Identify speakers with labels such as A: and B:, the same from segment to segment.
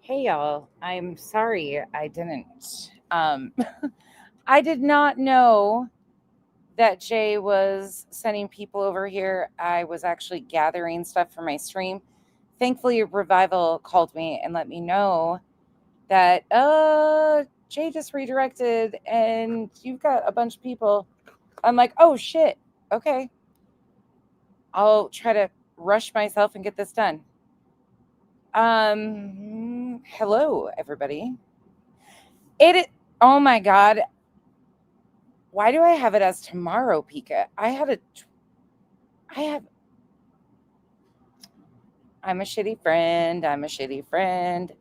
A: Hey y'all, I'm sorry I didn't. I did not know that Jay was sending people over here. I was actually gathering stuff for my stream. Thankfully, Revival called me and let me know that Jay just redirected and you've got a bunch of people. I'm like, oh shit, okay. I'll try to rush myself and get this done. Hello everybody. Oh my god. Why do I have it as tomorrow, Pika? I'm a shitty friend.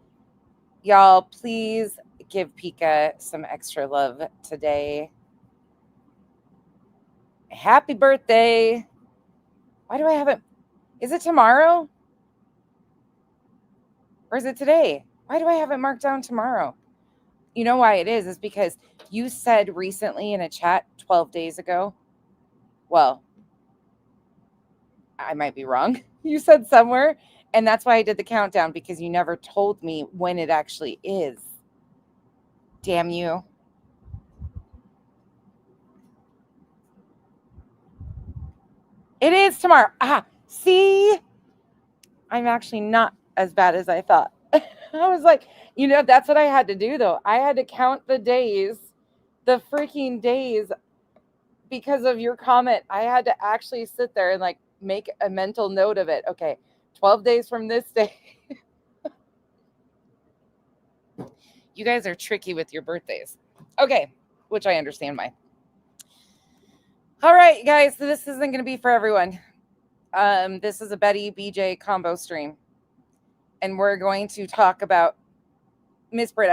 A: Y'all, please give Pika some extra love today. Happy birthday. Why do I have it? Is it tomorrow? Or is it today? Why do I have it marked down tomorrow? You know why it is because you said recently in a chat 12 days ago. Well, I might be wrong. You said somewhere, and that's why I did the countdown, because you never told me when it actually is. Damn you. It is tomorrow. See? I'm actually not as bad as I thought. I was like, that's what I had to do, though. I had to count the days, the freaking days, because of your comment. I had to actually sit there and make a mental note of it. Okay, 12 days from this day. You guys are tricky with your birthdays. Okay, which I understand why. All right, guys, so this isn't going to be for everyone. This is a Betty BJ combo stream. And we're going to talk about Miss Britt.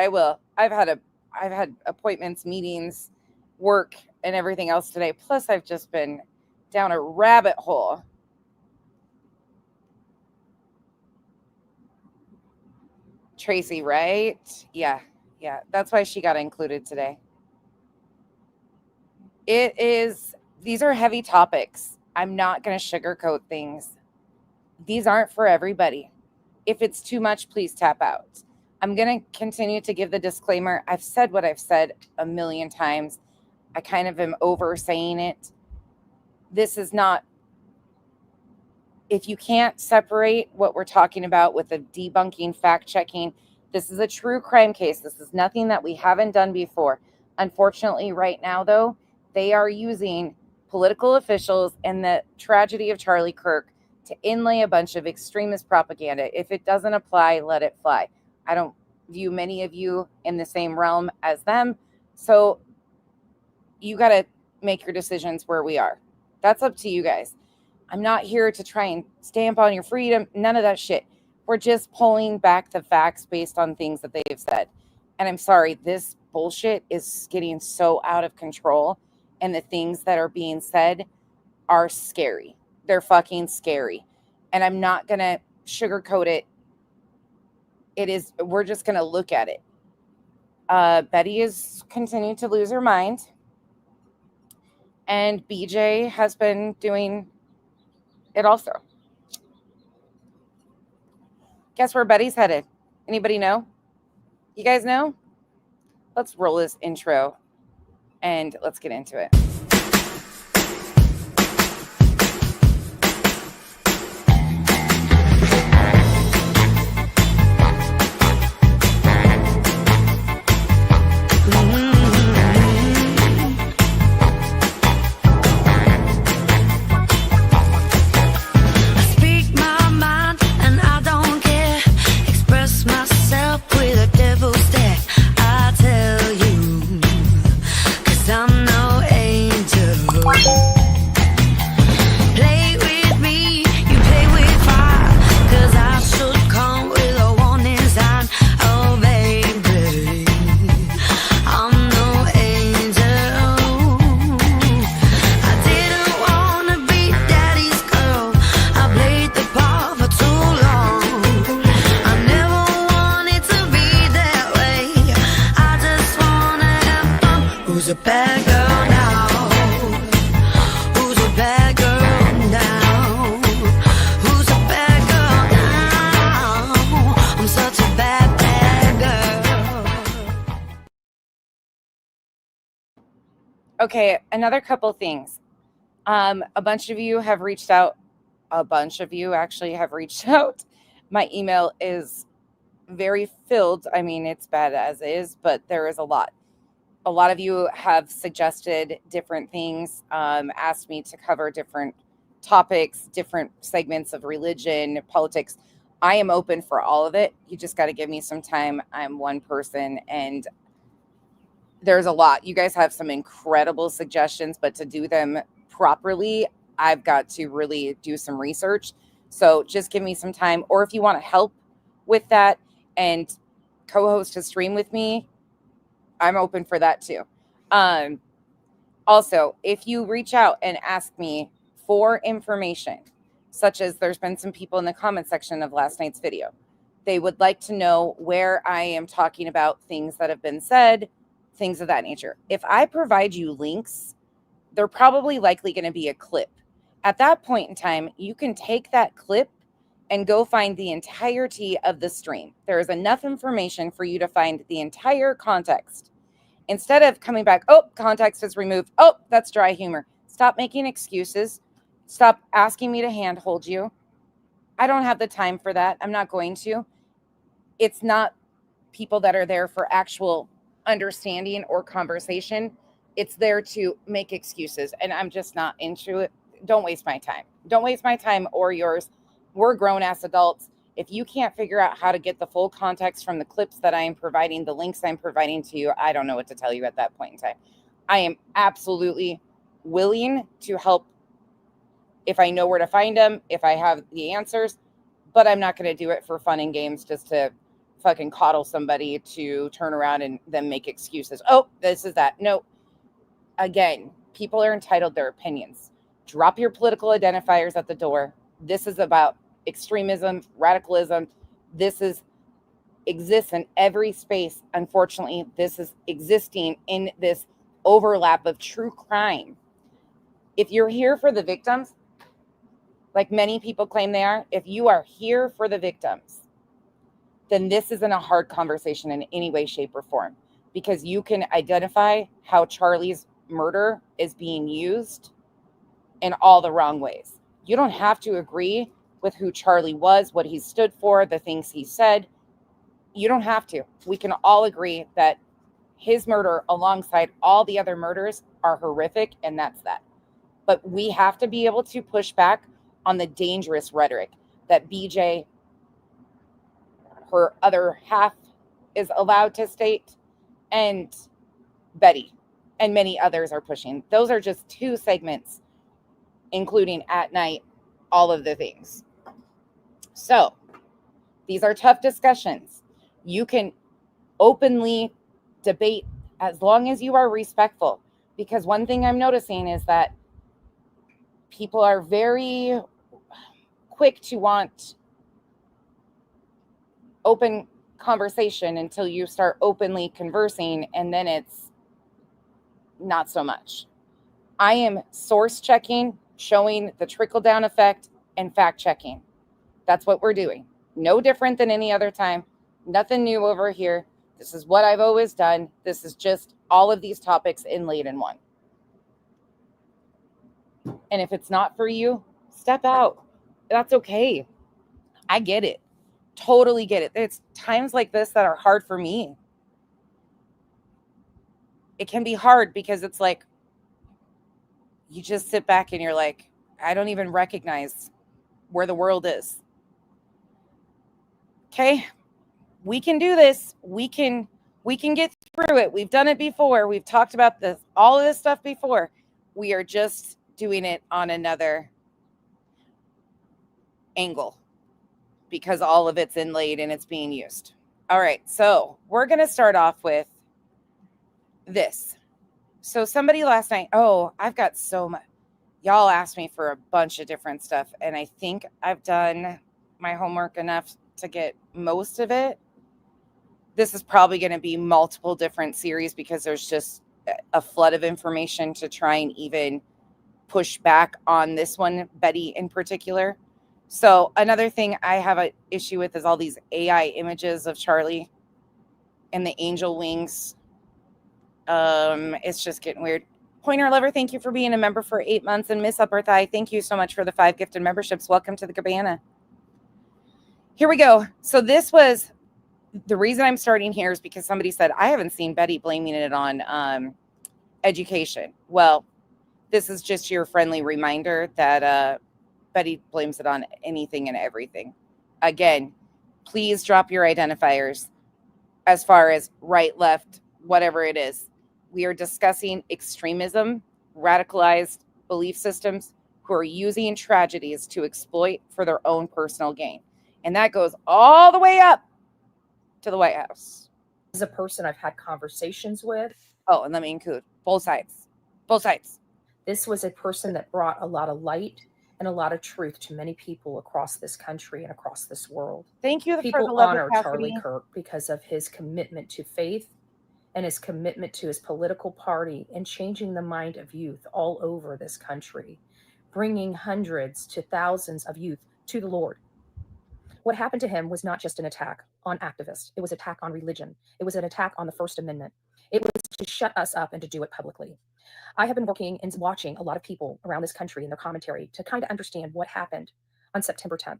A: I've had appointments, meetings, work, and everything else today. Plus, I've just been down a rabbit hole. Tracy, right? Yeah. That's why she got included today. These are heavy topics. I'm not going to sugarcoat things. These aren't for everybody. If it's too much, please tap out. I'm going to continue to give the disclaimer. I've said what I've said a million times. I kind of am over saying it. This is not, if you can't separate what we're talking about with the debunking, fact checking, this is a true crime case. This is nothing that we haven't done before. Unfortunately, right now, though, they are using political officials and the tragedy of Charlie Kirk to inlay a bunch of extremist propaganda. If it doesn't apply, let it fly. I don't view many of you in the same realm as them. So you got to make your decisions where we are. That's up to you guys. I'm not here to try and stamp on your freedom. None of that shit. We're just pulling back the facts based on things that they've said. And I'm sorry, this bullshit is getting so out of control. And the things that are being said are scary. They're fucking scary. And I'm not going to sugarcoat it. We're just going to look at it. Betty is continuing to lose her mind. And BJ has been doing it also. Guess where Betty's headed? Anybody know? You guys know? Let's roll this intro and let's get into it.
B: I'm no angel.
A: Okay, another couple things. A bunch of you have reached out. A bunch of you actually have reached out. My email is very filled. I mean, it's bad as is, but there is a lot. A lot of you have suggested different things, asked me to cover different topics, different segments of religion, politics. I am open for all of it. You just got to give me some time. I'm one person and there's a lot. You guys have some incredible suggestions, but to do them properly, I've got to really do some research. So just give me some time. Or if you want to help with that and co-host a stream with me, I'm open for that too. Also, if you reach out and ask me for information, such as there's been some people in the comment section of last night's video, they would like to know where I am talking about things that have been said, things of that nature. If I provide you links, they're probably likely going to be a clip. At that point in time, you can take that clip and go find the entirety of the stream. There is enough information for you to find the entire context. Instead of coming back, oh, context is removed. Oh, that's dry humor. Stop making excuses. Stop asking me to handhold you. I don't have the time for that. I'm not going to. It's not people that are there for actual understanding or conversation. It's there to make excuses, and I'm just not into it. Don't waste my time. Don't waste my time or yours. We're grown-ass adults. If you can't figure out how to get the full context from the clips that I am providing, the links I'm providing to you, I don't know what to tell you at that point in time. I am absolutely willing to help if I know where to find them, if I have the answers, but I'm not going to do it for fun and games just to fucking coddle somebody to turn around and then make excuses. Oh, this is that. No. Again, people are entitled to their opinions. Drop your political identifiers at the door. This is about extremism, radicalism. This exists in every space. Unfortunately, this is existing in this overlap of true crime. If you're here for the victims, like many people claim they are, if you are here for the victims, then this isn't a hard conversation in any way, shape, or form, because you can identify how Charlie's murder is being used in all the wrong ways. You don't have to agree with who Charlie was, what he stood for, the things he said. You don't have to. We can all agree that his murder, alongside all the other murders, are horrific, and that's that. But we have to be able to push back on the dangerous rhetoric that BJ, her other half, is allowed to state, and Betty and many others are pushing. Those are just two segments, including at night, all of the things. So these are tough discussions. You can openly debate as long as you are respectful, because one thing I'm noticing is that people are very quick to want open conversation until you start openly conversing, and then it's not so much. I am source checking, showing the trickle down effect, and fact checking. That's what we're doing. No different than any other time. Nothing new over here. This is what I've always done. This is just all of these topics inlaid in one. And if it's not for you, step out. That's okay. I get it. Totally get it. It's times like this that are hard for me. It can be hard because it's like, you just sit back and you're like, I don't even recognize where the world is. Okay, we can do this. We can get through it. We've done it before. We've talked about this, all of this stuff before. We are just doing it on another angle because all of it's inlaid and it's being used. All right, so we're going to start off with this. So somebody last night, I've got so much. Y'all asked me for a bunch of different stuff, and I think I've done my homework enough to get most of it. This is probably going to be multiple different series because there's just a flood of information to try and even push back on this one, Betty in particular. So another thing I have an issue with is all these AI images of Charlie and the angel wings. It's just getting weird. Pointer Lover, thank you for being a member for 8 months. And Miss Upper Thigh, thank you so much for the 5 gifted memberships. Welcome to the cabana. Here we go. So this was the reason I'm starting here is because somebody said, I haven't seen Betty blaming it on education. Well, this is just your friendly reminder that Betty blames it on anything and everything. Again, please drop your identifiers as far as right, left, whatever it is. We are discussing extremism, radicalized belief systems who are using tragedies to exploit for their own personal gain. And that goes all the way up to the White House.
B: As a person I've had conversations with.
A: Oh, and let me include both sides. Both sides.
B: This was a person that brought a lot of light and a lot of truth to many people across this country and across this world.
A: Thank you.
B: People
A: for the love
B: honor
A: of Cassidy.
B: Charlie Kirk because of his commitment to faith and his commitment to his political party and changing the mind of youth all over this country, bringing hundreds to thousands of youth to the Lord. What happened to him was not just an attack on activists. It was an attack on religion. It was an attack on the First Amendment. It was to shut us up and to do it publicly. I have been working and watching a lot of people around this country and their commentary to kind of understand what happened on September 10th.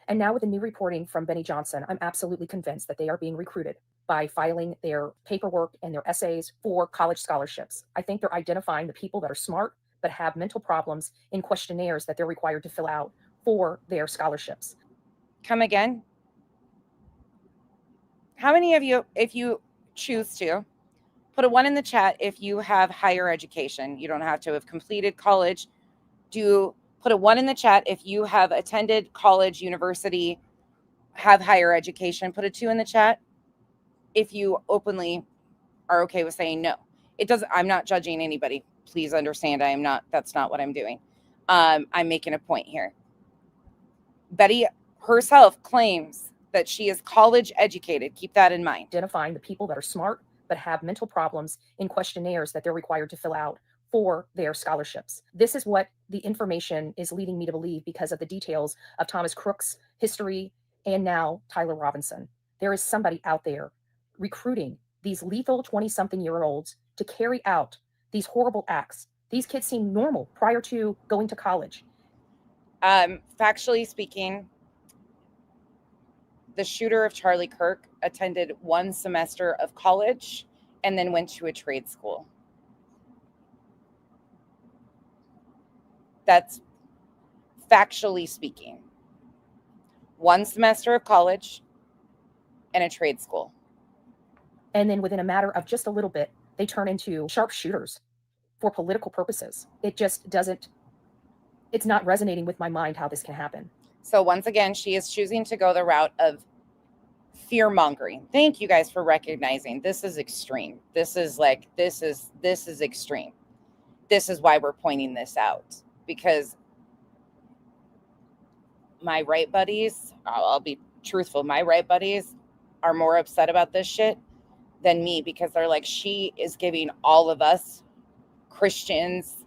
B: And now with the new reporting from Benny Johnson, I'm absolutely convinced that they are being recruited by filing their paperwork and their essays for college scholarships. I think they're identifying the people that are smart but have mental problems in questionnaires that they're required to fill out for their scholarships.
A: Come again? How many of you, if you choose to, put a 1 in the chat if you have higher education? You don't have to have completed college. Put a 1 in the chat if you have attended college, university, have higher education. Put a 2 in the chat if you openly are okay with saying no. I'm not judging anybody. Please understand, that's not what I'm doing. I'm making a point here. Betty herself claims that she is college educated. Keep that in mind.
B: Identifying the people that are smart but have mental problems in questionnaires that they're required to fill out for their scholarships. This is what the information is leading me to believe because of the details of Thomas Crook's history and now Tyler Robinson. There is somebody out there recruiting these lethal 20-something-year-olds to carry out these horrible acts. These kids seem normal prior to going to college.
A: Factually speaking, the shooter of Charlie Kirk attended 1 semester of college and then went to a trade school. That's factually speaking. 1 semester of college and a trade school.
B: And then within a matter of just a little bit, they turn into sharpshooters for political purposes. It just doesn't, it's not resonating with my mind how this can happen.
A: So once again, she is choosing to go the route of fear mongering. Thank you guys for recognizing this is extreme. This is extreme. This is why we're pointing this out, because my right buddies, I'll be truthful, my right buddies are more upset about this shit than me, because they're like, she is giving all of us Christians,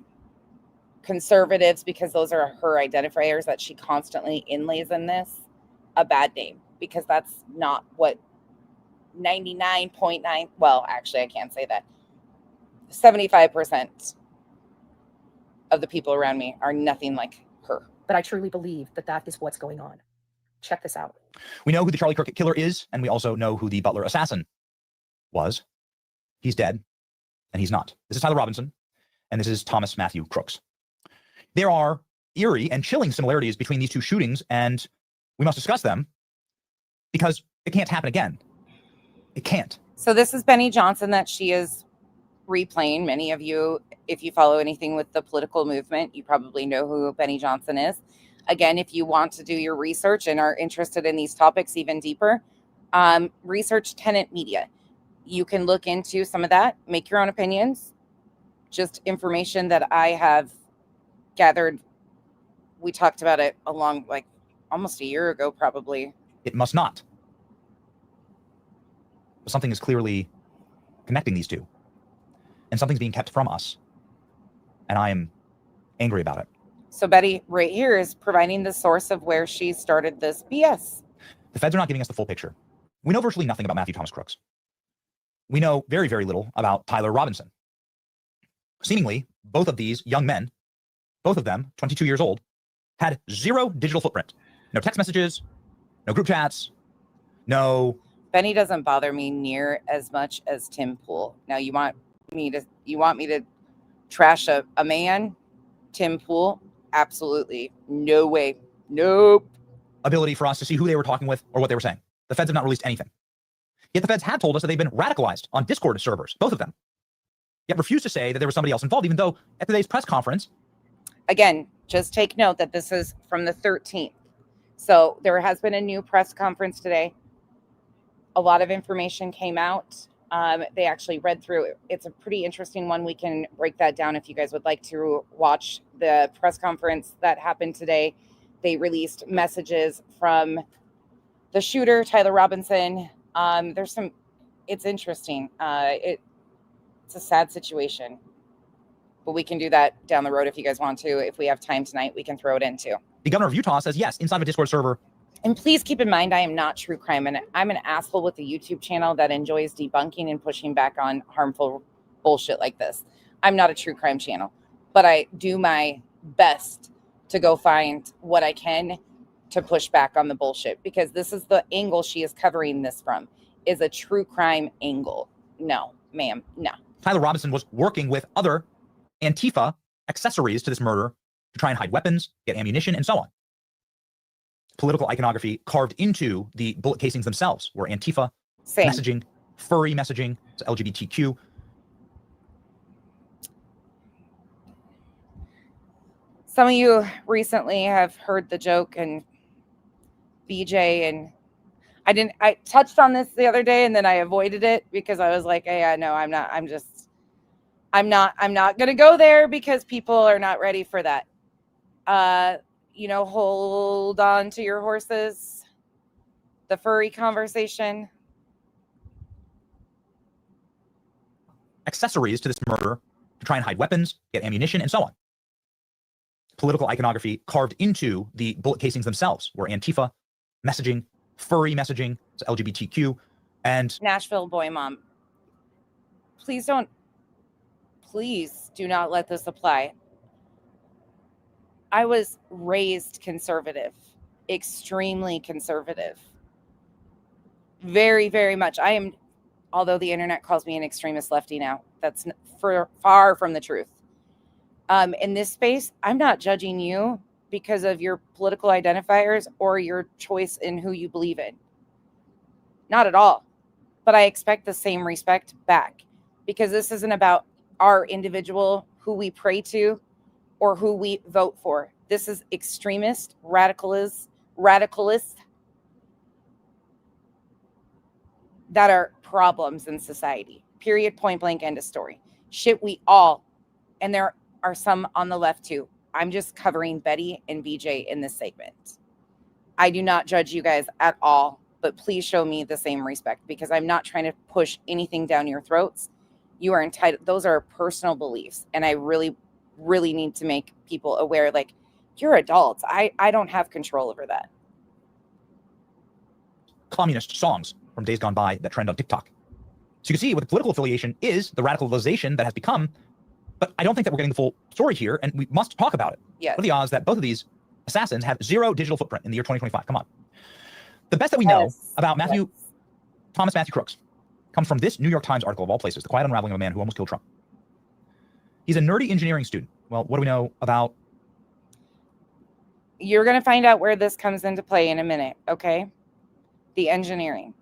A: conservatives, because those are her identifiers that she constantly inlays in this, a bad name, because that's not what 99.9, well, actually I can't say that, 75% of the people around me are nothing like her.
B: But I truly believe that that is what's going on. Check this out.
C: We know who the Charlie Kirk killer is, and we also know who the Butler assassin was. He's dead, and he's not. This is Tyler Robinson, and this is Thomas Matthew Crooks. There are eerie and chilling similarities between these two shootings, and we must discuss them because it can't happen again. It can't.
A: So this is Benny Johnson that she is replaying. Many of you, if you follow anything with the political movement, you probably know who Benny Johnson is. Again, if you want to do your research and are interested in these topics even deeper, research Tenant Media. You can look into some of that, make your own opinions. Just information that I have gathered. We talked about it almost a year ago, probably.
C: It must not. But something is clearly connecting these two, and something's being kept from us, and I am angry about it.
A: So Betty right here is providing the source of where she started this BS.
C: The feds are not giving us the full picture. We know virtually nothing about Matthew Thomas Crooks. We know very, very little about Tyler Robinson. Seemingly, both of these young men, both of them 22 years old, had zero digital footprint. No text messages, no group chats, no...
A: Benny doesn't bother me near as much as Tim Pool. Now you want me to trash a man? Tim Pool? Absolutely. No way. Nope.
C: ability for us to see who they were talking with or what they were saying. The feds have not released anything. Yet the feds had told us that they've been radicalized on Discord servers, both of them. Yet refused to say that there was somebody else involved, even though at today's press conference...
A: Again, just take note that this is from the 13th. So there has been a new press conference today. A lot of information came out. They actually read through it. It's a pretty interesting one. We can break that down if you guys would like to watch the press conference that happened today. They released messages from the shooter, Tyler Robinson. It's interesting. It's a sad situation, but we can do that down the road if you guys want to. If we have time tonight, we can throw it in too.
C: The governor of Utah says, yes, inside of a Discord server.
A: And please keep in mind, I am not true crime, and I'm an asshole with a YouTube channel that enjoys debunking and pushing back on harmful bullshit like this. I'm not a true crime channel, but I do my best to go find what I can to push back on the bullshit, because this is the angle she is covering this from, is a true crime angle. No, ma'am, no.
C: Tyler Robinson was working with other Antifa accessories to this murder to try and hide weapons, get ammunition, and so on. Political iconography carved into the bullet casings themselves were Antifa messaging, furry messaging, so LGBTQ.
A: Some of you recently have heard the joke, and BJ, and I touched on this the other day and then I avoided it because I was like, hey, no, I'm not going to go there because people are not ready for that. Hold on to your horses. The furry conversation.
C: Accessories to this murder to try and hide weapons, get ammunition, and so on. Political iconography carved into the bullet casings themselves were Antifa messaging, furry messaging, so LGBTQ, and
A: Nashville boy mom. Please do not let this apply. I was raised conservative, extremely conservative. Very, very much. Although the internet calls me an extremist lefty now, that's far from the truth. In this space, I'm not judging you because of your political identifiers or your choice in who you believe in. Not at all. But I expect the same respect back, because this isn't about our individual, who we pray to, or who we vote for. This is extremist, radicalists that are problems in society. Period, point blank, end of story. Shit, and there are some on the left too. I'm just covering Betty and BJ in this segment. I do not judge you guys at all, but please show me the same respect, because I'm not trying to push anything down your throats. You are entitled. Those are personal beliefs. And I really, really need to make people aware, like, you're adults. I don't have control over that.
C: Communist songs from days gone by that trend on TikTok. So you can see what the political affiliation is, the radicalization that has become. But I don't think that we're getting the full story here, and we must talk about it.
A: Yes.
C: What are the odds that both of these assassins have zero digital footprint in the year 2025? Come on. The best that we know about Thomas Matthew Crooks comes from this New York Times article, of all places, The Quiet Unraveling of a Man Who Almost Killed Trump. He's a nerdy engineering student. Well, what do we know about?
A: You're going to find out where this comes into play in a minute, okay? The engineering.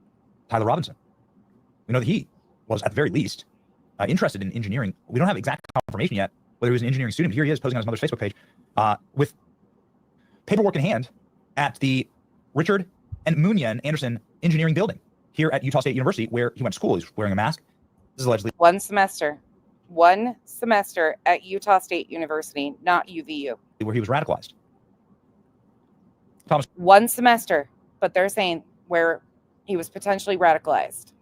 C: Tyler Robinson. We know that he was, at the very least, interested in engineering. We don't have exact confirmation yet whether he was an engineering student. Here he is posting on his mother's Facebook page with paperwork in hand at the Richard and Munyan Anderson Engineering Building here at Utah State University, where he went to school. He's wearing a mask. This is allegedly
A: one semester at Utah State University, not UVU,
C: where he was radicalized.
A: One semester, but they're saying where he was potentially radicalized.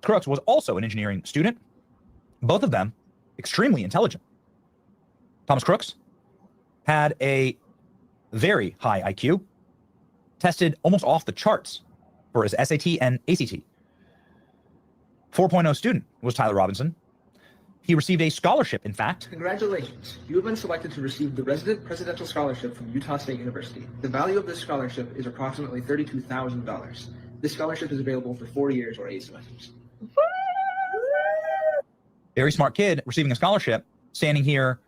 C: Crooks was also an engineering student. Both of them extremely intelligent. Thomas Crooks had a very high IQ, tested almost off the charts for his SAT and ACT. 4.0 student was Tyler Robinson. He received a scholarship, in fact.
D: Congratulations. You have been selected to receive the Resident Presidential Scholarship from Utah State University. The value of this scholarship is approximately $32,000. This scholarship is available for 4 years or 8 semesters.
C: Very smart kid receiving a scholarship, standing here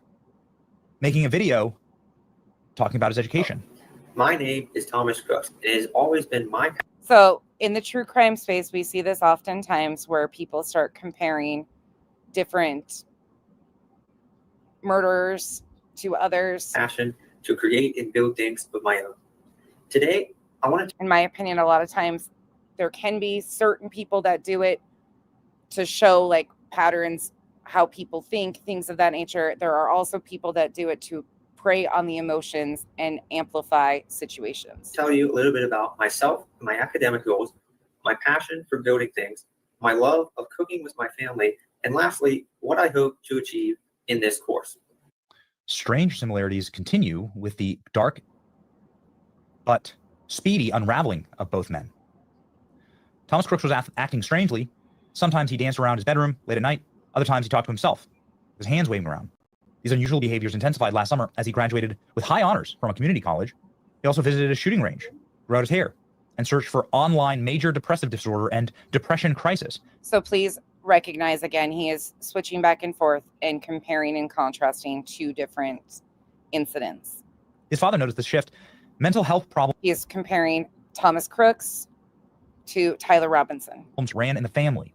C: making a video talking about his education.
E: My name is Thomas Crooks. It has always been my passion.
A: So in the true crime space, we see this oftentimes where people start comparing different murderers to others.
E: Passion to create and build things of my own. Today, I want to.
A: In my opinion, a lot of times there can be certain people that do it to show like patterns, how people think, things of that nature. There are also people that do it to prey on the emotions and amplify situations.
E: Tell you a little bit about myself, my academic goals, my passion for building things, my love of cooking with my family, and lastly, what I hope to achieve in this course.
C: Strange similarities continue with the dark but speedy unraveling of both men. Thomas Crooks was acting strangely. Sometimes he danced around his bedroom late at night. Other times he talked to himself, his hands waving around. These unusual behaviors intensified last summer as he graduated with high honors from a community college. He also visited a shooting range, grew out his hair, and searched for online major depressive disorder and depression crisis.
A: So please recognize again, he is switching back and forth and comparing and contrasting two different incidents.
C: His father noticed the shift. Mental health problems.
A: He is comparing Thomas Crooks to Tyler Robinson.
C: Ran in the family.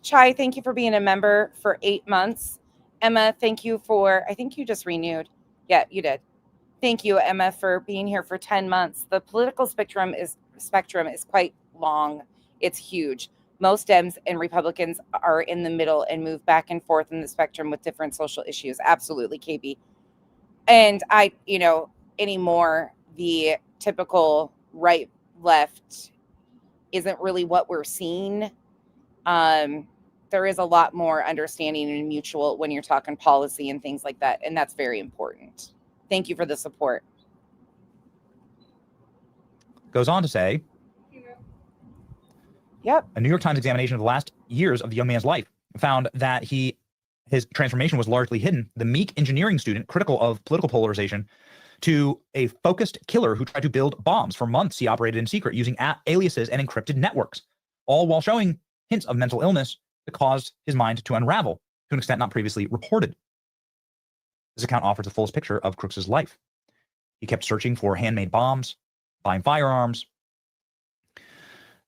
A: Chai, thank you for being a member for 8 months. Emma, thank you for, I think you just renewed. Yeah, you did. Thank you, Emma, for being here for 10 months. The political spectrum is quite long. It's huge. Most Dems and Republicans are in the middle and move back and forth in the spectrum with different social issues. Absolutely, KB. And anymore, the typical right-left isn't really what we're seeing. There is a lot more understanding and mutual when you're talking policy and things like that. And that's very important. Thank you for the support.
C: Goes on to say,
A: yep.
C: A New York Times examination of the last years of the young man's life found that his transformation was largely hidden. The meek engineering student, critical of political polarization, to a focused killer who tried to build bombs. For months, he operated in secret using aliases and encrypted networks, all while showing hints of mental illness that caused his mind to unravel to an extent not previously reported. This account offers the fullest picture of Crooks's life. He kept searching for handmade bombs, buying firearms,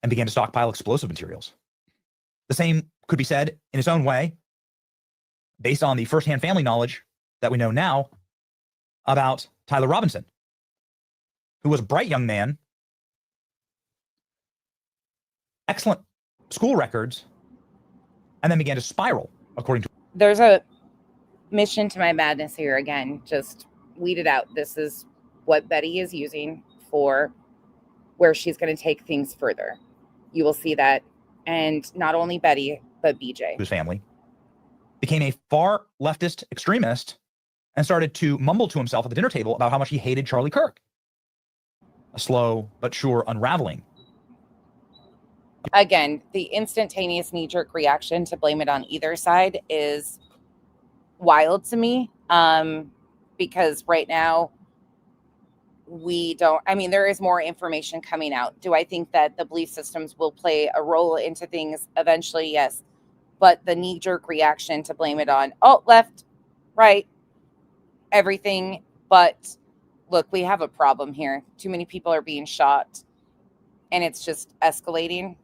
C: and began to stockpile explosive materials. The same could be said in its own way, based on the firsthand family knowledge that we know now about Tyler Robinson, who was a bright young man, excellent school records, and then began to spiral, according to...
A: There's a mission to my madness here again. Just weed it out. This is what Betty is using for where she's going to take things further. You will see that. And not only Betty, but BJ.
C: His family became a far leftist extremist and started to mumble to himself at the dinner table about how much he hated Charlie Kirk. A slow but sure unraveling.
A: Again, the instantaneous knee-jerk reaction to blame it on either side is wild to me, because right now there is more information coming out. Do I think that the belief systems will play a role into things eventually? Yes. But the knee-jerk reaction to blame it on, left, right, everything. But look, we have a problem here. Too many people are being shot, and it's just escalating.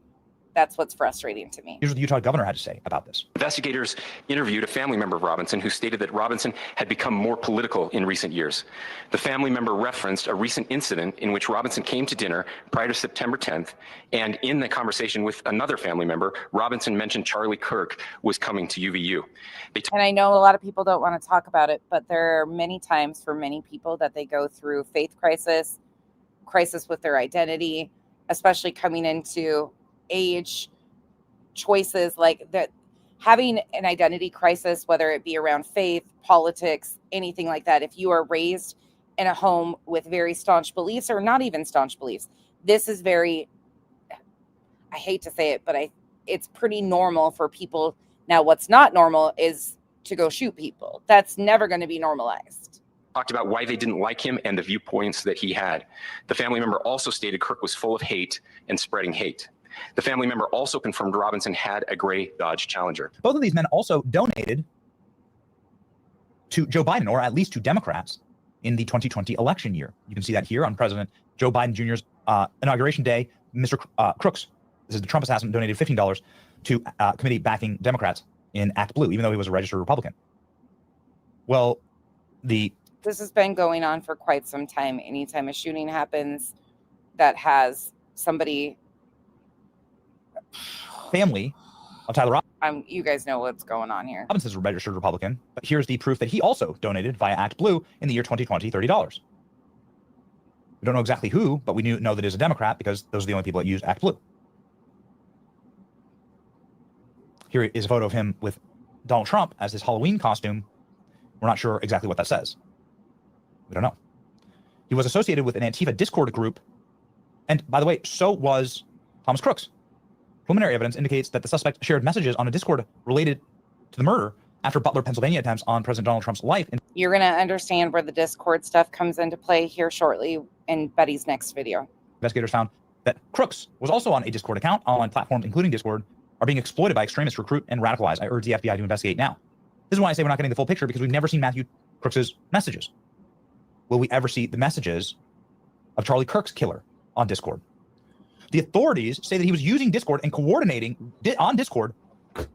A: That's what's frustrating to me.
C: Here's what the Utah governor had to say about this.
F: Investigators interviewed a family member of Robinson who stated that Robinson had become more political in recent years. The family member referenced a recent incident in which Robinson came to dinner prior to September 10th, and in the conversation with another family member, Robinson mentioned Charlie Kirk was coming to UVU.
A: And I know a lot of people don't want to talk about it, but there are many times for many people that they go through faith crisis with their identity, especially coming into age choices like that, having an identity crisis, whether it be around faith, politics, anything like that. If you are raised in a home with very staunch beliefs or not even staunch beliefs, this is very, I hate to say it, but it's pretty normal for people Now, what's not normal is to go shoot people. That's never going to be normalized.
F: Talked about why they didn't like him and the viewpoints that he had. The family member also stated Kirk was full of hate and spreading hate. The family member also confirmed Robinson had a gray Dodge Challenger.
C: Both of these men also donated to Joe Biden, or at least to Democrats, in the 2020 election year. You can see that here on President Joe Biden Jr.'s inauguration day. Mr. Crooks, this is the Trump assassin, donated $15 to a committee backing Democrats in Act Blue, even though he was a registered Republican. Well,
A: this has been going on for quite some time. Anytime a shooting happens that has somebody...
C: family of Tyler Robinson.
A: You guys know what's going on here.
C: Robinson's a registered Republican, but here's the proof that he also donated via Act Blue in the year 2020, $30. We don't know exactly who, but we know that it is a Democrat because those are the only people that use Act Blue. Here is a photo of him with Donald Trump as his Halloween costume. We're not sure exactly what that says. We don't know. He was associated with an Antifa Discord group. And by the way, so was Thomas Crooks. Preliminary evidence indicates that the suspect shared messages on a Discord related to the murder after Butler, Pennsylvania attempts on President Donald Trump's life.
A: You're going to understand where the Discord stuff comes into play here shortly in Betty's next video.
C: Investigators found that Crooks was also on a Discord account. Online platforms, including Discord, are being exploited by extremists, recruit, and radicalize. I urge the FBI to investigate now. This is why I say we're not getting the full picture, because we've never seen Matthew Crooks's messages. Will we ever see the messages of Charlie Kirk's killer on Discord? The authorities say that he was using Discord and coordinating on Discord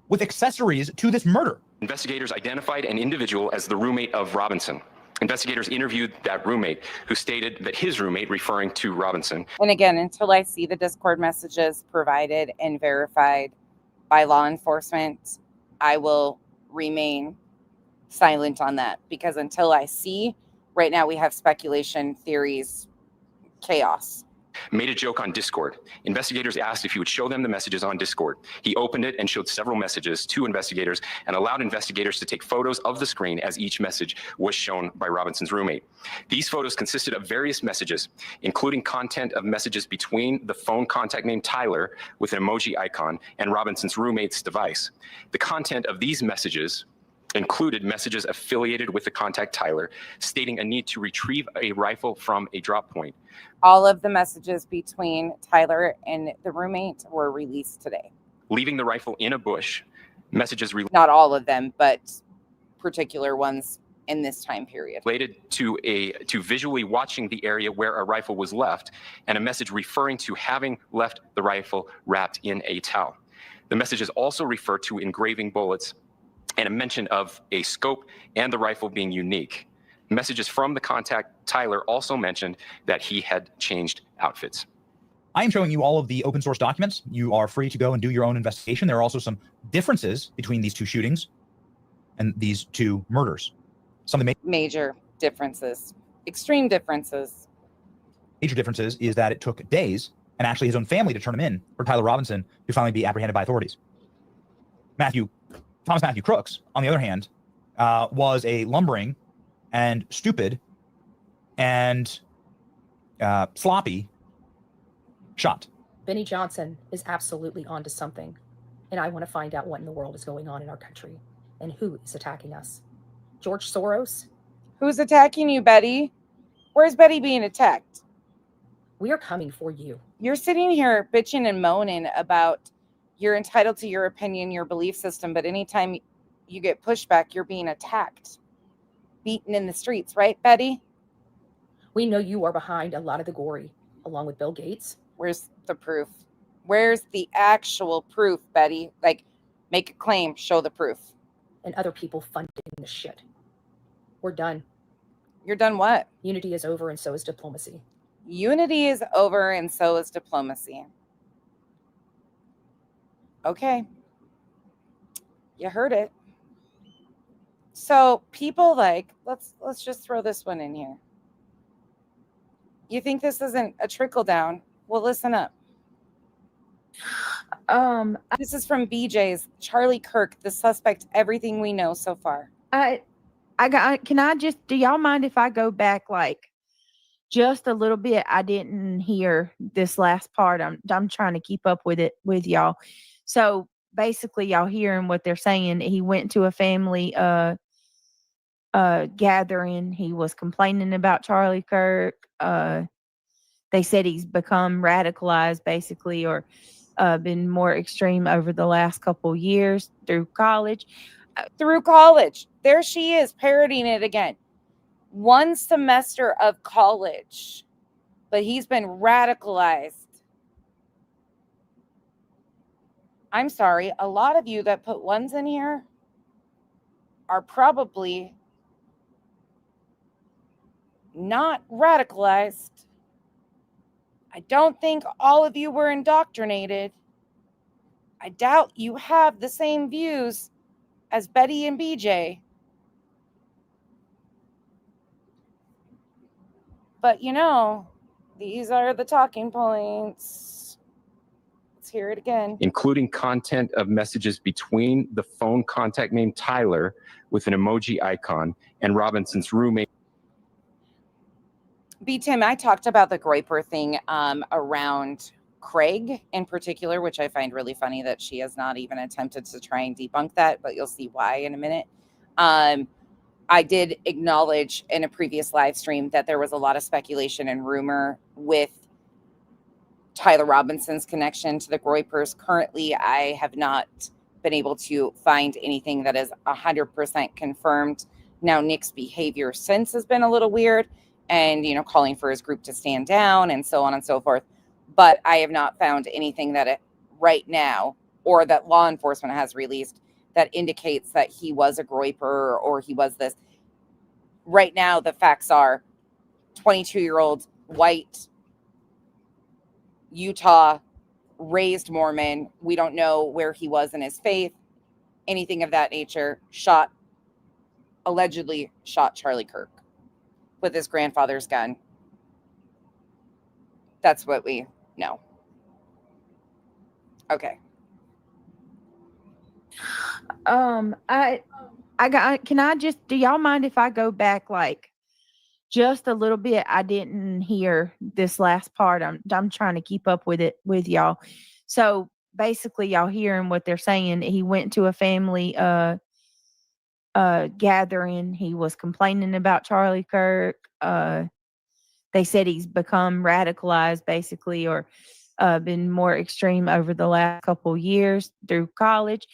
C: with accessories to this murder.
F: Investigators identified an individual as the roommate of Robinson. Investigators interviewed that roommate, who stated that his roommate, referring to Robinson.
A: And again, until I see the Discord messages provided and verified by law enforcement, I will remain silent on that, because until I see, right now we have speculation, theories, chaos.
F: Made a joke on Discord. Investigators asked if he would show them the messages on Discord. He opened it and showed several messages to investigators and allowed investigators to take photos of the screen as each message was shown by Robinson's roommate. These photos consisted of various messages, including content of messages between the phone contact named Tyler with an emoji icon and Robinson's roommate's device. The content of these messages included messages affiliated with the contact Tyler, stating a need to retrieve a rifle from a drop point.
A: All of the messages between Tyler and the roommate were released today.
F: Leaving the rifle in a bush, messages
A: not all of them, but particular ones in this time period.
F: Related to visually watching the area where a rifle was left, and a message referring to having left the rifle wrapped in a towel. The messages also refer to engraving bullets and a mention of a scope and the rifle being unique. Messages from the contact Tyler also mentioned that he had changed outfits.
C: I am showing you all of the open source documents. You are free to go and do your own investigation. There are also some differences between these two shootings and these two murders. Some of the
A: major differences, extreme differences.
C: Major differences is that it took days and actually his own family to turn him in for Tyler Robinson to finally be apprehended by authorities. Thomas Matthew Crooks, on the other hand, was a lumbering and stupid and sloppy shot.
B: Benny Johnson is absolutely onto something. And I want to find out what in the world is going on in our country and who is attacking us. George Soros?
A: Who's attacking you, Betty? Where's Betty being attacked?
B: We are coming for you.
A: You're sitting here bitching and moaning about you're entitled to your opinion, your belief system, but anytime you get pushback, you're being attacked, beaten in the streets, right, Betty?
B: We know you are behind a lot of the gory, along with Bill Gates.
A: Where's the proof? Where's the actual proof, Betty? Like, make a claim, show the proof.
B: And other people funding this shit. We're done.
A: You're done what?
B: Unity is over, and so is diplomacy.
A: Unity is over, and so is diplomacy. Okay. You heard it. So people like, let's just throw this one in here. You think this isn't a trickle down? Well, listen up. This is from BJ's. Charlie Kirk, the suspect, everything we know so far.
G: Do y'all mind if I go back like just a little bit? I didn't hear this last part. I'm trying to keep up with it with y'all. So basically y'all hearing what they're saying. He went to a family gathering. He was complaining about Charlie Kirk. They said he's become radicalized basically, or been more extreme over the last couple years through college.
A: Through college. There she is parroting it again. 1 semester of college, but he's been radicalized. I'm sorry, a lot of you that put 1s in here are probably not radicalized. I don't think all of you were indoctrinated. I doubt you have the same views as Betty and BJ. But you know, these are the talking points. Let's hear it again.
F: Including content of messages between the phone contact named Tyler with an emoji icon and Robinson's roommate.
A: B. Tim, I talked about the Groyper thing around Craig in particular, which I find really funny that she has not even attempted to try and debunk that, but you'll see why in a minute. I did acknowledge in a previous live stream that there was a lot of speculation and rumor with Tyler Robinson's connection to the Groypers. Currently, I have not been able to find anything that is 100% confirmed. Now, Nick's behavior since has been a little weird and, you know, calling for his group to stand down and so on and so forth. But I have not found anything that right now, or that law enforcement has released, that indicates that he was a Groyper or he was this. Right now, the facts are 22-year-old white Utah raised Mormon. We don't know where he was in his faith, anything of that nature. Allegedly shot Charlie Kirk with his grandfather's gun. That's what we know. Okay.
G: Do y'all mind if I go back like just a little bit? I didn't hear this last part. I'm trying to keep up with it with y'all. So basically y'all hearing what they're saying. He went to a family gathering. He was complaining about Charlie Kirk. They said he's become radicalized basically, or been more extreme over the last couple years through college.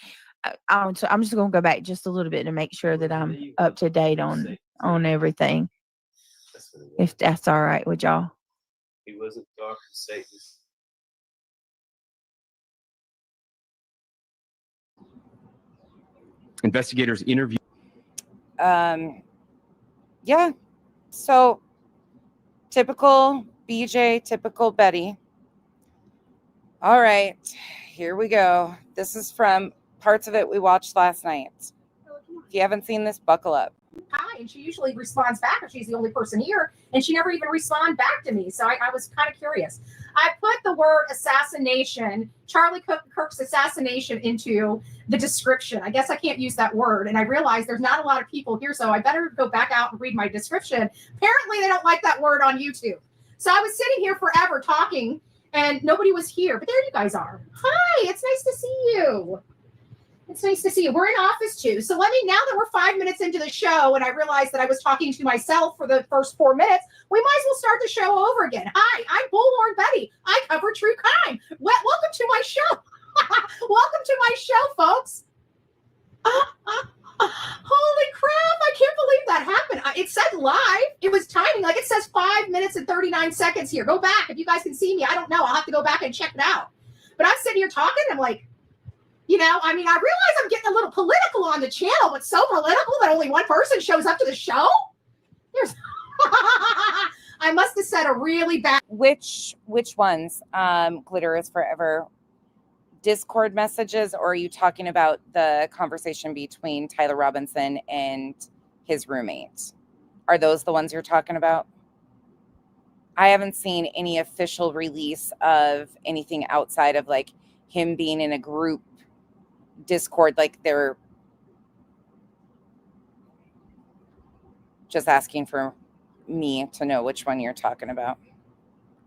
G: I'm just going to go back just a little bit to make sure that I'm up to date on everything, if that's all right with y'all.
H: He wasn't talking to Satan.
F: Investigators interview.
A: Yeah. So typical BJ, typical Betty. All right, here we go. This is from parts of it we watched last night. If you haven't seen this, buckle up.
B: Hi, and she usually responds back if she's the only person here, and she never even responded back to me. So I was kind of curious. I put the word assassination, Charlie Kirk's assassination, into the description. I guess I can't use that word, and I realized there's not a lot of people here, so I better go back out and read my description. Apparently, they don't like that word on YouTube. So I was sitting here forever talking, and nobody was here. But there you guys are. Hi, it's nice to see you. It's nice to see you. We're in office too. So now that we're 5 minutes into the show and I realized that I was talking to myself for the first 4 minutes, we might as well start the show over again. Hi, I'm Bullhorn Betty. I cover true crime. Welcome to my show. Welcome to my show, folks. Holy crap. I can't believe that happened. It said live. It was timing. Like it says 5 minutes and 39 seconds here. Go back. If you guys can see me, I don't know. I'll have to go back and check it out. But I'm sitting here talking. I'm like, you know, I mean, I realize I'm getting a little political on the channel, but so political that only one person shows up to the show? I must have said a really bad...
A: Which ones? Glitter is forever. Discord messages, or are you talking about the conversation between Tyler Robinson and his roommate? Are those the ones you're talking about? I haven't seen any official release of anything outside of like him being in a group Discord, like they're just asking for me to know which one you're talking about.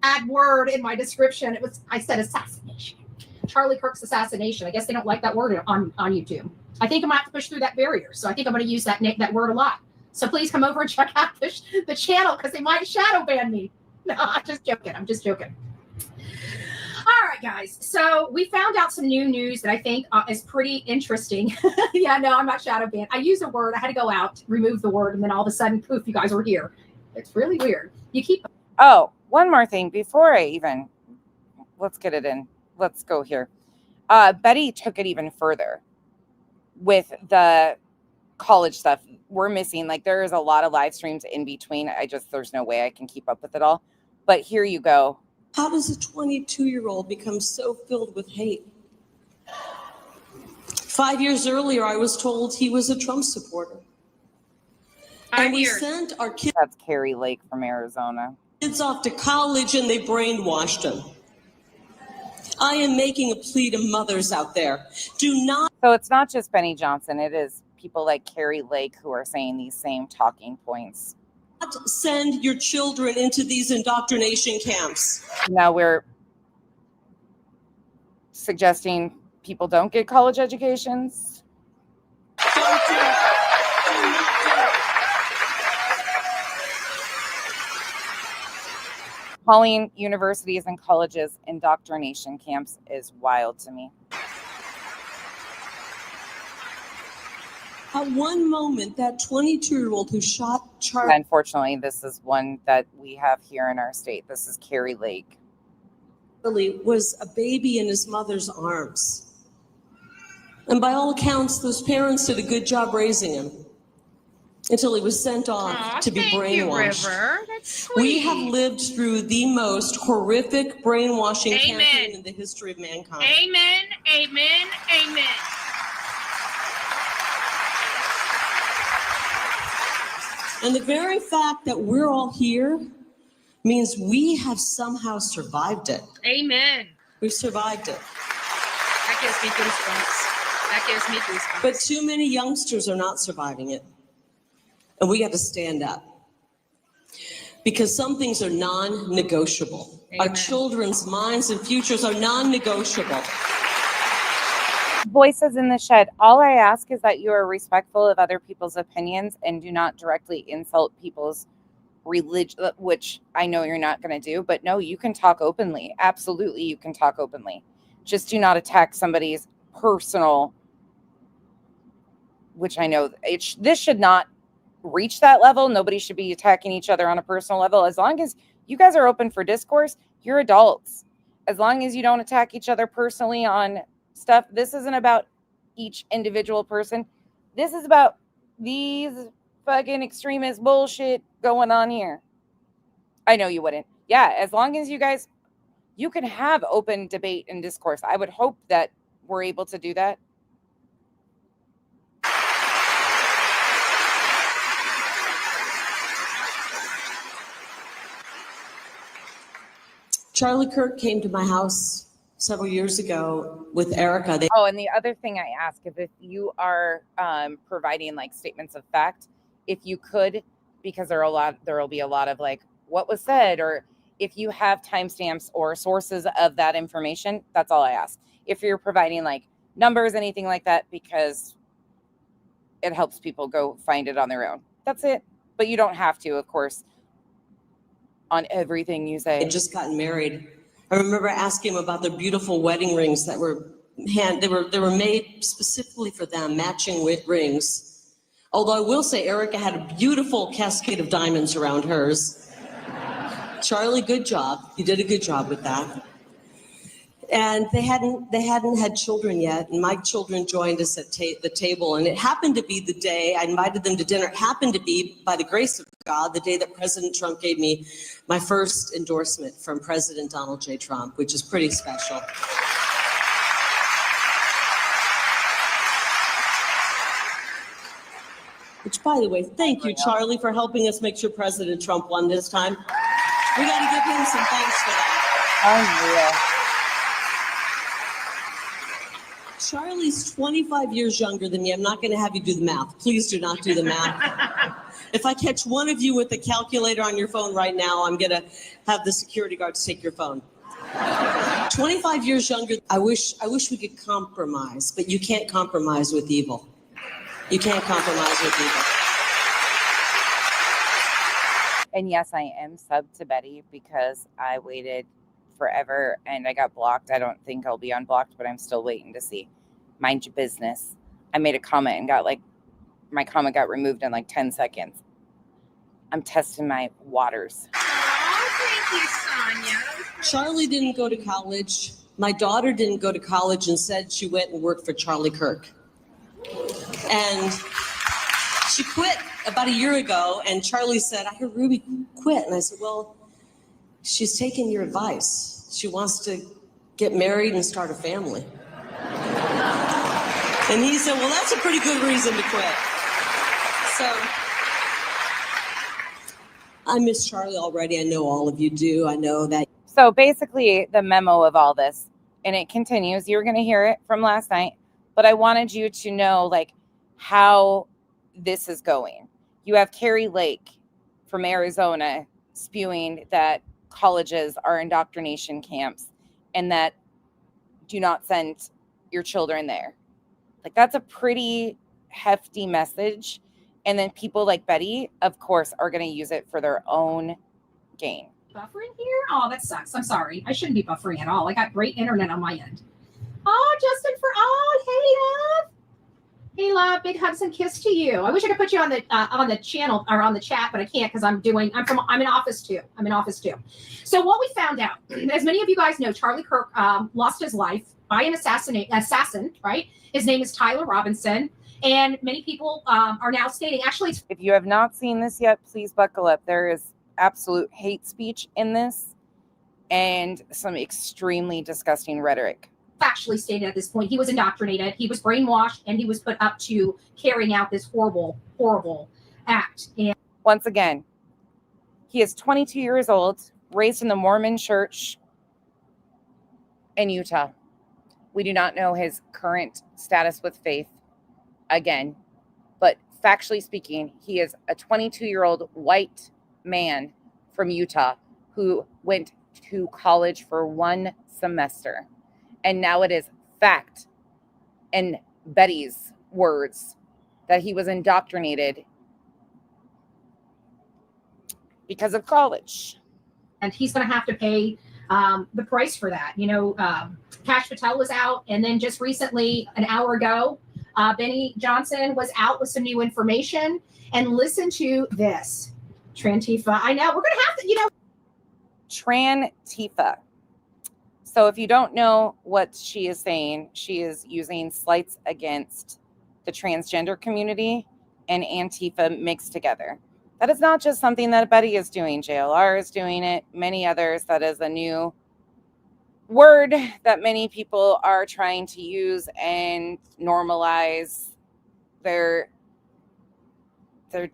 B: Add word in my description. I said assassination. Charlie Kirk's assassination. I guess they don't like that word on YouTube. I think I might have to push through that barrier. So I think I'm going to use that word a lot. So please come over and check out the channel because they might shadow ban me. No, I'm just joking. I'm just joking. All right, guys. So we found out some new news that I think is pretty interesting. Yeah, no, I'm not shadow banned. I used a word. I had to go out, remove the word, and then all of a sudden, poof, you guys were here. It's really weird. You keep.
A: Oh, one more thing before I even, let's get it in. Let's go here. Betty took it even further with the college stuff. We're missing, like, there is a lot of live streams in between. There's no way I can keep up with it all. But here you go.
I: How does a 22-year-old become so filled with hate? 5 years earlier, I was told he was a Trump supporter. And we sent our kids.
A: That's Carrie Lake from Arizona.
I: Kids off to college and they brainwashed them. I am making a plea to mothers out there. Do not.
A: So it's not just Benny Johnson. It is people like Carrie Lake who are saying these same talking points.
I: Send your children into these indoctrination camps.
A: Now we're suggesting people don't get college educations. Calling universities and colleges indoctrination camps is wild to me.
I: At one moment, that 22-year-old who shot Charlie.
A: Unfortunately, this is one that we have here in our state. This is Carrie Lake.
I: Was a baby in his mother's arms. And by all accounts, those parents did a good job raising him until he was sent off to be brainwashed.
J: River. That's sweet.
I: We have lived through the most horrific brainwashing campaign in the history of mankind.
J: Amen, amen, amen.
I: And the very fact that we're all here means we have somehow survived it.
J: Amen.
I: We've survived it.
J: That gives me goosebumps. That gives me goosebumps.
I: But too many youngsters are not surviving it. And we got to stand up. Because some things are non-negotiable. Our children's minds and futures are non-negotiable.
A: Voices in the Shed. All I ask is that you are respectful of other people's opinions and do not directly insult people's religion, which I know you're not going to do, but no, you can talk openly. Absolutely, you can talk openly. Just do not attack somebody's personal, which I know this should not reach that level. Nobody should be attacking each other on a personal level. As long as you guys are open for discourse, you're adults. As long as you don't attack each other personally on stuff. This isn't about each individual person. This is about these fucking extremist bullshit going on here. I know you wouldn't. Yeah, as long as you guys, you can have open debate and discourse. I would hope that we're able to do that.
I: Charlie Kirk came to my house several years ago with Erica.
A: And the other thing I ask is if you are providing like statements of fact, if you could, because there will be a lot of like what was said, or if you have timestamps or sources of that information, that's all I ask. If you're providing like numbers, anything like that, because it helps people go find it on their own. That's it. But you don't have to, of course, on everything you say.
I: They just gotten married. I remember asking him about their beautiful wedding rings that were they were made specifically for them, matching rings. Although I will say Erica had a beautiful cascade of diamonds around hers. Charlie, good job. You did a good job with that. And they hadn't had children yet, and my children joined us at the table, and it happened to be the day I invited them to dinner. It happened to be, by the grace of God, the day that President Trump gave me my first endorsement from President Donald J. Trump, which is pretty special. Which, by the way, thank you, Charlie, for helping us make sure President Trump won this time. We got to give him some thanks for that.
A: Unreal.
I: Charlie's 25 years younger than me. I'm not going to have you do the math. Please do not do the math. If I catch one of you with a calculator on your phone right now, I'm going to have the security guards take your phone. 25 years younger. I wish we could compromise, but you can't compromise with evil. You can't compromise with evil.
A: And yes, I am subbed to Betty because I waited forever and I got blocked. I don't think I'll be unblocked, but I'm still waiting to see. Mind your business. I made a comment and my comment got removed in like 10 seconds. I'm testing my waters.
J: Oh, thank you, Sonia.
I: Charlie didn't go to college. My daughter didn't go to college and said she went and worked for Charlie Kirk. And she quit about a year ago, and Charlie said, I heard Ruby quit. And I said, well, she's taking your advice. She wants to get married and start a family. And he said, well, that's a pretty good reason to quit. So I miss Charlie already. I know all of you do. I know that.
A: So basically the memo of all this, and it continues, you were going to hear it from last night, but I wanted you to know like how this is going. You have Carrie Lake from Arizona spewing that colleges are indoctrination camps and that do not send your children there. Like that's a pretty hefty message. And then people like Betty, of course, are going to use it for their own gain.
J: Buffering here? Oh, that sucks. I'm sorry. I shouldn't be buffering at all. I got great internet on my end. Oh, Justin hey, love. Hey, love. Big hugs and kiss to you. I wish I could put you on the channel or on the chat, but I can't because I'm in office too. I'm in office too. So what we found out, as many of you guys know, Charlie Kirk lost his life by an assassin, right? His name is Tyler Robinson. And many people are now stating, actually,
A: if you have not seen this yet, please buckle up. There is absolute hate speech in this and some extremely disgusting rhetoric.
J: Factually stated at this point, he was indoctrinated, he was brainwashed, and he was put up to carrying out this horrible, horrible act. And
A: once again, he is 22 years old, raised in the Mormon church in Utah. We do not know his current status with faith. Again, but factually speaking, he is a 22-year-old white man from Utah who went to college for 1 semester. And now it is fact, in Betty's words, that he was indoctrinated because of college.
J: And he's going to have to pay the price for that. You know, Kash Patel was out, and then just recently, an hour ago, Benny Johnson was out with some new information. And listen to this. Trantifa. I know, we're going to have to, you know.
A: Trantifa. So if you don't know what she is saying, she is using slights against the transgender community and Antifa mixed together. That is not just something that Betty is doing. JLR is doing it. Many others. That is a new word that many people are trying to use and normalize. They're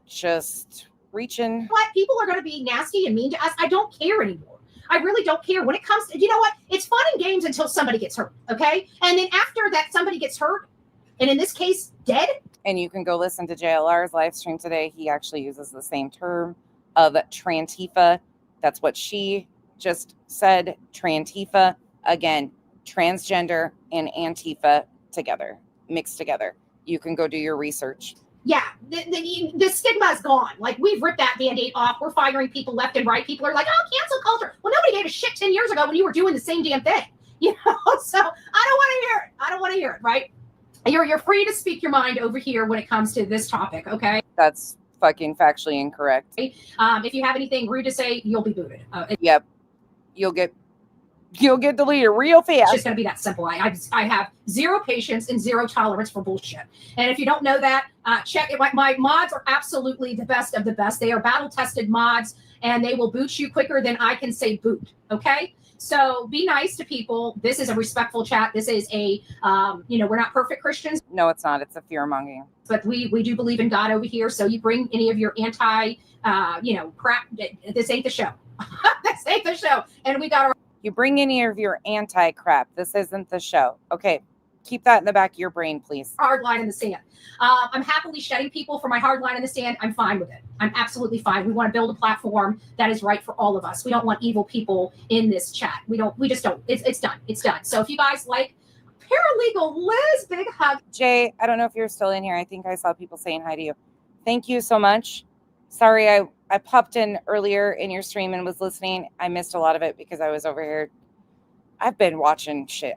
A: just reaching.
J: What? People are going to be nasty and mean to us. I don't care anymore. I really don't care. When it comes to, you know what? It's fun and games until somebody gets hurt, okay? And then after that somebody gets hurt, and in this case, dead.
A: And you can go listen to JLR's live stream today. He actually uses the same term of Trantifa. That's what she just said, Trantifa. Again, transgender and Antifa together, mixed together. You can go do your research.
J: Yeah, the stigma is gone. Like, we've ripped that Band-Aid off. We're firing people left and right. People are like, oh, cancel culture. Well, nobody gave a shit 10 years ago when you were doing the same damn thing. You know, so I don't want to hear it. I don't want to hear it, right? You're free to speak your mind over here when it comes to this topic, okay?
A: That's fucking factually incorrect.
J: If you have anything rude to say, you'll be booted.
A: Yep. You'll get deleted real fast.
J: It's just going to be that simple. I have zero patience and zero tolerance for bullshit. And if you don't know that, check it. My mods are absolutely the best of the best. They are battle-tested mods, and they will boot you quicker than I can say boot, okay? So be nice to people. This is a respectful chat. This is a, we're not perfect Christians.
A: No, it's not. It's a fear-mongering.
J: But we do believe in God over here. So you bring any of your anti, crap. This ain't the show. This ain't the show. And we got our...
A: You bring any of your anti-crap. This isn't the show. Okay, keep that in the back of your brain, please.
J: Hard line in the sand. I'm happily shedding people for my hard line in the sand. I'm fine with it. I'm absolutely fine. We want to build a platform that is right for all of us. We don't want evil people in this chat. We just don't. It's done. It's done. So if you guys like Paralegal Liz, big hug.
A: Jay, I don't know if you're still in here. I think I saw people saying hi to you. Thank you so much. Sorry, I popped in earlier in your stream and was listening. I missed a lot of it because I was over here. I've been watching shit.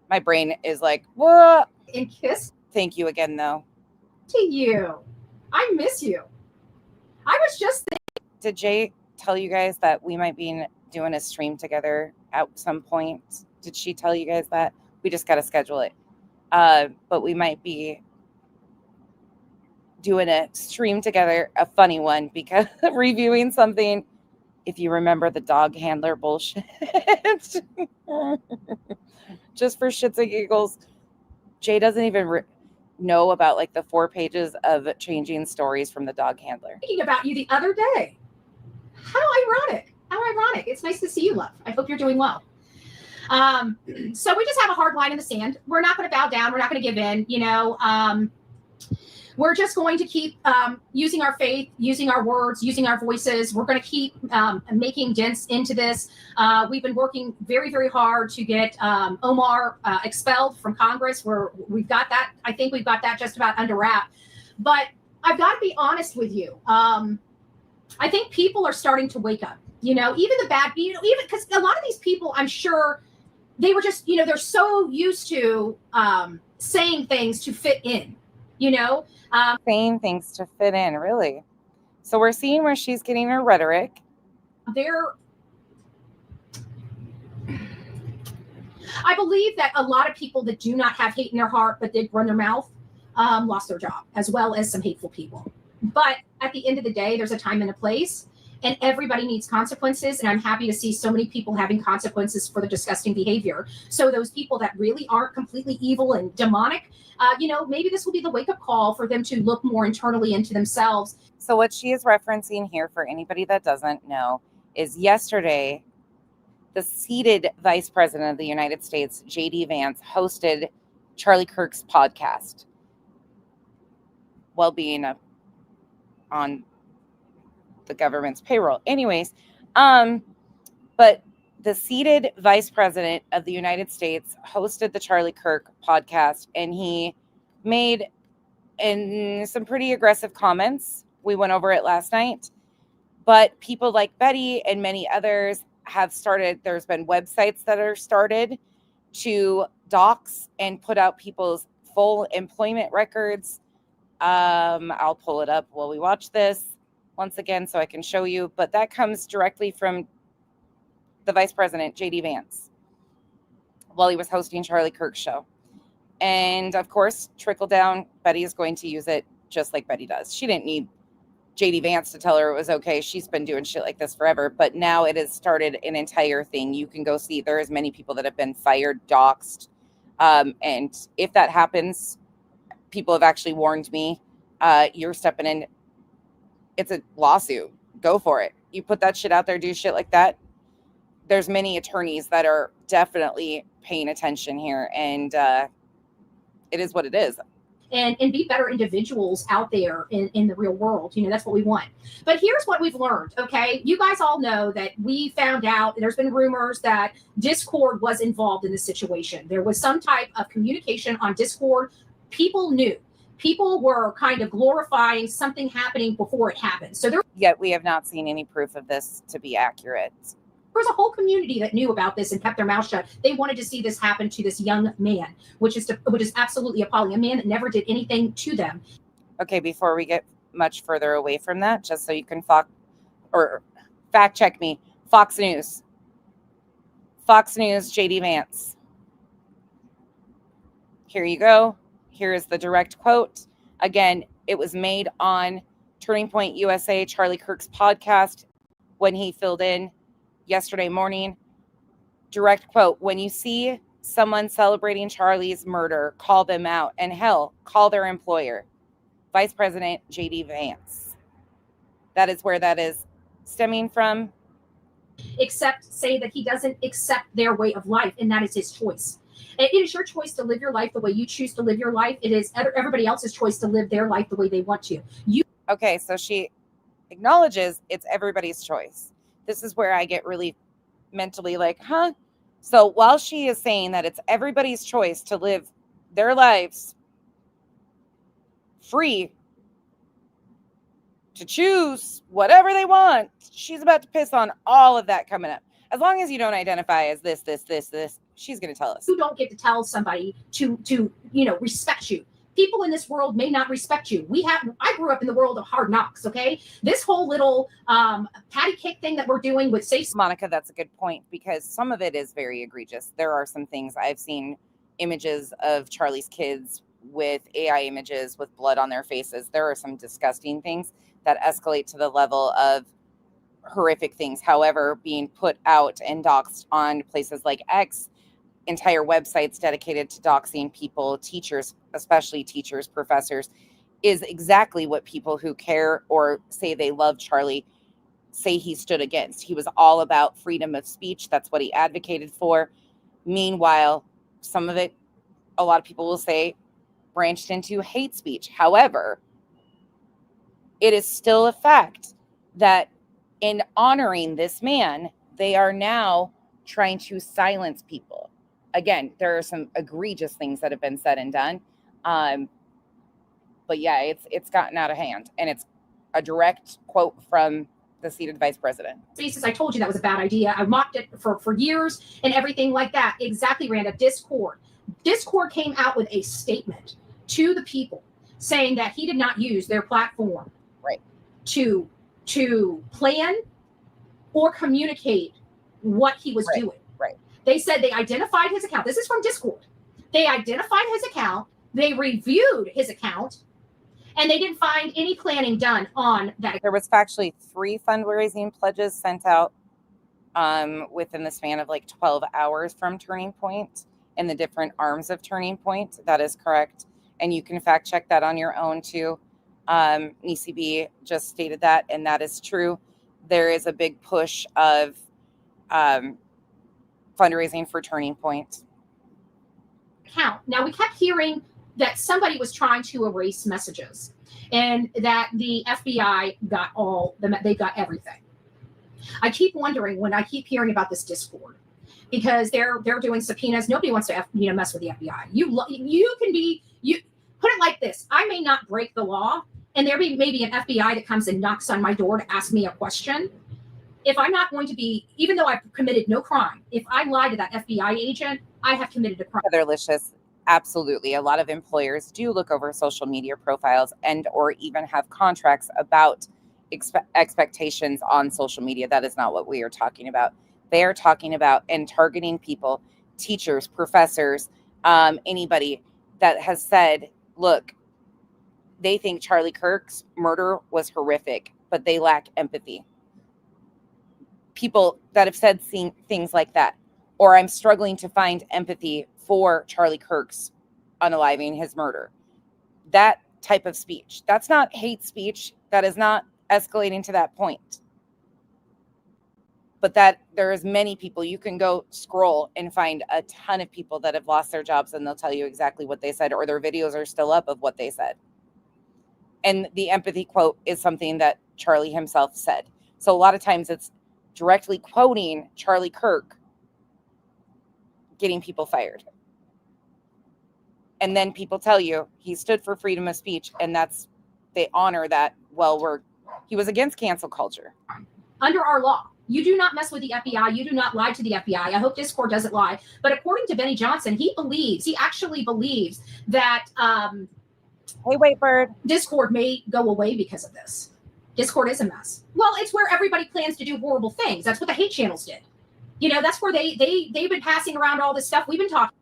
A: My brain is like, what?
J: And kiss
A: Thank you again, though.
J: to you. I miss you. I was just thinking.
A: Did Jay tell you guys that we might be doing a stream together at some point? Did she tell you guys that? We just got to schedule it. But we might be doing a stream together, a funny one, because reviewing something, if you remember the dog handler bullshit. Just for shits and giggles. Jay doesn't even know about like the 4 pages of changing stories from the dog handler.
J: Thinking about you the other day. How ironic. How ironic. It's nice to see you, love. I hope you're doing well. So we just have a hard line in the sand. We're not going to bow down. We're not going to give in. We're just going to keep using our faith, using our words, using our voices. We're going to keep making dents into this. We've been working very, very hard to get Omar expelled from Congress. We've got that. I think we've got that just about under wrap. But I've got to be honest with you. I think people are starting to wake up. Even the bad, even because a lot of these people, I'm sure, they were just, they're so used to saying things to fit in.
A: Saying things to fit in, really. So we're seeing where she's getting her rhetoric.
J: I believe that a lot of people that do not have hate in their heart, but did run their mouth, lost their job, as well as some hateful people. But at the end of the day, there's a time and a place, and everybody needs consequences. And I'm happy to see so many people having consequences for their disgusting behavior. So those people that really aren't completely evil and demonic, maybe this will be the wake-up call for them to look more internally into themselves.
A: So what she is referencing here, for anybody that doesn't know, is yesterday, the seated Vice President of the United States, J.D. Vance, hosted Charlie Kirk's podcast while being on the government's payroll. Anyways, but the seated Vice President of the United States hosted the Charlie Kirk podcast, and he made some pretty aggressive comments. We went over it last night, but people like Betty and many others have started, there's been websites that are started to dox and put out people's full employment records. I'll pull it up while we watch this once again so I can show you, but that comes directly from the Vice President, J.D. Vance, while he was hosting Charlie Kirk's show. And of course, trickle down, Betty is going to use it just like Betty does. She didn't need J.D. Vance to tell her it was okay. She's been doing shit like this forever, but now it has started an entire thing. You can go see, there is many people that have been fired, doxxed. And if that happens, people have actually warned me, you're stepping in. It's a lawsuit. Go for it. You put that shit out there, do shit like that. There's many attorneys that are definitely paying attention here, and it is what it is.
J: And be better individuals out there in the real world. That's what we want. But here's what we've learned, okay? You guys all know that we found out, there's been rumors that Discord was involved in this situation. There was some type of communication on Discord. People knew. People were kind of glorifying something happening before it happened.
A: Yet we have not seen any proof of this to be accurate.
J: There's a whole community that knew about this and kept their mouth shut. They wanted to see this happen to this young man, which is absolutely appalling. A man that never did anything to them.
A: Okay, before we get much further away from that, just so you can fact check me, Fox News, J.D. Vance. Here you go. Here is the direct quote. Again, it was made on Turning Point USA, Charlie Kirk's podcast, when he filled in yesterday morning. Direct quote: when you see someone celebrating Charlie's murder, call them out, and hell, call their employer. Vice President J.D. Vance. That is where that is stemming from.
J: Except say that he doesn't accept their way of life, and that is his choice. It is your choice to live your life the way you choose to live your life. It is everybody else's choice to live their life the way they want to.
A: Okay, so she acknowledges it's everybody's choice. This is where I get really mentally like, huh? So while she is saying that it's everybody's choice to live their lives free to choose whatever they want, she's about to piss on all of that coming up. As long as you don't identify as this, she's going to tell us.
J: You don't get to tell somebody to respect you. People in this world may not respect you. I grew up in the world of hard knocks, okay? This whole little patty cake thing that we're doing with safe.
A: Monica, that's a good point, because some of it is very egregious. There are some things I've seen, images of Charlie's kids with AI images with blood on their faces. There are some disgusting things that escalate to the level of horrific things. However, being put out and doxed on places like X, entire websites dedicated to doxing people, teachers, especially teachers, professors, is exactly what people who care or say they love Charlie say he stood against. He was all about freedom of speech. That's what he advocated for. Meanwhile, some of it, a lot of people will say, branched into hate speech. However, it is still a fact that in honoring this man, they are now trying to silence people. Again, there are some egregious things that have been said and done. But yeah, it's gotten out of hand. And it's a direct quote from the seated vice president.
J: Spaces, I told you that was a bad idea. I mocked it for years and everything like that. Exactly, Randa. Discord. Discord came out with a statement to the people saying that he did not use their platform to plan or communicate what he was doing.
A: Right.
J: They said they identified his account. This is from Discord. They identified his account. They reviewed his account, and they didn't find any planning done on that.
A: There was factually 3 fundraising pledges sent out within the span of like 12 hours from Turning Point and the different arms of Turning Point. That is correct. And you can fact check that on your own too. ECB just stated that, and that is true. There is a big push of fundraising for Turning Point.
J: Account. Now, we kept hearing that somebody was trying to erase messages and that the FBI got they got everything. I keep wondering when I keep hearing about this Discord, because they're doing subpoenas. Nobody wants to mess with the FBI. You put it like this: I may not break the law, and there may be an FBI that comes and knocks on my door to ask me a question. If I'm not going to be, even though I've committed no crime, if I lie to that FBI agent, I have committed a crime.
A: Heatherlicious, absolutely. A lot of employers do look over social media profiles and or even have contracts about expectations on social media. That is not what we are talking about. They are talking about and targeting people, teachers, professors, anybody that has said, look, they think Charlie Kirk's murder was horrific, but they lack empathy. People that have said things like that, or I'm struggling to find empathy for Charlie Kirk's unaliving his murder. That type of speech. That's not hate speech. That is not escalating to that point. But that there is many people, you can go scroll and find a ton of people that have lost their jobs, and they'll tell you exactly what they said, or their videos are still up of what they said. And the empathy quote is something that Charlie himself said. So a lot of times it's directly quoting Charlie Kirk getting people fired. And then people tell you he stood for freedom of speech, and they honor that. Well, he was against cancel culture.
J: Under our law, you do not mess with the FBI. You do not lie to the FBI. I hope Discord doesn't lie. But according to Benny Johnson, he actually believes that
A: hey, wait, Bird.
J: Discord may go away because of this. Discord is a mess. Well, it's where everybody plans to do horrible things. That's what the hate channels did. That's where they've been passing around all this stuff we've been talking.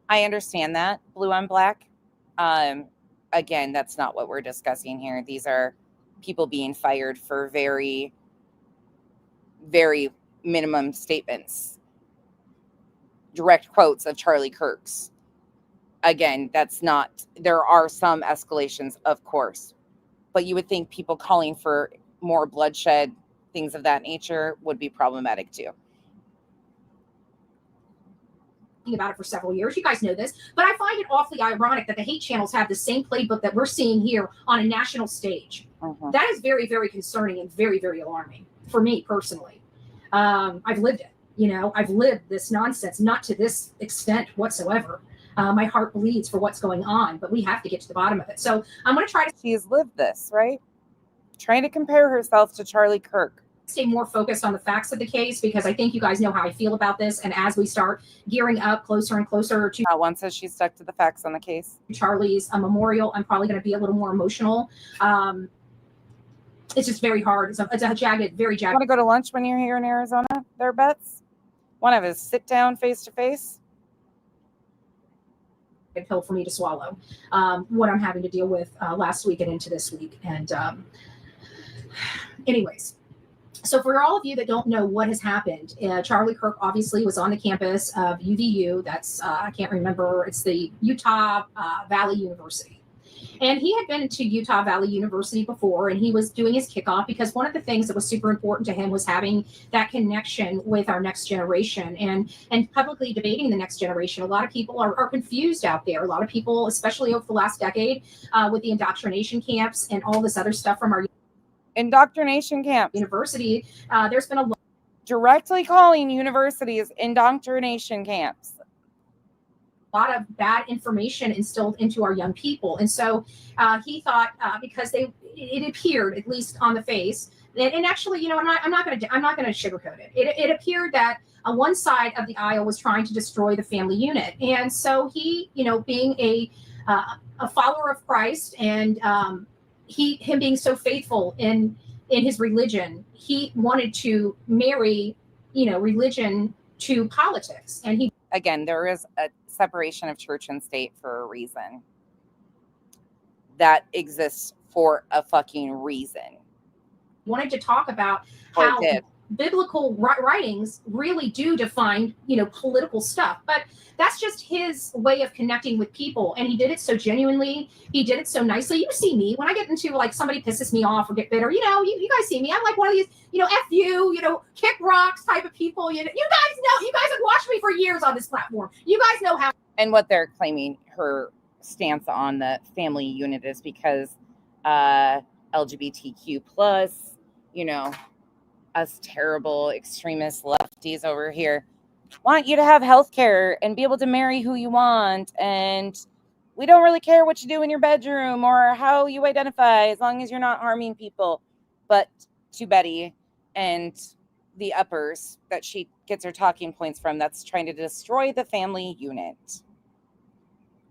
A: I understand that, blue on black. Again, that's not what we're discussing here. These are people being fired for very, very minimum statements. Direct quotes of Charlie Kirk's. Again, there are some escalations, of course. But you would think people calling for more bloodshed, things of that nature, would be problematic too.
J: about it for several years. You guys know this, but I find it awfully ironic that the hate channels have the same playbook that we're seeing here on a national stage. That is very, very concerning and very, very alarming for me personally. I've lived it. You know, I've lived this nonsense, not to this extent whatsoever. My heart bleeds for what's going on, but we have to get to the bottom of it. So I'm going to try to.
A: She's lived this, right? Trying to compare herself to Charlie Kirk.
J: Stay more focused on the facts of the case, because I think you guys know how I feel about this. And as we start gearing up closer and closer to
A: One says she's stuck to the facts on the case.
J: Charlie's memorial, I'm probably going to be a little more emotional. It's just very hard. It's a jagged, very jagged.
A: Want to go to lunch when you're here in Arizona there, Bets? Want to have a sit down face to face?
J: Pill for me to swallow. What I'm having to deal with last week and into this week. And anyways. So for all of you that don't know what has happened, Charlie Kirk obviously was on the campus of UVU. That's, I can't remember, it's the Utah Valley University. And he had been to Utah Valley University before, and he was doing his kickoff because one of the things that was super important to him was having that connection with our next generation and publicly debating the next generation. A lot of people are confused out there. A lot of people, especially over the last decade, with the indoctrination camps and all this other stuff from our
A: indoctrination camp
J: university, there's been a lot
A: directly calling universities indoctrination camps.
J: Lot of bad information instilled into our young people, and so he thought because it appeared, at least on the face, and actually, you know, I'm not going to sugarcoat it. It appeared that one side of the aisle was trying to destroy the family unit, and so he, you know, being a follower of Christ and him being so faithful in his religion, he wanted to marry, you know, religion to politics. And he,
A: again, there is a separation of church and state for a reason. That exists for a fucking reason.
J: Wanted to talk about how biblical writings really do define, you know, political stuff, but that's just his way of connecting with people, and he did it so genuinely. He did it so nicely. You see me when I get into, like, somebody pisses me off or get bitter, you know, you guys see me. I'm like one of these, you know, F you know, kick rocks type of people. You guys know, you guys have watched me for years on this platform. You guys know how.
A: And what they're claiming her stance on the family unit is because LGBTQ plus, you know, us terrible extremist lefties over here want you to have health care and be able to marry who you want, and we don't really care what you do in your bedroom or how you identify as long as you're not harming people. But to Betty and the uppers that she gets her talking points from, that's trying to destroy the family unit.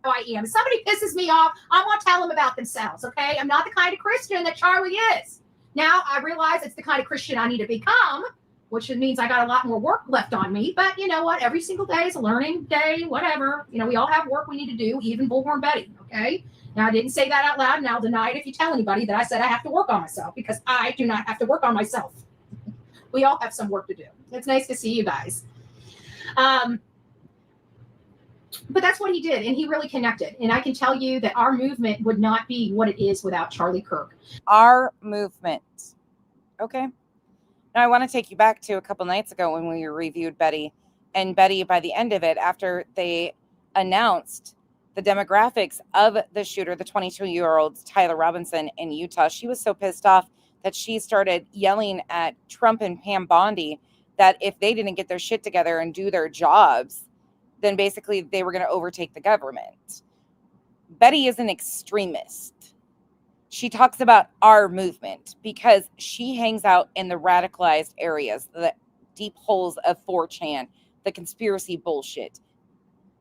J: I am. If somebody pisses me off, I want to tell them about themselves, okay? I'm not the kind of Christian that Charlie is. Now, I realize it's the kind of Christian I need to become, which means I got a lot more work left on me. But you know what? Every single day is a learning day, whatever. You know, we all have work we need to do, even Bullhorn Betty, okay? Now, I didn't say that out loud, and I'll deny it if you tell anybody that I said I have to work on myself, because I do not have to work on myself. We all have some work to do. It's nice to see you guys. But that's what he did, and he really connected. And I can tell you that our movement would not be what it is without Charlie Kirk.
A: Our movement. Okay. Now I want to take you back to a couple nights ago when we reviewed Betty. And Betty, by the end of it, after they announced the demographics of the shooter, the 22-year-old Tyler Robinson in Utah, she was so pissed off that she started yelling at Trump and Pam Bondi that if they didn't get their shit together and do their jobs, then basically they were going to overtake the government. Betty is an extremist. She talks about our movement because she hangs out in the radicalized areas, the deep holes of 4chan, the conspiracy bullshit.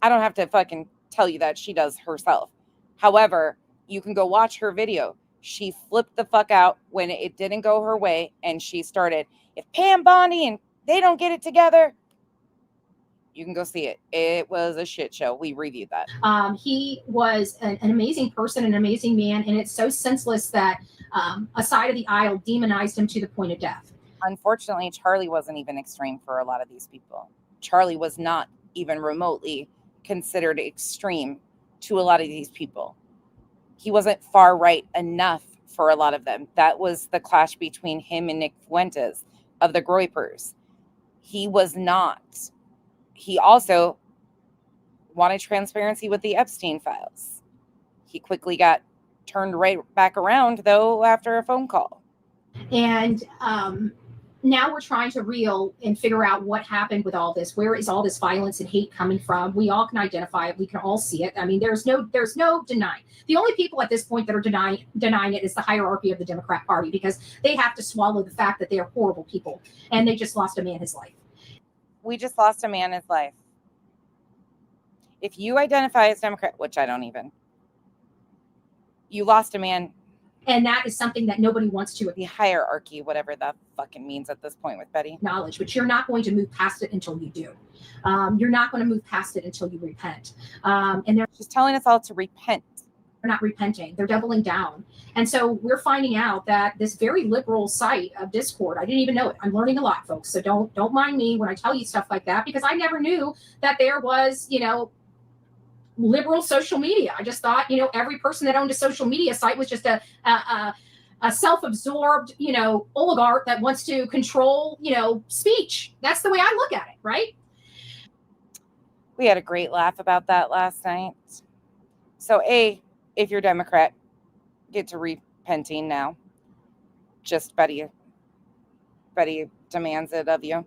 A: I don't have to fucking tell you that, she does herself. However, you can go watch her video. She flipped the fuck out when it didn't go her way, and she started, if Pam Bondi and they don't get it together, you can go see it. It was a shit show. We reviewed that.
J: He was an amazing person, an amazing man, and it's so senseless that a side of the aisle demonized him to the point of death.
A: Unfortunately, Charlie wasn't even extreme for a lot of these people. Charlie was not even remotely considered extreme to a lot of these people. He wasn't far right enough for a lot of them. That was the clash between him and Nick Fuentes of the Groypers. He was not. He also wanted transparency with the Epstein files. He quickly got turned right back around, though, after a phone call.
J: And now we're trying to reel and figure out what happened with all this. Where is all this violence and hate coming from? We all can identify it. We can all see it. I mean, there's no denying. The only people at this point that are denying it is the hierarchy of the Democrat Party, because they have to swallow the fact that they are horrible people and they just lost a man his life.
A: We just lost a man his life. If you identify as Democrat, which I don't even, you lost a man.
J: And that is something that nobody wants to
A: The hierarchy, whatever that fucking means at this point with Betty.
J: acknowledge, but you're not going to move past it until you do. You're not going to move past it until you repent. And
A: She's telling us all to repent.
J: they're not repenting. They're doubling down. And so we're finding out that this very liberal site of Discord, I didn't even know it. I'm learning a lot, folks. So don't mind me when I tell you stuff like that, because I never knew that there was, liberal social media. I just thought, every person that owned a social media site was just a self-absorbed, oligarch that wants to control, speech. That's the way I look at it, right?
A: We had a great laugh about that last night. So, if you're Democrat, get to repenting now. Just Betty demands it of you.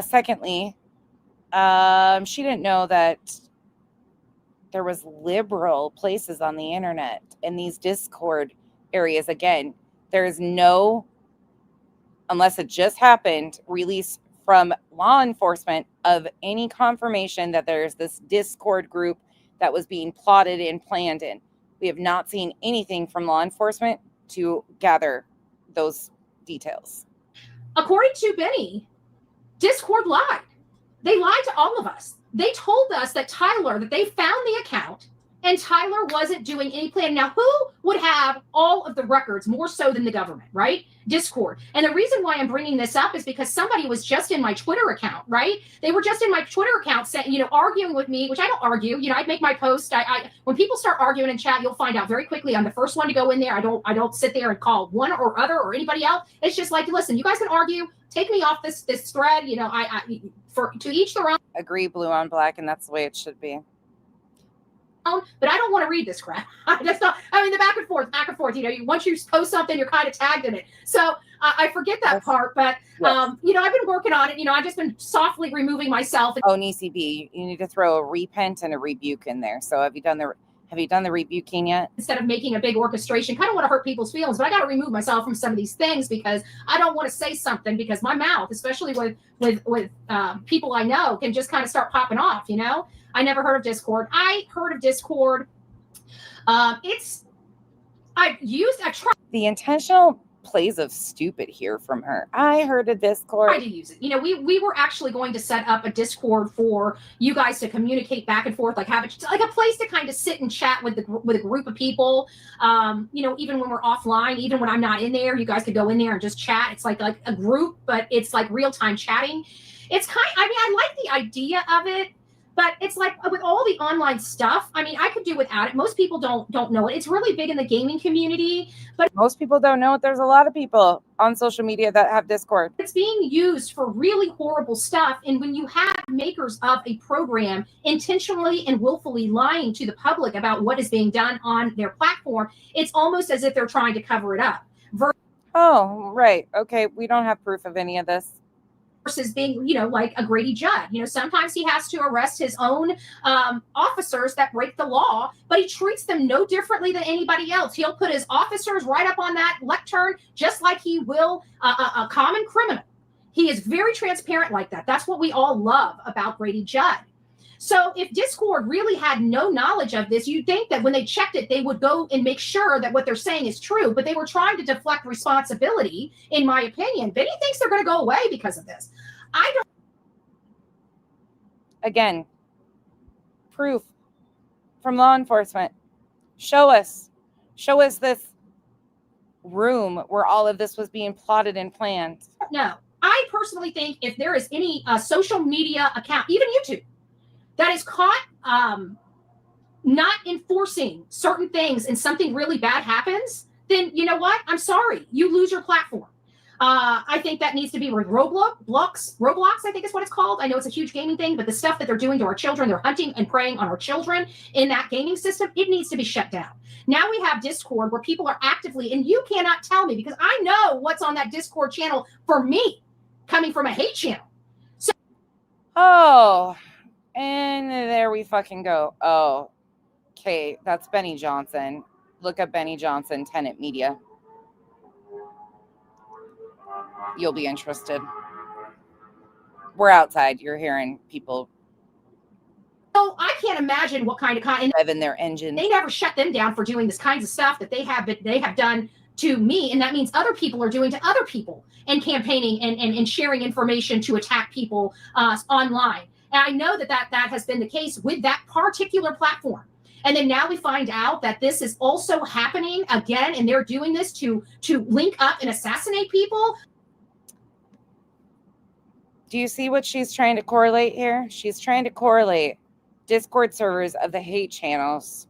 A: Secondly, she didn't know that there was liberal places on the internet in these Discord areas. Again, there is no, unless it just happened, release from law enforcement of any confirmation that there's this Discord group that was being plotted and planned in. We have not seen anything from law enforcement to gather those details.
J: According to Benny, Discord lied. They lied to all of us. They told us that they found the account and Tyler wasn't doing any planning. Now, who would have all of the records more so than the government, right? Discord. And the reason why I'm bringing this up is because somebody was just in my Twitter account, right? They were just in my Twitter account saying, arguing with me, which I don't argue. I make my post. When people start arguing in chat, you'll find out very quickly. I'm the first one to go in there. I don't sit there and call one or other or anybody else. It's just like, listen, you guys can argue. Take me off this thread. To each their own.
A: Agree, blue on black, and that's the way it should be.
J: But I don't want to read this crap. That's not. The back and forth. Once you post something, you're kind of tagged in it. So I forget that part. But I've been working on it. I've just been softly removing myself.
A: Oh, Nisi B, you need to throw a repent and a rebuke in there. So have you done the rebuking yet?
J: Instead of making a big orchestration, kind of want to hurt people's feelings, but I got to remove myself from some of these things because I don't want to say something because my mouth, especially with people I know, can just kind of start popping off. I never heard of Discord. I heard of Discord. I've tried.
A: The intentional plays of stupid here from her. I heard of Discord.
J: I tried to use it. We were actually going to set up a Discord for you guys to communicate back and forth, like have it like a place to kind of sit and chat with a group of people. Even when we're offline, even when I'm not in there, you guys could go in there and just chat. It's like a group, but it's like real-time chatting. It's I like the idea of it. But it's like with all the online stuff, I could do without it. Most people don't know it. It's really big in the gaming community. But
A: most people don't know it. There's a lot of people on social media that have Discord.
J: It's being used for really horrible stuff. And when you have makers of a program intentionally and willfully lying to the public about what is being done on their platform, it's almost as if they're trying to cover it up.
A: Oh, right. Okay. We don't have proof of any of this.
J: Versus being, like a Grady Judd. Sometimes he has to arrest his own officers that break the law, but he treats them no differently than anybody else. He'll put his officers right up on that lectern, just like he will a common criminal. He is very transparent like that. That's what we all love about Grady Judd. So if Discord really had no knowledge of this, you'd think that when they checked it, they would go and make sure that what they're saying is true. But they were trying to deflect responsibility, in my opinion. Benny thinks they're going to go away because of this. I don't.
A: Again, proof from law enforcement. Show us this room where all of this was being plotted and planned.
J: No, I personally think if there is any social media account, even YouTube, that is caught not enforcing certain things and something really bad happens, then you know what? I'm sorry. You lose your platform. I think that needs to be with Roblox, I think is what it's called. I know it's a huge gaming thing, but the stuff that they're doing to our children, they're hunting and preying on our children in that gaming system, it needs to be shut down. Now we have Discord where people are actively, and you cannot tell me because I know what's on that Discord channel for me coming from a hate channel. So,
A: oh, and there we fucking go. Oh, okay, that's Benny Johnson. Look up Benny Johnson, Tenet Media. You'll be interested. We're outside. You're hearing people.
J: So I can't imagine what kind of
A: in their engine.
J: They never shut them down for doing this kinds of stuff that they have done to me, and that means other people are doing to other people and campaigning and sharing information to attack people online. And I know that has been the case with that particular platform. And then now we find out that this is also happening again, and they're doing this to link up and assassinate people.
A: Do you see what she's trying to correlate here? She's trying to correlate Discord servers of the hate channels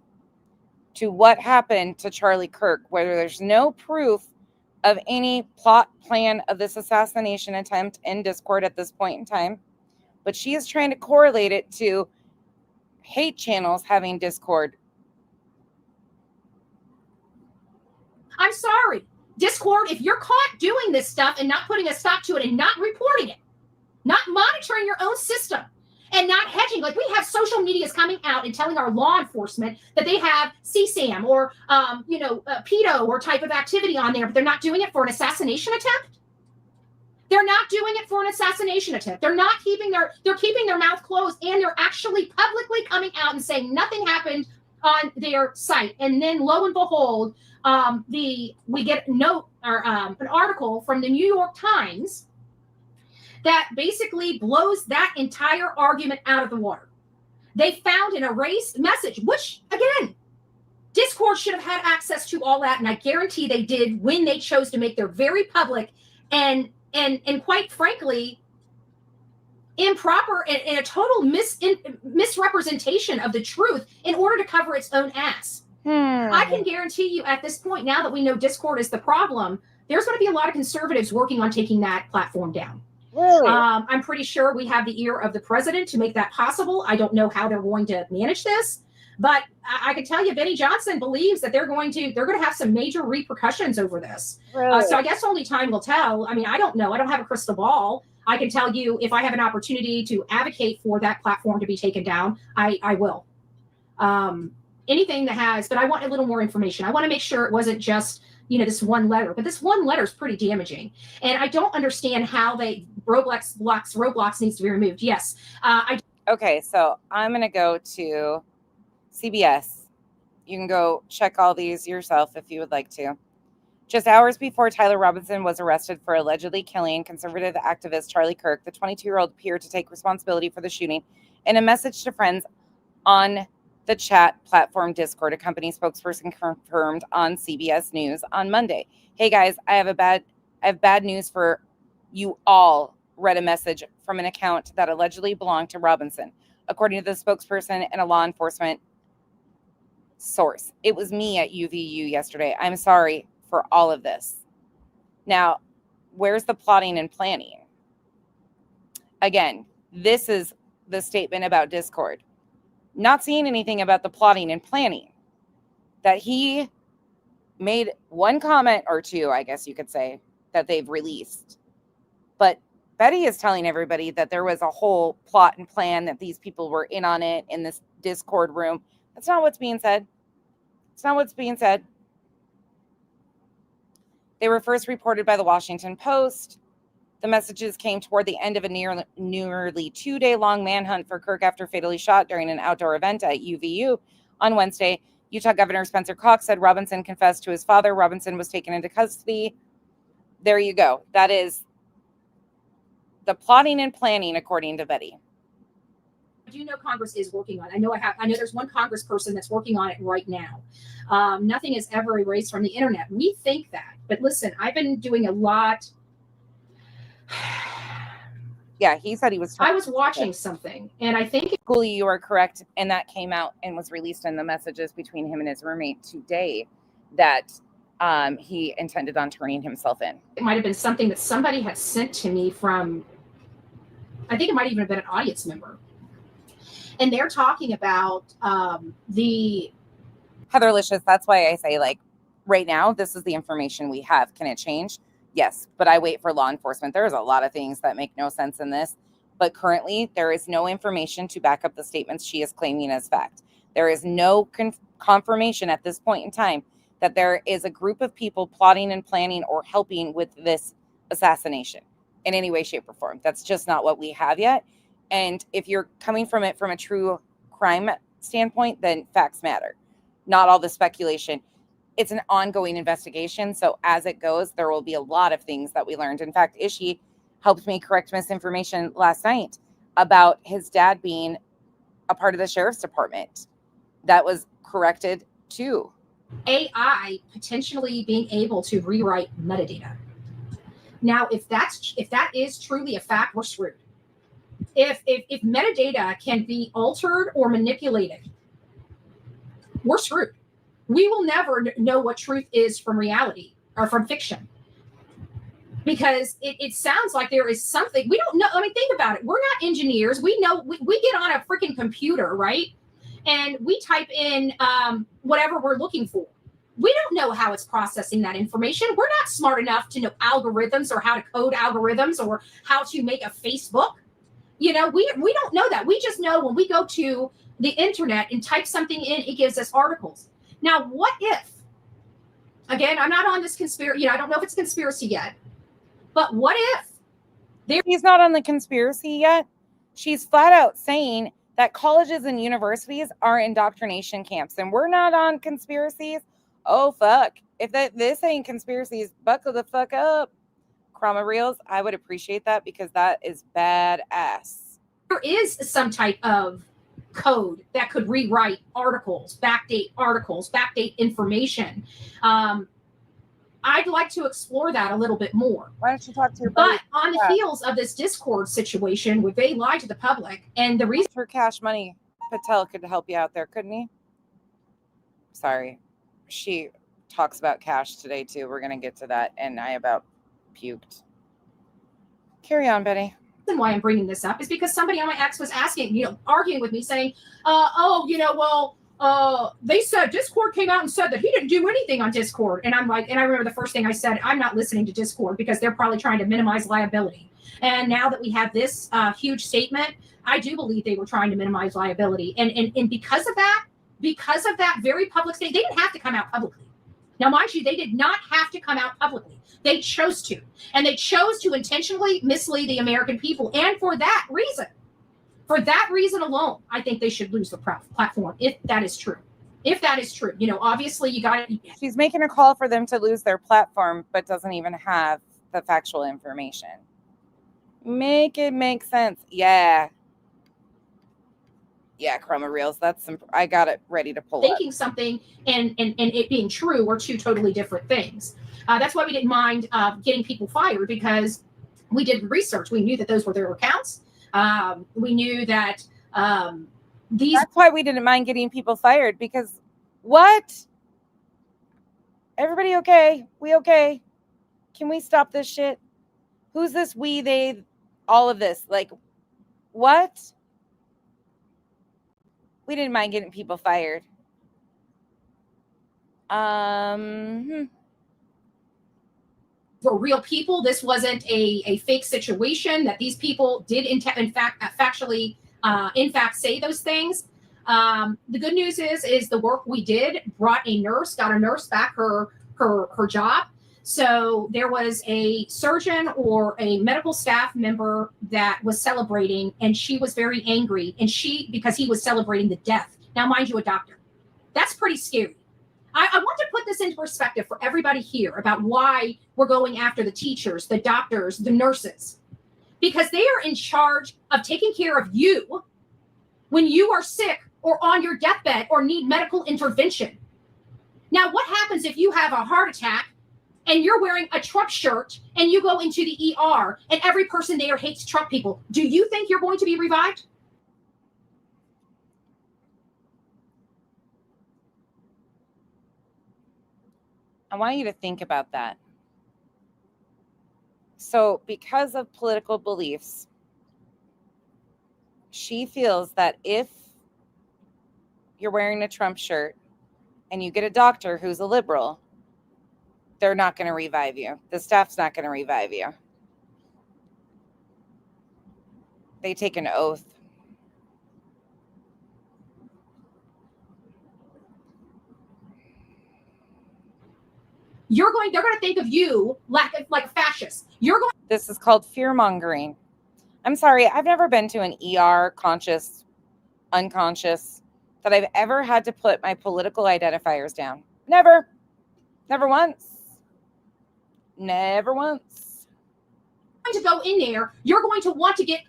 A: to what happened to Charlie Kirk, where there's no proof of any plot plan of this assassination attempt in Discord at this point in time. But she is trying to correlate it to hate channels having Discord.
J: I'm sorry, Discord, if you're caught doing this stuff and not putting a stop to it and not reporting it, not monitoring your own system, and not hedging, like we have social medias coming out and telling our law enforcement that they have CSAM or pedo or type of activity on there, but they're not doing it for an assassination attempt. They're not doing it for an assassination attempt. They're keeping their mouth closed, and they're actually publicly coming out and saying nothing happened on their site. And then lo and behold, we get an article from the New York Times that basically blows that entire argument out of the water. They found an erased message, which, again, Discord should have had access to all that, and I guarantee they did when they chose to make their very public and quite frankly, improper and a total misrepresentation of the truth in order to cover its own ass. I can guarantee you at this point, now that we know Discord is the problem, there's going to be a lot of conservatives working on taking that platform down.
A: Really?
J: I'm pretty sure we have the ear of the president to make that possible. I don't know how they're going to manage this, but I can tell you, Benny Johnson believes that they're going to have some major repercussions over this.
A: Really?
J: So I guess only time will tell. I mean, I don't know. I don't have a crystal ball. I can tell you if I have an opportunity to advocate for that platform to be taken down, I will. Anything that has, but I want a little more information. I want to make sure it wasn't just this one letter, but this one letter is pretty damaging. And I don't understand how Roblox needs to be removed. Yes.
A: Okay, so I'm going to go to CBS. You can go check all these yourself if you would like to. Just hours before Tyler Robinson was arrested for allegedly killing conservative activist Charlie Kirk, the 22-year-old appeared to take responsibility for the shooting. In a message to friends on the chat platform Discord, a company spokesperson confirmed on CBS News on Monday. Hey guys, I have bad news for you all. Read a message from an account that allegedly belonged to Robinson. According to the spokesperson and a law enforcement source, it was me at UVU yesterday. I'm sorry for all of this. Now, where's the plotting and planning? Again, this is the statement about Discord. Not seeing anything about the plotting and planning. That he made one comment or two, I guess you could say, that they've released. But Betty is telling everybody that there was a whole plot and plan, that these people were in on it in this Discord room. That's not what's being said. It's not what's being said. They were first reported by the Washington Post. The messages came toward the end of a nearly 2-day-long manhunt for Kirk after fatally shot during an outdoor event at UVU on Wednesday. Utah Governor Spencer Cox said Robinson confessed to his father. Robinson was taken into custody. There you go. That is the plotting and planning, according to Betty.
J: I do know Congress is working on it. I know there's one congressperson that's working on it right now. Nothing is ever erased from the internet. We think that. But listen, I've been doing a lot.
A: Yeah, he said he was.
J: I was watching something, and I think
A: Cooley, you are correct, and that came out and was released in the messages between him and his roommate today. That he intended on turning himself in.
J: It might have been something that somebody had sent to me from, I think it might even have been an audience member. And they're talking about the
A: Heatherlicious, that's why I say, like, right now, this is the information we have. Can it change? Yes, but I wait for law enforcement. There's a lot of things that make no sense in this, but currently there is no information to back up the statements she is claiming as fact. There is no confirmation at this point in time that there is a group of people plotting and planning or helping with this assassination in any way, shape, or form. That's just not what we have yet. And if you're coming from it from a true crime standpoint, then facts matter, not all the speculation. It's an ongoing investigation. So as it goes, there will be a lot of things that we learned. In fact, Ishi helped me correct misinformation last night about his dad being a part of the sheriff's department. That was corrected too.
J: AI potentially being able to rewrite metadata. Now, if that is truly a fact, we're screwed. If metadata can be altered or manipulated, we're screwed. We will never know what truth is from reality or from fiction, because it sounds like there is something we don't know. I mean, think about it. We're not engineers. We know we get on a freaking computer, right? And we type in whatever we're looking for. We don't know how it's processing that information. We're not smart enough to know algorithms or how to code algorithms or how to make a Facebook. You know, we don't know that. We just know when we go to the internet and type something in, it gives us articles. Now, what if, again, I'm not on this conspiracy, I don't know if it's a conspiracy yet, but what if
A: He's not on the conspiracy yet. She's flat out saying that colleges and universities are indoctrination camps, and we're not on conspiracies. Oh, fuck. If this ain't conspiracies, buckle the fuck up. Chroma Reels, I would appreciate that, because that is badass.
J: there is some type of code that could rewrite articles, backdate information. I'd like to explore that a little bit more.
A: Why don't you talk to your
J: But on the heels of this Discord situation where they lied to the public, and the reason
A: for Cash Money Patel could help you out there, couldn't he? Sorry. She talks about cash today too. We're gonna get to that, and I about puked. Carry on, Betty.
J: why I'm bringing this up is because somebody on my ex was asking, arguing with me, saying, they said Discord came out and said that he didn't do anything on Discord. And I'm like, and I remember the first thing I said, I'm not listening to Discord because they're probably trying to minimize liability. And now that we have this huge statement, I do believe they were trying to minimize liability. And because of that very public statement, they didn't have to come out publicly. Now, mind you, they did not have to come out publicly. They chose to. And they chose to intentionally mislead the American people. And for that reason alone, I think they should lose the platform, if that is true. If that is true. Obviously, you got it.
A: She's making a call for them to lose their platform, but doesn't even have the factual information. Make it make sense. Yeah, Chroma Reels. I got it ready to pull
J: Thinking
A: up.
J: Something and it being true are two totally different things. That's why we didn't mind getting people fired, because we did research. We knew that those were their accounts. We knew that
A: That's why we didn't mind getting people fired, because what? Everybody okay? We okay? Can we stop this shit? Who's this we, they, all of this? Like, what? We didn't mind getting people fired.
J: For real people. This wasn't a fake situation, that these people did in fact say those things. The good news is the work we did got a nurse back her job. So there was a surgeon or a medical staff member that was celebrating, and she was very angry, and because he was celebrating the death. Now, mind you, a doctor. That's pretty scary. I want to put this into perspective for everybody here about why we're going after the teachers, the doctors, the nurses, because they are in charge of taking care of you when you are sick or on your deathbed or need medical intervention. Now, what happens if you have a heart attack and you're wearing a Trump shirt and you go into the ER and every person there hates Trump people? Do you think you're going to be revived?
A: I want you to think about that. So, because of political beliefs, she feels that if you're wearing a Trump shirt and you get a doctor who's a liberal, they're not going to revive you. The staff's not going to revive you. They take an oath.
J: They're going to think of you like a fascist.
A: This is called fear mongering. I'm sorry, I've never been to an ER, conscious, unconscious, that I've ever had to put my political identifiers down. Never. Never once. Never once.
J: To go in there, you're going to want to get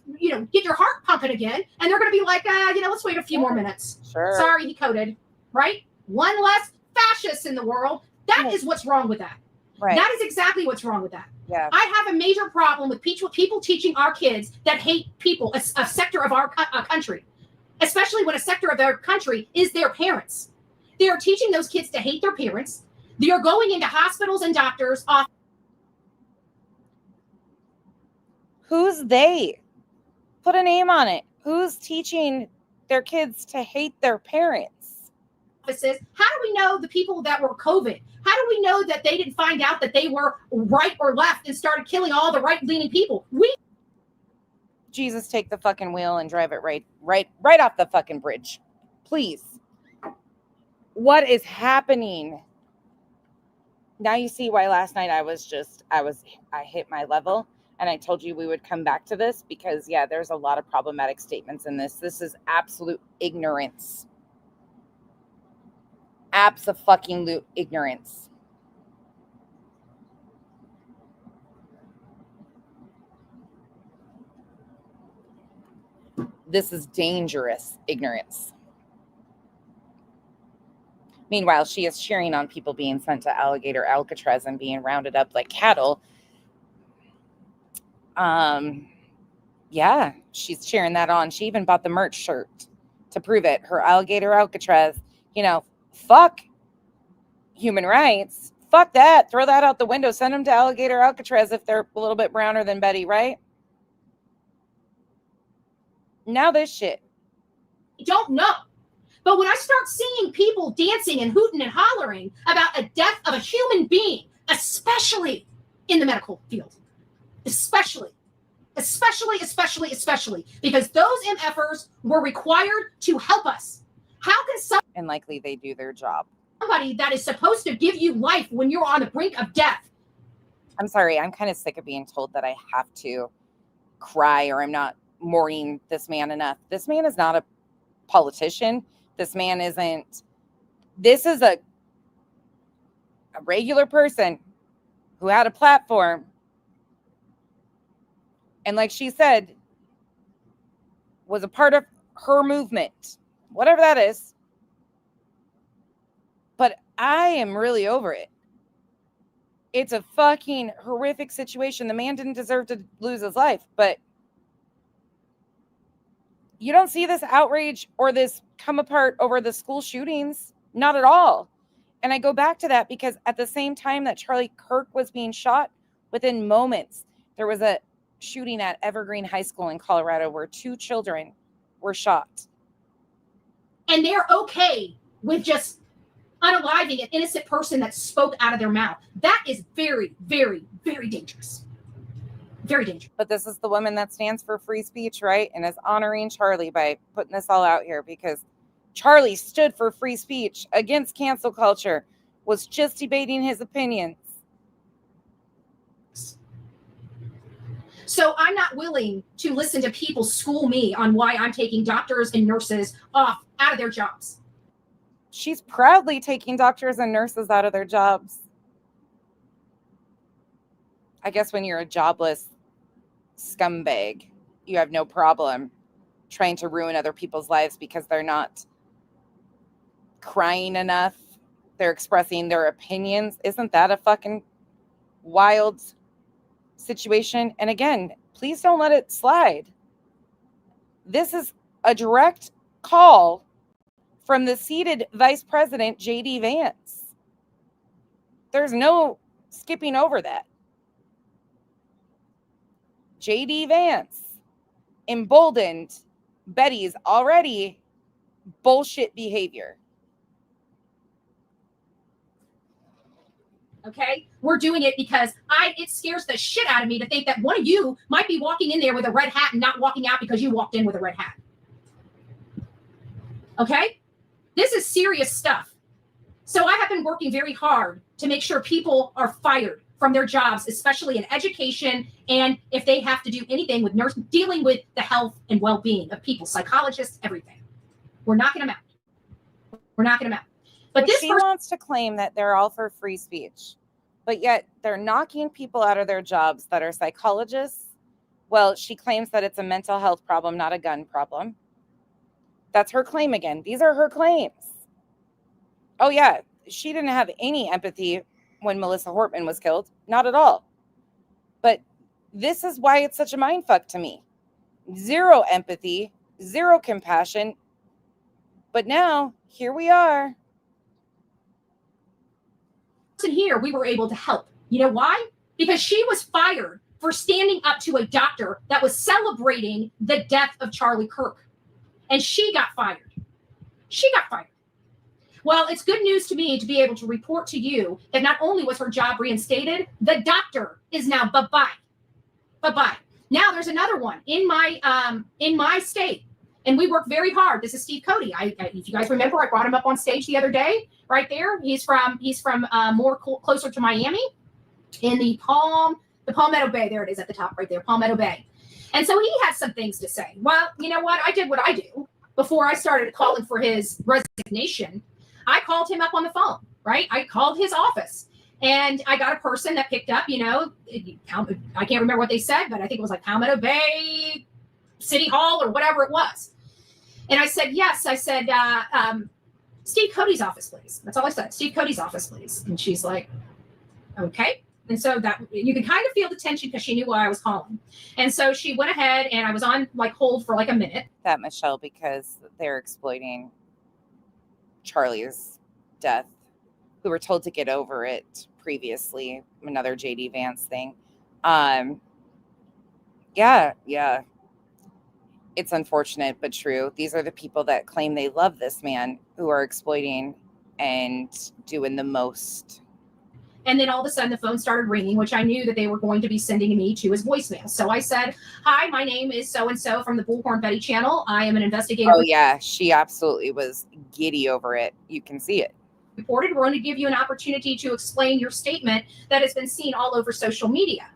J: your heart pumping again, and they're going to be like, let's wait a few more minutes.
A: Sure.
J: Sorry, he coded, right? One less fascist in the world. That is what's wrong with that.
A: Right.
J: That is exactly what's wrong with that.
A: Yeah.
J: I have a major problem with people teaching our kids that hate people, a sector of our country, especially when a sector of their country is their parents. They are teaching those kids to hate their parents. They are going into hospitals and doctors' offices.
A: Who's they? Put a name on it. Who's teaching their kids to hate their parents?
J: How do we know the people that were COVID? How do we know that they didn't find out that they were right or left and started killing all the right-leaning people?
A: Jesus, take the fucking wheel and drive it right off the fucking bridge. Please. What is happening? Now you see why last night I hit my level, and I told you we would come back to this because, yeah, there's a lot of problematic statements in this. This is absolute ignorance. Abso-fucking-lute ignorance. This is dangerous ignorance. Meanwhile, she is cheering on people being sent to alligator Alcatraz and being rounded up like cattle. Yeah, she's cheering that on. She even bought the merch shirt to prove it. Her alligator Alcatraz, fuck human rights. Fuck that. Throw that out the window. Send them to alligator Alcatraz if they're a little bit browner than Betty, right? Now this shit.
J: I don't know. But when I start seeing people dancing and hooting and hollering about a death of a human being, especially in the medical field, especially, because those MFers were required to help us. How can
A: and likely they do their job.
J: Somebody that is supposed to give you life when you're on the brink of death?
A: I'm sorry, I'm kind of sick of being told that I have to cry or I'm not mourning this man enough. This man is not a politician. This man isn't. This is a regular person who had a platform. And like she said, was a part of her movement, whatever that is. But I am really over it. It's a fucking horrific situation. The man didn't deserve to lose his life, but you don't see this outrage or this come apart over the school shootings. Not at all. And I go back to that because at the same time that Charlie Kirk was being shot, within moments, there was a shooting at Evergreen High School in Colorado where 2 children were shot.
J: And they're okay with just unaliving an innocent person that spoke out of their mouth. That is very, very, very dangerous. Very dangerous.
A: But this is the woman that stands for free speech, right? And is honoring Charlie by putting this all out here because Charlie stood for free speech against cancel culture, was just debating his opinions.
J: So I'm not willing to listen to people school me on why I'm taking doctors and nurses out of their jobs.
A: She's proudly taking doctors and nurses out of their jobs. I guess when you're a jobless scumbag, you have no problem trying to ruin other people's lives because they're not crying enough. They're expressing their opinions. Isn't that a fucking wild situation? And again, please don't let it slide. This is a direct call from the seated Vice President, J.D. Vance. There's no skipping over that. J.D. Vance emboldened Betty's already bullshit behavior.
J: Okay, we're doing it because it scares the shit out of me to think that one of you might be walking in there with a red hat and not walking out because you walked in with a red hat. Okay, this is serious stuff. So I have been working very hard to make sure people are fired from their jobs, especially in education, and if they have to do anything with dealing with the health and well-being of people, psychologists, everything. We're knocking them out. We're knocking them out. But this
A: she wants to claim that they're all for free speech, but yet they're knocking people out of their jobs that are psychologists. Well, she claims that it's a mental health problem, not a gun problem. That's her claim again. These are her claims. Oh, yeah, she didn't have any empathy when Melissa Hortman was killed. Not at all. But this is why it's such a mindfuck to me. Zero empathy, zero compassion. But now, here we are.
J: Here, we were able to help. You know why? Because she was fired for standing up to a doctor that was celebrating the death of Charlie Kirk. And she got fired. She got fired. Well, it's good news to me to be able to report to you that not only was her job reinstated, the doctor is now bye-bye. Bye-bye. Now there's another one in my state. And we work very hard. This is Steve Cody. If you guys remember, I brought him up on stage the other day, right there. He's from closer to Miami, in the Palmetto Bay. There it is at the top right there, Palmetto Bay. And so he has some things to say. Well, you know what? I did what I do before I started calling for his resignation. I called him up on the phone, right? I called his office. And I got a person that picked up, I can't remember what they said, but I think it was like Palmetto Bay City Hall or whatever it was. And I said, yes. I said, Steve Cody's office, please. That's all I said. Steve Cody's office, please. And she's like, okay. And so that you can kind of feel the tension because she knew why I was calling. And so she went ahead and I was on hold for a minute.
A: That Michelle, because they're exploiting Charlie's death, who were told to get over it previously, another J.D. Vance thing. Yeah. It's unfortunate, but true. These are the people that claim they love this man who are exploiting and doing the most.
J: And then all of a sudden the phone started ringing, which I knew that they were going to be sending me to his voicemail. So I said, hi, my name is so-and-so from the Bullhorn Betty channel. I am an investigator.
A: Oh, yeah. She absolutely was giddy over it. You can see it.
J: Reported. We're going to give you an opportunity to explain your statement that has been seen all over social media.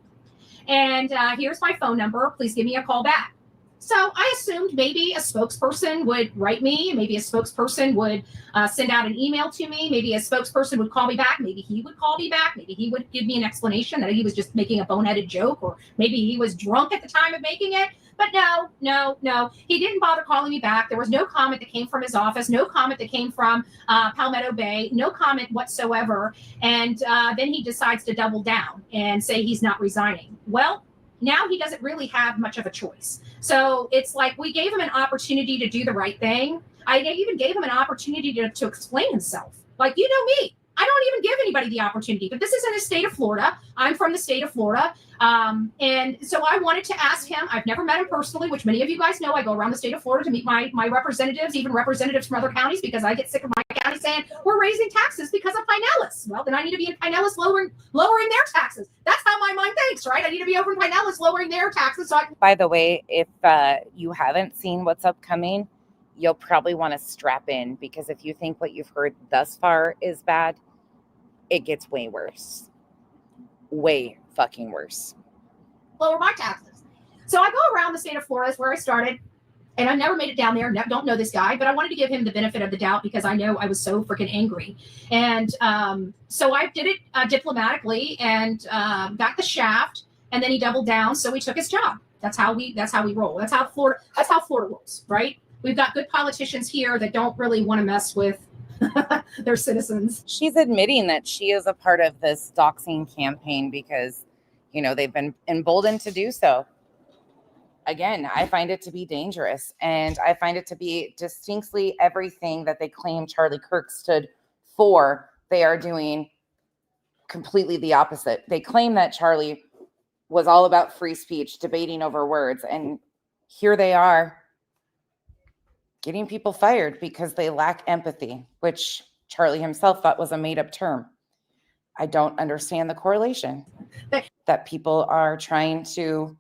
J: And here's my phone number. Please give me a call back. So I assumed maybe a spokesperson would write me. Maybe a spokesperson would send out an email to me. Maybe a spokesperson would call me back. Maybe he would call me back. Maybe he would give me an explanation that he was just making a boneheaded joke, or maybe he was drunk at the time of making it. But no. He didn't bother calling me back. There was no comment that came from his office, no comment that came from Palmetto Bay, no comment whatsoever. And then he decides to double down and say he's not resigning. Well, now he doesn't really have much of a choice. So it's like we gave him an opportunity to do the right thing. I even gave him an opportunity to explain himself. Like, you know me, I don't even give anybody the opportunity, but this is in the state of Florida. I'm from the state of Florida. And so I wanted to ask him. I've never met him personally, which many of you guys know. I go around the state of Florida to meet my representatives, even representatives from other counties, because I get sick of my county saying we're raising taxes because of Pinellas. Well, then I need to be in Pinellas lowering their taxes. That's how my mind thinks, right? I need to be over in Pinellas lowering their taxes. So
A: By the way, if you haven't seen what's upcoming, you'll probably want to strap in, because if you think what you've heard thus far is bad, it gets way worse. Way fucking worse.
J: Lower my taxes. So I go around the state of Florida, is where I started, and I never made it down there. Don't know this guy, but I wanted to give him the benefit of the doubt because I know I was so freaking angry. And so I did it diplomatically and got the shaft, and then he doubled down, so we took his job. That's how we roll. That's how Florida rolls, right? We've got good politicians here that don't really want to mess with their citizens.
A: She's admitting that she is a part of this doxing campaign because, they've been emboldened to do so. Again, I find it to be dangerous, and I find it to be distinctly everything that they claim Charlie Kirk stood for. They are doing completely the opposite. They claim that Charlie was all about free speech, debating over words, and here they are getting people fired because they lack empathy, which Charlie himself thought was a made-up term. I don't understand the correlation that people are trying to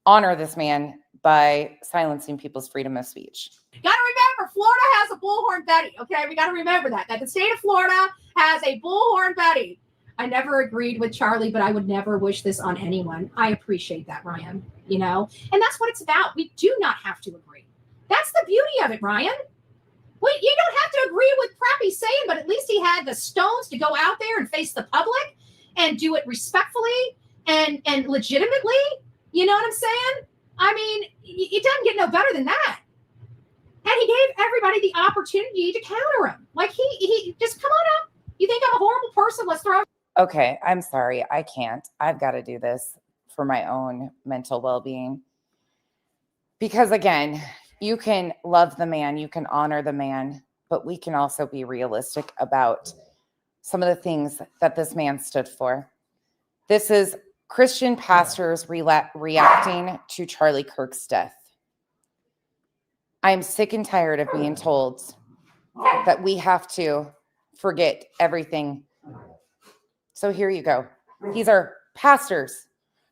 A: honor this man by silencing people's freedom of speech.
J: You got to remember, Florida has a bullhorn Betty. Okay, we got to remember that the state of Florida has a bullhorn Betty. I never agreed with Charlie, but I would never wish this on anyone. I appreciate that, Ryan. You know, and that's what it's about. We do not have to agree. That's the beauty of it, Ryan. Well, you don't have to agree with crap he's saying, but at least he had the stones to go out there and face the public and do it respectfully and legitimately. You know what I'm saying? I mean, it doesn't get no better than that. And he gave everybody the opportunity to counter him. Like he just, come on up. You think I'm a horrible person? Let's throw.
A: Okay, I'm sorry. I can't. I've got to do this for my own mental well-being. Because again, you can love the man, you can honor the man, but we can also be realistic about some of the things that this man stood for. This is Christian pastors reacting to Charlie Kirk's death. I'm sick and tired of being told that we have to forget everything. So here you go. These are pastors,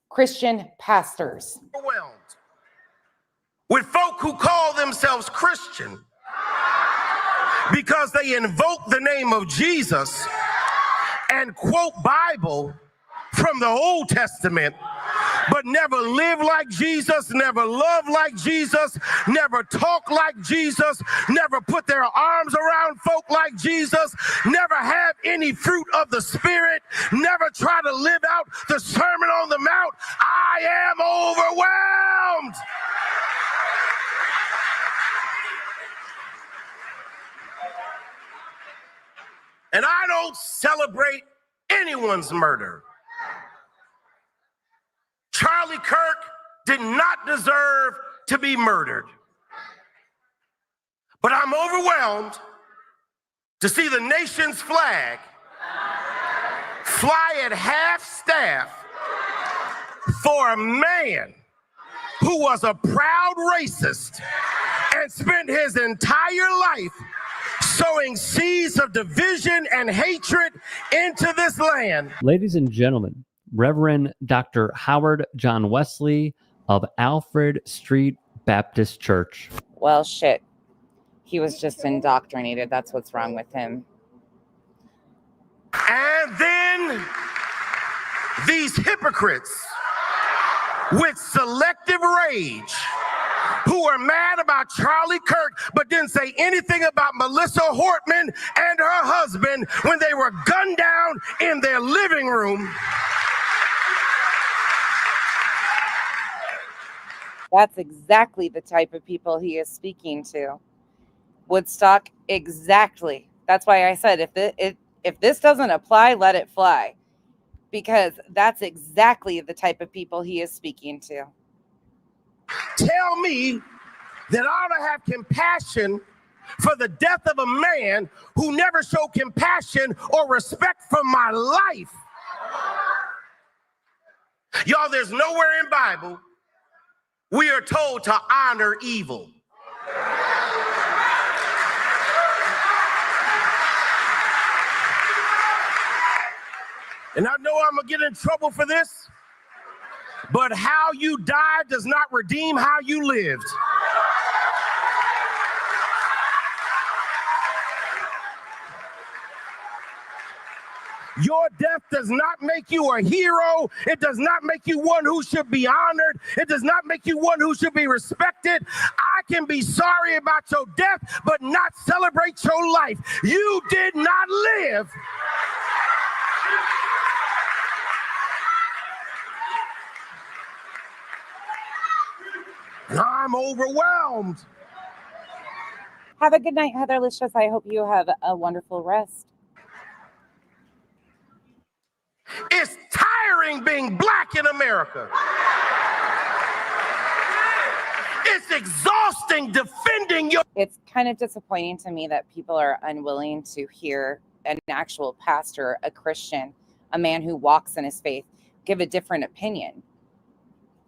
A: Christian pastors.
K: Overwhelmed with folk who call themselves Christian because they invoke the name of Jesus and quote Bible from the Old Testament, but never live like Jesus, never love like Jesus, never talk like Jesus, never put their arms around folk like Jesus, never have any fruit of the Spirit, never try to live out the Sermon on the Mount. I am overwhelmed. And I don't celebrate anyone's murder. Charlie Kirk did not deserve to be murdered. But I'm overwhelmed to see the nation's flag fly at half staff for a man who was a proud racist and spent his entire life sowing seeds of division and hatred into this land.
L: Ladies and gentlemen, Reverend Dr. Howard John Wesley of Alfred Street Baptist Church.
A: Well, shit. He was just indoctrinated. That's what's wrong with him.
K: And then these hypocrites with selective rage who are mad about Charlie Kirk but didn't say anything about Melissa Hortman and her husband when they were gunned down in their living room.
A: That's exactly the type of people he is speaking to. Woodstock, exactly. That's why I said if this doesn't apply, let it fly. Because that's exactly the type of people he is speaking to.
K: Tell me that I ought to have compassion for the death of a man who never showed compassion or respect for my life. Y'all, there's nowhere in Bible we are told to honor evil. And I know I'm gonna get in trouble for this, but how you died does not redeem how you lived. Your death does not make you a hero. It does not make you one who should be honored. It does not make you one who should be respected. I can be sorry about your death, but not celebrate your life. You did not live. And I'm overwhelmed.
A: Have a good night, Heatherlicious. I hope you have a wonderful rest.
K: It's tiring being black in America. It's exhausting defending your...
A: It's kind of disappointing to me that people are unwilling to hear an actual pastor, a Christian, a man who walks in his faith, give a different opinion.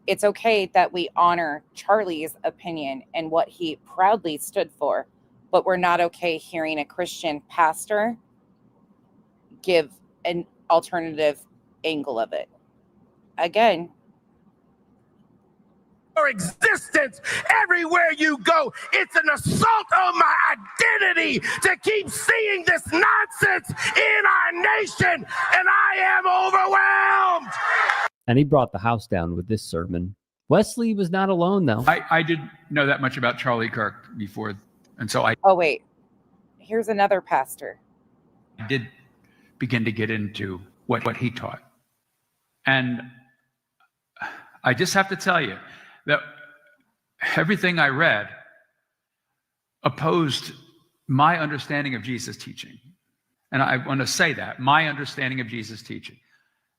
A: It's okay that we honor Charlie's opinion and what he proudly stood for, but we're not okay hearing a Christian pastor give an alternative angle of it. Again,
K: your existence everywhere you go. It's an assault on my identity to keep seeing this nonsense in our nation, and I am overwhelmed.
L: And he brought the house down with this sermon. Wesley was not alone, though.
M: I didn't know that much about Charlie Kirk before, and so I
A: oh wait, here's another pastor.
M: did begin to get into what he taught. And I just have to tell you that everything I read opposed my understanding of Jesus' teaching. And I want to say that, my understanding of Jesus' teaching.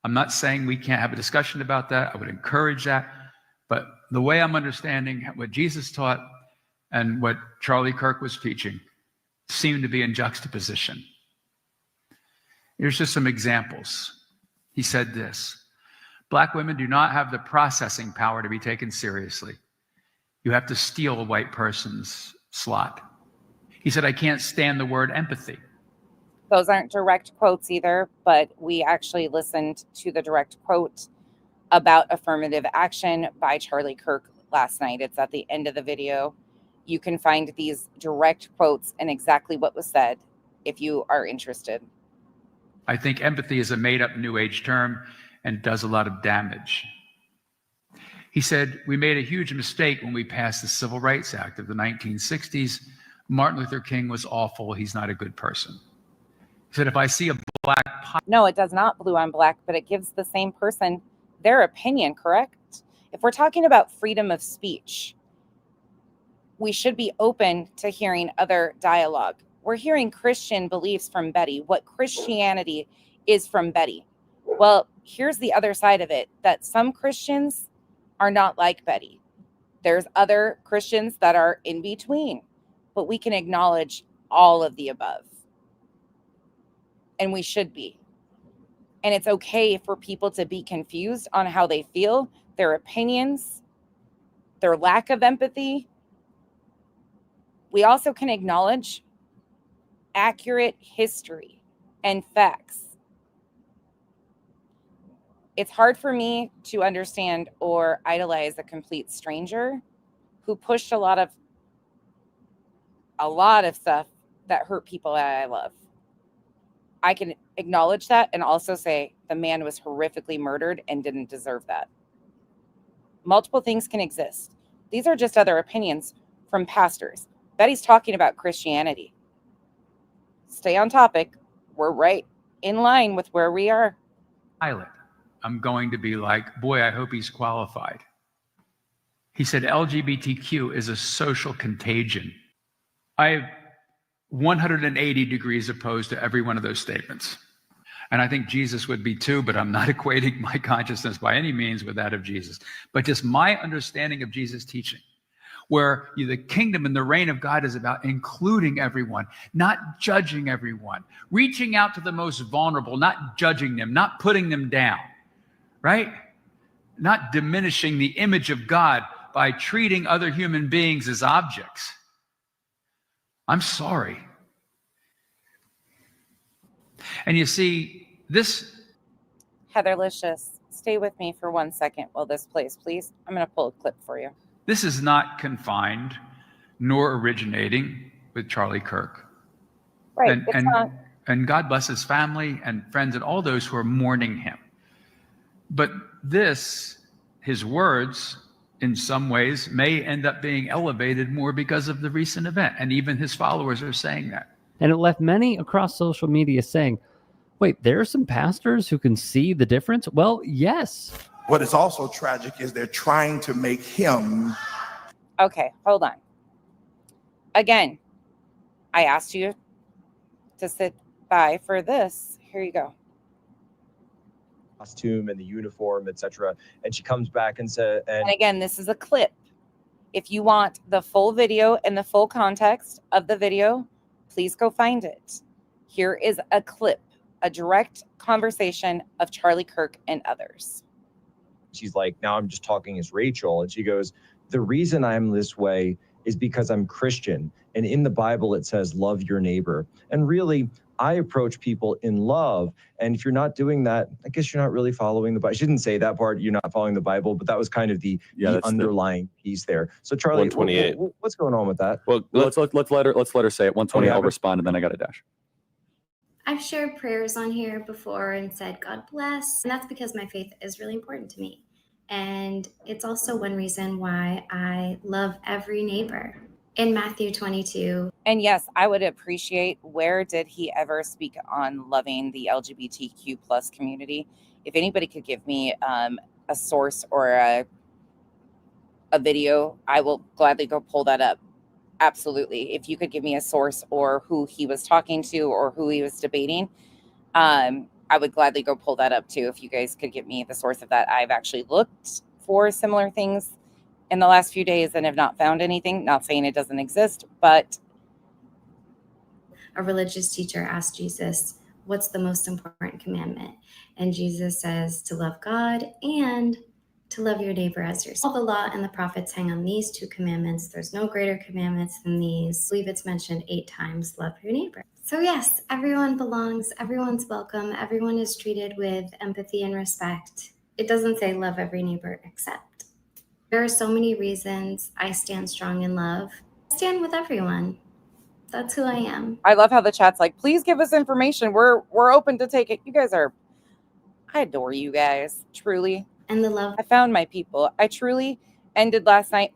M: I'm not saying we can't have a discussion about that. I would encourage that. But the way I'm understanding what Jesus taught and what Charlie Kirk was teaching seemed to be in juxtaposition. Here's just some examples. He said this: Black women do not have the processing power to be taken seriously. You have to steal a white person's slot. He said, I can't stand the word empathy.
A: Those aren't direct quotes either, but we actually listened to the direct quote about affirmative action by Charlie Kirk last night. It's at the end of the video. You can find these direct quotes and exactly what was said if you are interested.
M: I think empathy is a made-up New Age term and does a lot of damage. He said, we made a huge mistake when we passed the Civil Rights Act of the 1960s. Martin Luther King was awful. He's not a good person. He said, if I see a black...
A: No, it does not blue on black, but it gives the same person their opinion, correct? If we're talking about freedom of speech, we should be open to hearing other dialogue. We're hearing Christian beliefs from Betty, what Christianity is from Betty. Well, here's the other side of it, that some Christians are not like Betty. There's other Christians that are in between, but we can acknowledge all of the above. And we should be. And it's okay for people to be confused on how they feel, their opinions, their lack of empathy. We also can acknowledge accurate history and facts. It's hard for me to understand or idolize a complete stranger who pushed a lot of stuff that hurt people that I love. I can acknowledge that and also say the man was horrifically murdered and didn't deserve that. Multiple things can exist. These are just other opinions from pastors. Betty's talking about Christianity. Stay on topic. We're right in line with where we are.
M: Pilot. I'm going to be like, boy, I hope he's qualified. He said LGBTQ is a social contagion. I'm 180 degrees opposed to every one of those statements. And I think Jesus would be too, but I'm not equating my consciousness by any means with that of Jesus. But just my understanding of Jesus' teaching, where the kingdom and the reign of God is about including everyone, not judging everyone, reaching out to the most vulnerable, not judging them, not putting them down, right? Not diminishing the image of God by treating other human beings as objects. I'm sorry. And you see, this...
A: Heatherlicious, stay with me for 1 second while this plays, please. I'm going to pull a clip for you.
M: This is not confined nor originating with Charlie Kirk.
A: Right, it's not.
M: And God bless his family and friends and all those who are mourning him. But this, his words, in some ways, may end up being elevated more because of the recent event. And even his followers are saying that.
L: And it left many across social media saying, wait, there are some pastors who can see the difference? Well, yes.
N: What is also tragic is they're trying to make him.
A: Okay, hold on. Again, I asked you to sit by for this. Here you go.
O: Costume and the uniform, etc. And she comes back and said,
A: and again, this is a clip. If you want the full video and the full context of the video, please go find it. Here is a clip a direct conversation of Charlie Kirk and others.
O: She's like, now I'm just talking as Rachel. And she goes, the reason I'm this way is because I'm Christian. And in the Bible, it says, love your neighbor. And really, I approach people in love. And if you're not doing that, I guess you're not really following the Bible. She didn't say that part, you're not following the Bible, but that was kind of the underlying piece there. So Charlie,
H: 128.
O: what's going on with that?
H: Well, let's let her say it. 120, I'll respond, and then I got a dash.
P: I've shared prayers on here before and said, God bless. And that's because my faith is really important to me. And it's also one reason why I love every neighbor. In Matthew 22.
A: And yes, I would appreciate, where did he ever speak on loving the LGBTQ plus community? If anybody could give me a source or a video, I will gladly go pull that up. Absolutely. If you could give me a source or who he was talking to or who he was debating, I would gladly go pull that up too. If you guys could give me the source of that. I've actually looked for similar things in the last few days and have not found anything. Not saying it doesn't exist, but
P: a religious teacher asked Jesus, what's the most important commandment? And Jesus says to love God and to love your neighbor as yourself. All the law and the prophets hang on these two commandments. There's no greater commandments than these. I believe it's mentioned 8 times, love your neighbor. So yes, everyone belongs, everyone's welcome, everyone is treated with empathy and respect. It doesn't say love every neighbor except. There are so many reasons I stand strong in love. I stand with everyone. That's who I am.
A: I love how the chat's like, please give us information. We're open to take it. You guys are, I adore you guys, truly.
P: And the love.
A: I found my people. I truly ended last night.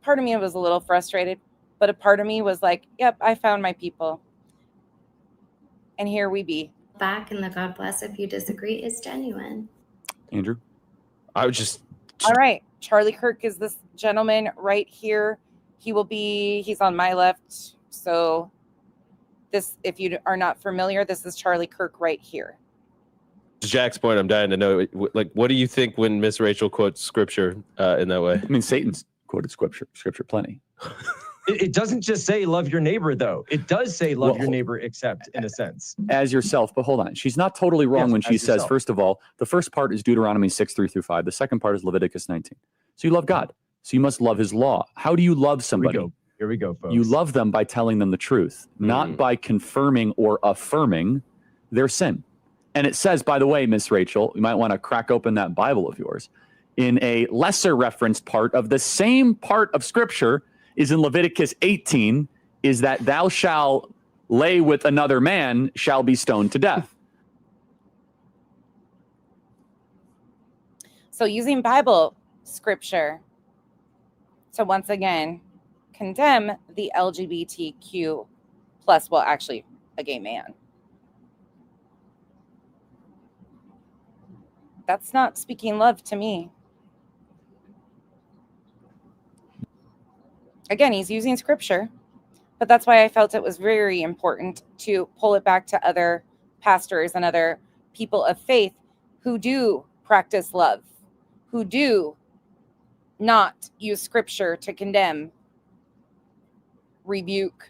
A: Part of me was a little frustrated, but a part of me was like, yep, I found my people. And here we be.
P: Back and the God bless if you disagree is genuine.
H: Andrew? I would just.
A: All right. Charlie Kirk is this gentleman right here. He's on my left. So this, if you are not familiar, this is Charlie Kirk right here.
H: Jack's point, I'm dying to know, like, what do you think when Miss Rachel quotes scripture in that way?
L: I mean, Satan's quoted scripture plenty.
O: It doesn't just say love your neighbor, though. It does say love your neighbor except, in a sense.
L: As yourself, but hold on. She's not totally wrong when she says,
O: yourself.
L: first of all, the first part is Deuteronomy 6:3-5. The second part is Leviticus 19. So you love God. So you must love his law. How do you love somebody?
O: Here we go, folks.
L: You love them by telling them the truth, not by confirming or affirming their sin. And it says, by the way, Miss Rachel, you might want to crack open that Bible of yours. In a lesser referenced part of the same part of Scripture is in Leviticus 18, is that thou shalt lay with another man shall be stoned to death.
A: So using Bible scripture to once again condemn the LGBTQ plus, well, actually a gay man. That's not speaking love to me. Again, he's using scripture, but that's why I felt it was very important to pull it back to other pastors and other people of faith who do practice love, who do not use scripture to condemn, rebuke,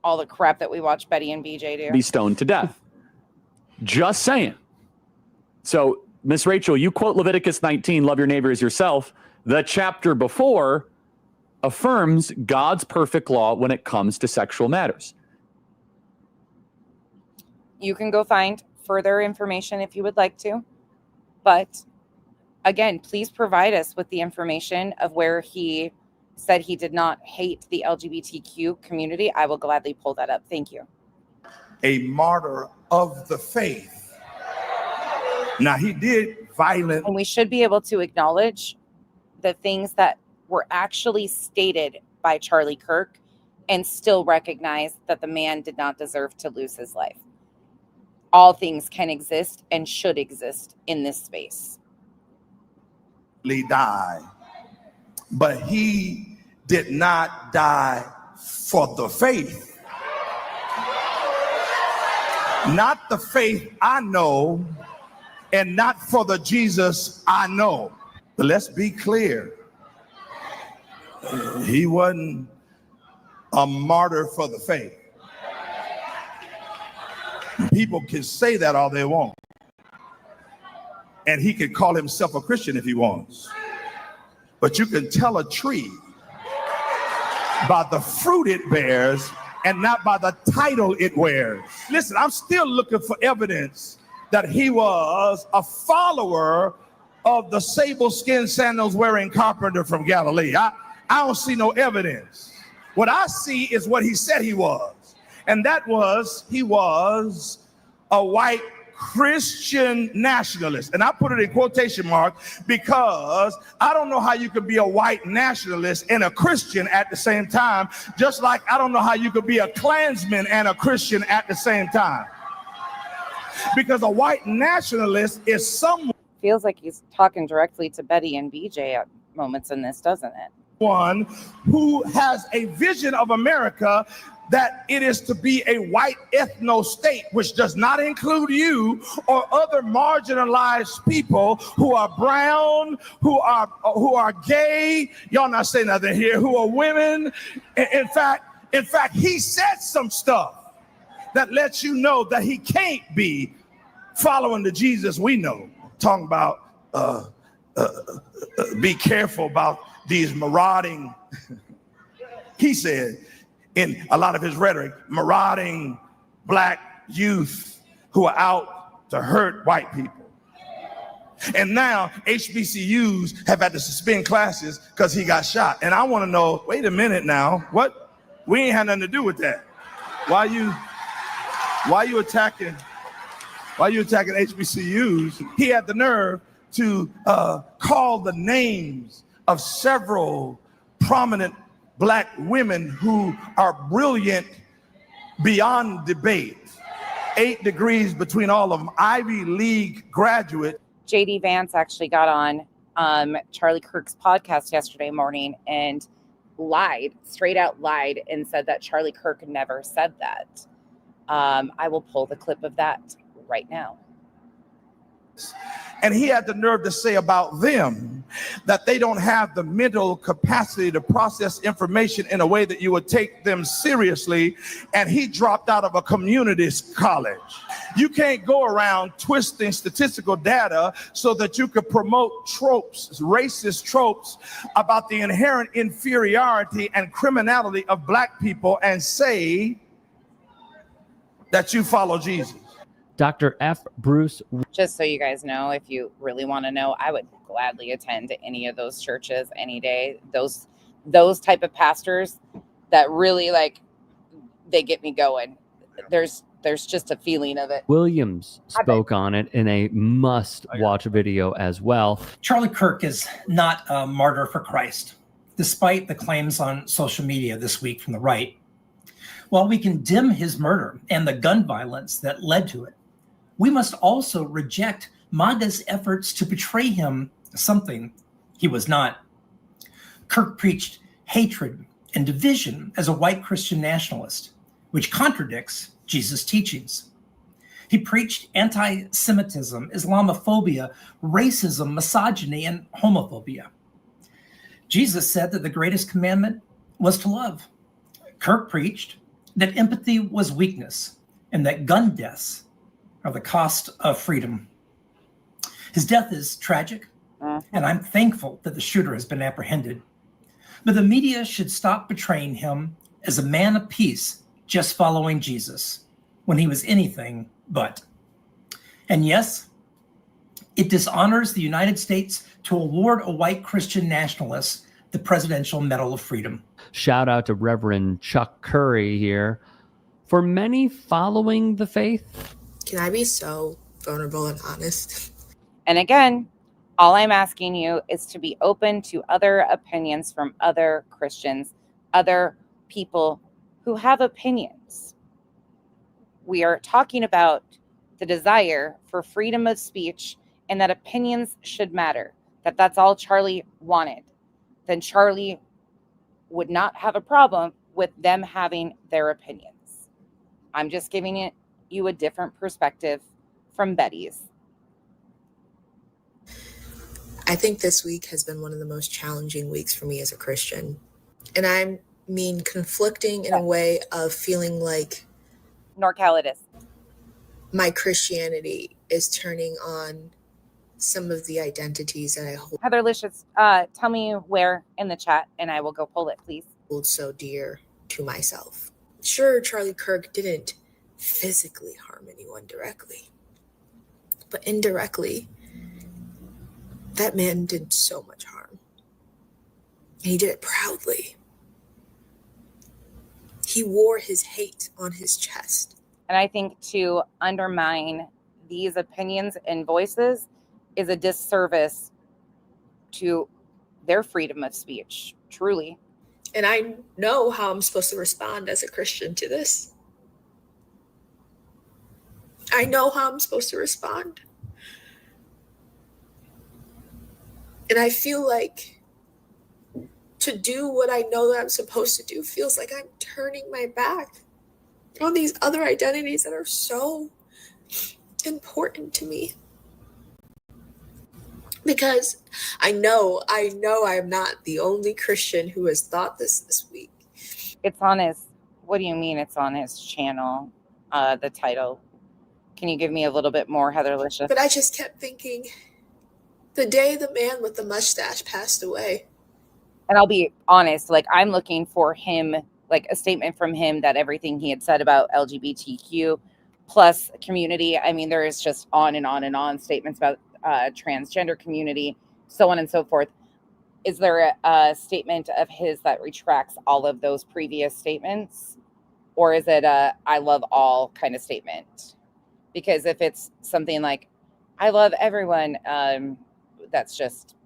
A: all the crap that we watch Betty and BJ do.
L: Be stoned to death. Just saying. So, Miss Rachel, you quote Leviticus 19, love your neighbor as yourself. The chapter before affirms God's perfect law when it comes to sexual matters.
A: You can go find further information if you would like to. But again, please provide us with the information of where he said he did not hate the LGBTQ community. I will gladly pull that up. Thank you.
N: A martyr of the faith. Now, he did violent.
A: And we should be able to acknowledge the things that were actually stated by Charlie Kirk and still recognize that the man did not deserve to lose his life. All things can exist and should exist in this space.
N: Die, but he did not die for the faith. Not the faith I know, and not for the Jesus I know. But let's be clear. He wasn't a martyr for the faith. People can say that all they want. And he can call himself a Christian if he wants. But you can tell a tree by the fruit it bears and not by the title it wears. Listen, I'm still looking for evidence that he was a follower of the sable skin sandals wearing carpenter from Galilee. I don't see no evidence. What I see is what he said he was. And that was, he was a white Christian nationalist. And I put it in quotation marks because I don't know how you could be a white nationalist and a Christian at the same time, just like I don't know how you could be a Klansman and a Christian at the same time. Because a white nationalist is someone.
A: Feels like he's talking directly to Betty and BJ at moments in this, doesn't it?
N: One who has a vision of America that it is to be a white ethno state, which does not include you or other marginalized people who are brown, who are gay. Y'all not saying nothing here. Who are women. In fact, he said some stuff that lets you know that he can't be following the Jesus we know. Talking about be careful about these marauding. He said in a lot of his rhetoric, marauding black youth who are out to hurt white people. And now HBCUs have had to suspend classes because he got shot. And I want to know, wait a minute now, what? We ain't had nothing to do with that. Why you attacking HBCUs? He had the nerve to call the names of several prominent black women who are brilliant beyond debate. 8 degrees between all of them, Ivy League graduate.
A: JD Vance actually got on Charlie Kirk's podcast yesterday morning and straight out lied and said that Charlie Kirk never said that. I will pull the clip of that right now.
N: And he had the nerve to say about them that they don't have the mental capacity to process information in a way that you would take them seriously. And he dropped out of a community college. You can't go around twisting statistical data so that you could promote tropes, racist tropes about the inherent inferiority and criminality of black people and say that you follow Jesus.
Q: Dr. F. Bruce.
A: Just so you guys know, if you really want to know, I would gladly attend to any of those churches any day. Those type of pastors that really they get me going. There's just a feeling of it.
Q: Williams spoke on it in a must-watch video as well.
R: Charlie Kirk is not a martyr for Christ, despite the claims on social media this week from the right. While we condemn his murder and the gun violence that led to it, we must also reject MAGA's efforts to portray him as something he was not. Kirk preached hatred and division as a white Christian nationalist, which contradicts Jesus' teachings. He preached anti-Semitism, Islamophobia, racism, misogyny, and homophobia. Jesus said that the greatest commandment was to love. Kirk preached that empathy was weakness and that gun deaths are the cost of freedom. His death is tragic, and I'm thankful that the shooter has been apprehended. But the media should stop portraying him as a man of peace just following Jesus when he was anything but. And yes, it dishonors the United States to award a white Christian nationalist the Presidential Medal of Freedom.
Q: Shout out to Reverend Chuck Curry here. For many following the faith.
S: Can I be so vulnerable and honest?
A: And again, all I'm asking you is to be open to other opinions from other Christians, other people who have opinions. We are talking about the desire for freedom of speech and that opinions should matter, that's all Charlie wanted. Then Charlie would not have a problem with them having their opinions. I'm just giving you a different perspective from Betty's.
S: I think this week has been one of the most challenging weeks for me as a Christian. And I mean conflicting in a way of feeling like...
A: NorCal it is.
S: my Christianity is turning on some of the identities that I
A: Heather Licious, tell me where in the chat and I will go pull it, please.
S: hold so dear to myself. Sure, Charlie Kirk didn't physically harm anyone directly, but indirectly, that man did so much harm. And he did it proudly. He wore his hate on his chest.
A: And I think to undermine these opinions and voices is a disservice to their freedom of speech, truly.
S: And I know how I'm supposed to respond as a Christian to this. I know how I'm supposed to respond. And I feel like to do what I know that I'm supposed to do feels like I'm turning my back on these other identities that are so important to me. Because I know I'm not the only Christian who has thought this week.
A: It's on his, what do you mean it's on his channel, the title? Can you give me a little bit more, Heather Licious?
S: But I just kept thinking, the day the man with the mustache passed away.
A: And I'll be honest, like I'm looking for him, like a statement from him that everything he had said about LGBTQ plus community. I mean, there is just on and on and on statements about transgender community, so on and so forth. Is there a statement of his that retracts all of those previous statements? Or is it a I love all kind of statement? Because if it's something like, I love everyone, that's just,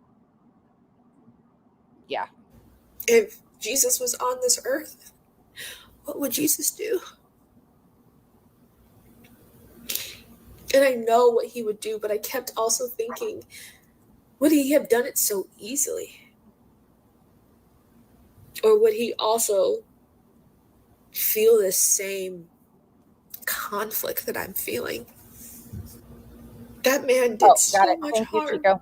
A: yeah.
S: If Jesus was on this earth, what would Jesus do? And I know what he would do, but I kept also thinking, would he have done it so easily? Or would he also feel this same conflict that I'm feeling? That man did so much harm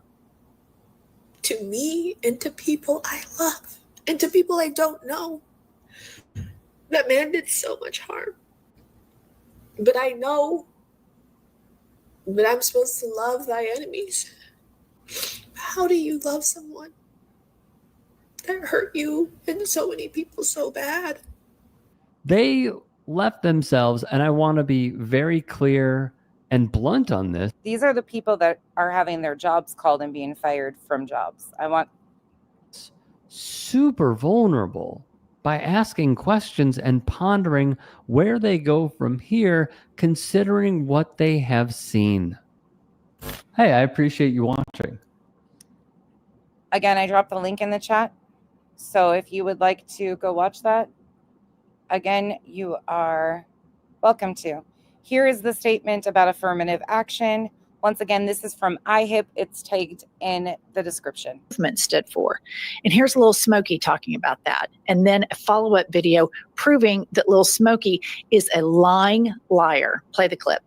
S: to me and to people I love and to people I don't know. That man did so much harm. But I know that I'm supposed to love thy enemies. How do you love someone that hurt you and so many people so bad?
Q: They left themselves, and I want to be very clear and blunt on this.
A: These are the people that are having their jobs called and being fired from jobs. I want
Q: super vulnerable by asking questions and pondering where they go from here, considering what they have seen. Hey, I appreciate you watching.
A: Again, I dropped the link in the chat. So if you would like to go watch that, again, you are welcome to. Here is the statement about affirmative action. Once again, this is from IHIP. It's tagged in the description.
T: Movement stood for. And here's Lil Smokey talking about that. And then a follow-up video proving that Lil Smokey is a lying liar. Play the clip.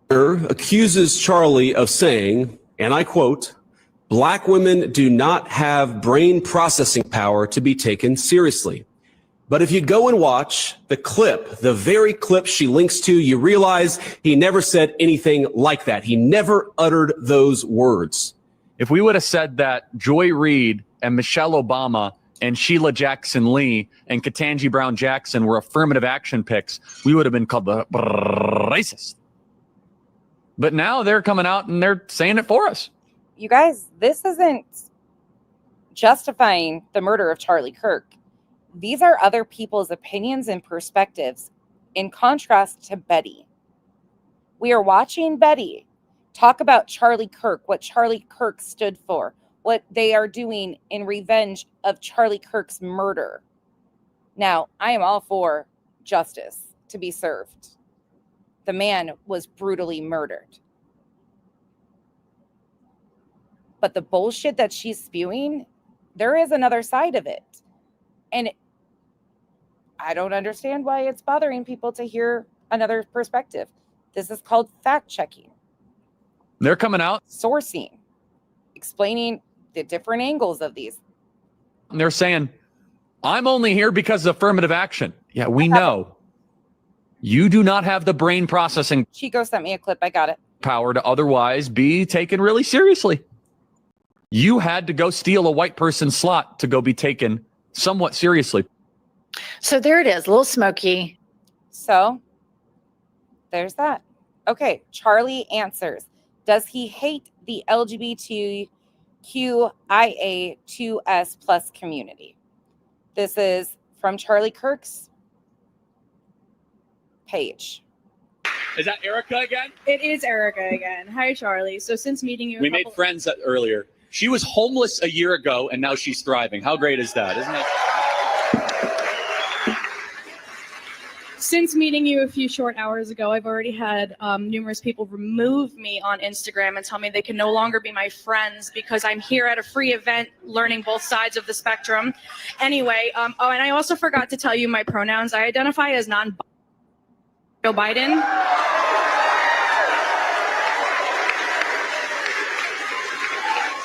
U: Accuses Charlie of saying, and I quote, "Black women do not have brain processing power to be taken seriously." But if you go and watch the clip, the very clip she links to, you realize he never said anything like that. He never uttered those words.
L: If we would have said that Joy Reid and Michelle Obama and Sheila Jackson Lee and Ketanji Brown Jackson were affirmative action picks, we would have been called the racist. But now they're coming out and they're saying it for us.
A: You guys, this isn't justifying the murder of Charlie Kirk. These are other people's opinions and perspectives in contrast to Betty. We are watching Betty talk about Charlie Kirk, what Charlie Kirk stood for, what they are doing in revenge of Charlie Kirk's murder. Now, I am all for justice to be served. The man was brutally murdered. But the bullshit that she's spewing, there is another side of it. And I don't understand why it's bothering people to hear another perspective. This is called fact-checking.
L: They're coming out.
A: Sourcing. Explaining the different angles of these.
L: And they're saying, I'm only here because of affirmative action. Yeah, we know. You do not have the brain processing
A: Chico sent me a clip. I got it.
L: power to otherwise be taken really seriously. You had to go steal a white person's slot to go be taken somewhat seriously.
T: So there it is, Little Smokey.
A: So there's that. Okay, Charlie answers. Does he hate the LGBTQIA2S plus community? This is from Charlie Kirk's page.
D: Is that Erica again?
V: It is Erica again. Hi, Charlie. So since meeting you,
D: We made friends earlier. She was homeless a year ago, and now she's thriving. How great is that, isn't it?
V: Since meeting you a few short hours ago, I've already had numerous people remove me on Instagram and tell me they can no longer be my friends because I'm here at a free event learning both sides of the spectrum. Anyway, oh, and I also forgot to tell you my pronouns. I identify as Joe Biden.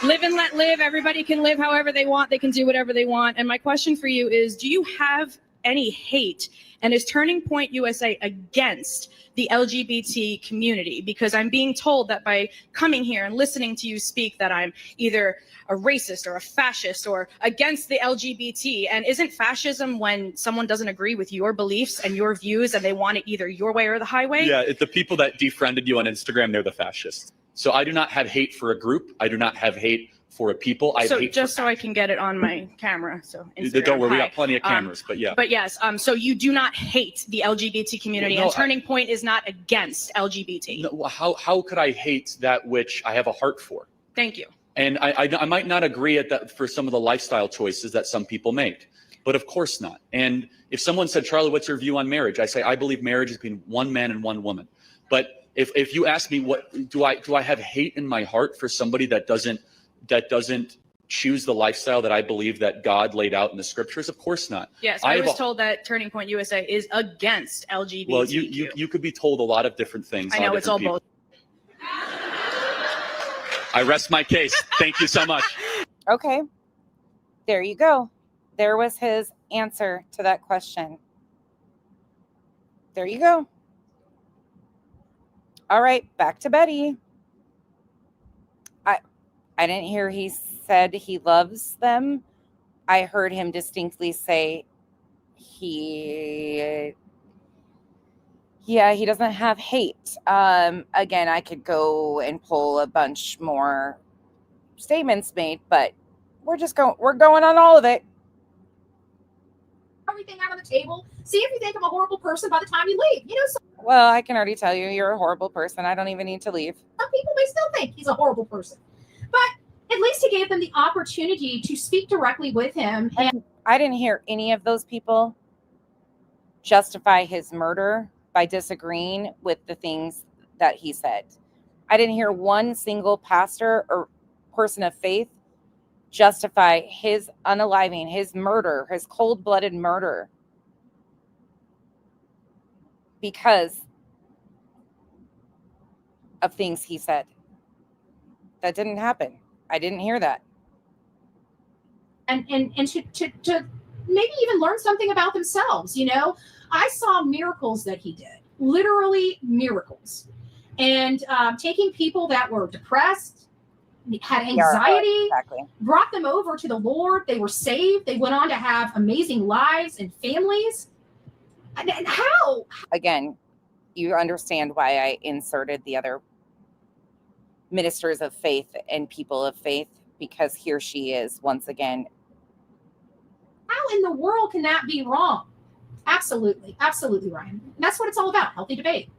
V: Live and let live. Everybody can live however they want. They can do whatever they want. And my question for you is, do you have any hate? And is Turning Point USA against the LGBT community? Because I'm being told that by coming here and listening to you speak that I'm either a racist or a fascist or against the LGBT. And isn't fascism when someone doesn't agree with your beliefs and your views and they want it either your way or the highway?
D: Yeah, the people that defriended you on Instagram, they're the fascists. So I do not have hate for a group. I do not have hate for a people. I
V: So
D: hate
V: just so I can get it on my camera. So Instagram,
D: don't worry, we
V: hi.
D: got plenty of cameras, but yeah.
V: But yes, so you do not hate the LGBT community,
D: No,
V: and Turning Point is not against LGBT.
D: No, how could I hate that which I have a heart for?
V: Thank you.
D: And I might not agree at that for some of the lifestyle choices that some people make, but of course not. And if someone said, Charlie, what's your view on marriage? I say, I believe marriage is between one man and one woman. But if you ask me, what do I have hate in my heart for somebody that doesn't choose the lifestyle that I believe that God laid out in the scriptures? Of course not.
V: Yes, I was told that Turning Point USA is against LGBT.
D: Well, you could be told a lot of different things.
V: I know it's all both.
D: I rest my case. Thank you so much.
A: Okay, there you go. There was his answer to that question. There you go. All right, back to Betty. I didn't hear he said he loves them. I heard him distinctly say he doesn't have hate. Again, I could go and pull a bunch more statements made, but we're going on all of it.
J: Everything out on the table. See if you think I'm a horrible person by the time you leave.
A: Well, I can already tell you you're a horrible person. I don't even need to leave.
J: Some people may still think he's a horrible person. But at least he gave them the opportunity to speak directly with him. And
A: I didn't hear any of those people justify his murder by disagreeing with the things that he said. I didn't hear one single pastor or person of faith justify his unaliving, his murder, his cold-blooded murder because of things he said. That didn't happen. I didn't hear that.
J: and to maybe even learn something about themselves. I saw miracles that he did, literally miracles. And taking people that were depressed, had anxiety,
A: exactly.
J: Brought them over to the Lord. They were saved. They went on to have amazing lives and families. And how?
A: Again, you understand why I inserted the other ministers of faith and people of faith, because here she is once again.
J: How in the world can that be wrong? Absolutely. Absolutely, Ryan. And that's what it's all about, healthy debate.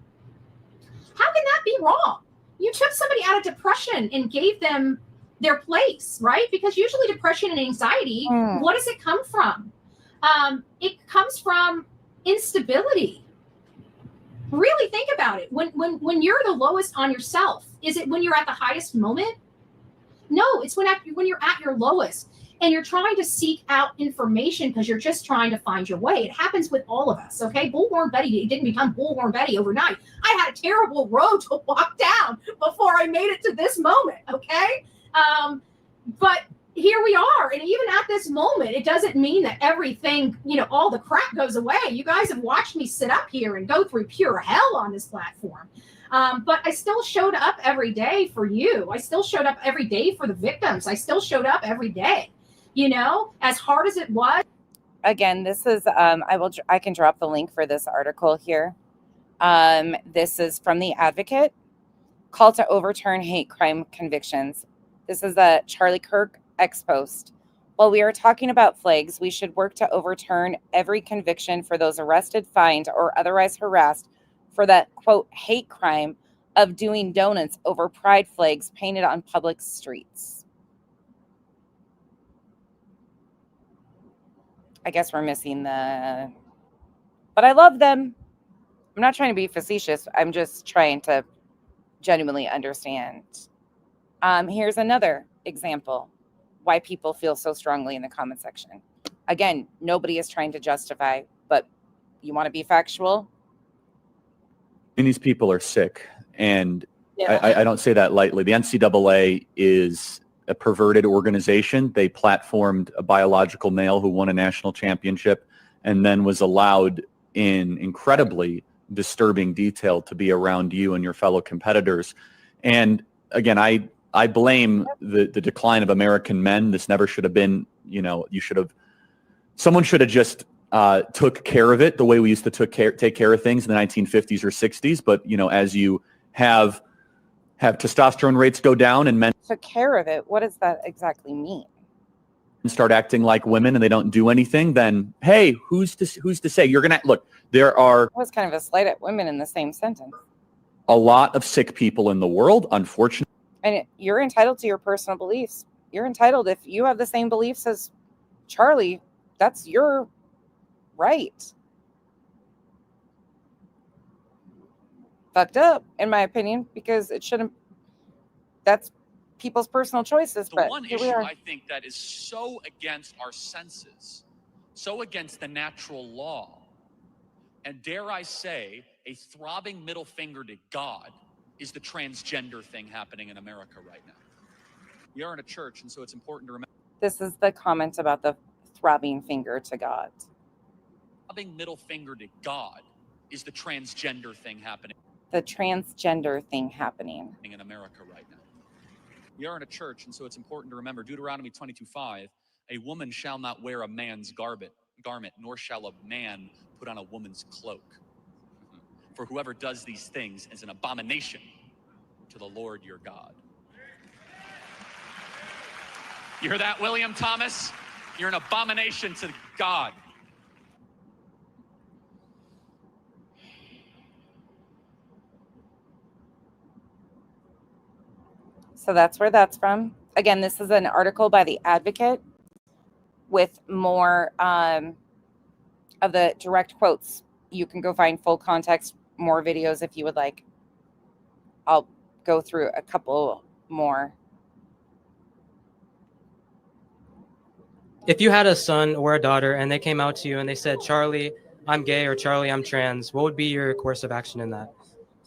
J: How can that be wrong? You took somebody out of depression and gave them their place, right? Because usually depression and anxiety, what does it come from? It comes from instability. Really think about it. When you're the lowest on yourself, is it when you're at the highest moment? No, it's when you're at your lowest and you're trying to seek out information because you're just trying to find your way. It happens with all of us, okay? Bullhorn Betty didn't become Bullhorn Betty overnight. I had a terrible road to walk down before I made it to this moment, okay? But here we are. And even at this moment, it doesn't mean that everything, all the crap goes away. You guys have watched me sit up here and go through pure hell on this platform. But I still showed up every day for you. I still showed up every day for the victims. I still showed up every day, as hard as it was.
A: Again, this is, I can drop the link for this article here. This is from The Advocate, call to overturn hate crime convictions. This is a Charlie Kirk ex-post. While we are talking about flags, we should work to overturn every conviction for those arrested, fined, or otherwise harassed for that, quote, hate crime of doing donuts over pride flags painted on public streets. I guess we're missing the... But I love them. I'm not trying to be facetious. I'm just trying to genuinely understand. Here's another example why people feel so strongly in the comment section. Again, nobody is trying to justify, but you want to be factual?
L: And these people are sick. And I don't say that lightly. The NCAA is a perverted organization. They platformed a biological male who won a national championship and then was allowed in incredibly disturbing detail to be around you and your fellow competitors. And again, I blame the decline of American men. This never should have been, someone should have just took care of it the way we used to take care of things in the 1950s or 60s. But, as you have testosterone rates go down and men
A: took care of it, what does that exactly mean?
L: Start acting like women and they don't do anything, then, hey, who's to say? You're going to, look, there are...
A: It was kind of a slight at women in the same sentence.
L: A lot of sick people in the world, unfortunately.
A: And you're entitled to your personal beliefs. You're entitled, if you have the same beliefs as Charlie, that's your right. Fucked up, in my opinion, because it shouldn't. That's people's personal choices.
D: The
A: but
D: one issue I think that is so against our senses, so against the natural law, and dare I say, a throbbing middle finger to God, is the transgender thing happening in America right now. We are in a church, and so it's important to remember.
A: This is the comment about the throbbing finger to God.
D: Throbbing middle finger to God is the transgender thing happening.
A: The transgender thing happening
D: in America right now. We are in a church, and so it's important to remember Deuteronomy 22:5, a woman shall not wear a man's garment, nor shall a man put on a woman's cloak. For whoever does these things is an abomination to the Lord your God. You hear that, William Thomas? You're an abomination to God.
A: So that's where that's from. Again, this is an article by The Advocate with more of the direct quotes. You can go find full context, more videos if you would like. I'll go through a couple more.
C: If you had a son or a daughter and they came out to you and they said, Charlie, I'm gay, or Charlie, I'm trans, what would be your course of action in that?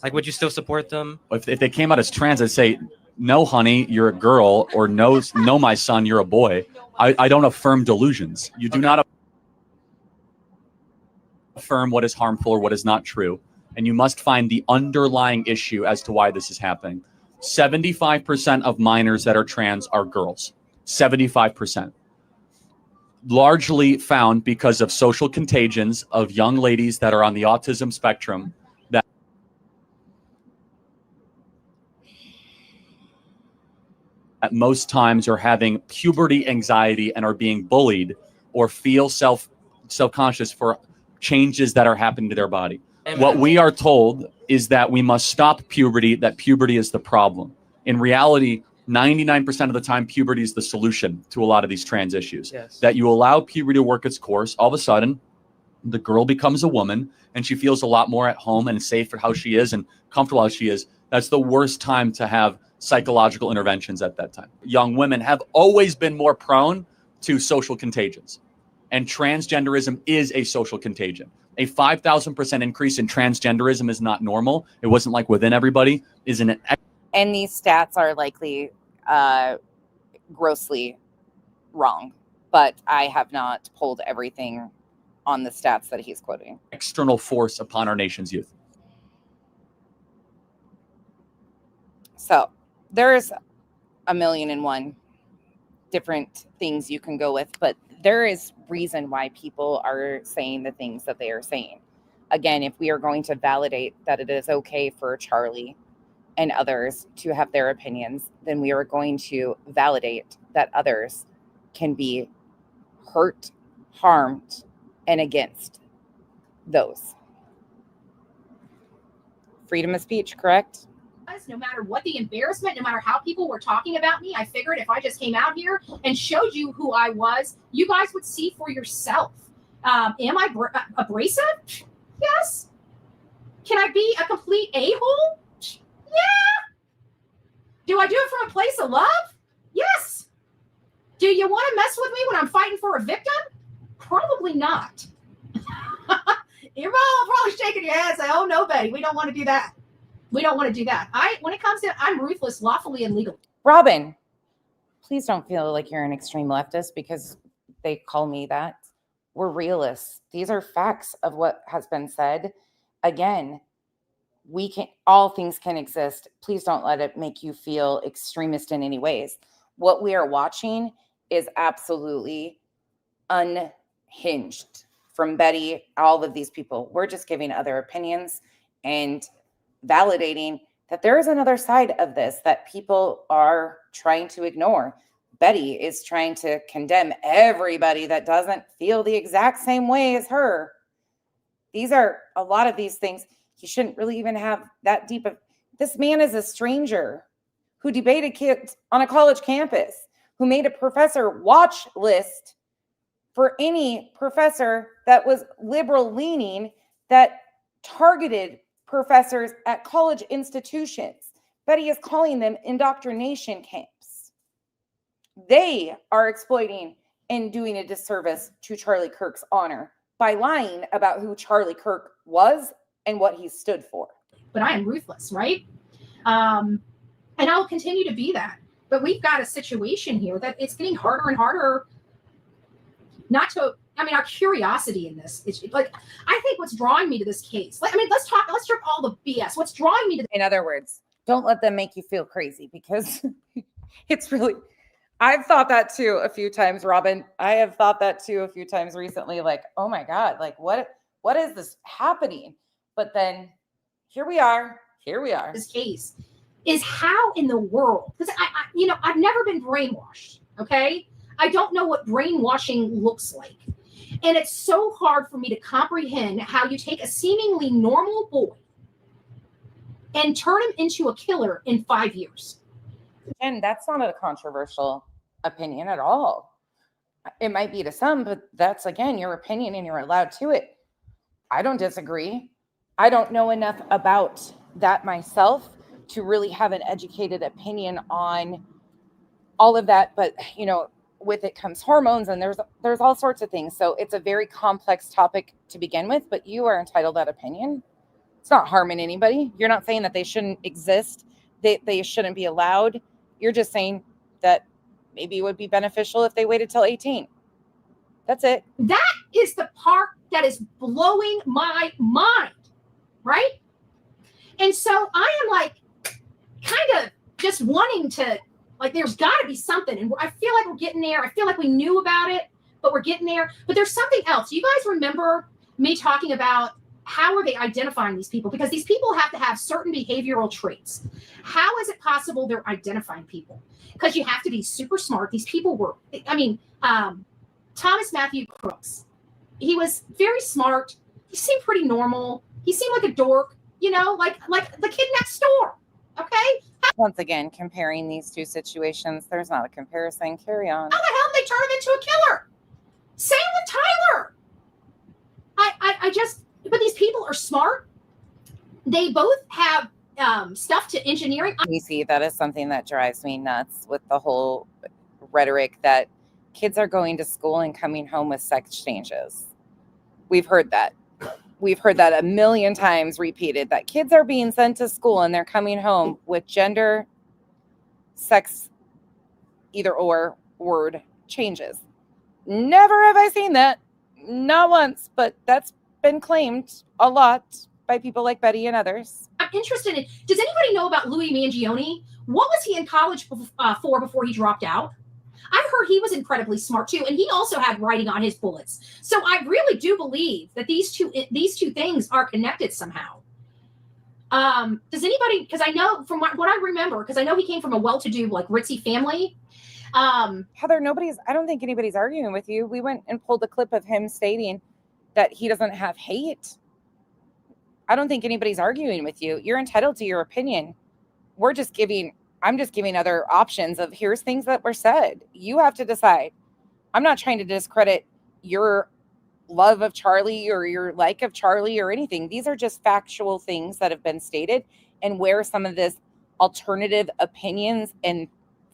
C: Like, would you still support them?
L: If they came out as trans, I'd say, no, honey, you're a girl, or no, my son, you're a boy. I don't affirm delusions. You do not affirm what is harmful or what is not true. And you must find the underlying issue as to why this is happening. 75% of minors that are trans are girls. 75%. Largely found because of social contagions of young ladies that are on the autism spectrum that at most times are having puberty anxiety and are being bullied or feel self-conscious for changes that are happening to their body. What we are told is that we must stop puberty, that puberty is the problem. In reality, 99% of the time, puberty is the solution to a lot of these trans issues.
C: Yes.
L: That you allow puberty to work its course, all of a sudden, the girl becomes a woman and she feels a lot more at home and safe for how she is and comfortable how she is. That's the worst time to have psychological interventions at that time. Young women have always been more prone to social contagions, and transgenderism is a social contagion. A 5,000% increase in transgenderism is not normal. It wasn't like within everybody. And
A: these stats are likely grossly wrong, but I have not pulled everything on the stats that he's quoting.
D: External force upon our nation's youth.
A: So there's a million and one different things you can go with, but there is reason why people are saying the things that they are saying. Again, if we are going to validate that it is okay for Charlie and others to have their opinions, then we are going to validate that others can be hurt, harmed, and against those. Freedom of speech, correct?
J: No matter what the embarrassment, no matter how people were talking about me, I figured if I just came out here and showed you who I was, you guys would see for yourself. Am I abrasive? Yes. Can I be a complete a-hole? Yeah. Do I do it from a place of love? Yes. Do you want to mess with me when I'm fighting for a victim? Probably not. You're all probably shaking your head and say, oh, no, Betty, we don't want to do that. We don't want to do that. When it comes to, I'm ruthless, lawfully and legally.
A: Robin, please don't feel like you're an extreme leftist because they call me that. We're realists. These are facts of what has been said. Again, all things can exist. Please don't let it make you feel extremist in any ways. What we are watching is absolutely unhinged from Betty, all of these people. We're just giving other opinions and validating that there is another side of this that people are trying to ignore. Betty is trying to condemn everybody that doesn't feel the exact same way as her. These are a lot of these things. You shouldn't really even have that deep of. This man is a stranger who debated kids on a college campus, who made a professor watch list for any professor that was liberal leaning, that targeted professors at college institutions. Betty is calling them indoctrination camps. They are exploiting and doing a disservice to Charlie Kirk's honor by lying about who Charlie Kirk was and what he stood for.
J: But I am ruthless, right? And I will continue to be that. But we've got a situation here that it's getting harder and harder not to, our curiosity in this is like, I think what's drawing me to this case, let's strip all the BS. What's drawing me to,
A: in other words, don't let them make you feel crazy, because it's really, I've thought that too a few times, Robin. I have thought that too a few times recently, like, oh my God, like what is this happening? But then here we are.
J: This case is how in the world, because I've never been brainwashed. Okay. I don't know what brainwashing looks like. And it's so hard for me to comprehend how you take a seemingly normal boy and turn him into a killer in 5 years.
A: And that's not a controversial opinion at all. It might be to some, but that's, again, your opinion and you're allowed to it. I don't disagree. I don't know enough about that myself to really have an educated opinion on all of that. But, with it comes hormones and there's all sorts of things. So it's a very complex topic to begin with, but you are entitled to that opinion. It's not harming anybody. You're not saying that they shouldn't exist. They shouldn't be allowed. You're just saying that maybe it would be beneficial if they waited till 18. That's it.
J: That is the part that is blowing my mind, right? And so I am like kind of just wanting to, like, there's got to be something. And I feel like we're getting there. I feel like we knew about it, but we're getting there. But there's something else. You guys remember me talking about how are they identifying these people? Because these people have to have certain behavioral traits. How is it possible they're identifying people? Because you have to be super smart. These people were, Thomas Matthew Crooks. He was very smart. He seemed pretty normal. He seemed like a dork, like the kid next door. Okay.
A: Once again, comparing these two situations, there's not a comparison. Carry on.
J: How the hell did they turn him into a killer? Same with Tyler. But these people are smart. They both have stuff to engineering.
A: You see, that is something that drives me nuts with the whole rhetoric that kids are going to school and coming home with sex changes. We've heard that. We've heard that a million times repeated, that kids are being sent to school and they're coming home with gender, sex, either or word changes. Never have I seen that. Not once, but that's been claimed a lot by people like Betty and others.
J: I'm interested in, does anybody know about Louis Mangione? What was he in college for before he dropped out? I heard he was incredibly smart too, and he also had writing on his bullets. So I really do believe that these two things are connected somehow. Does anybody, because I know from what I remember, because I know he came from a well-to-do, like ritzy family.
A: Heather, I don't think anybody's arguing with you. We went and pulled a clip of him stating that he doesn't have hate. I don't think anybody's arguing with you. You're entitled to your opinion. I'm just giving other options of here's things that were said. You have to decide. I'm not trying to discredit your love of Charlie or your like of Charlie or anything. These are just factual things that have been stated, and where some of this alternative opinions and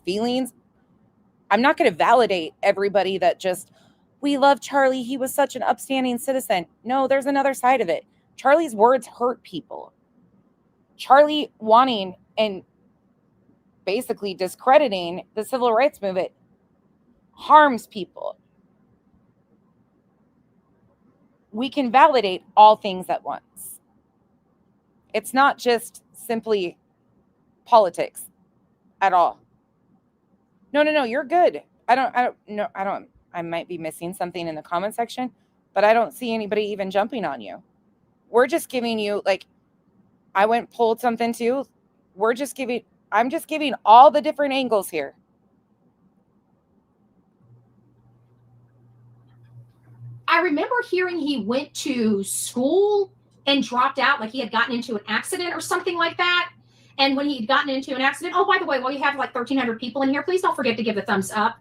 A: feelings, I'm not going to validate everybody that just, we love Charlie, he was such an upstanding citizen. No, there's another side of it. Charlie's words hurt people. Charlie wanting and basically discrediting the civil rights movement harms people. We can validate all things at once. It's not just simply politics at all. No, you're good. I might be missing something in the comment section, but I don't see anybody even jumping on you. We're just giving you, like, I went pulled something too. I'm just giving all the different angles here.
J: I remember hearing he went to school and dropped out, like he had gotten into an accident or something like that. And when he'd gotten into an accident, oh, by the way, while you have like 1,300 people in here, please don't forget to give the thumbs up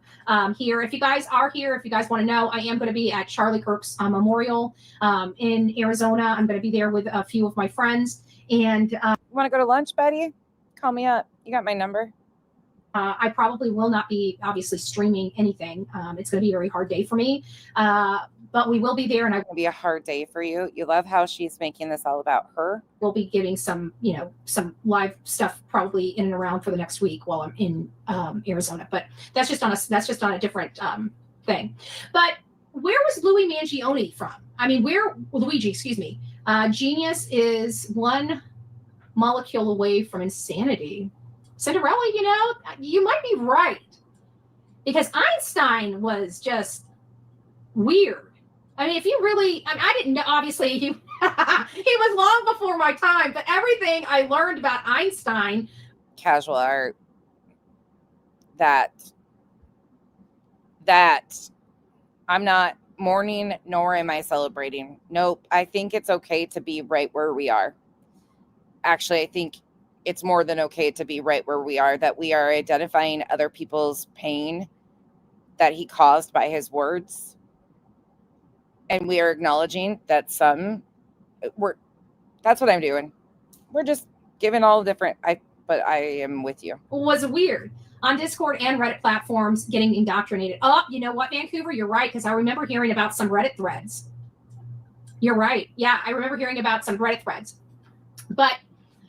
J: here. If you guys are here, if you guys want to know, I am going to be at Charlie Kirk's memorial in Arizona. I'm going to be there with a few of my friends. And
A: you want to go to lunch, Betty? Call me up. You got my number.
J: I probably will not be obviously streaming anything. It's going to be a very hard day for me. But we will be there, and
A: it's going to be a hard day for you. You love how she's making this all about her.
J: We'll be giving some live stuff probably in and around for the next week while I'm in Arizona. But that's just on a different thing. But where was Louis Mangione from? I mean, Luigi, excuse me. Genius is one molecule away from insanity. Cinderella, you might be right. Because Einstein was just weird. I mean, if you really, I didn't know, obviously, he was long before my time, but everything I learned about Einstein.
A: Casual art. That I'm not mourning, nor am I celebrating. Nope. I think it's okay to be right where we are. Actually, I think it's more than okay to be right where we are, that we are identifying other people's pain that he caused by his words. And we are acknowledging that that's what I'm doing. We're just giving all different, but I am with you.
J: Was weird on Discord and Reddit platforms getting indoctrinated. Oh, you know what, Vancouver? You're right. Because I remember hearing about some Reddit threads. You're right. Yeah, I remember hearing about some Reddit threads. But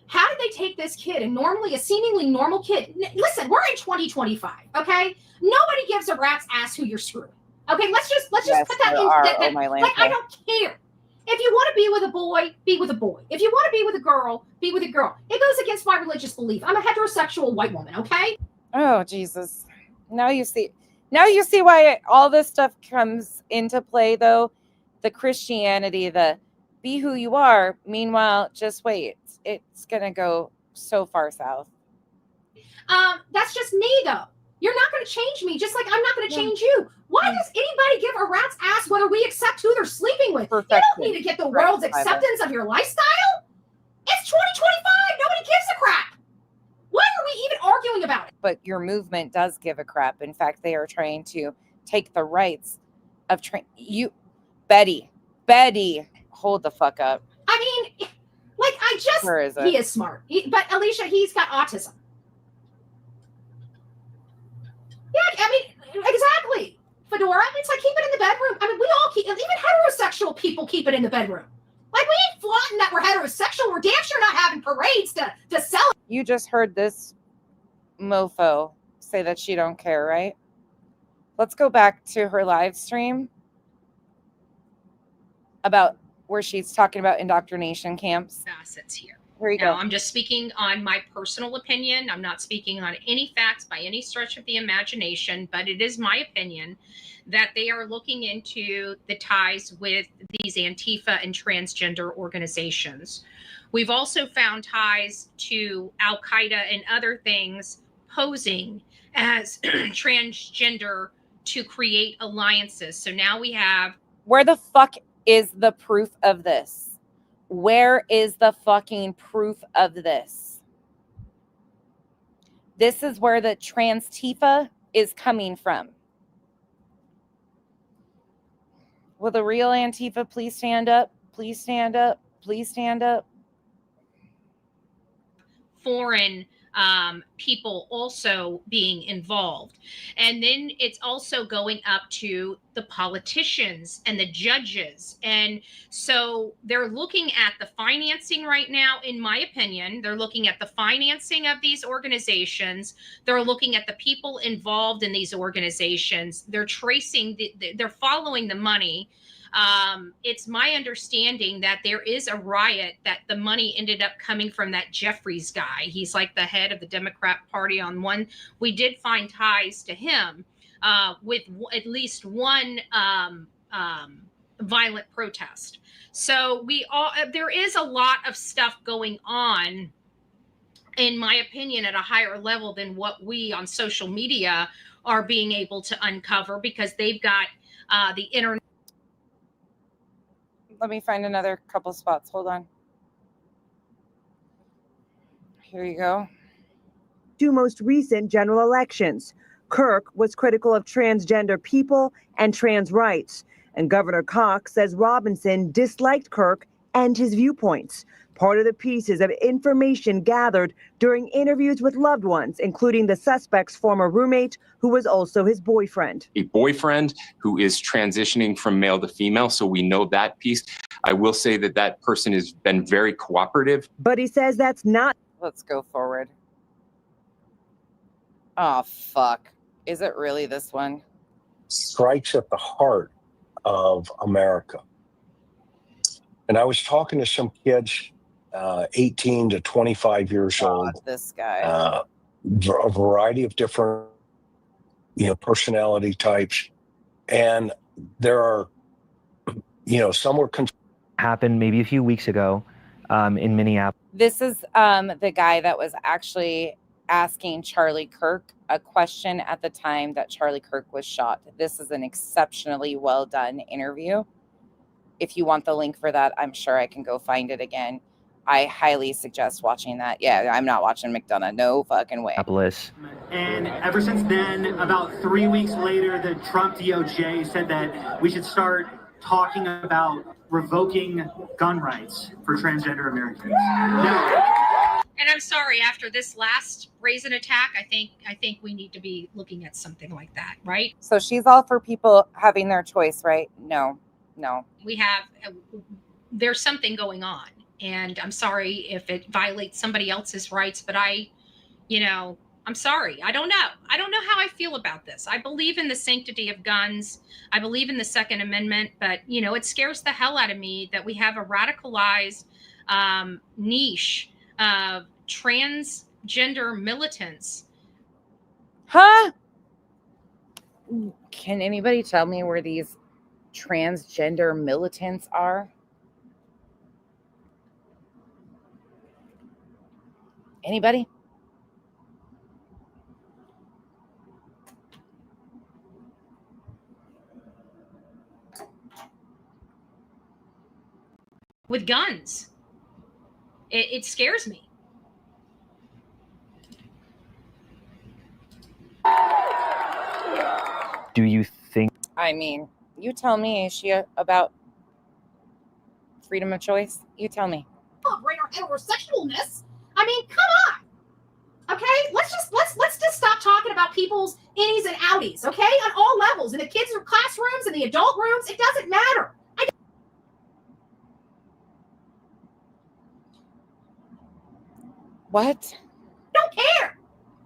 J: how did they take this kid, a seemingly normal kid? Listen, we're in 2025, okay? Nobody gives a rat's ass who you're screwing. Okay, let's just put that in. I don't care. If you want to be with a boy, be with a boy. If you want to be with a girl, be with a girl. It goes against my religious belief. I'm a heterosexual white woman, okay?
A: Oh, Jesus. Now you see why all this stuff comes into play, though. The Christianity, the be who you are. Meanwhile, just wait. It's going to go so far south.
J: That's just me, though. You're not going to change me, just like I'm not going to change you. Why does anybody give a rat's ass whether we accept who they're sleeping with? You don't need to get the world's acceptance of your lifestyle. It's 2025. Nobody gives a crap. Why are we even arguing about it?
A: But your movement does give a crap. In fact, they are trying to take the rights of you. Betty, hold the fuck up.
J: I mean,
A: Where is it?
J: He is smart. But Alicia, he's got autism. Yeah, I mean, exactly. Fedora, it's like keep it in the bedroom. I mean, we all even heterosexual people keep it in the bedroom. Like, we ain't flaunting that we're heterosexual. We're damn sure not having parades to sell it.
A: You just heard this mofo say that she don't care, right? Let's go back to her live stream about where she's talking about indoctrination camps.
E: Facets here.
A: Here you
E: Now,
A: go.
E: I'm just speaking on my personal opinion. I'm not speaking on any facts by any stretch of the imagination, but it is my opinion that they are looking into the ties with these Antifa and transgender organizations. We've also found ties to Al Qaeda and other things posing as transgender to create alliances. So now we have.
A: Where the fuck is the proof of this? Where is the fucking proof of this? This is where the Transtifa is coming from. Will the real Antifa please stand up? Please stand up. Please stand up.
E: Foreign people also being involved. And then it's also going up to the politicians and the judges. And so they're looking at the financing right now, in my opinion. They're looking at the financing of these organizations. They're looking at the people involved in these organizations. They're tracing, they're following the money. It's my understanding that there is a riot that the money ended up coming from that Jeffries guy. He's like the head of the Democrat Party on one. We did find ties to him with at least one violent protest. So there is a lot of stuff going on, in my opinion, at a higher level than what we on social media are being able to uncover, because they've got the internet.
A: Let me find another couple spots. Hold on. Here you go.
G: Two most recent general elections. Kirk was critical of transgender people and trans rights. And Governor Cox says Robinson disliked Kirk and his viewpoints. Part of the pieces of information gathered during interviews with loved ones, including the suspect's former roommate, who was also his boyfriend.
F: A boyfriend who is transitioning from male to female, so we know that piece. I will say that that person has been very cooperative.
G: But he says that's not.
A: Let's go forward. Oh, fuck. Is it really this one?
W: Strikes at the heart of America. And I was talking to some kids, 18 to 25 years old.
A: This guy.
W: A variety of different, personality types. And there are, some were
X: happened maybe a few weeks ago in Minneapolis.
A: This is the guy that was actually asking Charlie Kirk a question at the time that Charlie Kirk was shot. This is an exceptionally well done interview. If you want the link for that, I'm sure I can go find it again. I highly suggest watching that. Yeah, I'm not watching McDonough. No fucking way.
Y: And ever since then, about 3 weeks later, the Trump DOJ said that we should start talking about revoking gun rights for transgender Americans.
E: And I'm sorry, after this last brazen attack, I think we need to be looking at something like that, right?
A: So she's all for people having their choice, right? No.
E: There's something going on, and I'm sorry if it violates somebody else's rights, but I'm sorry. I don't know how I feel about this. I believe in the sanctity of guns. I believe in the Second Amendment, but it scares the hell out of me that we have a radicalized niche of transgender militants.
A: Huh? Can anybody tell me where these transgender militants are? Anybody?
E: With guns. It scares me.
X: Do you think?
A: I mean, you tell me, is she about freedom of choice? You tell me.
J: Celebrate our heterosexualness. I mean, come on. Okay, let's just stop talking about people's innies and outies. Okay, on all levels, in the kids' classrooms, in the adult rooms, it doesn't matter.
A: What?
J: Don't care.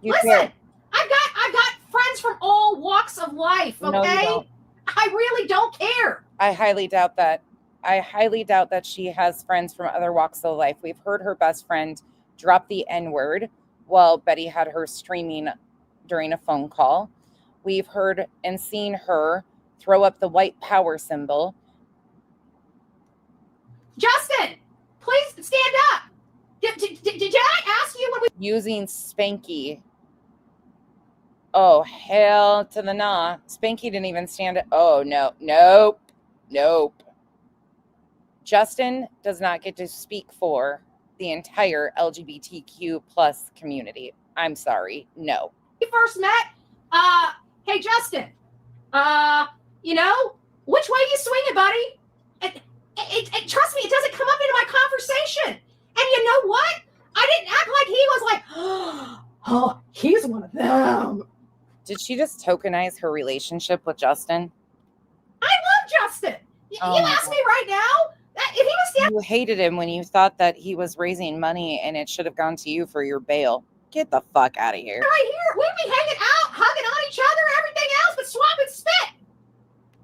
A: You
J: Listen,
A: care.
J: I've got friends from all all walks of life, okay?
A: No, you don't.
J: I really don't care.
A: I highly doubt that. I highly doubt that she has friends from other walks of life. We've heard her best friend drop the N-word while Betty had her streaming during a phone call. We've heard and seen her throw up the white power symbol.
J: Justin, please stand up. Did I ask you when we...
A: Using Spanky. Oh, hell to the nah. Spanky didn't even stand up. Oh, no. Nope. Justin does not get to speak for the entire LGBTQ plus community. I'm sorry. No.
J: first met, hey, Justin, you know, which way you swinging, buddy? Trust me, it doesn't come up into my conversation. And you know what? I didn't act like he was like, oh, he's one of them.
A: Did she just tokenize her relationship with Justin?
J: I love Justin. You ask me right now, if he was standing...
A: You hated him when you thought that he was raising money and it should have gone to you for your bail. Get the fuck out of here.
J: Right here, we'd be hanging out, hugging on each other, everything else, but swapping spit.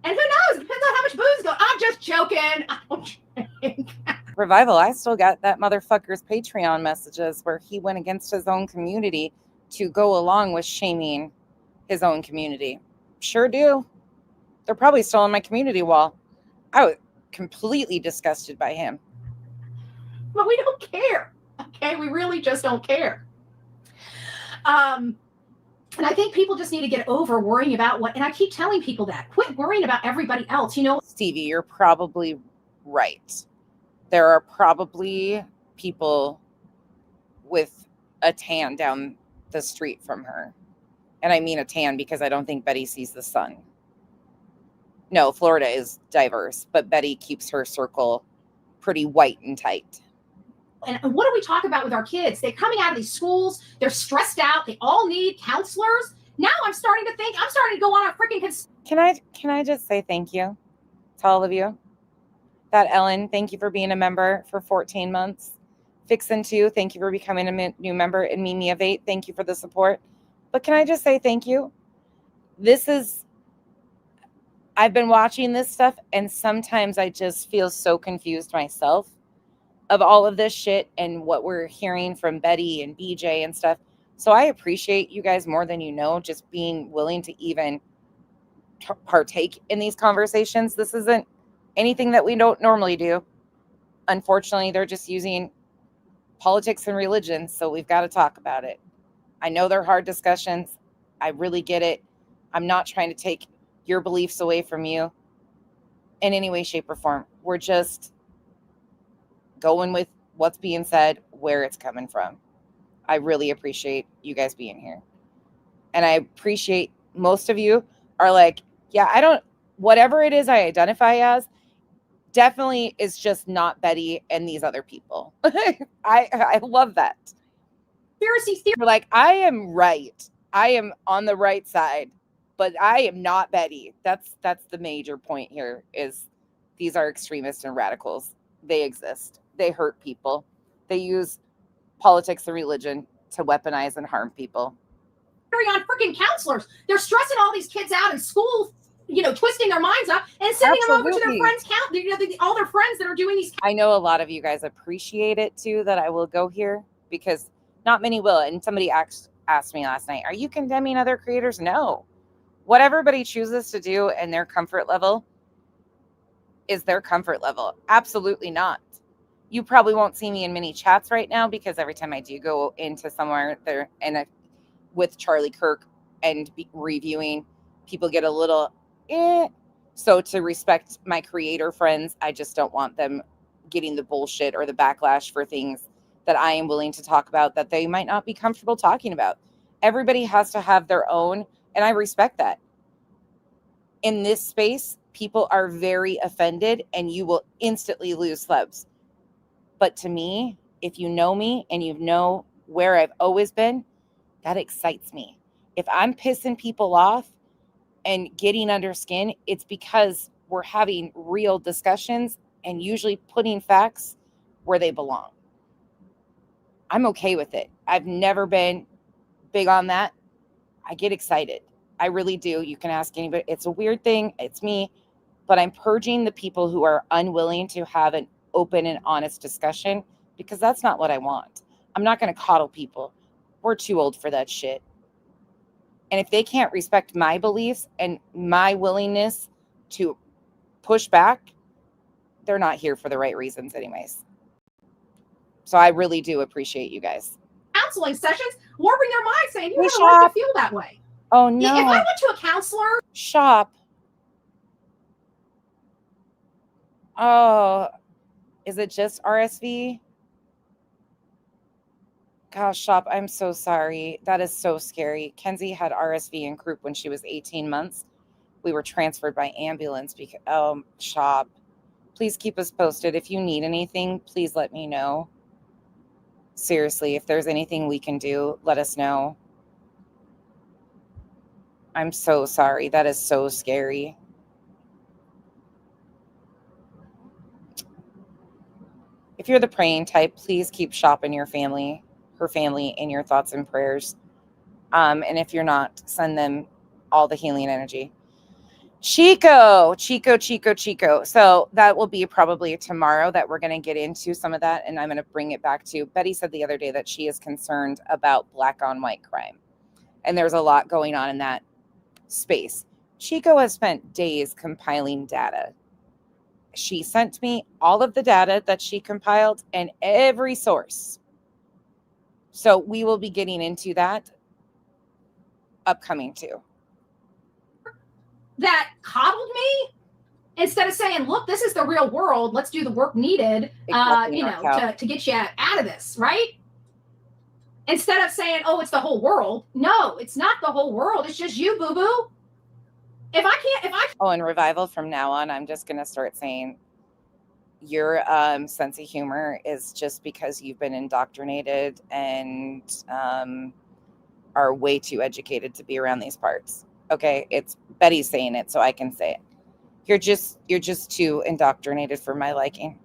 J: And who knows? Depends on how much booze goes. I'm just joking. I don't drink.
A: Revival, I still got that motherfucker's Patreon messages where he went against his own community to go along with shaming his own community. Sure do. They're probably still on my community wall. I was completely disgusted by him.
J: But we don't care. Okay, we really just don't care. And I think people just need to get over worrying about what, and I keep telling people that, quit worrying about everybody else, you know.
A: Stevie, you're probably right. There are probably people with a tan down the street from her. And I mean a tan because I don't think Betty sees the sun. No, Florida is diverse, but Betty keeps her circle pretty white and tight.
J: And what do we talk about with our kids? They're coming out of these schools. They're stressed out. They all need counselors. Now I'm starting to go on a freaking...
A: Can I just say thank you to all of you? That Ellen, thank you for being a member for 14 months. Fixin' 2, thank you for becoming a new member. And Mimi of 8, thank you for the support. But can I just say thank you? I've been watching this stuff, and sometimes I just feel so confused myself of all of this shit and what we're hearing from Betty and BJ and stuff. So I appreciate you guys more than you know, just being willing to even partake in these conversations. This isn't anything that we don't normally do. Unfortunately, they're just using politics and religion, so we've got to talk about it. I know they're hard discussions. I really get it. I'm not trying to take your beliefs away from you in any way, shape, or form. We're just going with what's being said, where it's coming from. I really appreciate you guys being here. And I appreciate most of you are like, yeah, whatever it is I identify as, definitely is just not Betty and these other people. I love that.
J: Conspiracy theory.
A: Like, I am right. I am on the right side, but I am not Betty. That's the major point here is these are extremists and radicals. They exist. They hurt people. They use politics and religion to weaponize and harm people.
J: On freaking counselors. They're stressing all these kids out in school, you know, twisting their minds up and sending them over to their friends' all their friends that are doing these.
A: I know a lot of you guys appreciate it too, that I will go here because not many will. And somebody asked me last night, are you condemning other creators? No. What everybody chooses to do and their comfort level is their comfort level. Absolutely not. You probably won't see me in many chats right now because every time I do go into somewhere there and with Charlie Kirk and reviewing, people get a little So to respect my creator friends, I just don't want them getting the bullshit or the backlash for things that I am willing to talk about that they might not be comfortable talking about. Everybody has to have their own, and I respect that. In this space, people are very offended and you will instantly lose celebs. But to me, if you know me and you know where I've always been, that excites me. If I'm pissing people off and getting under skin, it's because we're having real discussions and usually putting facts where they belong. I'm okay with it. I've never been big on that. I get excited. I really do. You can ask anybody. It's a weird thing. It's me. But I'm purging the people who are unwilling to have an open and honest discussion, because that's not what I want. I'm not going to coddle people. We're too old for that shit. And if they can't respect my beliefs and my willingness to push back, they're not here for the right reasons anyways. So I really do appreciate you guys.
J: Counseling sessions, warping their mind, saying you
A: Hey,
J: have a right to feel that way.
A: Oh no.
J: If I went to a counselor,
A: Shop. Oh, is it just RSV? Gosh, Shop, I'm so sorry. That is so scary. Kenzie had RSV in Croup when she was 18 months. We were transferred by ambulance because, Shop, please keep us posted. If you need anything, please let me know. Seriously, if there's anything we can do, let us know. I'm so sorry. That is so scary. If you're the praying type, please keep Shop and her family in your thoughts and prayers. And if you're not, send them all the healing energy. Chico. So that will be probably tomorrow that we're going to get into some of that. And I'm going to bring it back to, Betty said the other day that she is concerned about black on white crime. And there's a lot going on in that space. Chico has spent days compiling data. She sent me all of the data that she compiled and every source. So we will be getting into that upcoming too.
J: that coddled me instead of saying, look, this is the real world. Let's do the work needed, to get you out of this, right? Instead of saying, oh, it's the whole world. No, it's not the whole world. It's just you, boo-boo.
A: Oh, and Revival, from now on, I'm just going to start saying your sense of humor is just because you've been indoctrinated and are way too educated to be around these parts. Okay, it's Betty saying it, so I can say it. You're just too indoctrinated for my liking.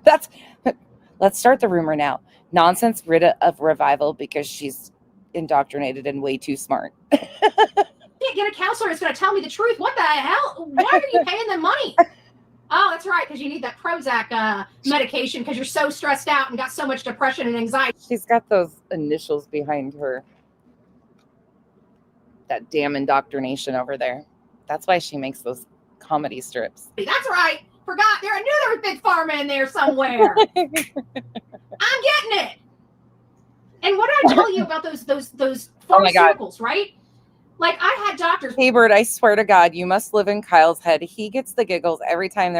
A: Let's start the rumor now. Nonsense rid of Revival because she's indoctrinated and way too smart.
J: Can't get a counselor that's going to tell me the truth. What the hell? Why are you paying them money? Oh, that's right, because you need that Prozac medication because you're so stressed out and got so much depression and anxiety.
A: She's got those initials behind her. That damn indoctrination over there. That's why she makes those comedy strips.
J: That's right. Forgot. I knew there was Big Pharma in there somewhere. I'm getting it. And what did I tell you about those pharmaceuticals, right? Like, I had doctors.
A: Hey, Bird, I swear to God, you must live in Kyle's head. He gets the giggles every time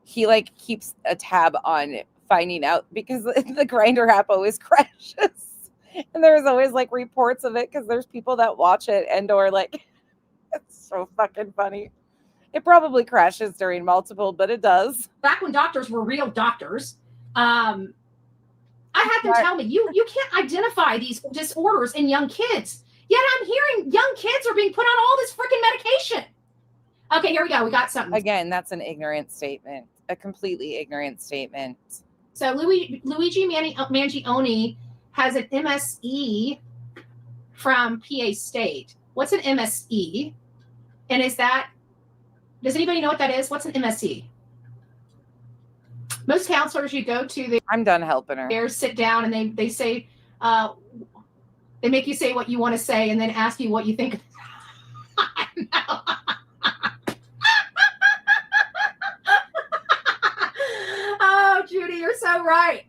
A: he like keeps a tab on finding out because the Grinder app always crashes. And there's always like reports of it because there's people that watch it and or like, it's so fucking funny. It probably crashes during multiple, but it does.
J: Back when doctors were real doctors, I had them tell me, you can't identify these disorders in young kids. Yet I'm hearing young kids are being put on all this freaking medication. Okay, here we go. We got something.
A: Again, that's an ignorant statement. A completely ignorant statement.
J: So Luigi Mangione has an MSE from PA State. What's an MSE? And does anybody know what that is? What's an MSE? Most counselors you go to,
A: I'm done helping her.
J: They sit down and they say, they make you say what you want to say and then ask you what you think. Oh, Judy, you're so right.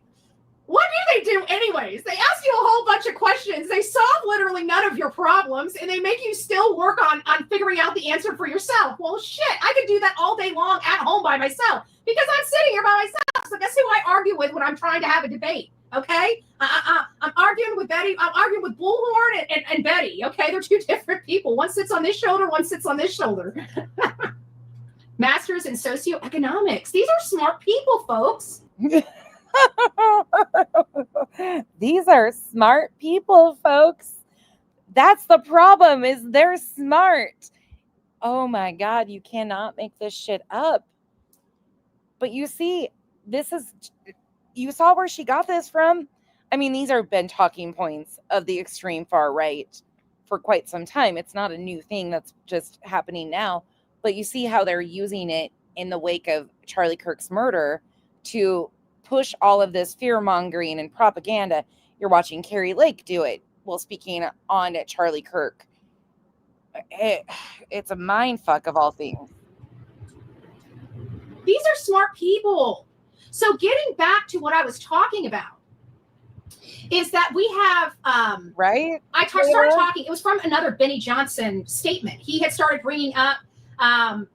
J: What do they do anyways? They ask you a whole bunch of questions. They solve literally none of your problems, and they make you still work on figuring out the answer for yourself. Well, shit, I could do that all day long at home by myself because I'm sitting here by myself. So guess who I argue with when I'm trying to have a debate? Okay? I'm arguing with Betty. I'm arguing with Bullhorn and Betty. Okay? They're two different people. One sits on this shoulder, one sits on this shoulder. Masters in socioeconomics. These are smart people, folks.
A: These are smart people, folks. That's the problem, is they're smart. Oh my God, you cannot make this shit up. But you see, you saw where she got this from. I mean, these have been talking points of the extreme far right for quite some time. It's not a new thing that's just happening now, but you see how they're using it in the wake of Charlie Kirk's murder to push all of this fear mongering and propaganda. You're watching Carrie Lake do it while speaking on at Charlie Kirk. It's a mind fuck of all things.
J: These are smart people. So getting back to what I was talking about is that we have
A: right.
J: Started talking. It was from another Benny Johnson statement. He had started bringing up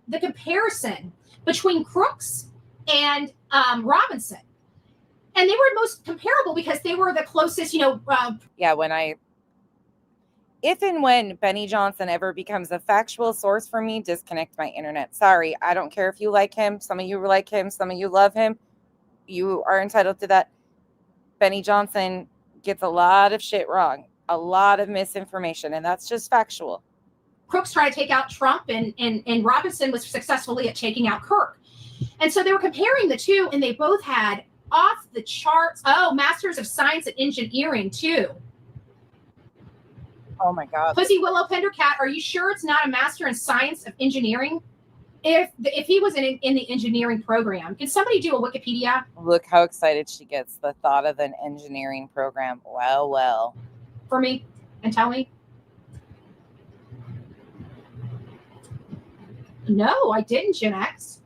J: the comparison between Crooks and Robinson, and they were most comparable because they were the closest.
A: If and when Benny Johnson ever becomes a factual source for me, disconnect my internet. Sorry, I don't care if you like him. Some of you like him. Some of you love him. You are entitled to that. Benny Johnson gets a lot of shit wrong, a lot of misinformation, and that's just factual.
J: Crooks tried to take out Trump, and Robinson was successfully at taking out Kirk. And so they were comparing the two, and they both had off the charts. Oh, Masters of Science and Engineering, too.
A: Oh, my God.
J: Pussy Willow Pendercat, are you sure it's not a Master in Science of Engineering? If he was in the engineering program, can somebody do a Wikipedia?
A: Look how excited she gets. The thought of an engineering program. Well.
J: For me, and tell me. No, I didn't, Gen X.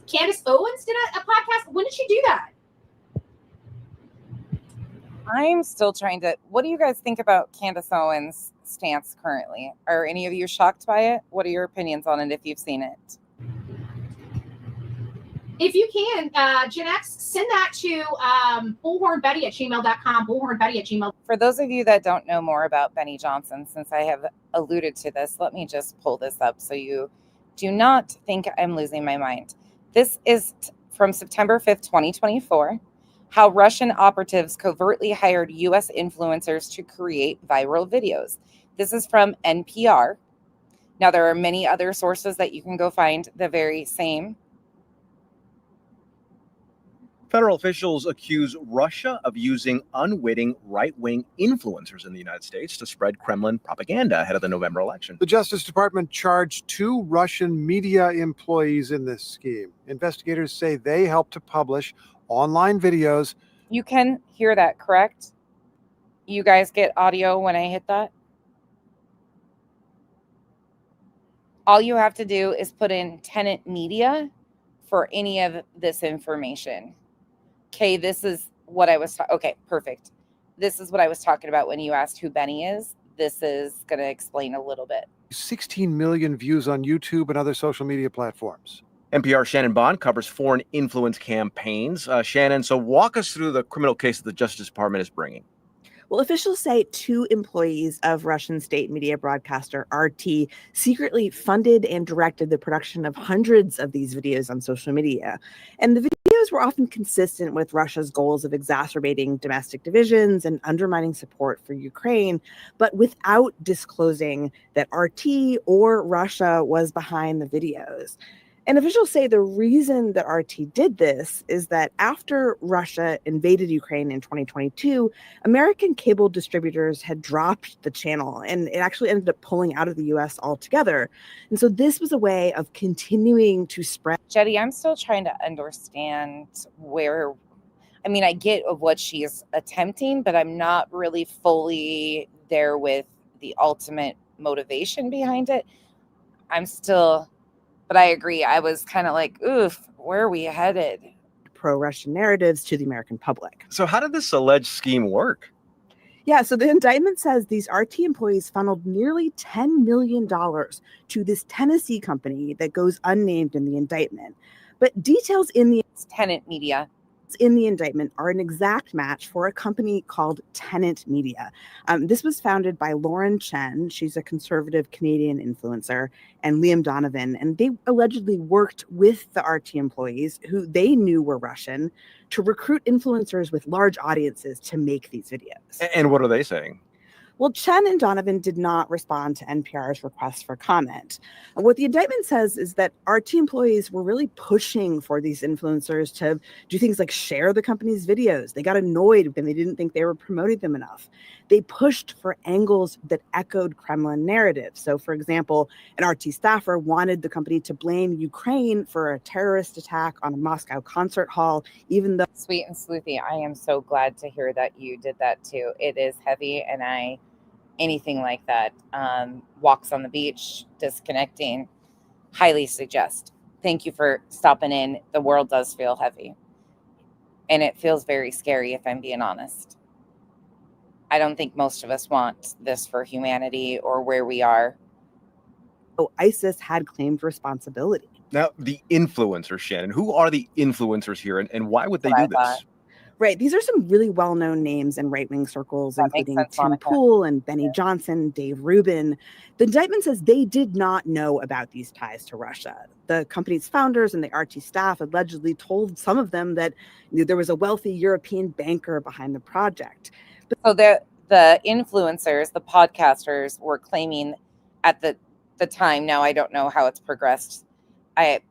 J: Candace Owens did a podcast. When did she do that?
A: I'm still trying to. What do you guys think about Candace Owens' stance currently? Are any of you shocked by it? What are your opinions on it if you've seen it?
J: If you can, Gen X, send that to bullhornbetty@gmail.com, bullhornbetty@gmail.
A: For those of you that don't know more about Benny Johnson, since I have alluded to this, let me just pull this up so you do not think I'm losing my mind. This is from September 5th, 2024. How Russian operatives covertly hired U.S. influencers to create viral videos. This is from NPR. Now, there are many other sources that you can go find the very same.
B: Federal officials accuse Russia of using unwitting right-wing influencers in the United States to spread Kremlin propaganda ahead of the November election.
I: The Justice Department charged 2 Russian media employees in this scheme. Investigators say they helped to publish online videos.
A: You can hear that, correct? You guys get audio when I hit that? All you have to do is put in tenant media for any of this information. Okay, this is what I was okay, perfect. This is what I was talking about when you asked who Benny is. This is going to explain a little bit.
I: 16 million views on YouTube and other social media platforms.
B: NPR's Shannon Bond covers foreign influence campaigns. Shannon, so walk us through the criminal case that the Justice Department is bringing.
K: Well, officials say 2 employees of Russian state media broadcaster RT secretly funded and directed the production of hundreds of these videos on social media. And the videos were often consistent with Russia's goals of exacerbating domestic divisions and undermining support for Ukraine, but without disclosing that RT or Russia was behind the videos. And officials say the reason that RT did this is that after Russia invaded Ukraine in 2022, American cable distributors had dropped the channel, and it actually ended up pulling out of the U.S. altogether. And so this was a way of continuing to spread.
A: Jetty, I'm still trying to understand where, I mean, I get of what she is attempting, but I'm not really fully there with the ultimate motivation behind it. I'm still... But I agree. I was kind of like, oof, where are we headed?
K: Pro-Russian narratives to the American public.
B: So how did this alleged scheme work?
K: Yeah, so the indictment says these RT employees funneled nearly $10 million to this Tennessee company that goes unnamed in the indictment. But details in the
A: tenant media
K: in the indictment are an exact match for a company called Tenant Media. This was founded by Lauren Chen. She's a conservative Canadian influencer, and Liam Donovan. And they allegedly worked with the RT employees, who they knew were Russian, to recruit influencers with large audiences to make these videos.
B: And what are they saying?
K: Well, Chen and Donovan did not respond to NPR's request for comment. And what the indictment says is that RT employees were really pushing for these influencers to do things like share the company's videos. They got annoyed when they didn't think they were promoting them enough. They pushed for angles that echoed Kremlin narratives. So, for example, an RT staffer wanted the company to blame Ukraine for a terrorist attack on a Moscow concert hall, even though...
A: Sweet and Sleuthy, I am so glad to hear that you did that too. It is heavy, and anything like that, walks on the beach, disconnecting, highly suggest. Thank you for stopping in. The world does feel heavy, and it feels very scary, if I'm being honest. I don't think most of us want this for humanity or where we are.
K: So ISIS had claimed responsibility.
B: Now, the influencers, Shannon, who are the influencers here, and why would they do this?
K: Right. These are some really well-known names in right-wing circles,
A: That
K: including
A: makes sense,
K: Tim
A: Monica.
K: Pool and Benny Johnson, Dave Rubin. The indictment says they did not know about these ties to Russia. The company's founders and the RT staff allegedly told some of them that there was a wealthy European banker behind the project.
A: So the influencers, the podcasters, were claiming at the time, now I don't know how it's progressed. I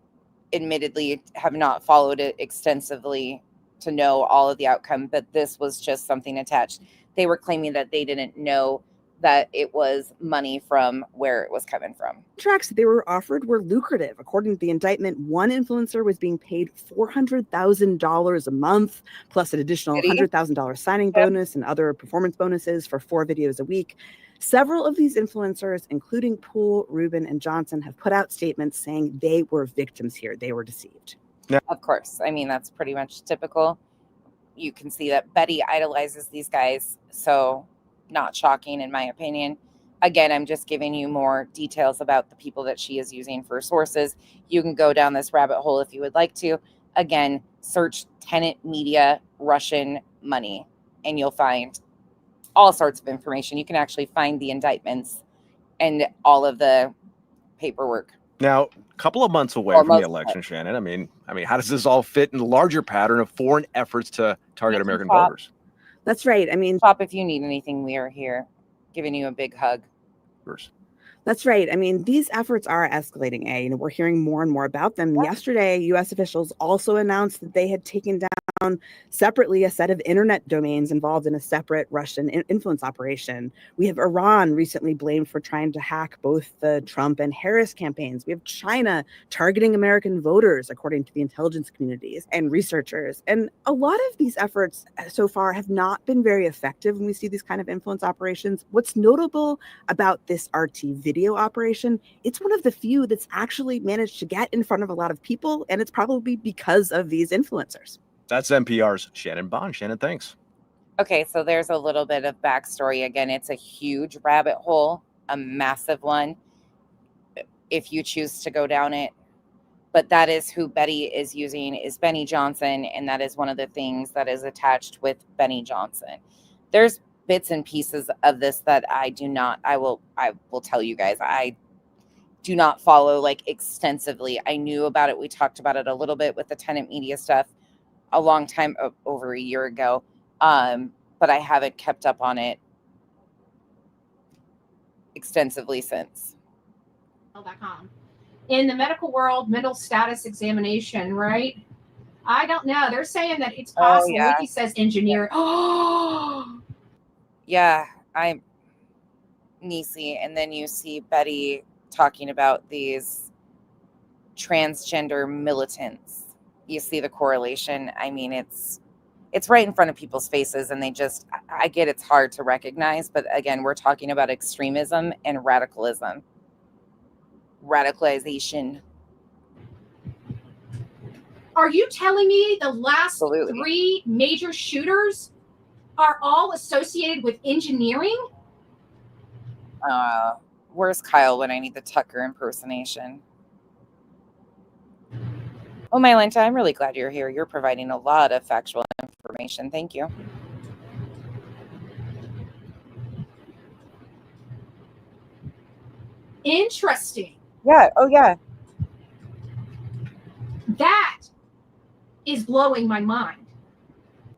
A: admittedly have not followed it extensively to know all of the outcome, but this was just something attached. They were claiming that they didn't know that it was money from where it was coming from.
K: Contracts they were offered were lucrative. According to the indictment, one influencer was being paid $400,000 a month, plus an additional $100,000 signing bonus and other performance bonuses for 4 videos a week. Several of these influencers, including Poole, Rubin, and Johnson, have put out statements saying they were victims here. They were deceived.
A: Of course. I mean, that's pretty much typical. You can see that Betty idolizes these guys, so not shocking in my opinion. Again, I'm just giving you more details about the people that she is using for sources. You can go down this rabbit hole if you would like to. Again, search tenant media Russian money, and you'll find all sorts of information. You can actually find the indictments and all of the paperwork.
B: Now, a couple of months away from the election, Shannon. I mean, how does this all fit in the larger pattern of foreign efforts to target American voters?
K: That's right. I mean,
A: Pop, if you need anything, we are here, giving you a big hug.
K: That's right. I mean, these efforts are escalating, we're hearing more and more about them. Yesterday, U.S. officials also announced that they had taken down separately a set of internet domains involved in a separate Russian influence operation. We have Iran recently blamed for trying to hack both the Trump and Harris campaigns. We have China targeting American voters, according to the intelligence communities and researchers. And a lot of these efforts so far have not been very effective when we see these kind of influence operations. What's notable about this RT video operation, it's one of the few that's actually managed to get in front of a lot of people, and it's probably because of these influencers.
B: That's NPR's Shannon Bond. Shannon, thanks.
A: Okay, so there's a little bit of backstory. Again, it's a huge rabbit hole, a massive one, if you choose to go down it. But that is who Betty is using, is Benny Johnson, and that is one of the things that is attached with Benny Johnson. There's bits and pieces of this that I will tell you guys, I do not follow like extensively. I knew about it. We talked about it a little bit with the tenant media stuff a long time, over a year ago. But I haven't kept up on it extensively since.
J: In the medical world, mental status examination, right? I don't know. They're saying that it's possible.
A: yeah.
J: Nikki says engineer. Oh,
A: Yeah, I'm Nisi. And then you see Betty talking about these transgender militants. You see the correlation. I mean, it's right in front of people's faces, and I get it's hard to recognize, but again, we're talking about extremism and radicalism. Radicalization.
J: are you telling me the last 3 major shooters are all associated with engineering?
A: Where's Kyle when I need the Tucker impersonation? Oh, Mylanta, I'm really glad you're here. You're providing a lot of factual information. Thank you.
J: Interesting.
A: Yeah. Oh, yeah.
J: That is blowing my mind.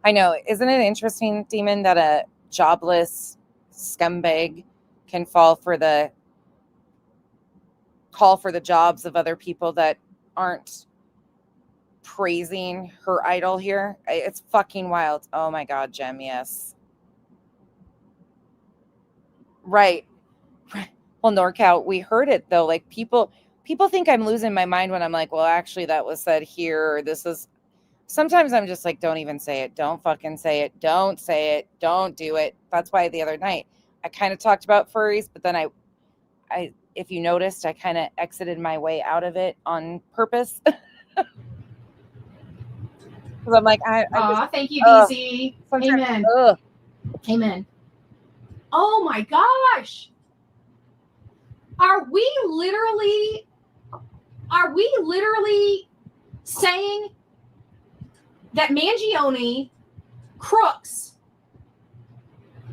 A: I know. Isn't it interesting, Demon, that a jobless scumbag can call for the jobs of other people that aren't praising her idol here. It's fucking wild. Oh my God, Jem, yes. Right. Well, NorCal, we heard it though. Like people think I'm losing my mind when I'm like, well, actually that was said here, or this is. Sometimes I'm just like, don't even say it. Don't fucking say it. Don't say it. Don't do it. That's why the other night I kind of talked about furries, but then I if you noticed, I kind of exited my way out of it on purpose. Because I'm like,
J: thank you, DZ. Amen. Amen. Oh my gosh. Are we literally saying that Mangione, Crooks,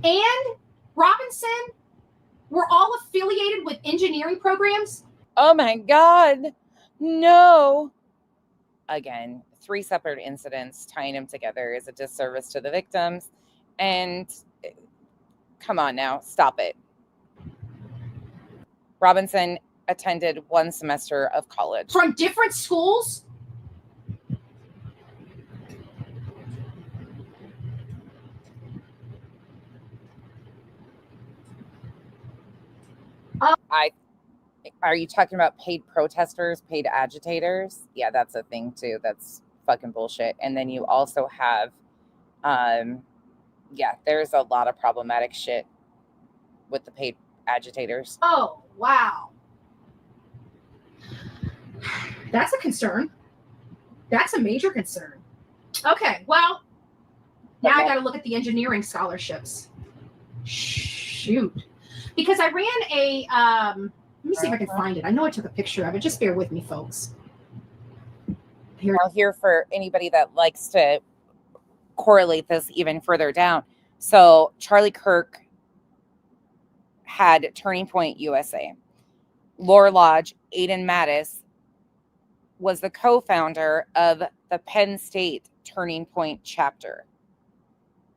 J: and Robinson were all affiliated with engineering programs?
A: Oh my God. No. Again, 3 separate incidents, tying them together is a disservice to the victims. And come on now, stop it. Robinson attended 1 semester of college.
J: From different schools?
A: Are you talking about paid protesters, paid agitators? Yeah, that's a thing too. That's fucking bullshit. And then you also have, there's a lot of problematic shit with the paid agitators.
J: Oh, wow. That's a concern. That's a major concern. Okay, well, now I got to look at the engineering scholarships. Shoot. Because I ran a, let me see if I can find it. I know I took a picture of it. Just bear with me, folks.
A: Here for anybody that likes to correlate this even further down. So Charlie Kirk had Turning Point USA. Laura Lodge, Aiden Mattis, was the co-founder of the Penn State Turning Point chapter.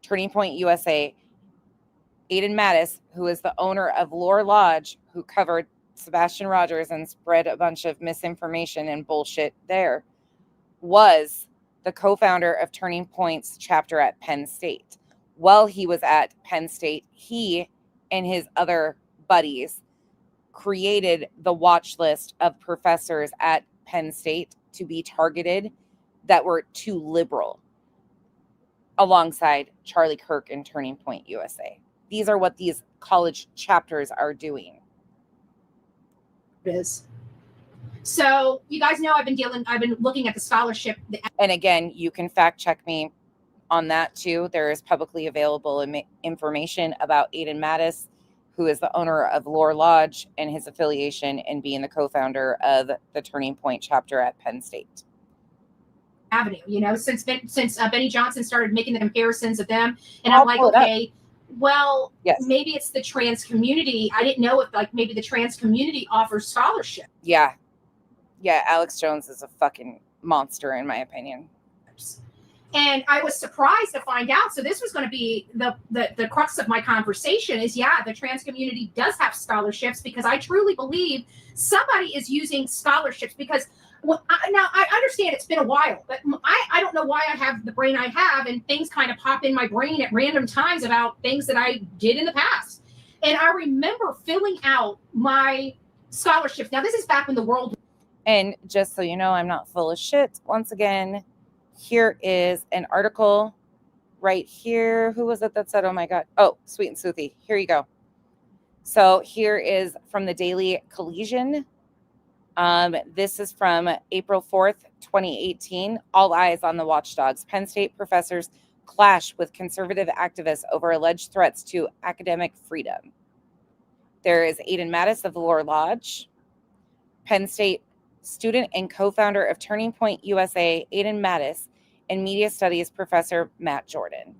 A: Turning Point USA, Aiden Mattis, who is the owner of Laura Lodge, who covered Sebastian Rogers and spread a bunch of misinformation and bullshit there, was the co-founder of Turning Point's chapter at Penn State. While he was at Penn State, he and his other buddies created the watch list of professors at Penn State to be targeted that were too liberal, alongside Charlie Kirk and Turning Point USA. These are what these college chapters are doing.
J: Is. So you guys know I've been looking at the scholarship.
A: And again, you can fact check me on that too. There is publicly available information about Aiden Mattis, who is the owner of Laura Lodge and his affiliation and being the co-founder of the Turning Point chapter at Penn State.
J: Avenue, since Benny Johnson started making the comparisons of them, and I'm like, okay, well, yes, maybe it's the trans community. I didn't know if maybe the trans community offers scholarship.
A: Yeah, Alex Jones is a fucking monster in my opinion.
J: And I was surprised to find out. So this was going to be the crux of my conversation is, the trans community does have scholarships, because I truly believe somebody is using scholarships, because now I understand it's been a while, but I don't know why I have the brain I have, and things kind of pop in my brain at random times about things that I did in the past. And I remember filling out my scholarships. Now, this is back when the world.
A: And just so you know, I'm not full of shit. Once again, here is an article right here. Who was it that said, oh my God? Oh, Sweet and Soothy. Here you go. So here is from the Daily Collision. This is from April 4th, 2018. All eyes on the watchdogs. Penn State professors clash with conservative activists over alleged threats to academic freedom. There is Aiden Mattis of Laura Lodge. Penn State student and co-founder of Turning Point USA, Aiden Mattis, and media studies professor Matt Jordan.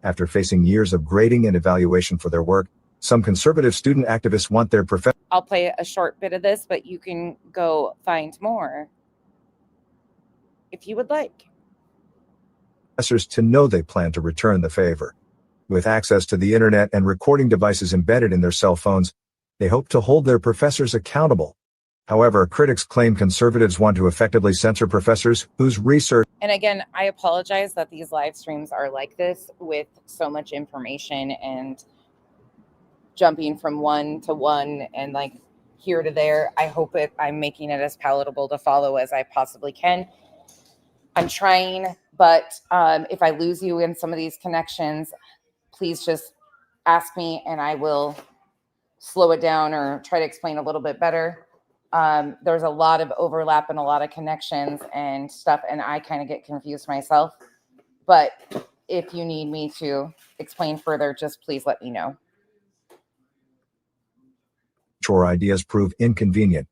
H: After facing years of grading and evaluation for their work, some conservative student activists want their professors.
A: I'll play a short bit of this, but you can go find more if you would like.
H: To know they plan to return the favor. With access to the internet and recording devices embedded in their cell phones, they hope to hold their professors accountable. However, critics claim conservatives want to effectively censor professors whose research.
A: And again, I apologize that these live streams are like this with so much information and jumping from one to one and like here to there. I hope I'm making it as palatable to follow as I possibly can. I'm trying, but if I lose you in some of these connections, please just ask me and I will slow it down or try to explain a little bit better. There's a lot of overlap and a lot of connections and stuff, and I kind of get confused myself. But if you need me to explain further, just please let me know.
H: Or ideas prove inconvenient.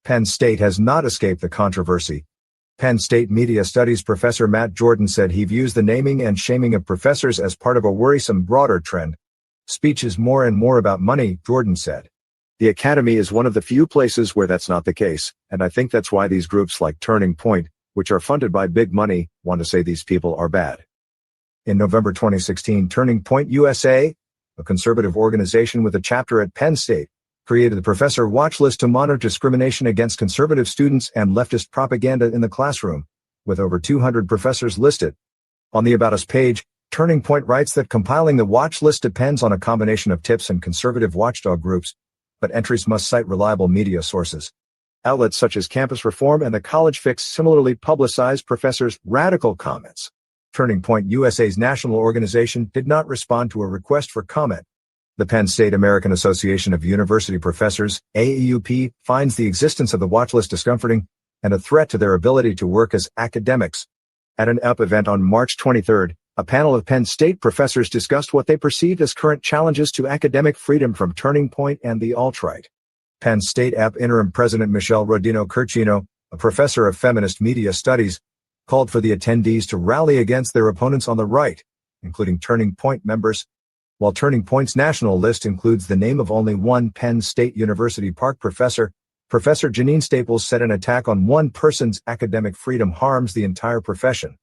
H: Penn State has not escaped the controversy. Penn State media studies professor Matt Jordan said he views the naming and shaming of professors as part of a worrisome broader trend. Speech is more and more about money, Jordan said. The academy is one of the few places where that's not the case, and I think that's why these groups like Turning Point, which are funded by big money, want to say these people are bad. In November 2016, Turning Point USA, a conservative organization with a chapter at Penn State, created the Professor Watch List to monitor discrimination against conservative students and leftist propaganda in the classroom, with over 200 professors listed. On the About Us page, Turning Point writes that compiling the watch list depends on a combination of tips and conservative watchdog groups, but entries must cite reliable media sources. Outlets such as Campus Reform and the College Fix similarly publicize professors' radical comments. Turning Point USA's national organization did not respond to a request for comment. The Penn State American Association of University Professors, AAUP, finds the existence of the watch list discomforting and a threat to their ability to work as academics. At an UP event on March 23, a panel of Penn State professors discussed what they perceived as current challenges to academic freedom from Turning Point and the alt-right. Penn State AP interim president Michelle Rodino-Curcino, a professor of feminist media studies, called for the attendees to rally against their opponents on the right, including Turning Point members. While Turning Point's national list includes the name of only one Penn State University Park professor, Professor Janine Staples said an attack on one person's academic freedom harms the entire profession.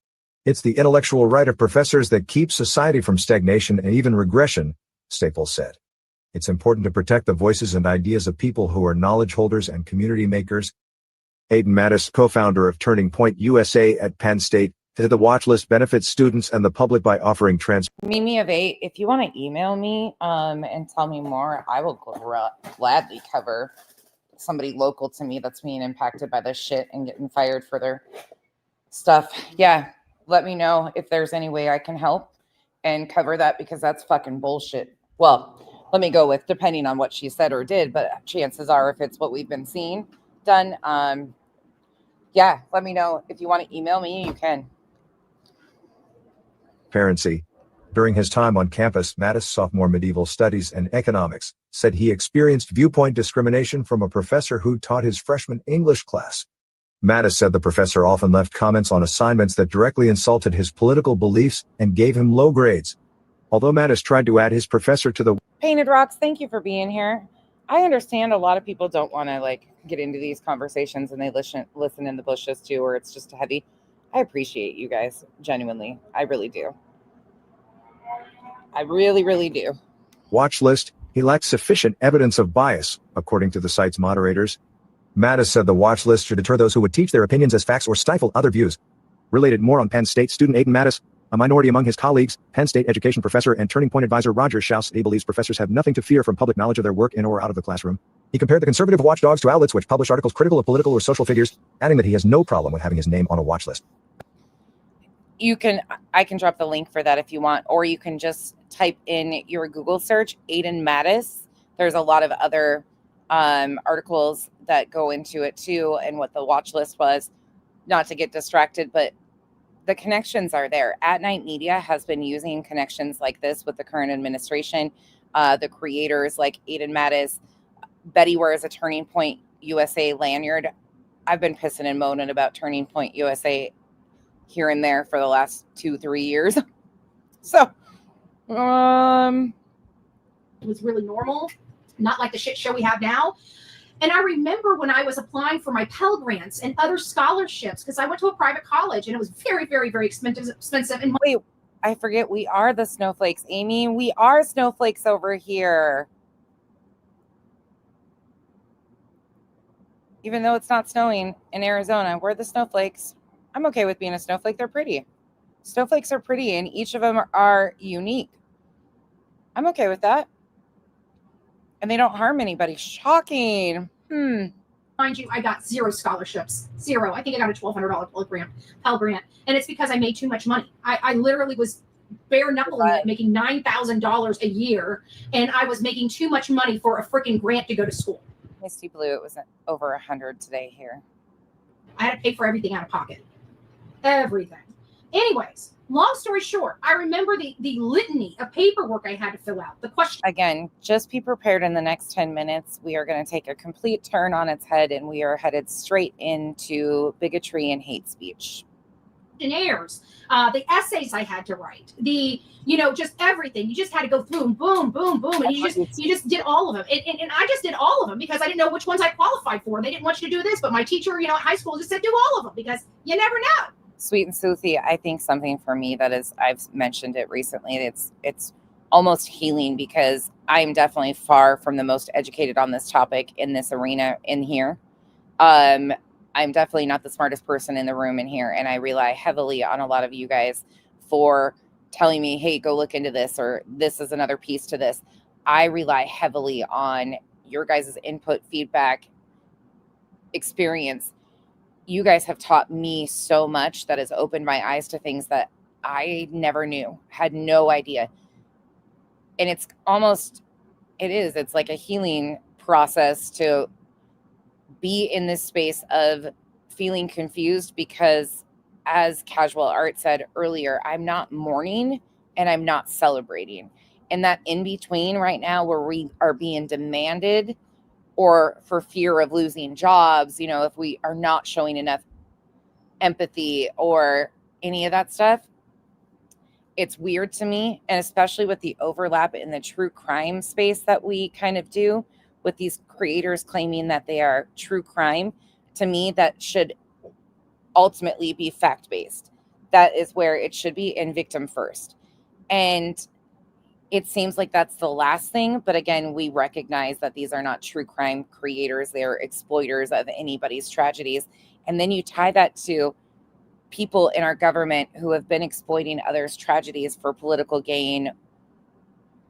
H: It's the intellectual right of professors that keeps society from stagnation and even regression, Staples said. It's important to protect the voices and ideas of people who are knowledge holders and community makers. Aidan Mattis, co-founder of Turning Point USA at Penn State, said the watch list benefits students and the public by offering
A: Mimi of 8, if you want to email me and tell me more, I will gladly cover somebody local to me that's being impacted by this shit and getting fired for their stuff. Yeah, let me know if there's any way I can help and cover that, because that's fucking bullshit. Well, let me go with depending on what she said or did, but chances are if it's what we've been seeing done, yeah, let me know. If you want to email me, you can.
H: Transparency. During his time on campus, Mattis, sophomore medieval studies and economics, said he experienced viewpoint discrimination from a professor who taught his freshman English class. Mattis said the professor often left comments on assignments that directly insulted his political beliefs and gave him low grades. Although Mattis tried to add his professor to the
A: Painted Rocks, thank you for being here. I understand a lot of people don't want to get into these conversations and they listen in the bushes too, or it's just heavy. I appreciate you guys, genuinely. I really do. I really, really do.
H: watch list, he lacked sufficient evidence of bias, according to the site's moderators. Mattis said the watch list should deter those who would teach their opinions as facts or stifle other views. Related more on Penn State student Aidan Mattis, a minority among his colleagues, Penn State education professor and Turning Point advisor Roger Schaus, he believes professors have nothing to fear from public knowledge of their work in or out of the classroom. He compared the conservative watchdogs to outlets which publish articles critical of political or social figures, adding that he has no problem with having his name on a watch list.
A: I can drop the link for that if you want, or you can just type in your Google search, Aidan Mattis. There's a lot of other articles that go into it too, and what the watch list was, not to get distracted, but the connections are there. At Night Media has been using connections like this with the current administration. The creators like Aidan Mattis, Betty wears a Turning Point USA lanyard. I've been pissing and moaning about Turning Point USA here and there for the last 2-3 years. So,
J: it was really normal, not like the shit show we have now. And I remember when I was applying for my Pell Grants and other scholarships, because I went to a private college and it was very, very, very expensive. And
A: I forget we are the snowflakes, Amy. We are snowflakes over here. Even though it's not snowing in Arizona, we're the snowflakes. I'm okay with being a snowflake. They're pretty. Snowflakes are pretty, and each of them are unique. I'm okay with that. And they don't harm anybody. Shocking.
J: Mind you, I got 0 scholarships. 0. I think I got a $1,200 Pell Grant. And it's because I made too much money. I literally was bare knuckling it, making $9,000 a year. And I was making too much money for a freaking grant to go to school.
A: Misty Blue, it was over 100 today here.
J: I had to pay for everything out of pocket. Everything. Anyways, long story short, I remember the litany of paperwork I had to fill out. The question.
A: Again, just be prepared in the next 10 minutes. We are going to take a complete turn on its head, and we are headed straight into bigotry and hate speech.
J: Questionnaires, the essays I had to write, just everything. You just had to go through and boom, boom, boom, and you just did all of them. And I just did all of them because I didn't know which ones I qualified for. They didn't want you to do this, but my teacher, at high school just said do all of them because you never know.
A: Sweet and Soothy, I think something for me that is, I've mentioned it recently, it's almost healing because I'm definitely far from the most educated on this topic in this arena in here. I'm definitely not the smartest person in the room in here, and I rely heavily on a lot of you guys for telling me, hey, go look into this, or this is another piece to this. I rely heavily on your guys' input, feedback, experience. You guys have taught me so much that has opened my eyes to things that I never knew, had no idea. And it's like a healing process to be in this space of feeling confused because, as Casual Art said earlier, I'm not mourning and I'm not celebrating. And that in between right now where we are being demanded, or for fear of losing jobs, if we are not showing enough empathy or any of that stuff, it's weird to me. And especially with the overlap in the true crime space that we kind of do with these creators claiming that they are true crime, to me, that should ultimately be fact-based. That is where it should be, in victim first. And it seems like that's the last thing. But again, we recognize that these are not true crime creators. They're exploiters of anybody's tragedies. And then you tie that to people in our government who have been exploiting others' tragedies for political gain,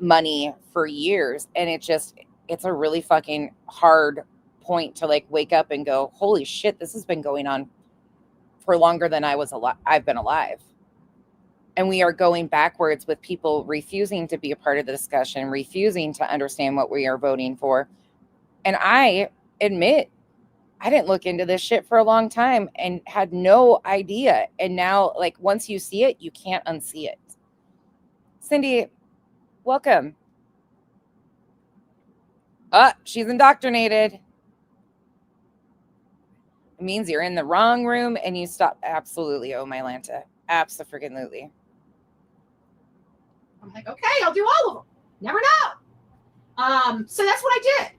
A: money for years. And it's a really fucking hard point to wake up and go, holy shit, this has been going on for longer than I've been alive. And we are going backwards with people refusing to be a part of the discussion, refusing to understand what we are voting for. And I admit, I didn't look into this shit for a long time and had no idea. And now, once you see it, you can't unsee it. Cindy, welcome. She's indoctrinated. It means you're in the wrong room and you stop. Absolutely, oh my Lanta. Abso-freaking-lutely.
J: I'm like, okay, I'll do all of them. Never know. So that's what I did.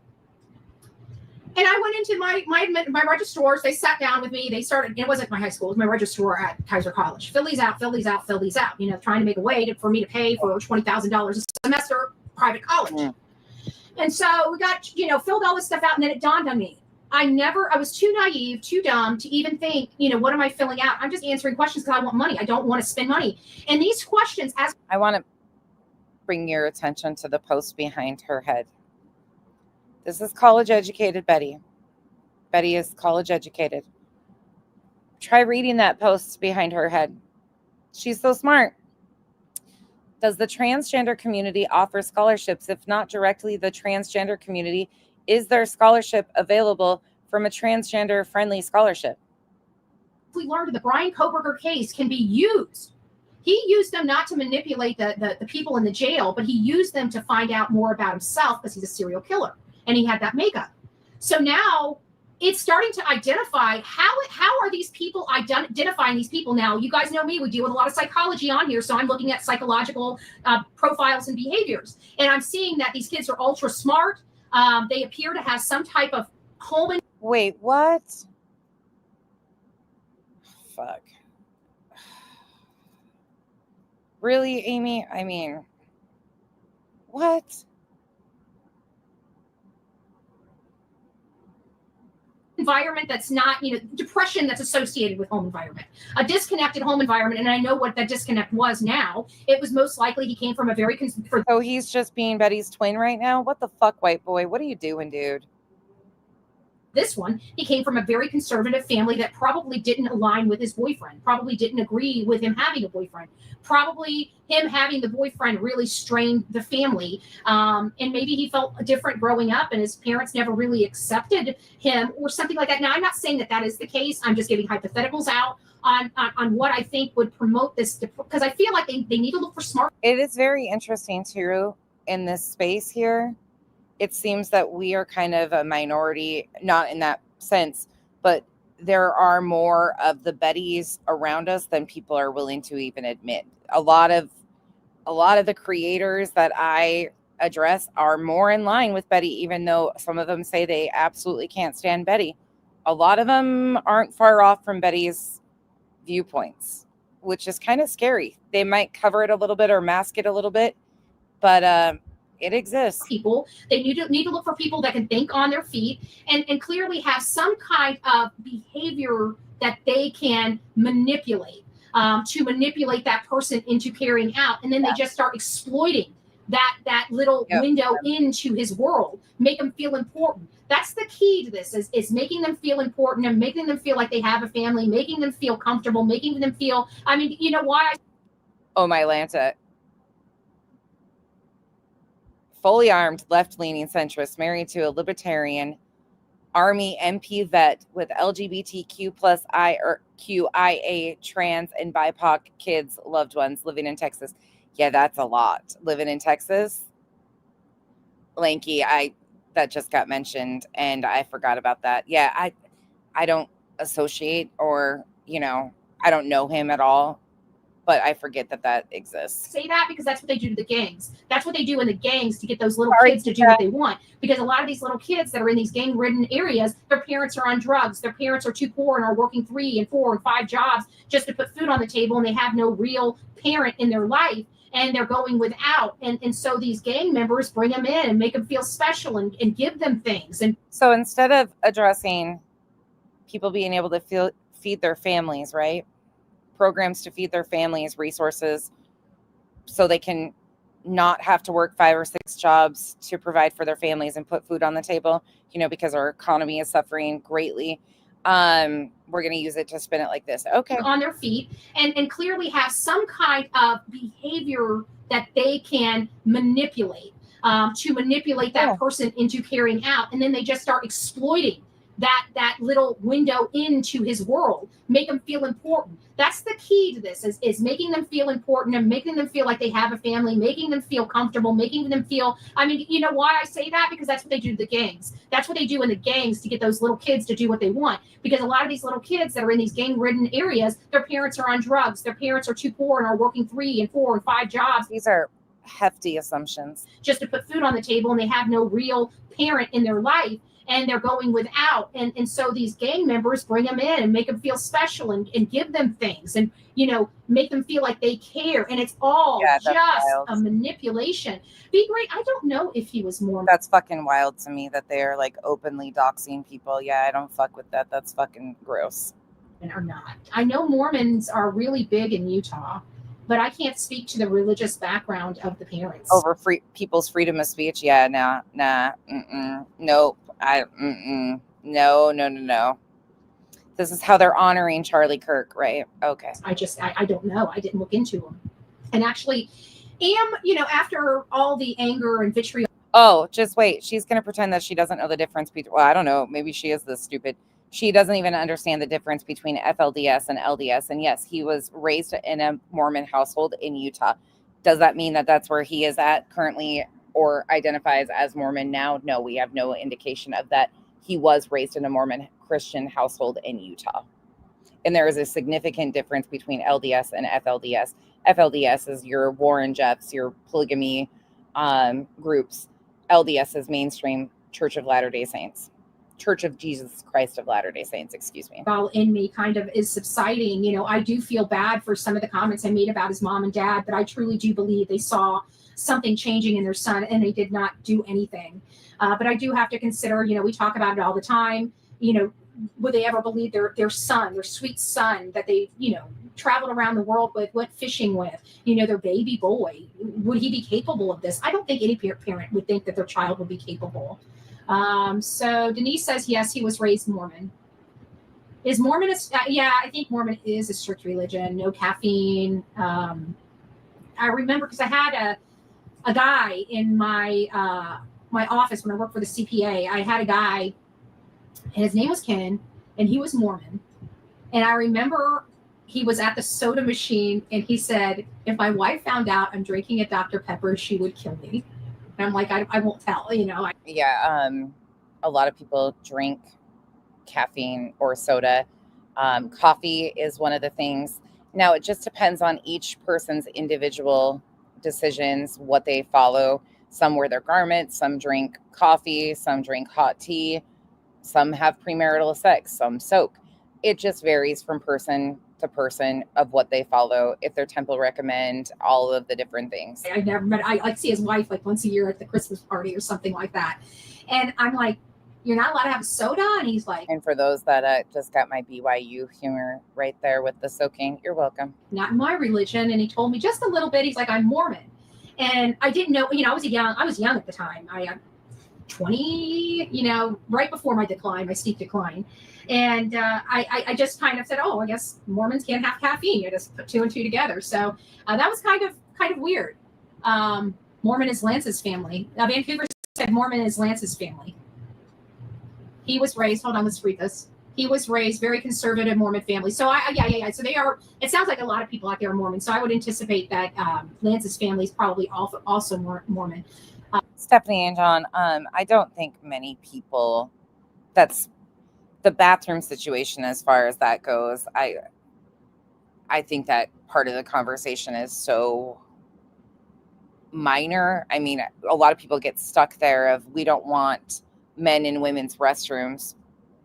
J: And I went into my registrars. They sat down with me. They started, it wasn't my high school, it was my registrar at Kaiser College. Fill these out, fill these out, fill these out. Trying to make a way for me to pay for $20,000 a semester, private college. Mm. And so we got, filled all this stuff out. And then it dawned on me. I was too naive, too dumb to even think, what am I filling out? I'm just answering questions because I want money. I don't want to spend money. And these questions,
A: I want to bring your attention to the post behind her head. This is college educated Betty. Betty is college educated. Try reading that post behind her head. She's so smart. Does the transgender community offer scholarships? If not directly the transgender community, is there scholarship available from a transgender friendly scholarship?
J: We learned the Brian Kohberger case can be used. He used them not to manipulate the people in the jail, but he used them to find out more about himself because he's a serial killer and he had that makeup. So now it's starting to identify how are these people identifying these people now. You guys know me, we deal with a lot of psychology on here. So I'm looking at psychological profiles and behaviors. And I'm seeing that these kids are ultra smart. They appear to have some type of home.
A: Wait, what? Fuck. Really, Amy? I mean, what?
J: Environment that's not, depression that's associated with home environment, a disconnected home environment. And I know what that disconnect was now. It was most likely he came from a very
A: So he's just being Betty's twin right now? What the fuck, white boy? What are you doing, dude?
J: This one, he came from a very conservative family that probably didn't align with his boyfriend, probably didn't agree with him having a boyfriend. Probably him having the boyfriend really strained the family. And maybe he felt different growing up and his parents never really accepted him or something like that. Now, I'm not saying that that is the case. I'm just giving hypotheticals out on what I think would promote this, because I feel like they need to look for smart.
A: It is very interesting, too, in this space here. It seems that we are kind of a minority, not in that sense, but there are more of the Bettys around us than people are willing to even admit. A lot of the creators that I address are more in line with Betty, even though some of them say they absolutely can't stand Betty. A lot of them aren't far off from Betty's viewpoints, which is kind of scary. They might cover it a little bit or mask it a little bit, but it exists.
J: People, they need to look for people that can think on their feet and clearly have some kind of behavior that they can manipulate, to manipulate that person into carrying out. And then they just start exploiting that little window into his world, make them feel important. That's the key to this is making them feel important and making them feel like they have a family, making them feel comfortable, making them feel, I mean, you know why?
A: Oh, my Lanta. Fully armed, left-leaning centrist married to a libertarian Army MP vet with LGBTQ plus QIA trans and BIPOC kids, loved ones living in Texas. Yeah, that's a lot. Living in Texas. Lanky, that just got mentioned and I forgot about that. Yeah, I don't associate or, I don't know him at all. But I forget that exists.
J: Say that because that's what they do to the gangs. That's what they do in the gangs to get those little kids to do what they want. Because a lot of these little kids that are in these gang-ridden areas, their parents are on drugs. Their parents are too poor and are working 3 and 4 and 5 jobs just to put food on the table, and they have no real parent in their life, and they're going without. And so these gang members bring them in and make them feel special and give them things. And
A: so instead of addressing people being able to feed their families, right? Programs to feed their families, resources so they can not have to work 5 or 6 jobs to provide for their families and put food on the table, because our economy is suffering greatly. We're going to use it to spin it like this. Okay.
J: On their feet and clearly have some kind of behavior that they can manipulate, to manipulate that person into carrying out. And then they just start exploiting that little window into his world, make them feel important. That's the key to this is making them feel important and making them feel like they have a family, making them feel comfortable, making them feel, I mean, you know why I say that? Because that's what they do to the gangs. That's what they do in the gangs to get those little kids to do what they want. Because a lot of these little kids that are in these gang-ridden areas, their parents are on drugs. Their parents are too poor and are working 3 and 4 and 5 jobs.
A: These are hefty assumptions.
J: Just to put food on the table, and they have no real parent in their life. And they're going without. And so these gang members bring them in and make them feel special and give them things and, make them feel like they care. And it's all just a manipulation. Be great. I don't know if he was Mormon.
A: That's fucking wild to me that they're like openly doxing people. Yeah, I don't fuck with that. That's fucking gross.
J: Or not. I know Mormons are really big in Utah, but I can't speak to the religious background of the parents.
A: Over people's freedom of speech. Yeah, nah. Nope. No. This is how they're honoring Charlie Kirk, right? Okay.
J: I don't know. I didn't look into them. And actually after all the anger and vitriol.
A: Oh, just wait. She's going to pretend that she doesn't know the difference between, well, I don't know. Maybe she is this stupid. She doesn't even understand the difference between FLDS and LDS. And yes, he was raised in a Mormon household in Utah. Does that mean that that's where he is at currently or identifies as Mormon now? No, we have no indication of that. He was raised in a Mormon Christian household in Utah. And there is a significant difference between LDS and FLDS. FLDS is your Warren Jeffs, your polygamy groups. LDS is mainstream Church of Latter-day Saints. Church of Jesus Christ of Latter-day Saints, excuse me.
J: All in me kind of is subsiding. You know, I do feel bad for some of the comments I made about his mom and dad, but I truly do believe they saw something changing in their son and they did not do anything. But I do have to consider, you know, we talk about it all the time, you know, would they ever believe their son, their sweet son that they, you know, traveled around the world with, went fishing with, you know, their baby boy, would he be capable of this? I don't think any parent would think that their child would be capable. So Denise says, yes, he was raised Mormon. Is Mormon, yeah, I think Mormon is a strict religion, no caffeine. I remember because I had a guy in my my office when I worked for the CPA. I had a guy, and his name was Ken, and he was Mormon. And I remember he was at the soda machine, and he said, if my wife found out I'm drinking a Dr. Pepper, she would kill me. And I'm like, I won't tell, you know.
A: Yeah, a lot of people drink caffeine or soda. Coffee is one of the things. Now, it just depends on each person's individual decisions, what they follow. Some wear their garments, some drink coffee, some drink hot tea, some have premarital sex, some soak. It just varies from person to person of what they follow, if their temple recommend, all of the different things.
J: I never met, I like see his wife like once a year at the Christmas party or something like that. And I'm like, you're not allowed to have soda? And he's like,
A: and for those that just got my BYU humor right there with the soaking, you're welcome.
J: Not in my religion. And he told me just a little bit. He's like, I'm Mormon. And I didn't know, you know, I was young at the time. I 20, you know, right before my decline, my steep decline. And I just kind of said, oh, I guess Mormons can't have caffeine. I just put two and two together. So that was kind of weird. Mormon is Lance's family. Vancouver said Mormon is Lance's family. He was raised, hold on, let's read this. He was raised very conservative Mormon family. So yeah. So they are, it sounds like a lot of people out there are Mormon. So I would anticipate that Lance's family is probably also Mormon.
A: Stephanie and John, I don't think many people, that's the bathroom situation as far as that goes. I think that part of the conversation is so minor. I mean, a lot of people get stuck there of, we don't want men in women's restrooms,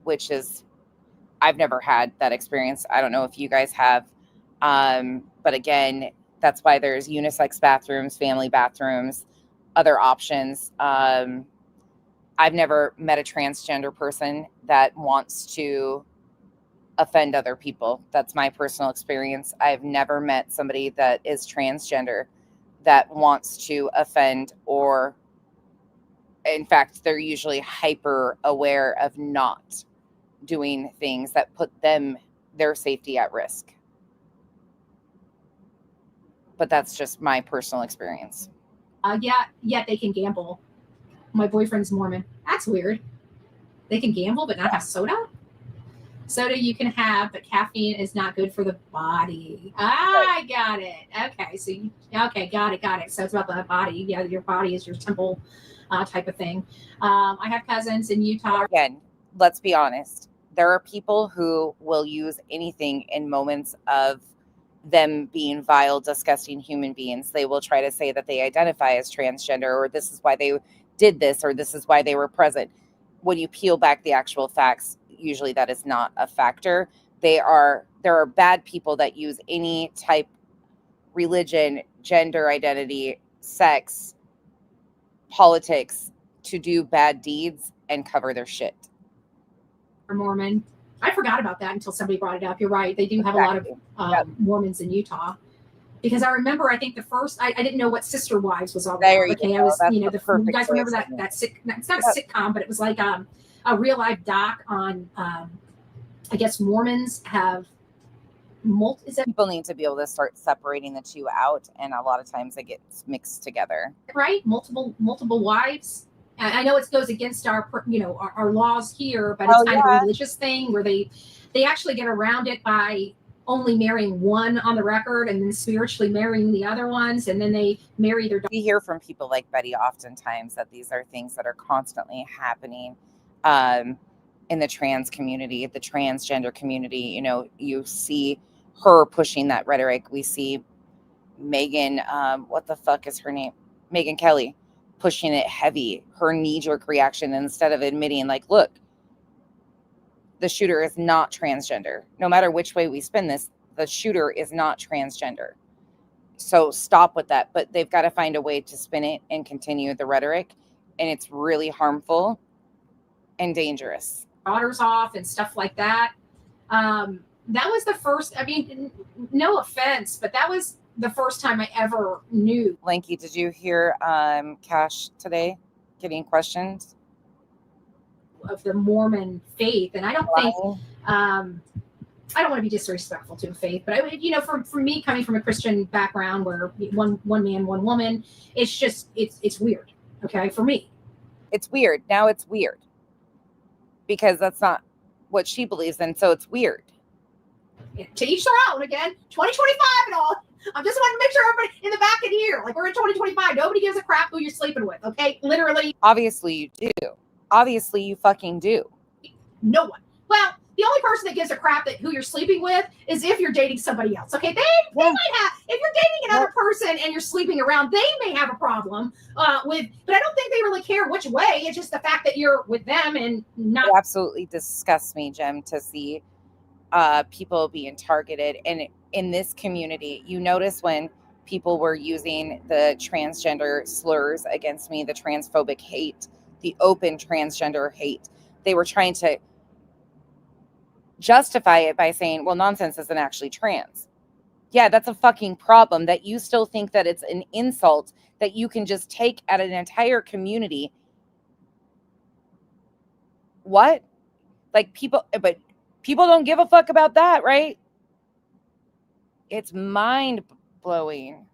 A: which is, I've never had that experience. I don't know if you guys have. But again, that's why there's unisex bathrooms, family bathrooms, other options. I've never met a transgender person that wants to offend other people. That's my personal experience. I've never met somebody that is transgender that wants to offend, or in fact, they're usually hyper aware of not doing things that put their safety at risk. But that's just my personal experience.
J: Yet they can gamble. My boyfriend's Mormon. That's weird. They can gamble but not have soda? Soda you can have, but caffeine is not good for the body. I got it. Okay, so got it. So it's about the body. Yeah, your body is your temple type of thing. I have cousins in Utah.
A: Again, let's be honest. There are people who will use anything in moments of them being vile, disgusting human beings. They will try to say that they identify as transgender, or this is why they did this, or this is why they were present. When you peel back the actual facts, usually that is not a factor. There are bad people that use any type, religion, gender identity, sex, politics to do bad deeds and cover their shit.
J: Mormon. I forgot about that until somebody brought it up. You're right. They do have a lot of Mormons in Utah. Because I remember, I think the first, I didn't know what Sister Wives was all about. Okay, I was, you know, you guys remember that it's not a sitcom, but it was like a real life doc on, I guess Mormons have
A: people need to be able to start separating the two out, and a lot of times it gets mixed together.
J: Right, multiple wives. I know it goes against our, you know, our laws here, but it's kind of a religious thing where they actually get around it by only marrying one on the record and then spiritually marrying the other ones, and then they marry their.
A: We hear from people like Betty oftentimes that these are things that are constantly happening in the trans community, the transgender community. You know, you see her pushing that rhetoric. We see Megan, what the fuck is her name? Megyn Kelly pushing it heavy, her knee-jerk reaction, instead of admitting, like, look, the shooter is not transgender. No matter which way we spin this, the shooter is not transgender. So stop with that. But they've got to find a way to spin it and continue the rhetoric. And it's really harmful and dangerous.
J: Daughters off and stuff like that. That was the first, I mean, no offense, but that was the first time I ever knew.
A: Lanky, did you hear Cash today getting questions?
J: Of the Mormon faith. And I don't think, I don't want to be disrespectful to a faith, but you know, for me coming from a Christian background where one man, one woman, it's just, it's weird. Okay. For me.
A: It's weird. Now it's weird because that's not what she believes in. So it's weird.
J: To each their own. Again, 2025 and all. I just want to make sure everybody in the back can hear. Like, we're in 2025. Nobody gives a crap who you're sleeping with. Okay. Literally.
A: Obviously you do. Obviously you fucking do.
J: No one. Well, the only person that gives a crap that who you're sleeping with is if you're dating somebody else. Okay, they might have. If you're dating another person and you're sleeping around, they may have a problem with. But I don't think they really care which way. It's just the fact that you're with them and not.
A: It absolutely disgusts me, Jem, to see people being targeted. And in this community, you notice when people were using the transgender slurs against me, the transphobic hate, the open transgender hate, they were trying to justify it by saying, well, nonsense isn't actually trans. Yeah, that's a fucking problem that you still think that it's an insult that you can just take at an entire community. What? Like people, but people don't give a fuck about that, right? It's mind blowing.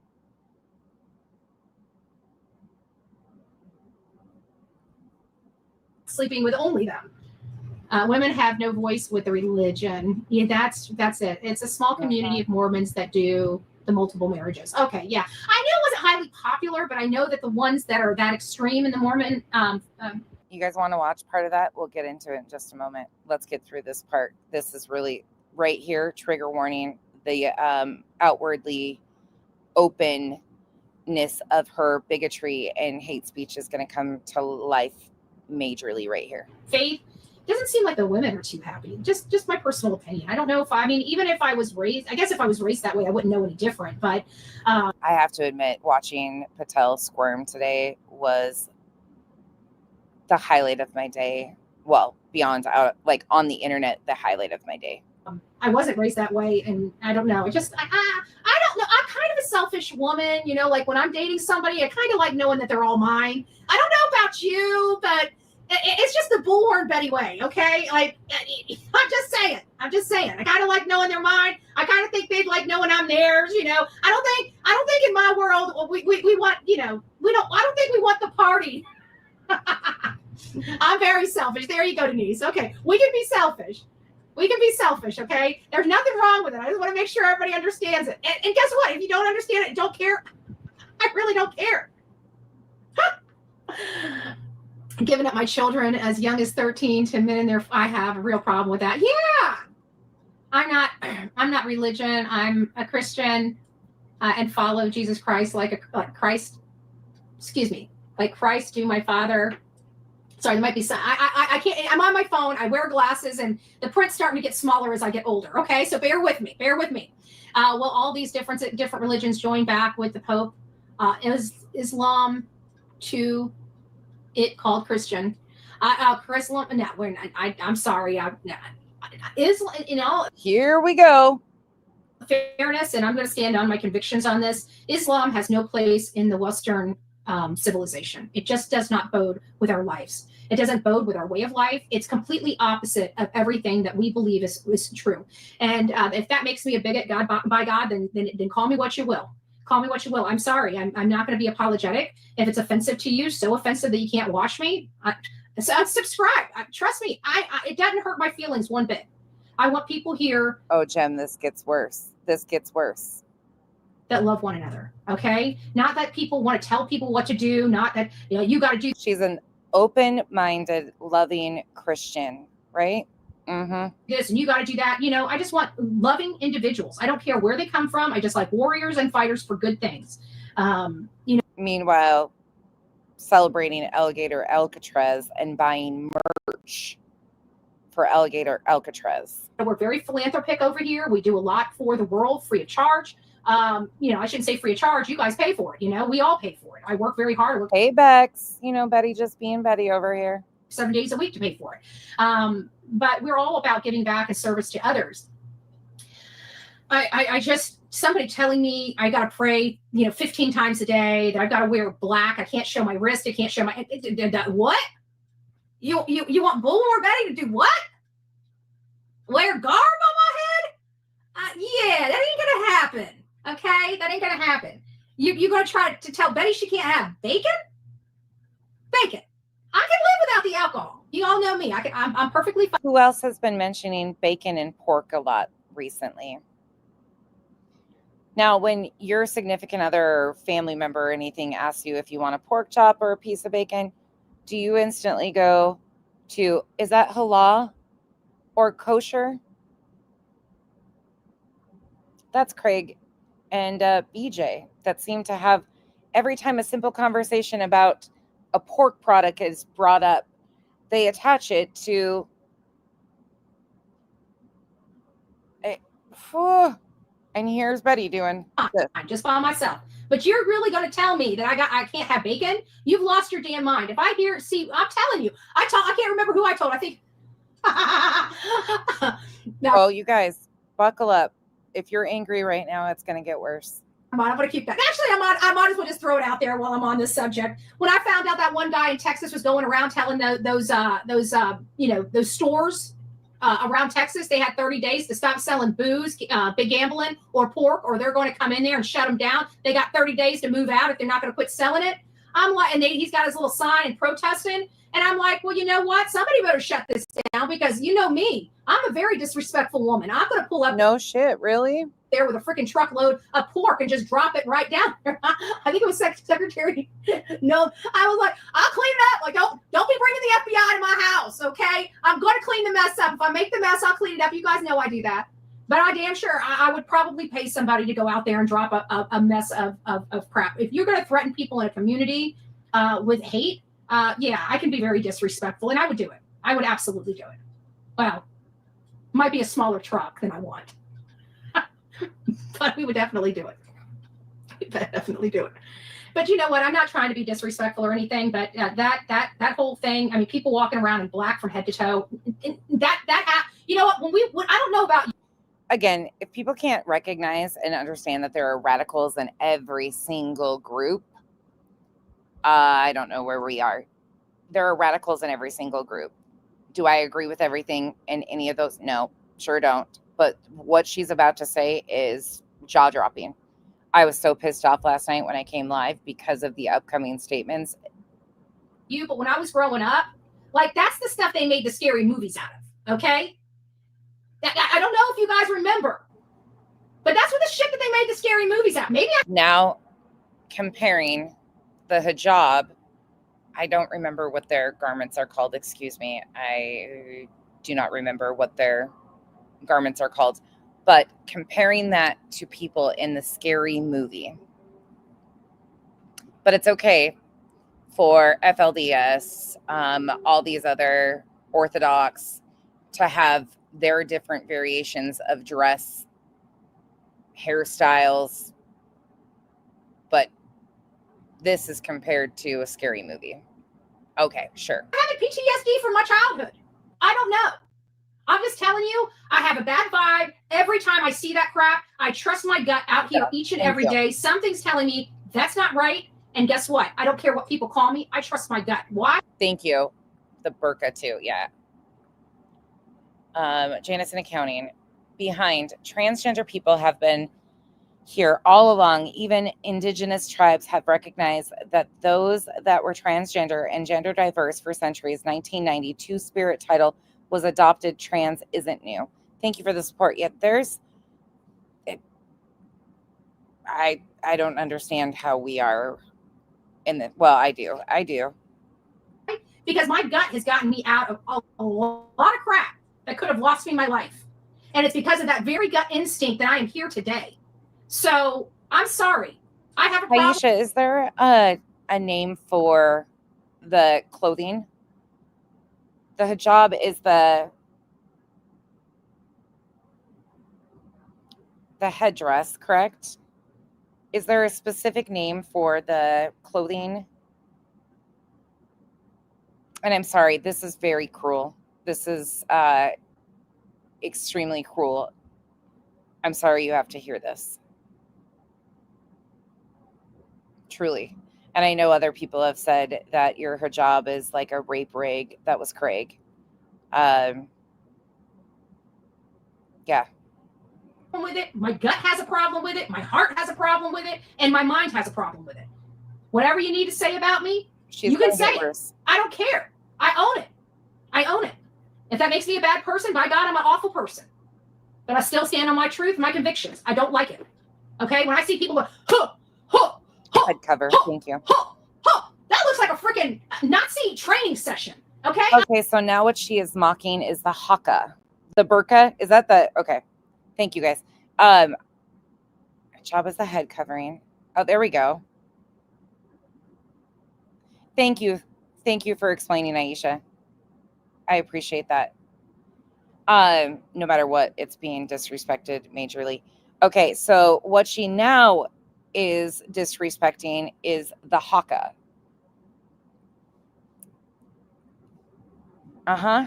J: Sleeping with only them. Women have no voice with the religion. Yeah, that's it. It's a small community of Mormons that do the multiple marriages. Okay, yeah. I knew it wasn't highly popular, but I know that the ones that are that extreme in the Mormon.
A: You guys want to watch part of that? We'll get into it in just a moment. Let's get through this part. This is really right here. Trigger warning. The outwardly openness of her bigotry and hate speech is going to come to life majorly right here.
J: Faith doesn't seem like the women are too happy. Just my personal opinion. I don't know if I mean, even if I was raised, I guess if I was raised that way, I wouldn't know any different. But
A: I have to admit, watching Patel squirm today was the highlight of my day. Well, beyond like on the internet, the highlight of my day.
J: I wasn't raised that way, and I don't know. I don't know. I'm kind of a selfish woman, you know. Like when I'm dating somebody, I kind of like knowing that they're all mine. I don't know about you, but it's just the bullhorn Betty way, okay? Like, I'm just saying. I kind of like knowing they're mine. I kind of think they'd like knowing I'm theirs, you know. I don't think in my world we want, you know, I don't think we want the party. I'm very selfish. There you go, Denise. Okay, we can be selfish. We can be selfish, okay? There's nothing wrong with it. I just want to make sure everybody understands it. And guess what? If you don't understand it, don't care. I really don't care. Giving up my children as young as 13 to men in their, I have a real problem with that. Yeah, I'm not religion. I'm a Christian and follow Jesus Christ like Christ. Excuse me, like Christ do my Father. Sorry, there might be some. I can't. I'm on my phone. I wear glasses, and the print's starting to get smaller as I get older. Okay, so bear with me. Bear with me. Well, all these different religions join back with the Pope. Islam to it called Christian. Islam. No, I'm sorry. Islam. You know.
A: Here we go.
J: Fairness, and I'm going to stand on my convictions on this. Islam has no place in the Western civilization. It just does not bode with our lives. It doesn't bode with our way of life. It's completely opposite of everything that we believe is true. And if that makes me a bigot, by God, then call me what you will. Call me what you will. I'm sorry. I'm not going to be apologetic. If it's offensive to you, so offensive that you can't watch me, subscribe. Trust me. It doesn't hurt my feelings one bit. I want people here.
A: Oh, Jem, this gets worse. This gets worse.
J: That love one another. Okay. Not that people want to tell people what to do. Not that, you know, you got to do.
A: She's an open-minded, loving Christian, right? Mm-hmm.
J: This and you got to do that. You know, I just want loving individuals. I don't care where they come from. I just like warriors and fighters for good things. You know.
A: Meanwhile, celebrating Alligator Alcatraz and buying merch for alligator Alcatraz.
J: We're very philanthropic over here. We do a lot for the world free of charge. You know, I shouldn't say free of charge. You guys pay for it. You know, we all pay for it. I work very hard.
A: Paybacks, you know, Betty just being Betty over here.
J: 7 days a week to pay for it. But we're all about giving back and service to others. I just, somebody telling me I got to pray, you know, 15 times a day, that I've got to wear black. I can't show my wrist. I can't show my, what? You want Bullmore Betty to do what? Wear garb on my head? Yeah, that ain't going to happen. Okay? That ain't going to happen. You going to try to tell Betty she can't have bacon? Bacon. I can live without the alcohol. You all know me. I'm perfectly fine.
A: Who else has been mentioning bacon and pork a lot recently? Now, when your significant other or family member or anything asks you if you want a pork chop or a piece of bacon, do you instantly go to, is that halal or kosher? That's Craig and BJ that seem to have, every time a simple conversation about a pork product is brought up, they attach it to and here's Betty doing this.
J: I'm just by myself. But you're really going to tell me that I can't have bacon? You've lost your damn mind. If I hear, see, I'm telling you, I can't remember who I told. I think.
A: No. Oh, you guys, buckle up. If you're angry right now, it's going to get worse.
J: I'm going to keep that. Actually, I might as well just throw it out there while I'm on this subject. When I found out that one guy in Texas was going around telling those stores around Texas, they had 30 days to stop selling booze, big gambling, or pork, or they're going to come in there and shut them down. They got 30 days to move out if they're not going to quit selling it. I'm like, and he's got his little sign and protesting. And I'm like, well, you know what? Somebody better shut this down because you know me. I'm a very disrespectful woman. I'm going to pull up.
A: No shit, really?
J: There with a freaking truckload of pork and just drop it right down there. I think it was Secretary. No, I was like, I'll clean it up. Like, don't be bringing the FBI to my house, okay? I'm going to clean the mess up. If I make the mess, I'll clean it up. You guys know I do that. But I damn sure I would probably pay somebody to go out there and drop a mess of crap. If you're going to threaten people in a community with hate, yeah, I can be very disrespectful, and I would do it. I would absolutely do it. Well, might be a smaller truck than I want. But we would definitely do it. We'd definitely do it. But you know what? I'm not trying to be disrespectful or anything, but that whole thing, I mean, people walking around in black from head to toe, you know what? When I don't know about you.
A: Again, if people can't recognize and understand that there are radicals in every single group, I don't know where we are. There are radicals in every single group. Do I agree with everything in any of those? No, sure don't. But what she's about to say is jaw-dropping. I was so pissed off last night when I came live because of the upcoming statements.
J: But when I was growing up, like, that's the stuff they made the scary movies out of, okay? I don't know if you guys remember, but that's what the shit that they made the scary movies out of.
A: Now, comparing the hijab, I don't remember what their garments are called. Excuse me. I do not remember what their garments are called, but comparing that to people in the scary movie. But it's okay for FLDS, all these other Orthodox to have their different variations of dress, hairstyles, but this is compared to a scary movie. Okay, sure.
J: I have PTSD from my childhood. I don't know. I'm just telling you, I have a bad vibe. Every time I see that crap, I trust my gut out here each and every day. Something's telling me that's not right. And guess what? I don't care what people call me. I trust my gut. Why?
A: Thank you. The burqa too, yeah. Janice in accounting. Behind, transgender people have been here all along. Even indigenous tribes have recognized that those that were transgender and gender diverse for centuries. 1990 Two-Spirit title was adopted. Trans isn't new. Thank you for the support. Yet I don't understand how we are in the, well, I do.
J: Because my gut has gotten me out of a lot of crap that could have lost me my life. And it's because of that very gut instinct that I am here today. So I'm sorry. I have a problem.
A: Aisha, is there a name for the clothing? The hijab is the the headdress, correct? Is there a specific name for the clothing? And I'm sorry, this is very cruel. This is extremely cruel. I'm sorry you have to hear this. Truly. And I know other people have said that your hijab is like a rape rig. That was Craig. Yeah.
J: With it, my gut has a problem with it, my heart has a problem with it, and my mind has a problem with it. Whatever you need to say about me, you can say it. I don't care. I own it. I own it. If that makes me a bad person, by God, I'm an awful person. But I still stand on my truth, my convictions. I don't like it. Okay? When I see people go, huh, huh, huh,
A: head cover.
J: Huh,
A: thank you.
J: Huh, huh, that looks like a freaking Nazi training session. Okay?
A: Okay, so now what she is mocking is the haka. The burqa. Is that the... Okay. Thank you, guys. Hijab is the head covering. Oh, there we go. Thank you. Thank you for explaining, Aisha. I appreciate that. No matter what, it's being disrespected majorly. Okay, so what she now is disrespecting is the haka. Uh-huh.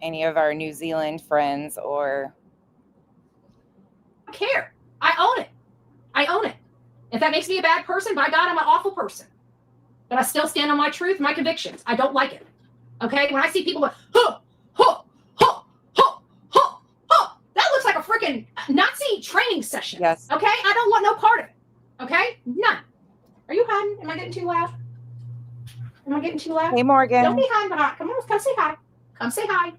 A: Any of our New Zealand friends or...
J: I don't care. I own it. I own it. If that makes me a bad person, by God, I'm an awful person. But I still stand on my truth, my convictions. I don't like it. Okay? When I see people go, huh, huh, huh, huh, huh, huh, that looks like a freaking Nazi training session.
A: Yes.
J: Okay? I don't want no part of it. Okay? None. Are you hiding? Am I getting too loud? Am I getting too loud?
A: Hey, Morgan.
J: Don't be hiding behind. Come on, come say hi. Come say hi.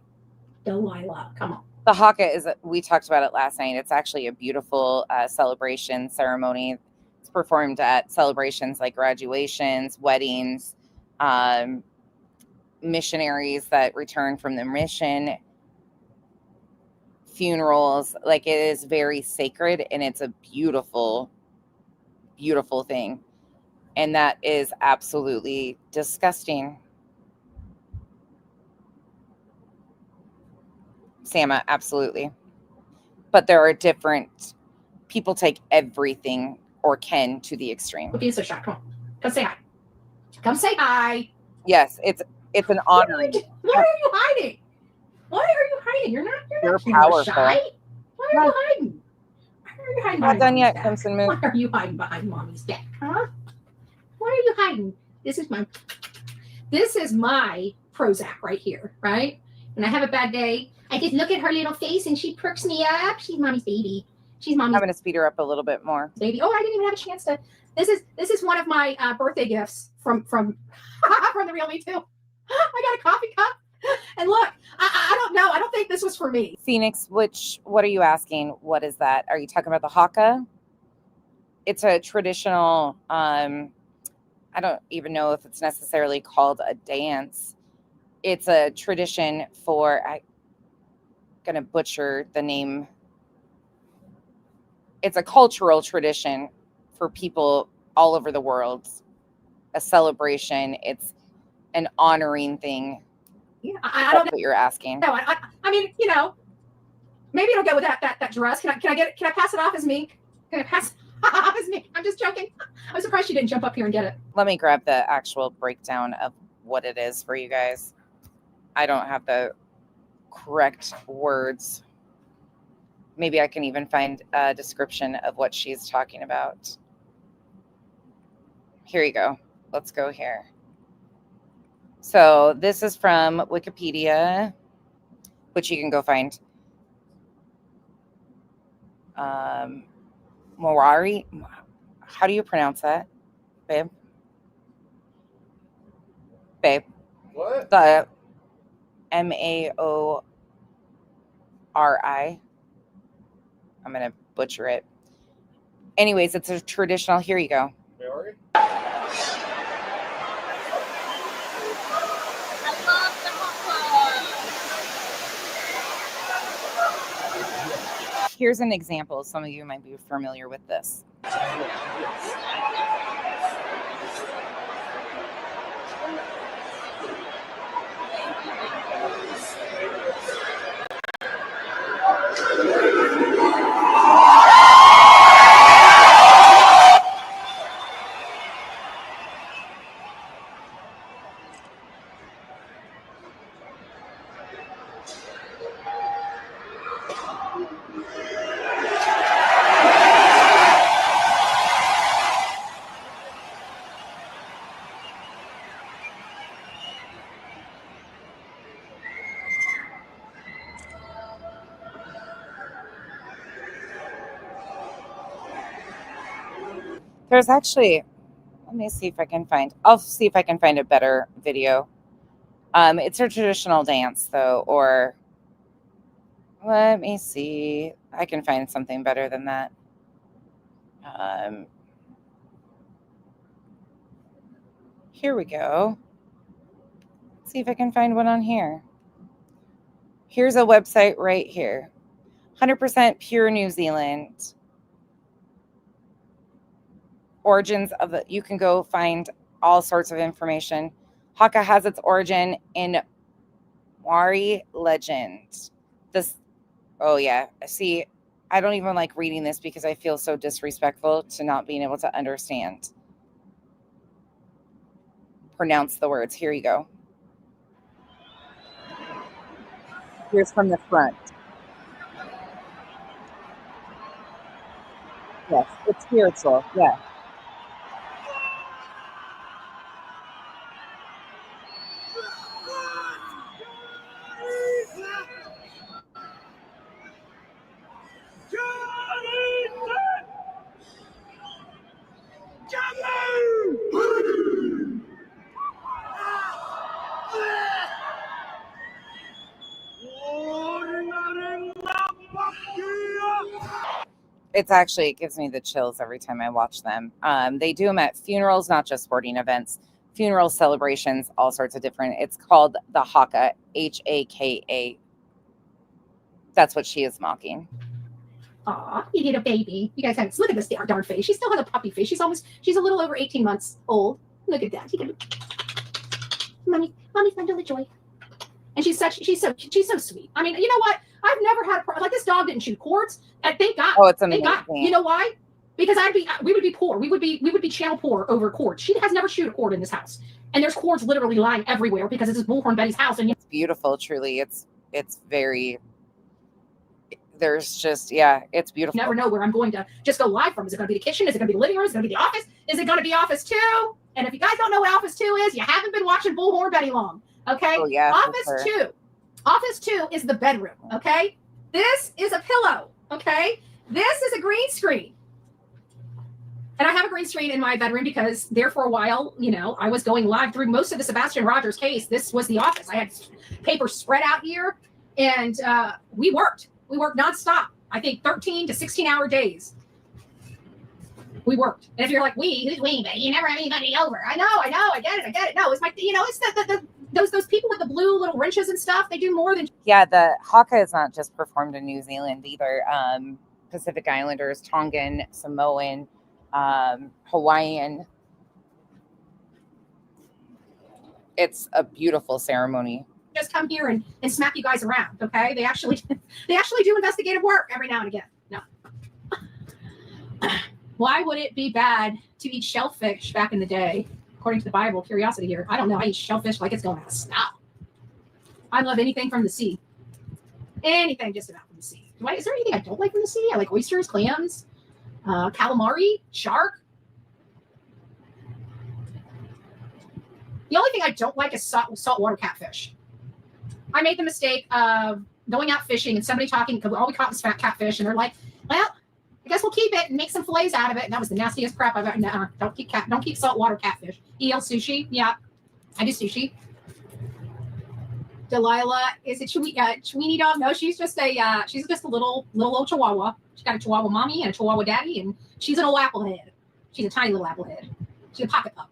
J: Delilah, come on.
A: The haka is, we talked about it last night. It's actually a beautiful celebration ceremony. It's performed at celebrations like graduations, weddings, missionaries that return from their mission, funerals. Like, it is very sacred, and it's a beautiful, beautiful thing. And that is absolutely disgusting. Sama, absolutely. But there are different people take everything or can to the extreme.
J: Don't be so shy. Come on. Come say hi. Come say hi.
A: Yes, it's an honor.
J: Why are you hiding? Why are you hiding? You're not
A: powerful.
J: Shy. Why are you hiding? Why are you hiding?
A: Not done yet, Crimson Moon.
J: Why are you hiding behind mommy's back? Huh? Why are you hiding? This is my Prozac right here, right? When I have a bad day, I just look at her little face and she perks me up. She's mommy's baby. She's mommy's.
A: I'm going to speed her up a little bit more.
J: Baby. Oh, I didn't even have a chance to. This is one of my birthday gifts from from the Real Me Too. I got a coffee cup. And look, I don't know. I don't think this was for me.
A: Phoenix, what are you asking? What is that? Are you talking about the haka? It's a traditional, I don't even know if it's necessarily called a dance. It's a tradition for, I'm going to butcher the name. It's a cultural tradition for people all over the world. A celebration. It's an honoring thing.
J: Yeah, I don't know
A: what you're asking.
J: No, I mean, maybe it'll go with that dress. Can I pass it off as me? Can I pass it off as me? I'm just joking. I'm surprised you didn't jump up here and get it.
A: Let me grab the actual breakdown of what it is for you guys. I don't have the correct words. Maybe I can even find a description of what she's talking about. Here you go. Let's go here. So this is from Wikipedia, which you can go find. Morari. How do you pronounce that, babe? Babe.
M: What?
A: The Maori. I'm going to butcher it. Anyways, it's a traditional. Here you go.
M: Maori?
A: Here's an example. Some of you might be familiar with this. There's actually, let me see if I can find, I'll see if I can find a better video. It's a traditional dance though, or let me see. I can find something better than that. Here we go. Let's see if I can find one on here. Here's a website right here. 100% pure New Zealand. Origins of the, you can go find all sorts of information. Haka has its origin in Maori legend. This, oh yeah, see, I don't even like reading this because I feel so disrespectful to not being able to understand. Pronounce the words. Here you go. Here's from the front. Yes, it's spiritual. Yeah. It's actually, it gives me the chills every time I watch them. They do them at funerals, not just sporting events, funeral celebrations, all sorts of different. It's called the Haka, Haka. That's what she is mocking.
J: Aw, you need a baby. You guys have, look at this darn face. She still has a puppy face. She's a little over 18 months old. Look at that. Mommy's my little joy. And she's so sweet. I mean, you know what? I've never had a problem. Like, this dog didn't chew cords. And thank God.
A: Oh, it's amazing.
J: Thank God. You know why? Because we would be poor. We would be channel poor over cords. She has never chewed a cord in this house. And there's cords literally lying everywhere because this is Bullhorn Betty's house. And
A: it's beautiful, truly. It's very, there's just, yeah, it's beautiful.
J: Never know where I'm going to just go live from. Is it going to be the kitchen? Is it going to be the living room? Is it going to be the office? Is it going to be Office 2? And if you guys don't know what Office 2 is, you haven't been watching Bullhorn Betty long. Okay?
A: Oh, yeah,
J: Office 2. Office 2 is the bedroom. Okay? This is a pillow. Okay? This is a green screen. And I have a green screen in my bedroom because there for a while, you know, I was going live through most of the Sebastian Rogers case. This was the office. I had paper spread out here, and we worked. We worked nonstop. I think 13 to 16-hour days. We worked. And if you're like, who's we? But you never have anybody over. I know. I get it. No, it's my, you know, it's those people with the blue little wrenches and stuff. They do more than.
A: Yeah, the Haka is not just performed in New Zealand either. Pacific Islanders, Tongan, Samoan, Hawaiian. It's a beautiful ceremony.
J: Just come here and smack you guys around, okay? They actually do investigative work every now and again. No. Why would it be bad to eat shellfish back in the day? According to the Bible, curiosity here. I don't know. I eat shellfish like it's going out of style. I love anything from the sea. Anything just about from the sea. Is there anything I don't like from the sea? I like oysters, clams, calamari, shark. The only thing I don't like is saltwater catfish. I made the mistake of going out fishing and somebody talking, because all we caught was fat catfish, and they're like, well, I guess we'll keep it and make some fillets out of it. And that was the nastiest crap I've ever. No, don't keep saltwater catfish. EL sushi. Yeah, I do sushi. Delilah, is it Chweenie dog? No, she's just a little old Chihuahua. She's got a Chihuahua mommy and a Chihuahua daddy, and she's an old applehead. She's a tiny little applehead. She's a pocket pup.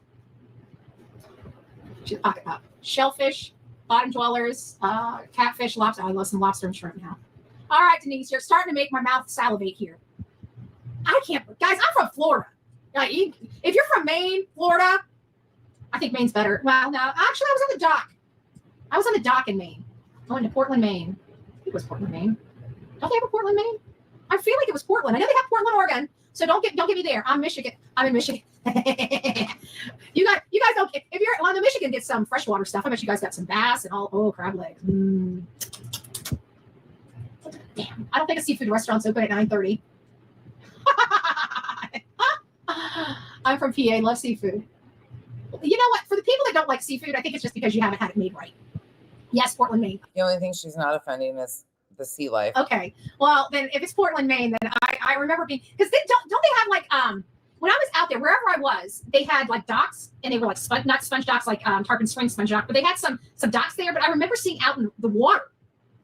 J: Shellfish, bottom dwellers, catfish, lobster. I love some lobster and shrimp now. All right, Denise, you're starting to make my mouth salivate here. I can't, guys. I'm from Florida. If you're from Maine, Florida, I think Maine's better. Well, no, actually, I was on the dock. I was on the dock in Maine. I went to Portland, Maine. I think it was Portland, Maine. Don't they have a Portland, Maine? I feel like it was Portland. I know they have Portland, Oregon. So don't get me there. I'm Michigan. I'm in Michigan. You guys don't. If you're on the Michigan, get some freshwater stuff. I bet you guys got some bass and all. Oh, crab legs. Damn. I don't think a seafood restaurant's open at 9:30. I'm from PA. Love seafood. You know what? For the people that don't like seafood, I think it's just because you haven't had it made right. Yes, Portland, Maine.
A: The only thing she's not offending is the sea life.
J: Okay. Well, then if it's Portland, Maine, then I remember being, because don't they have when I was out there, wherever I was, they had like docks, and they were like not sponge docks like Tarpon Spring sponge dock, but they had some docks there. But I remember seeing out in the water,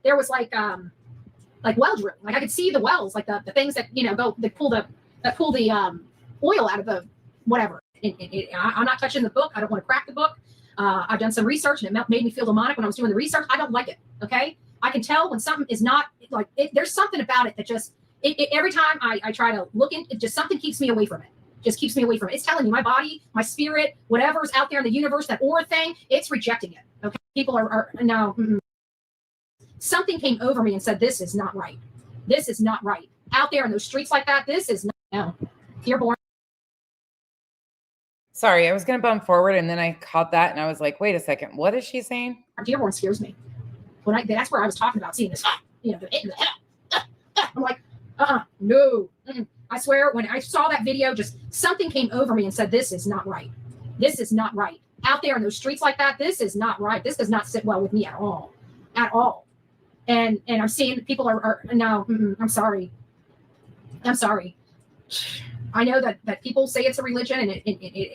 J: there was like well drilling. Like I could see the wells, like the things that go that pull the oil out of the whatever. I'm not touching the book. I don't want to crack the book. I've done some research, and it made me feel demonic when I was doing the research. I don't like it. Okay, I can tell when something is not like it. There's something about it that just every time I try to look in, it just something keeps me away from it. Just keeps me away from it. It's telling you, my body, my spirit, whatever's out there in the universe, that aura thing, it's rejecting it. Okay, people are no. Something came over me and said, "This is not right. This is not right." Out there in those streets like that, this is not. No, Dearborn.
A: Sorry, I was going to bump forward, and then I caught that, and I was like, "Wait a second, what is she saying?"
J: Dearborn scares me. That's where I was talking about seeing this. I'm like, no. I swear, when I saw that video, just something came over me and said, "This is not right. This is not right." Out there in those streets like that, this is not right. This does not sit well with me at all, at all. And I'm seeing people are no. I'm sorry. I'm sorry. I know that people say it's a religion, and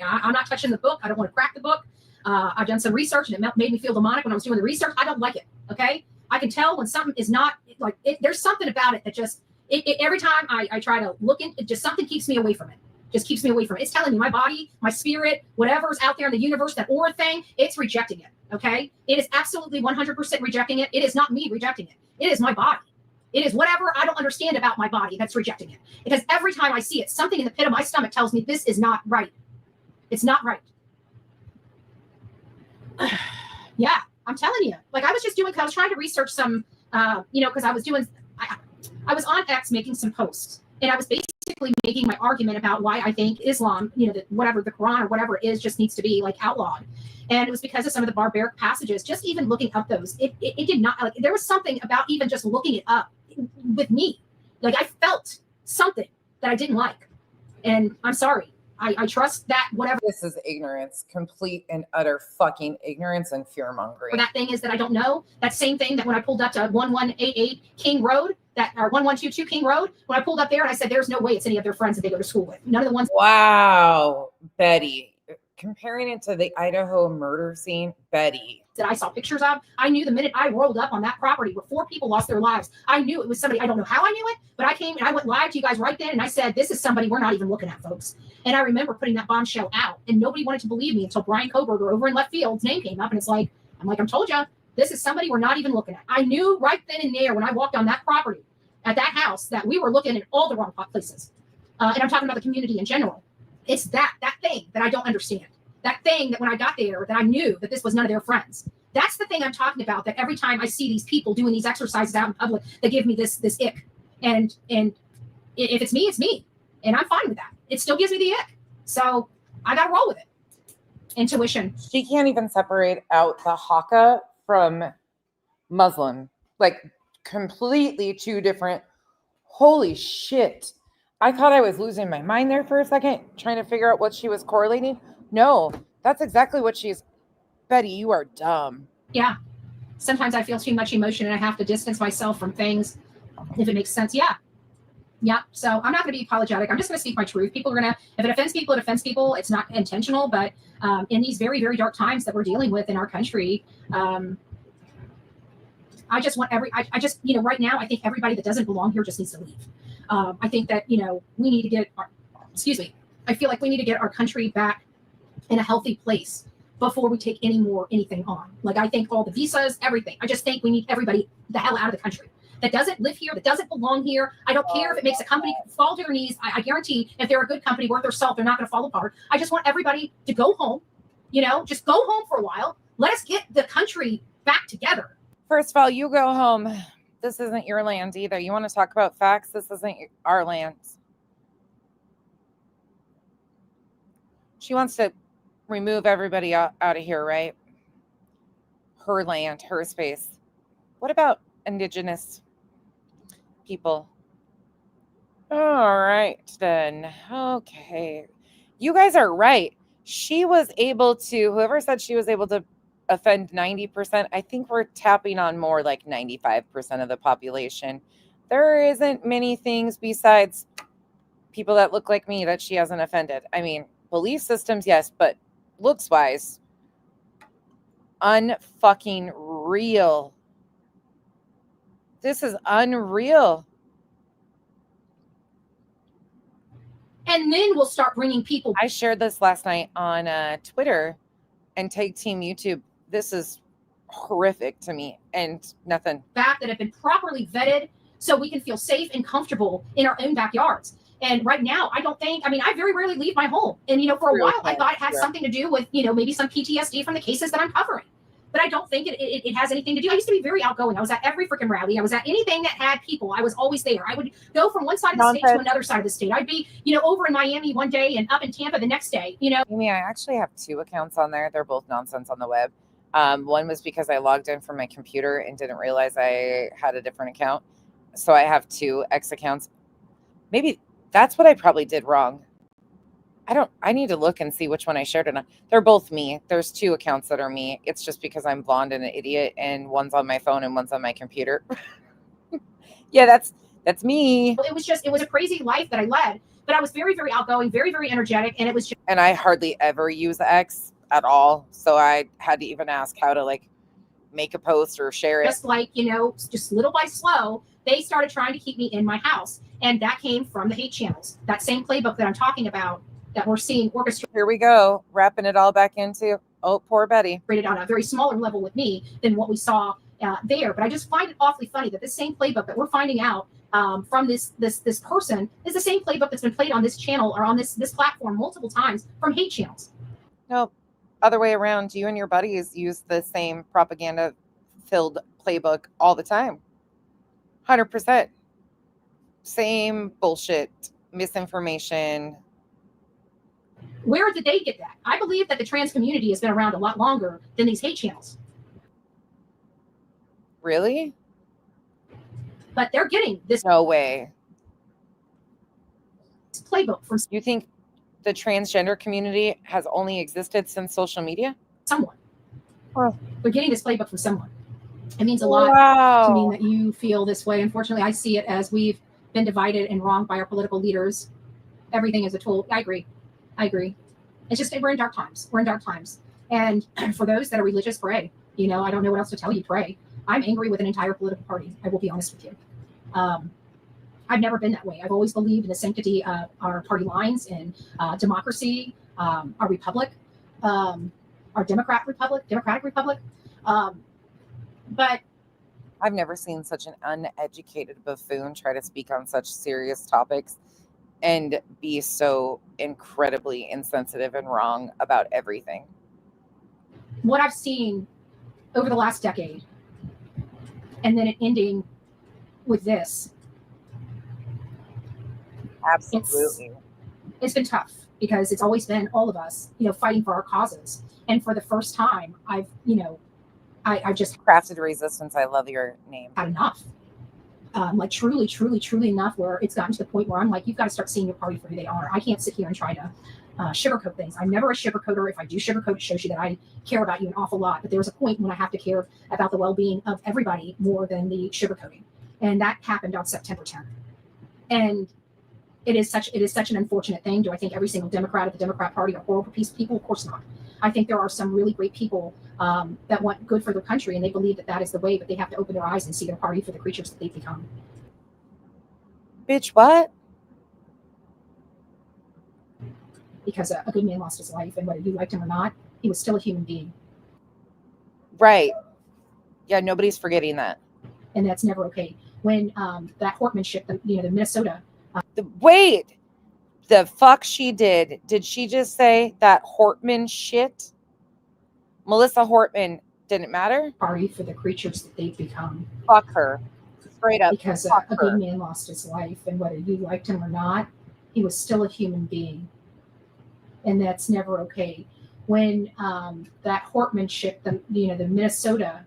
J: I'm not touching the book. I don't want to crack the book. I've done some research, and it made me feel demonic when I was doing the research. I don't like it. Okay, I can tell when something is not like it. There's something about it that just every time I try to look in, it just something keeps me away from it. Just keeps me away from it. It's telling me, my body, my spirit, whatever's out there in the universe, that aura thing, it's rejecting it. Okay, it is absolutely 100% rejecting it. It is not me rejecting it. It is my body. It is whatever I don't understand about my body that's rejecting it. Because every time I see it, something in the pit of my stomach tells me this is not right. It's not right. Yeah, I'm telling you. Like I was just doing, I was trying to research some, because I was on X making some posts, and I was basically making my argument about why I think Islam, that whatever the Quran or whatever it is, just needs to be like outlawed. And it was because of some of the barbaric passages. Just even looking up those, it did not, like, there was something about even just looking it up with me. Like I felt something that I didn't like. And I'm sorry. I trust that whatever.
A: This is ignorance, complete and utter fucking ignorance and fear mongering.
J: That thing is that I don't know. That same thing that when I pulled up to 1188 King Road, or 1122 King Road, when I pulled up there and I said, there's no way it's any of their friends that they go to school with. None of the ones.
A: Wow, Betty. Comparing it to the Idaho murder scene, Betty.
J: That I saw pictures of, I knew the minute I rolled up on that property where 4 people lost their lives, I knew it was somebody. I don't know how I knew it, but I came and I went live to you guys right then, and I said, this is somebody we're not even looking at, folks. And I remember putting that bombshell out, and nobody wanted to believe me until Brian Koberger over in left field's name came up, and it's like, I'm told you, this is somebody we're not even looking at. I knew right then and there when I walked on that property, at that house, that we were looking at all the wrong places. And I'm talking about the community in general. It's that thing that I don't understand. That thing that when I got there, that I knew that this was none of their friends. That's the thing I'm talking about, that every time I see these people doing these exercises out in public, they give me this ick. And if it's me, it's me. And I'm fine with that. It still gives me the ick. So I got to roll with it. Intuition.
A: She can't even separate out the Hakka from Muslim. Like completely two different. Holy shit. I thought I was losing my mind there for a second, trying to figure out what she was correlating. No, that's exactly what she's. Betty, you are dumb.
J: Yeah. Sometimes I feel too much emotion and I have to distance myself from things, if it makes sense. Yeah. Yeah. So I'm not going to be apologetic. I'm just going to speak my truth. People are going to, if it offends people, it offends people. It's not intentional, but in these very, very dark times that we're dealing with in our country, I just want I just, right now, I think everybody that doesn't belong here just needs to leave. I think that, we need to get, I feel like we need to get our country back in a healthy place before we take anything on. Like, I think all the visas, everything. I just think we need everybody the hell out of the country that doesn't live here, that doesn't belong here. I don't care if it makes a company fall to their knees. I guarantee if they're a good company worth their salt, they're not going to fall apart. I just want everybody to go home, just go home for a while. Let us get the country back together.
A: First of all, you go home. This isn't your land either. You want to talk about facts? This isn't our land. She wants to remove everybody out of here, right? Her land, her space. What about indigenous people? All right, then. Okay. You guys are right. She was able to, whoever said she was able to offend 90%, I think we're tapping on more like 95% of the population. There isn't many things besides people that look like me that she hasn't offended. I mean, belief systems, yes, but looks wise, unfucking real. This is unreal.
J: And then we'll start bringing people.
A: I shared this last night on Twitter and Tag Team YouTube. This is horrific to me, and nothing
J: back that have been properly vetted so we can feel safe and comfortable in our own backyards. And right now, I don't think, I mean, I very rarely leave my home. And, you know, for a while, I thought it had something to do with, you know, maybe some PTSD from the cases that I'm covering. But I don't think it has anything to do. I used to be very outgoing. I was at every freaking rally. I was at anything that had people. I was always there. I would go from one side of the state to another side of the state. I'd be, you know, over in Miami one day and up in Tampa the next day, you know.
A: Amy, I actually have 2 accounts on there. They're both nonsense on the web. One was because I logged in from my computer and didn't realize I had a different account. So I have 2 X accounts. Maybe that's what I probably did wrong. I need to look and see which one I shared or not. They're both me. There's 2 accounts that are me. It's just because I'm blonde and an idiot, and one's on my phone and one's on my computer. Yeah, that's me.
J: It was a crazy life that I led, but I was very, very outgoing, very, very energetic. And it was just,
A: and I hardly ever use X at all. So I had to even ask how to like make a post or share it.
J: Just like, you know, just little by slow, they started trying to keep me in my house. And that came from the hate channels. That same playbook that I'm talking about that we're seeing orchestrated.
A: Here we go, wrapping it all back into, oh, poor Betty.
J: On a very smaller level with me than what we saw there. But I just find it awfully funny that this same playbook that we're finding out from this person is the same playbook that's been played on this channel or on this platform multiple times from hate channels.
A: No, other way around. You and your buddies use the same propaganda-filled playbook all the time. 100%. Same bullshit, misinformation.
J: Where did they get that? I believe that the trans community has been around a lot longer than these hate channels.
A: Really?
J: But they're getting this.
A: No way.
J: Playbook from.
A: You think the transgender community has only existed since social media?
J: Someone.
A: Oh.
J: They're getting this playbook from someone. It means a lot to me that you feel this way. Unfortunately, I see it as we've been divided and wronged by our political leaders. Everything is a tool. I agree. It's just we're in dark times. And for those that are religious, pray. You know, I don't know what else to tell you. Pray. I'm angry with an entire political party. I will be honest with you. I've never been that way. I've always believed in the sanctity of our party lines and democracy, our republic, our democratic republic. But
A: I've never seen such an uneducated buffoon try to speak on such serious topics and be so incredibly insensitive and wrong about everything.
J: What I've seen over the last decade, and then it ending with this.
A: Absolutely.
J: It's been tough because it's always been all of us, you know, fighting for our causes. And for the first time, I've just
A: crafted resistance. I love your name.
J: Had enough. Like truly enough where it's gotten to the point where I'm like, you've got to start seeing your party for who they are. I can't sit here and try to sugarcoat things. I'm never a sugarcoater. If I do sugarcoat, it shows you that I care about you an awful lot. But there's a point when I have to care about the well-being of everybody more than the sugarcoating. And that happened on September 10th. And it is such an unfortunate thing. Do I think every single Democrat of the Democrat Party are horrible people? Of course not. I think there are some really great people that want good for their country, and they believe that is the way, but they have to open their eyes and see their party for the creatures that they've become.
A: Bitch, what?
J: Because a good man lost his life, and whether you liked him or not, he was still a human being.
A: Right. Yeah, nobody's forgetting that.
J: And that's never okay. When that Hortman ship, the Minnesota.
A: Wait, the fuck she did. Did she just say that Hortman shit? Melissa Hortman didn't matter?
J: Party for the creatures that they've become.
A: Fuck her. Straight up.
J: Because a good man lost his life, and whether you liked him or not, he was still a human being. And that's never okay. When that Hortman ship, the Minnesota.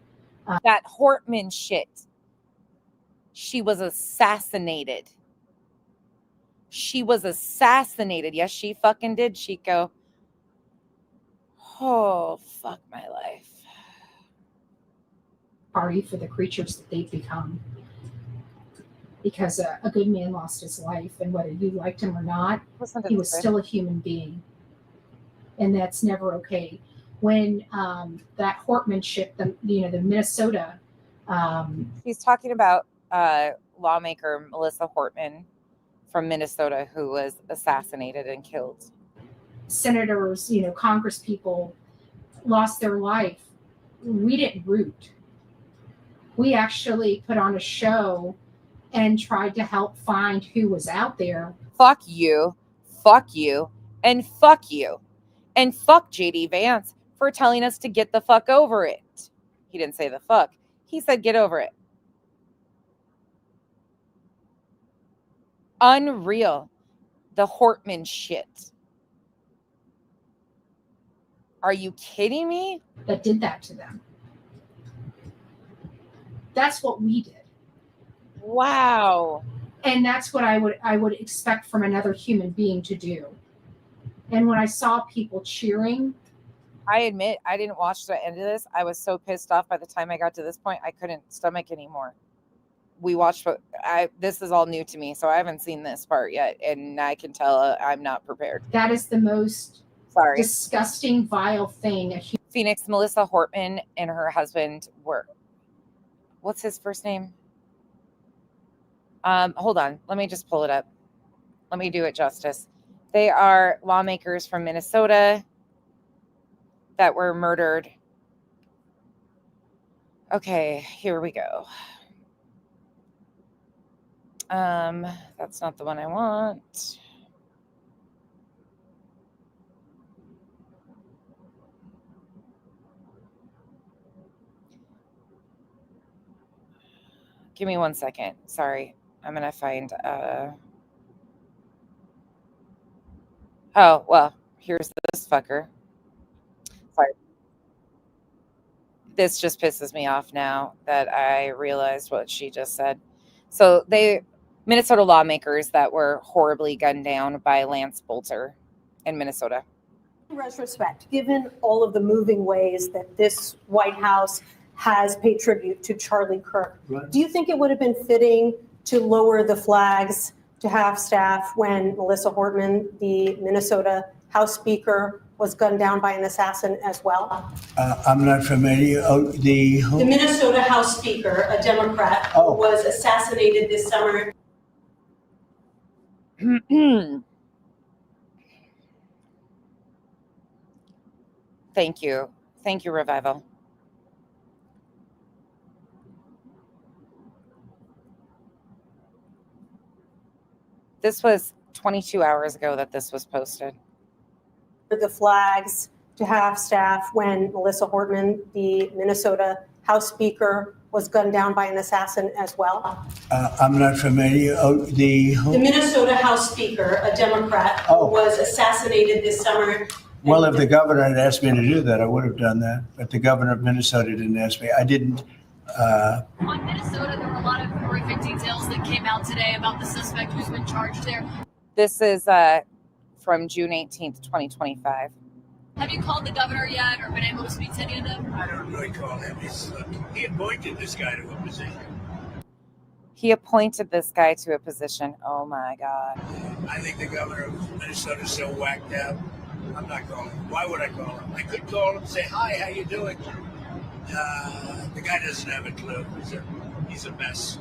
A: That Hortman shit. She was assassinated. Yes, she fucking did, Chico. Oh, fuck my life.
J: Party for the creatures that they've become. because a good man lost his life, and whether you liked him or not, he was still a human being, and that's never okay. When that hortmanship, the Minnesota,
A: he's talking about lawmaker Melissa Hortman from Minnesota who was assassinated and killed.
J: Senators, Congress people lost their life. We didn't root. We actually put on a show and tried to help find who was out there.
A: Fuck you, and fuck you. And fuck JD Vance for telling us to get the fuck over it. He didn't say the fuck. He said get over it. Unreal. The Hortman shit. Are you kidding me?
J: That did that to them. That's what we did.
A: Wow.
J: And that's what I would expect from another human being to do. And when I saw people cheering,
A: I admit I didn't watch the end of this. I was so pissed off by the time I got to this point, I couldn't stomach anymore. We watched this is all new to me, so I haven't seen this part yet, and I can tell I'm not prepared.
J: That is the most disgusting, vile thing.
A: Phoenix, Melissa Hortman and her husband were, what's his first name? Hold on. Let me just pull it up. Let me do it justice. They are lawmakers from Minnesota that were murdered. Okay, here we go. That's not the one I want. Give me 1 second. Sorry. I'm going to find, oh, well, here's this fucker. Sorry. This just pisses me off now that I realized what she just said. So Minnesota lawmakers that were horribly gunned down by Lance Bolter in Minnesota.
M: In retrospect, given all of the moving ways that this White House has paid tribute to Charlie Kirk, right, do you think it would have been fitting to lower the flags to half-staff when Melissa Hortman, the Minnesota House Speaker, was gunned down by an assassin as well?
N: I'm not familiar. The
M: Minnesota House Speaker, a Democrat, was assassinated this summer.
A: Thank you. Thank you, Revival. This was 22 hours ago that this was posted.
M: The flags to half-staff when Melissa Hortman, the Minnesota House Speaker, was gunned down by an assassin as well?
N: I'm not familiar. The
M: Minnesota House Speaker, a Democrat, was assassinated this summer.
N: Well, if the governor had asked me to do that, I would have done that. But the governor of Minnesota didn't ask me. I didn't.
O: On Minnesota, there were a lot of horrific details that came out today about the suspect who's been charged there.
A: This is from June 18th, 2025.
O: Have you called the governor yet or been able to speak to any of them?
N: I don't really call him. He appointed this guy to a position.
A: He appointed this guy to a position. Oh, my God.
N: I think the governor of Minnesota is so whacked out. I'm not calling him. Why would I call him? I could call him and say, hi, how you doing? The guy doesn't have a clue. He's a mess.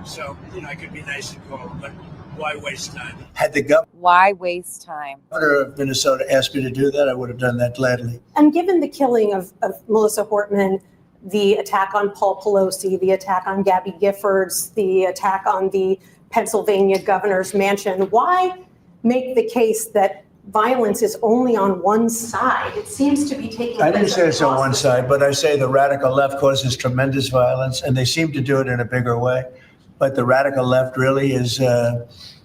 N: So, I could be nice and call him, but why waste time? Had the
A: Why waste time?
N: governor of Minnesota asked me to do that, I would have done that gladly.
M: And given the killing of Melissa Hortman, the attack on Paul Pelosi, the attack on Gabby Giffords, the attack on the Pennsylvania governor's mansion, why make the case that violence is only on one side? It seems to be taking
N: I didn't
M: place
N: say it's on
M: across
N: one
M: the-
N: side, but I say the radical left causes tremendous violence, and they seem to do it in a bigger way. But the radical left really is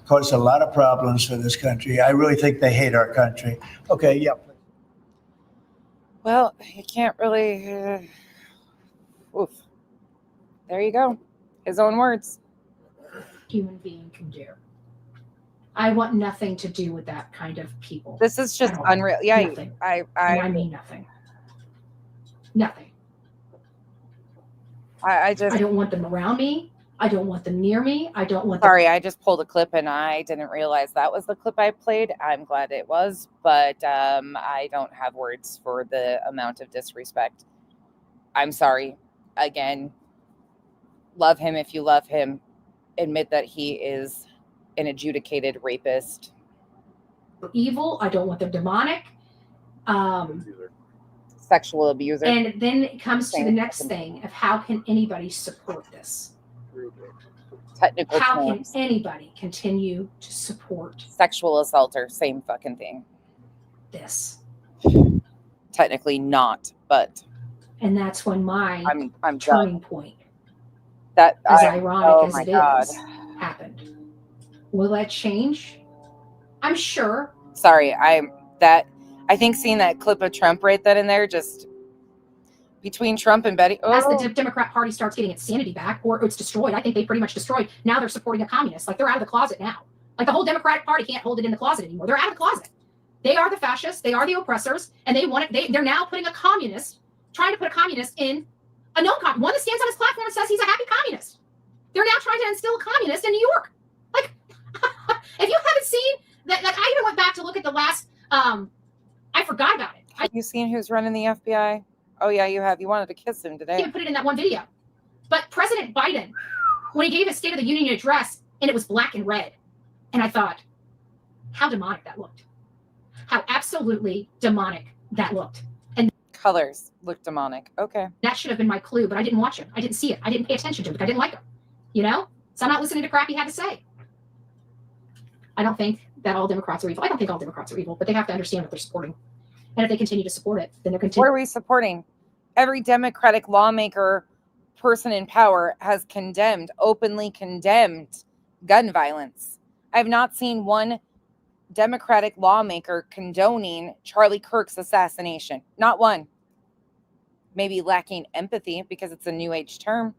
N: caused a lot of problems for this country. I really think they hate our country. Okay, yeah.
A: Well, you can't really. Oof. There you go. His own words.
J: Human being can do. I want nothing to do with that kind of people.
A: This is just unreal. Yeah,
J: Nothing.
A: I
J: mean nothing. Nothing.
A: I
J: I don't want them around me. I don't want them near me. I don't want them.
A: Sorry, I just pulled a clip and I didn't realize that was the clip I played. I'm glad it was, but I don't have words for the amount of disrespect. I'm sorry. Again, love him if you love him. Admit that he is an adjudicated rapist.
J: Evil. I don't want them demonic.
A: Sexual abuser.
J: And then it comes to the next thing of how can anybody support this?
A: Technical
J: How
A: terms.
J: can anybody continue to support
A: Sexual assaulter, same fucking thing.
J: this?
A: Technically not, but
J: And that's when my
A: I'm
J: turning
A: done.
J: point,
A: That
J: as
A: I-
J: ironic
A: oh
J: as
A: my
J: it
A: God.
J: is, happened. Will that change? I'm sure.
A: Sorry, I think seeing that clip of Trump right then and there, just between Trump and Betty.
J: As the Democrat Party starts getting its sanity back, or it's destroyed, I think they pretty much destroyed. Now they're supporting a communist. Like, they're out of the closet now. Like, the whole Democratic Party can't hold it in the closet anymore. They're out of the closet. They are the fascists. They are the oppressors, and they want it. They're now putting a communist, trying to put a communist in a no-communist, one that stands on his platform and says he's a happy communist. They're now trying to instill a communist in New York. Like, if you haven't seen that, like, I even went back to look at the last. I forgot about it.
A: Have you seen who's running the FBI? Oh yeah, you have. You wanted to kiss him today.
J: I even put it in that one video. But President Biden, when he gave his State of the Union address, and it was black and red, and I thought, how demonic that looked. How absolutely demonic that looked. And
A: colors look demonic. Okay.
J: That should have been my clue, but I didn't watch it. I didn't see it. I didn't pay attention to it. I didn't like it. You know? So I'm not listening to crap he had to say. I don't think that all Democrats are evil. I don't think all Democrats are evil, but they have to understand what they're supporting. And if they continue to support it, then they're continuing.
A: What are we supporting? Every Democratic lawmaker, person in power has openly condemned gun violence. I have not seen one Democratic lawmaker condoning Charlie Kirk's assassination. Not one. Maybe lacking empathy because it's a new age term.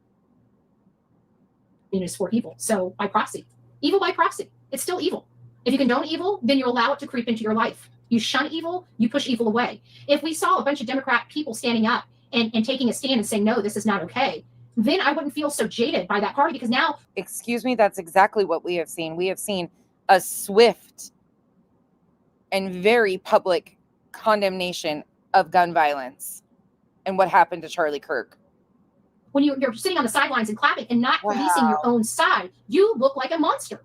J: You know, support evil. So by proxy, evil by proxy, it's still evil. If you condone evil, then you allow it to creep into your life. You shun evil, you push evil away. If we saw a bunch of Democrat people standing up and taking a stand and saying, no, this is not okay, then I wouldn't feel so jaded by that party because now.
A: Excuse me, that's exactly what we have seen. We have seen a swift and very public condemnation of gun violence and what happened to Charlie Kirk.
J: When you're sitting on the sidelines and clapping and not policing your own side, you look like a monster.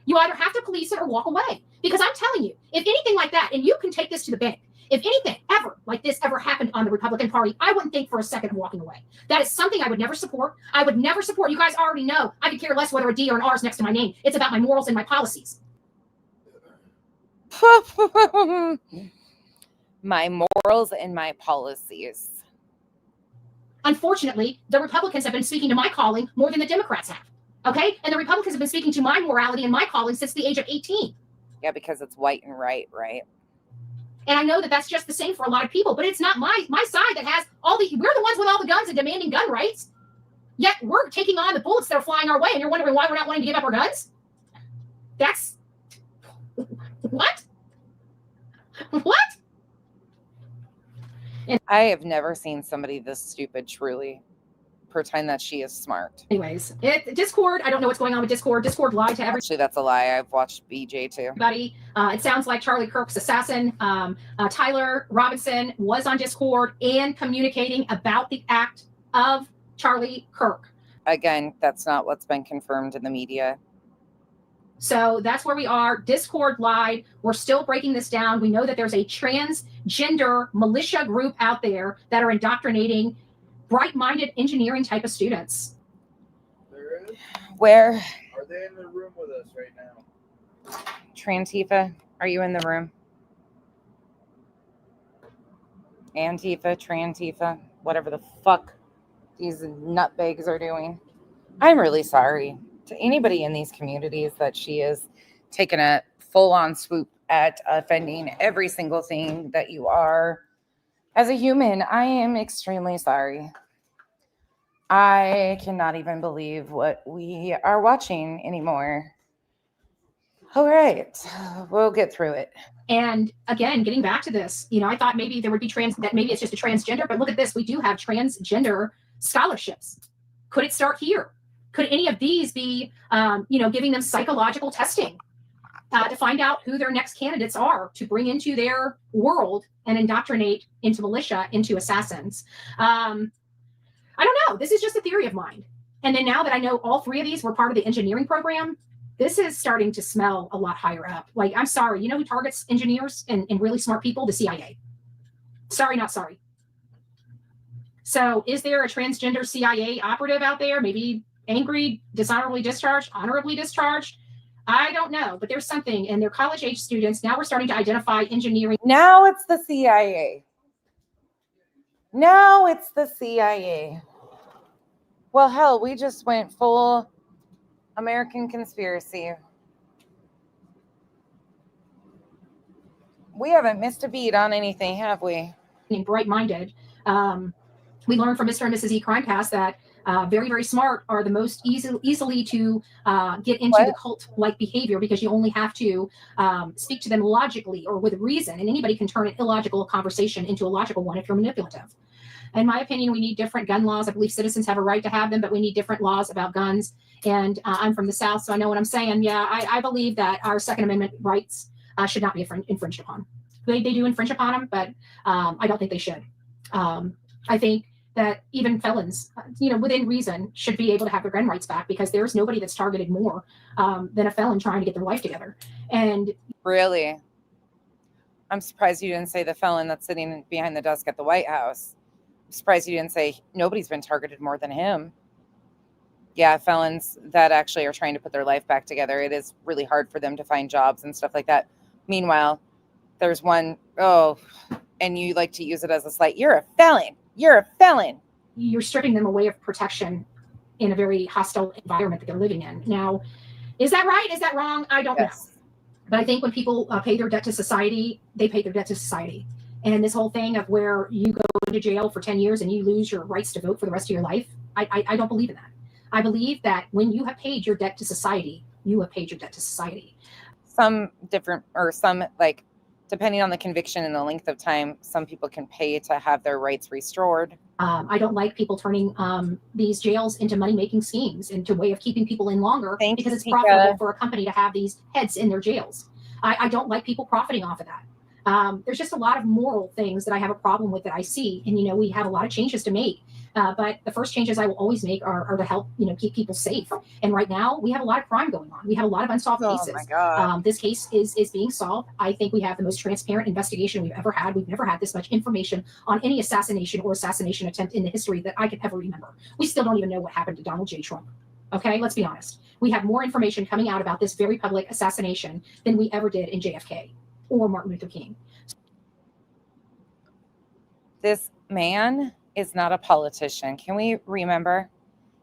J: You either have to police it or walk away. Because I'm telling you, if anything like that, and you can take this to the bank, if anything ever like this ever happened on the Republican Party, I wouldn't think for a second of walking away. That is something I would never support. I would never support. You guys already know I could care less whether a D or an R is next to my name. It's about my morals and my policies.
A: My morals and my policies.
J: Unfortunately, the Republicans have been speaking to my calling more than the Democrats have. Okay? And the Republicans have been speaking to my morality and my calling since the age of 18.
A: Yeah, because it's white and right?
J: And I know that that's just the same for a lot of people, but it's not my side that has all the, we're the ones with all the guns and demanding gun rights. Yet we're taking on the bullets that are flying our way, and you're wondering why we're not wanting to give up our guns? That's, what? What?
A: And I have never seen somebody this stupid truly pretend that she is smart.
J: Anyways, Discord, I don't know what's going on with Discord. Discord lied to everybody.
A: Actually, that's a lie. I've watched BJ too.
J: It sounds like Charlie Kirk's assassin, Tyler Robinson, was on Discord and communicating about the act of Charlie Kirk.
A: Again, that's not what's been confirmed in the media.
J: So that's where we are. Discord lied. We're still breaking this down. We know that there's a transgender militia group out there that are indoctrinating bright-minded engineering type of students.
P: There is?
A: Where?
P: Are they in the room with us right now?
A: Trantifa, are you in the room? Antifa, Trantifa, whatever the fuck these nutbags are doing. I'm really sorry to anybody in these communities that she is taking a full-on swoop at offending every single thing that you are. As a human, I am extremely sorry. I cannot even believe what we are watching anymore. All right, we'll get through it.
J: And again, getting back to this, I thought maybe there would be that maybe it's just a transgender, but look at this. We do have transgender scholarships. Could it start here? Could any of these be, giving them psychological testing to find out who their next candidates are to bring into their world and indoctrinate into militia, into assassins? I don't know. This is just a theory of mine. And then now that I know all three of these were part of the engineering program, this is starting to smell a lot higher up. Like, I'm sorry, you know who targets engineers and really smart people? The CIA. Sorry, not sorry. So is there a transgender CIA operative out there? Maybe angry, dishonorably discharged, honorably discharged? I don't know, but there's something, and they're college age students. Now we're starting to identify engineering.
A: Now it's the CIA. Now it's the CIA. Well, hell, we just went full American conspiracy. We haven't missed a beat on anything, have we?
J: Bright-minded. We learned from Mr. and Mrs. E. Crimecast that very, very smart are the most easily to get into the cult-like behavior, because you only have to speak to them logically or with reason, and anybody can turn an illogical conversation into a logical one if you're manipulative. In my opinion, we need different gun laws. I believe citizens have a right to have them, but we need different laws about guns. And I'm from the South, so I know what I'm saying. Yeah, I believe that our Second Amendment rights should not be infringed upon. They do infringe upon them, but I don't think they should. I think that even felons, within reason, should be able to have their gun rights back, because there's nobody that's targeted more than a felon trying to get their life together. And
A: really, I'm surprised you didn't say the felon that's sitting behind the desk at the White House. I'm surprised you didn't say nobody's been targeted more than him. Yeah, felons that actually are trying to put their life back together, it is really hard for them to find jobs and stuff like that. Meanwhile, there's one, and you like to use it as a slight. You're a felon. You're a felon.
J: You're stripping them away of protection in a very hostile environment that they're living in. Now, is that right? Is that wrong? I don't know. But I think when people pay their debt to society, they pay their debt to society. And this whole thing of where you go into jail for 10 years and you lose your rights to vote for the rest of your life, I don't believe in that. I believe that when you have paid your debt to society, you have paid your debt to society.
A: Some different, or some, like, depending on the conviction and the length of time, some people can pay to have their rights restored.
J: I don't like people turning these jails into money-making schemes, into a way of keeping people in longer because it's profitable for a company to have these heads in their jails. I don't like people profiting off of that. There's just a lot of moral things that I have a problem with that I see. And, we have a lot of changes to make. But the first changes I will always make are to help, keep people safe. And right now we have a lot of crime going on. We have a lot of unsolved cases.
A: My God.
J: This case is being solved. I think we have the most transparent investigation we've ever had. We've never had this much information on any assassination or assassination attempt in the history that I can ever remember. We still don't even know what happened to Donald J. Trump. Okay, let's be honest. We have more information coming out about this very public assassination than we ever did in JFK or Martin Luther King.
A: This man is not a politician. Can we remember?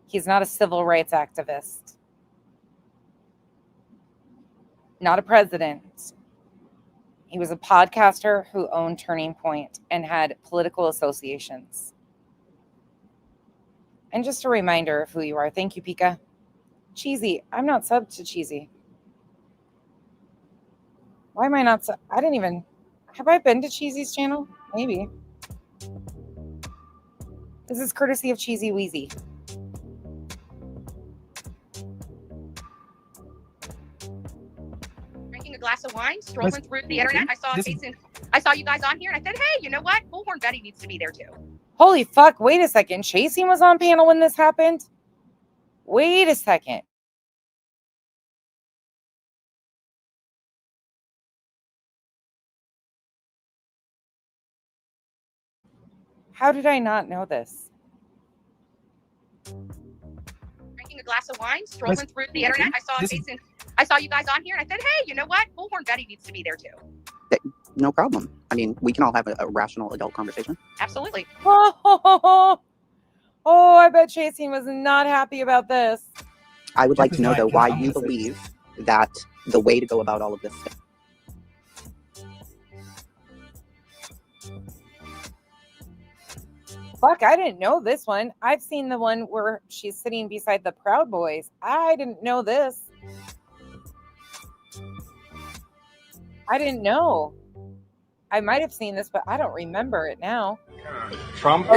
A: He's not a civil rights activist. Not a president. He was a podcaster who owned Turning Point and had political associations. And just a reminder of who you are. Thank you, Pika. Cheesy. I'm not subbed to Cheesy. Why am I not subbed? I didn't even... Have I been to Cheesy's channel? Maybe. This is courtesy of Cheesy Wheezy.
Q: Drinking a glass of wine, strolling through the internet. I saw you guys on here, and I said, hey, you know what? Bullhorn Betty needs to be there too.
A: Holy fuck, wait a second. Chasing was on panel when this happened? Wait a second. How did I not know this?
Q: Drinking a glass of wine, strolling through the internet. I saw you guys on here, and I said, hey, you know what? Bullhorn Betty needs to be there too.
R: No problem. I mean, we can all have a rational adult conversation.
Q: Absolutely.
A: Oh, I bet Chasing was not happy about this.
R: I would like to know, though, why you believe that the way to go about all of this.
A: Fuck, I didn't know this one. I've seen the one where she's sitting beside the Proud Boys. I didn't know this. I didn't know. I might have seen this, but I don't remember it now.
C: Trump.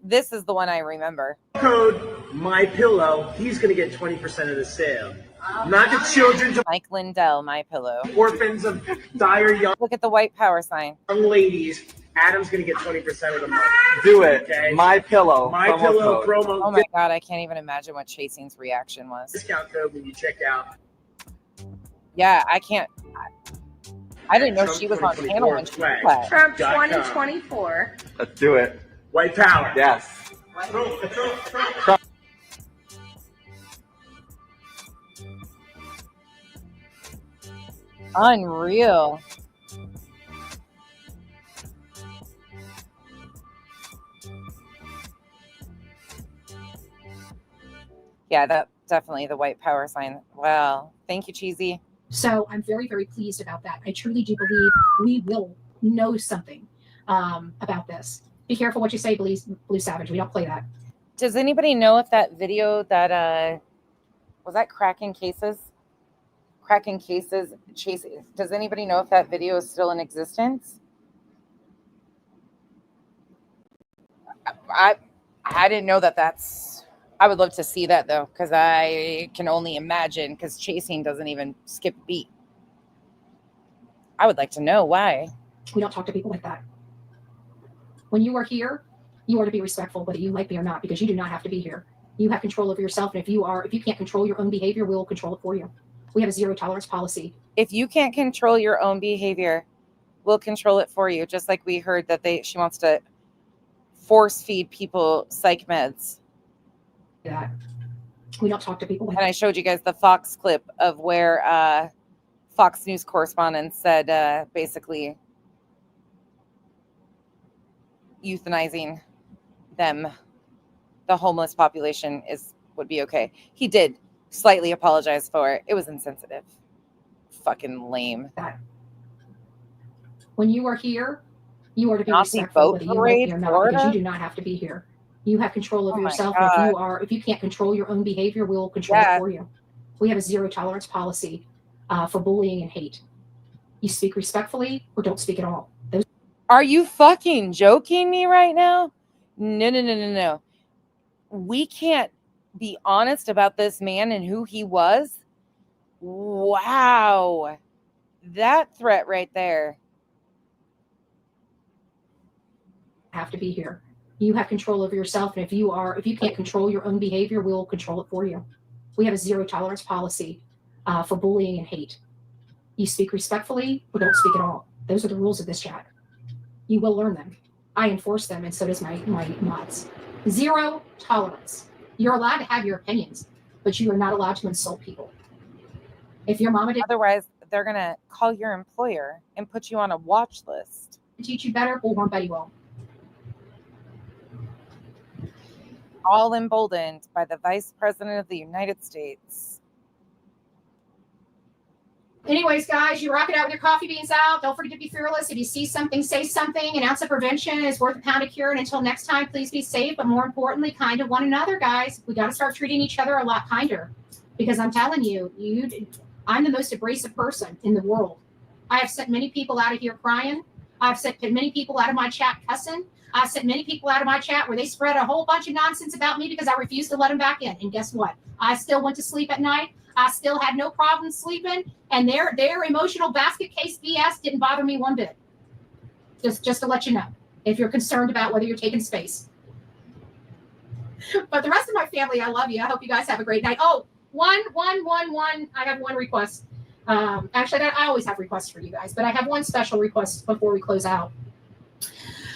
A: This is the one I remember.
C: Code My Pillow. He's going to get 20% of the sale. Not the children,
A: Mike Lindell, My Pillow.
C: orphans of dire young
A: Look at the white power sign.
C: ladies. Adam's going to get 20% of the money.
P: Do it.
C: Okay.
P: My Pillow.
C: My
P: promo
C: Pillow
P: code.
C: promo.
A: Oh my God, I can't even imagine what Chasing's reaction was.
C: Discount code when you check out.
A: Yeah, I can't. I didn't know she was on panel when she did that.
Q: Trump 2024.
P: Let's do it.
C: White power.
P: Yes.
A: Unreal. Yeah, that definitely the white power sign. Wow. Thank you, Cheesy.
J: So I'm very, very pleased about that. I truly do believe we will know something about this. Be careful what you say, Blue Savage. We don't play that.
A: Does anybody know if that video that was that Cracking Cases? Cracking Cases Chasing. Does anybody know if that video is still in existence? I didn't know that that's. I would love to see that though, because I can only imagine, because Chasing doesn't even skip a beat. I would like to know why.
J: We don't talk to people like that. When you are here, you are to be respectful, whether you like me or not, because you do not have to be here. You have control over yourself, and if you can't control your own behavior, we will control it for you. We have a zero tolerance policy.
A: If you can't control your own behavior, we'll control it for you. Just like we heard that she wants to force feed people psych meds.
J: That we don't talk to people like
A: and I showed you guys the Fox clip of where Fox News correspondent said basically euthanizing them, the homeless population would be okay. He did slightly apologize for it. It was insensitive. Fucking lame.
J: that. When you are here, you are to be
A: Nazi
J: respectful,
A: boat
J: whether you like
A: parade,
J: me or not,
A: Florida?
J: because you do not have to be here. You have control over
A: Oh my
J: yourself.
A: God.
J: And if you can't control your own behavior, we will control
A: Yeah.
J: it for you. We have a zero tolerance policy for bullying and hate. You speak respectfully or don't speak at all.
A: Are you fucking joking me right now? No. We can't be honest about this man and who he was. Wow. That threat right there.
J: Have to be here. You have control over yourself, and if you can't control your own behavior, we will control it for you. We have a zero tolerance policy for bullying and hate. You speak respectfully or don't speak at all. Those are the rules of this chat. You will learn them. I enforce them, and so does my mods. Zero tolerance. You're allowed to have your opinions, but you are not allowed to insult people. If your mama didn't
A: Otherwise, they're going to call your employer and put you on a watch list.
J: teach you better, Bullhorn Betty will.
A: All emboldened by the Vice President of the United States.
J: Anyways, guys, you rock it out with your coffee beans out. Don't forget to be fearless. If you see something, say something. An ounce of prevention is worth a pound of cure. And until next time, please be safe. But more importantly, kind to one another, guys. We got to start treating each other a lot kinder. Because I'm telling you, I'm the most abrasive person in the world. I have sent many people out of here crying. I've sent many people out of my chat cussing. I've sent many people out of my chat where they spread a whole bunch of nonsense about me because I refused to let them back in. And guess what? I still went to sleep at night. I still had no problem sleeping. And their emotional basket case BS didn't bother me one bit. Just to let you know, if you're concerned about whether you're taking space. But the rest of my family, I love you. I hope you guys have a great night. Oh, one. I have one request. Actually, I always have requests for you guys, but I have one special request before we close out.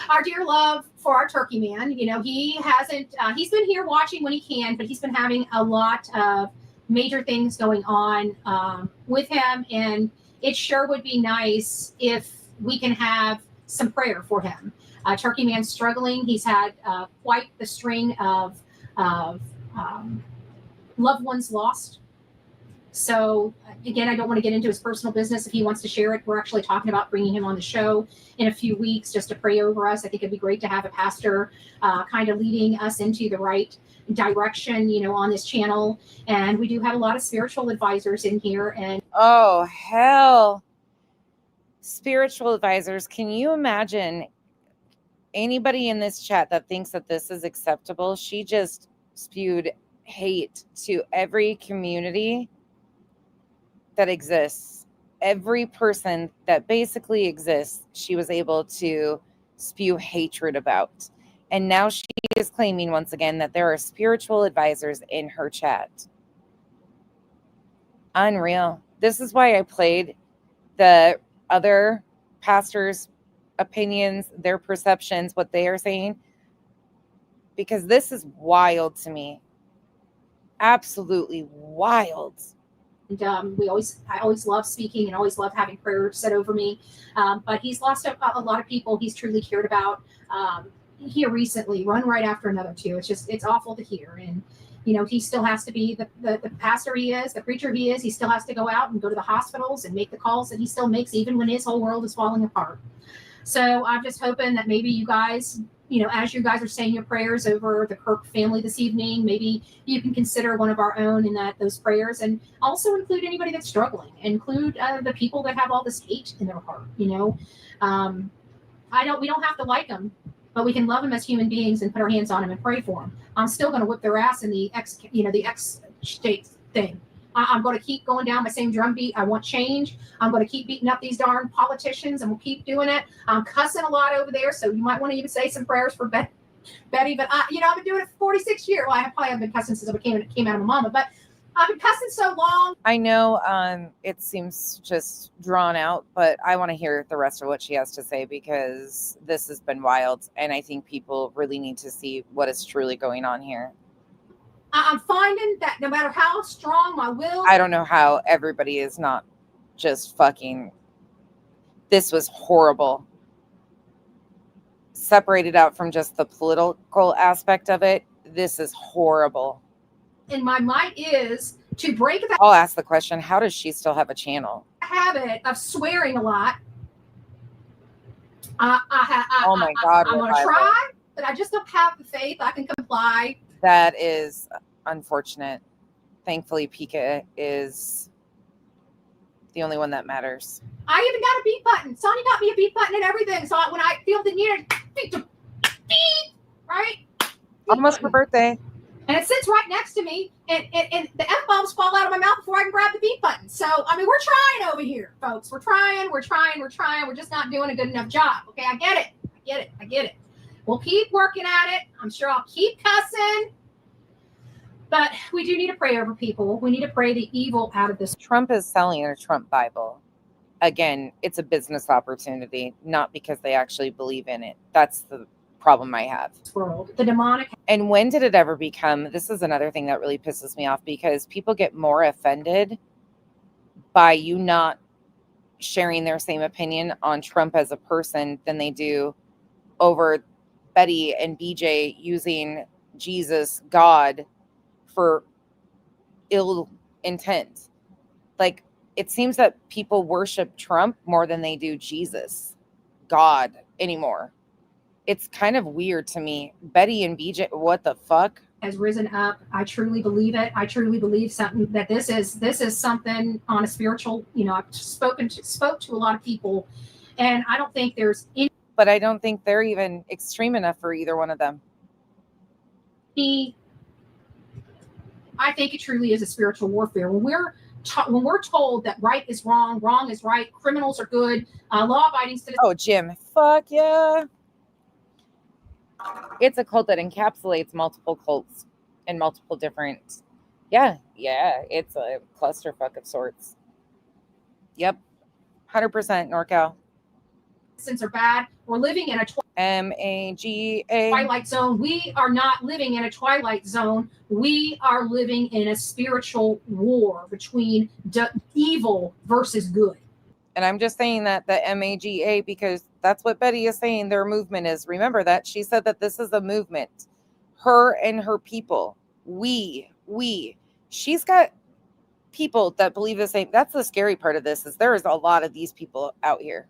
J: Our dear love for our turkey man, he hasn't, he's been here watching when he can, but he's been having a lot of major things going on with him. And it sure would be nice if we can have some prayer for him. Turkey man's struggling. He's had quite the string of loved ones lost. So again, I don't want to get into his personal business. If he wants to share it, we're actually talking about bringing him on the show in a few weeks just to pray over us. I think it'd be great to have a pastor kind of leading us into the right direction, on this channel. And we do have a lot of spiritual advisors in here. And
A: oh, hell. Spiritual advisors, can you imagine anybody in this chat that thinks that this is acceptable? She just spewed hate to every community that exists. Every person that basically exists, she was able to spew hatred about. And now she is claiming once again that there are spiritual advisors in her chat. Unreal. This is why I played the other pastors' opinions, their perceptions, what they are saying, because this is wild to me. Absolutely wild.
J: And I always love speaking and always love having prayer said over me. But he's lost a lot of people he's truly cared about here recently, one right after another too. It's awful to hear. And, he still has to be the pastor he is, the preacher he is. He still has to go out and go to the hospitals and make the calls that he still makes, even when his whole world is falling apart. So I'm just hoping that maybe you guys, as you guys are saying your prayers over the Kirk family this evening, maybe you can consider one of our own in those prayers, and also include anybody that's struggling, include the people that have all this hate in their heart. We don't have to like them, but we can love them as human beings and put our hands on them and pray for them. I'm still going to whip their ass in the X state thing. I'm going to keep going down my same drumbeat. I want change. I'm going to keep beating up these darn politicians, and we'll keep doing it. I'm cussing a lot over there, so you might want to even say some prayers for Betty. But I've been doing it for 46 years. Well, I probably haven't been cussing since I came out of my mama, but I've been cussing so long.
A: I know it seems just drawn out, but I want to hear the rest of what she has to say, because this has been wild, and I think people really need to see what is truly going on here.
J: I'm finding that no matter how strong my will,
A: I don't know how everybody is not just fucking. This was horrible. Separated out from just the political aspect of it, this is horrible.
J: and my might is to break that
A: I'll ask the question, how does she still have a channel?
J: habit of swearing a lot.
A: Oh my God,
J: I'm going to try, but I just don't have the faith I can comply.
A: That is unfortunate. Thankfully, Pika is the only one that matters.
J: I even got a beat button. Sonya got me a beat button and everything. So when I feel the need to beep, right?
A: Almost her birthday.
J: And it sits right next to me, and the F-bombs fall out of my mouth before I can grab the beat button. So, I mean, we're trying over here, folks. We're trying. We're just not doing a good enough job. Okay, I get it. We'll keep working at it. I'm sure I'll keep cussing. But we do need to pray over people. We need to pray the evil out of this.
A: Trump is selling a Trump Bible. Again, it's a business opportunity, not because they actually believe in it. That's the problem I have.
J: World, the demonic.
A: And when did it ever become, this is another thing that really pisses me off, because people get more offended by you not sharing their same opinion on Trump as a person than they do over Betty and BJ using Jesus, God, for ill intent. Like, it seems that people worship Trump more than they do Jesus, God, anymore. It's kind of weird to me. Betty and BJ, what the fuck?
J: Has risen up. I truly believe it. I truly believe something that this is something on a spiritual, I've spoke to a lot of people, and I don't think there's any.
A: But I don't think they're even extreme enough for either one of them.
J: I think it truly is a spiritual warfare. When we're told that right is wrong, wrong is right, criminals are good, law-abiding citizens.
A: Oh, Jim, fuck yeah. It's a cult that encapsulates multiple cults and multiple different. Yeah, it's a clusterfuck of sorts. Yep, 100% NorCal.
J: Citizens are bad. We're living in a
A: MAGA
J: twilight zone. We are not living in a twilight zone. We are living in a spiritual war between evil versus good.
A: And I'm just saying that the MAGA, because that's what Betty is saying their movement is. Remember that she said that this is a movement. Her and her people. We. She's got people that believe the same. That's the scary part of this, is there is a lot of these people out here.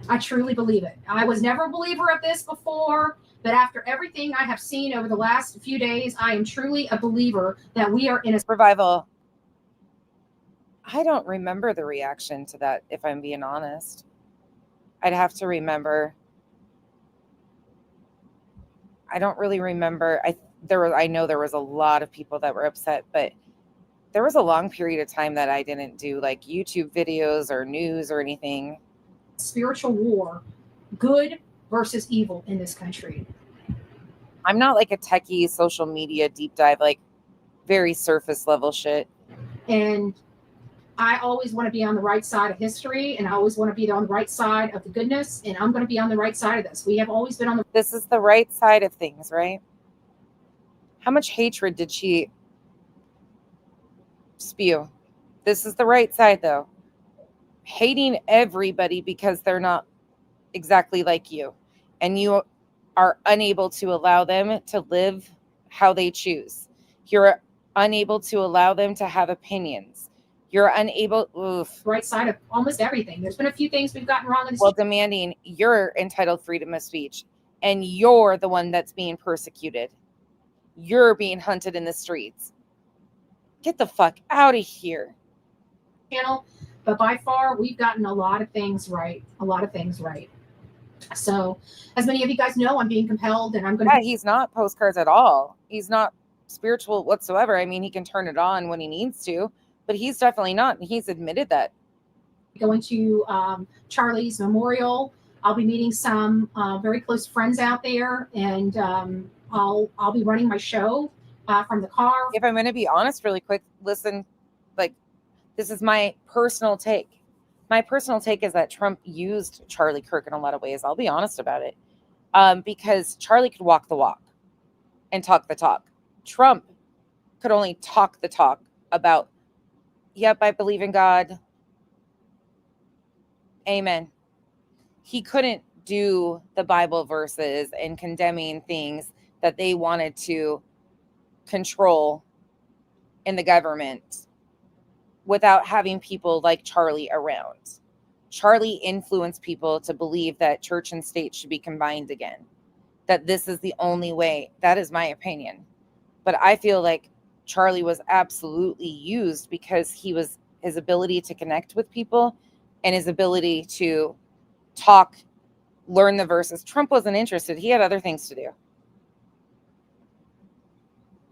J: I truly believe it. I was never a believer of this before, but after everything I have seen over the last few days, I am truly a believer that we are in a
A: revival. I don't remember the reaction to that, if I'm being honest. I'd have to remember. I don't really remember. I know there was a lot of people that were upset, but there was a long period of time that I didn't do like YouTube videos or news or anything.
J: Spiritual war, good versus evil in this country.
A: I'm not like a techie social media deep dive, like very surface level shit.
J: And I always want to be on the right side of history, and I always want to be on the right side of the goodness, and I'm going to be on the right side of this. We have always been on the...
A: This is the right side of things, right? How much hatred did she spew? This is the right side, though. Hating everybody because they're not exactly like you, and you are unable to allow them to live how they choose. You're unable to allow them to have opinions. You're unable... Oof.
J: Right side of almost everything. There's been a few things we've gotten wrong in this.
A: Well, demanding your entitled freedom of speech, and you're the one that's being persecuted. You're being hunted in the streets. Get the fuck out of here.
J: Channel, but by far we've gotten a lot of things right. A lot of things right. So, as many of you guys know, I'm being compelled, and I'm going to...
A: Yeah, he's not postcards at all. He's not spiritual whatsoever. I mean, he can turn it on when he needs to, but he's definitely not, and he's admitted that.
J: Going to Charlie's memorial. I'll be meeting some very close friends out there, and I'll be running my show from the car.
A: If I'm going to be honest really quick, listen, like, this is my personal take. My personal take is that Trump used Charlie Kirk in a lot of ways. I'll be honest about it. Because Charlie could walk the walk and talk the talk. Trump could only talk the talk about, yep, I believe in God. Amen. He couldn't do the Bible verses and condemning things that they wanted to control in the government without having people like Charlie around. Charlie influenced people to believe that church and state should be combined again, that this is the only way. That is my opinion. But I feel like Charlie was absolutely used because his ability to connect with people and his ability to talk, learn the verses. Trump wasn't interested. He had other things to do.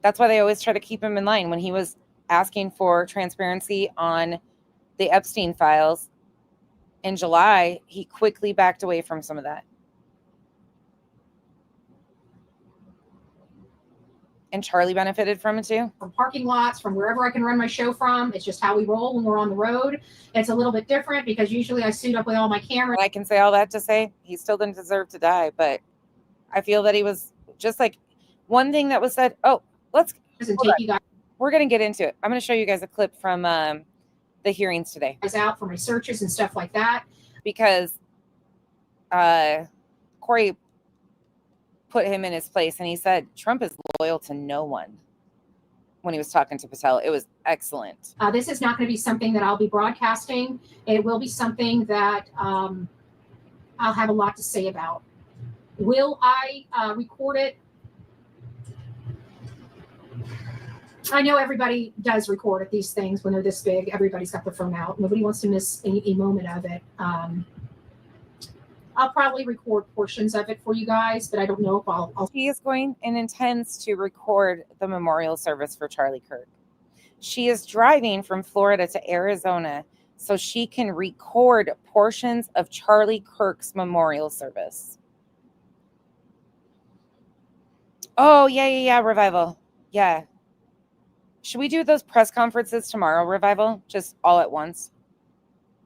A: That's why they always try to keep him in line. When he was asking for transparency on the Epstein files in July, he quickly backed away from some of that. And Charlie benefited from it too.
J: From parking lots, from wherever I can run my show from. It's just how we roll when we're on the road. It's a little bit different because usually I suit up with all my cameras.
A: I can say all that to say he still didn't deserve to die, but I feel that he was just like one thing that was said. Oh, let's take you guys. We're going to get into it. I'm going to show you guys a clip from the hearings today.
J: Out for my searches and stuff like that.
A: Because Corey put him in his place and he said Trump is loyal to no one when he was talking to Patel. It was excellent.
J: This is not going to be something that I'll be broadcasting. It will be something that I'll have a lot to say about. Will I record it? I know everybody does record at these things when they're this big. Everybody's got their phone out. Nobody wants to miss a moment of it. I'll probably record portions of it for you guys, but I don't know if I'll.
A: She is going and intends to record the memorial service for Charlie Kirk. She is driving from Florida to Arizona so she can record portions of Charlie Kirk's memorial service. Oh, yeah, Revival. Yeah. Should we do those press conferences tomorrow, Revival? Just all at once?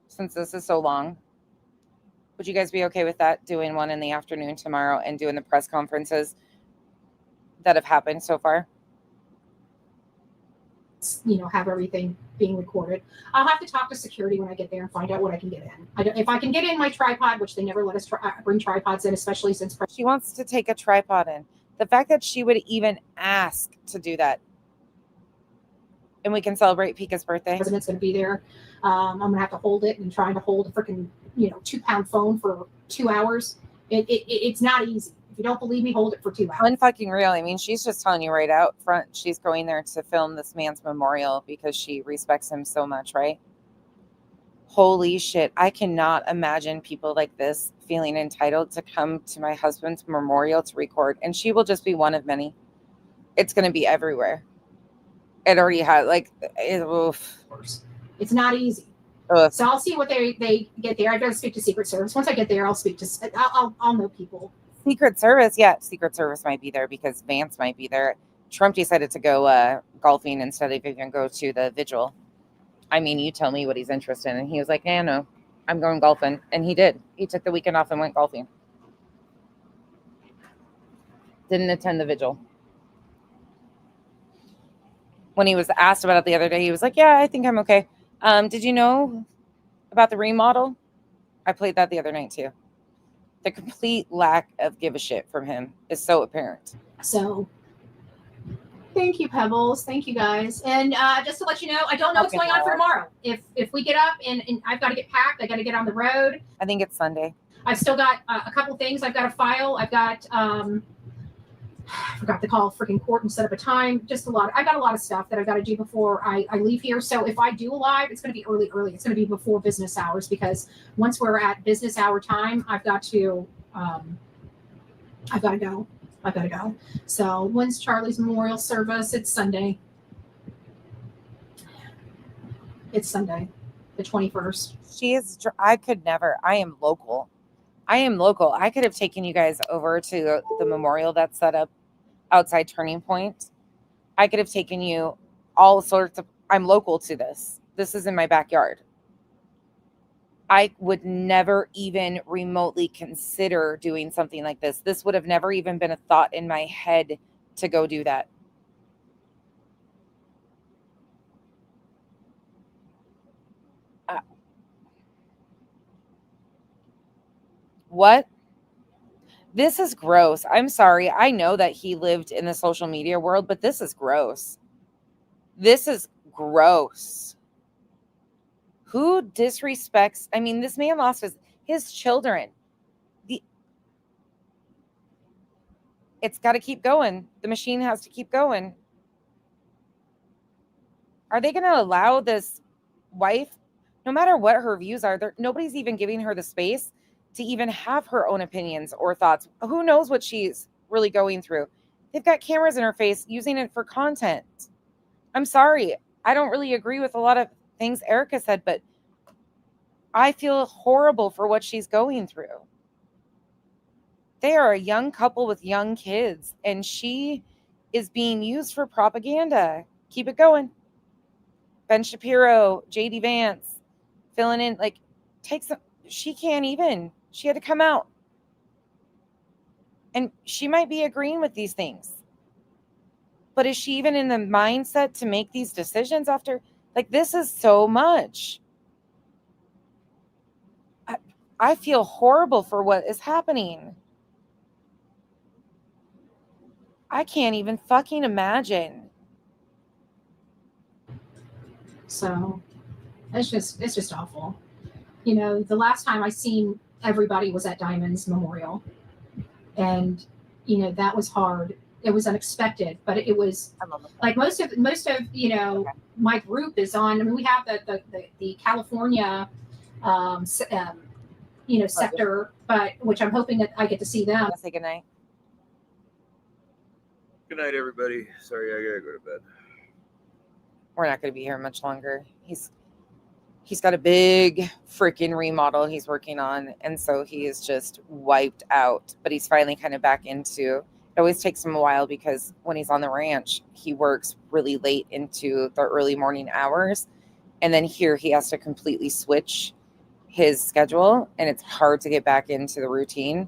A: Since this is so long. Would you guys be okay with that? Doing one in the afternoon tomorrow and doing the press conferences that have happened so far?
J: Have everything being recorded. I'll have to talk to security when I get there and find out what I can get in. If I can get in my tripod, which they never let us bring tripods in, especially since
A: she wants to take a tripod in. The fact that she would even ask to do that. And we can celebrate Pika's birthday.
J: The president's going to be there. I'm going to have to hold it and trying to hold a freaking 2-pound phone for 2 hours. It's not easy. If you don't believe me, hold it for 2 hours.
A: Unfucking real. I mean, she's just telling you right out front. She's going there to film this man's memorial because she respects him so much, right? Holy shit. I cannot imagine people like this feeling entitled to come to my husband's memorial to record. And she will just be one of many. It's going to be everywhere. It already had, like, oof.
J: It's not easy.
A: Ugh.
J: So I'll see what they get there. I've got to speak to Secret Service. Once I get there, I'll speak to, I'll know people.
A: Secret Service, yeah. Secret Service might be there because Vance might be there. Trump decided to go golfing instead of even go to the vigil. I mean, you tell me what he's interested in. And he was like, yeah, no, I'm going golfing. And he did. He took the weekend off and went golfing. Didn't attend the vigil. When he was asked about it the other day, he was like, yeah, I think I'm okay. Did you know about the remodel? I played that the other night too. The complete lack of give a shit from him is so apparent.
J: So thank you, Pebbles. Thank you, guys. And just to let you know, I don't know what's going on for tomorrow. If we get up and I've got to get packed, I got to get on the road.
A: I think it's Sunday.
J: I've still got a couple things I've got to file. I've got I forgot to call freaking court and set up a time. Just a lot. I got a lot of stuff that I've got to do before I leave here. So if I do a live, it's going to be early. It's going to be before business hours, because once we're at business hour time, I've got to go. So when's Charlie's memorial service? It's Sunday. It's Sunday, the 21st.
A: I could never. I am local. I could have taken you guys over to the memorial that's set up outside Turning Point. I could have taken you all sorts of. I'm local to this. This is in my backyard. I would never even remotely consider doing something like this. This would have never even been a thought in my head to go do that. What? This is gross. I'm sorry. I know that he lived in the social media world, but this is gross. This is gross. Who disrespects? I mean, this man lost his children. It's got to keep going. The machine has to keep going. Are they going to allow this wife, no matter what her views are, nobody's even giving her the space to even have her own opinions or thoughts? Who knows what she's really going through? They've got cameras in her face using it for content. I'm sorry. I don't really agree with a lot of things Erica said, but I feel horrible for what she's going through. They are a young couple with young kids, and she is being used for propaganda. Keep it going. Ben Shapiro, JD Vance, filling in, like, take some. She can't even. She had to come out. And she might be agreeing with these things. But is she even in the mindset to make these decisions after? Like, this is so much. I feel horrible for what is happening. I can't even fucking imagine.
J: So it's just awful. You know, the last time I seen everybody was at Diamond's memorial. And, you know, that was hard. It was unexpected, but it was like most of, you know, my group is on. I mean, we have the California, you know, sector, but which I'm hoping that I get to see them.
A: Say good night.
P: Good night, everybody. Sorry, I gotta go to bed.
A: We're not going to be here much longer. He's got a big freaking remodel he's working on, and so he is just wiped out. But he's finally kind of back into. It always takes him a while because when he's on the ranch, he works really late into the early morning hours, and then here he has to completely switch his schedule, and it's hard to get back into the routine.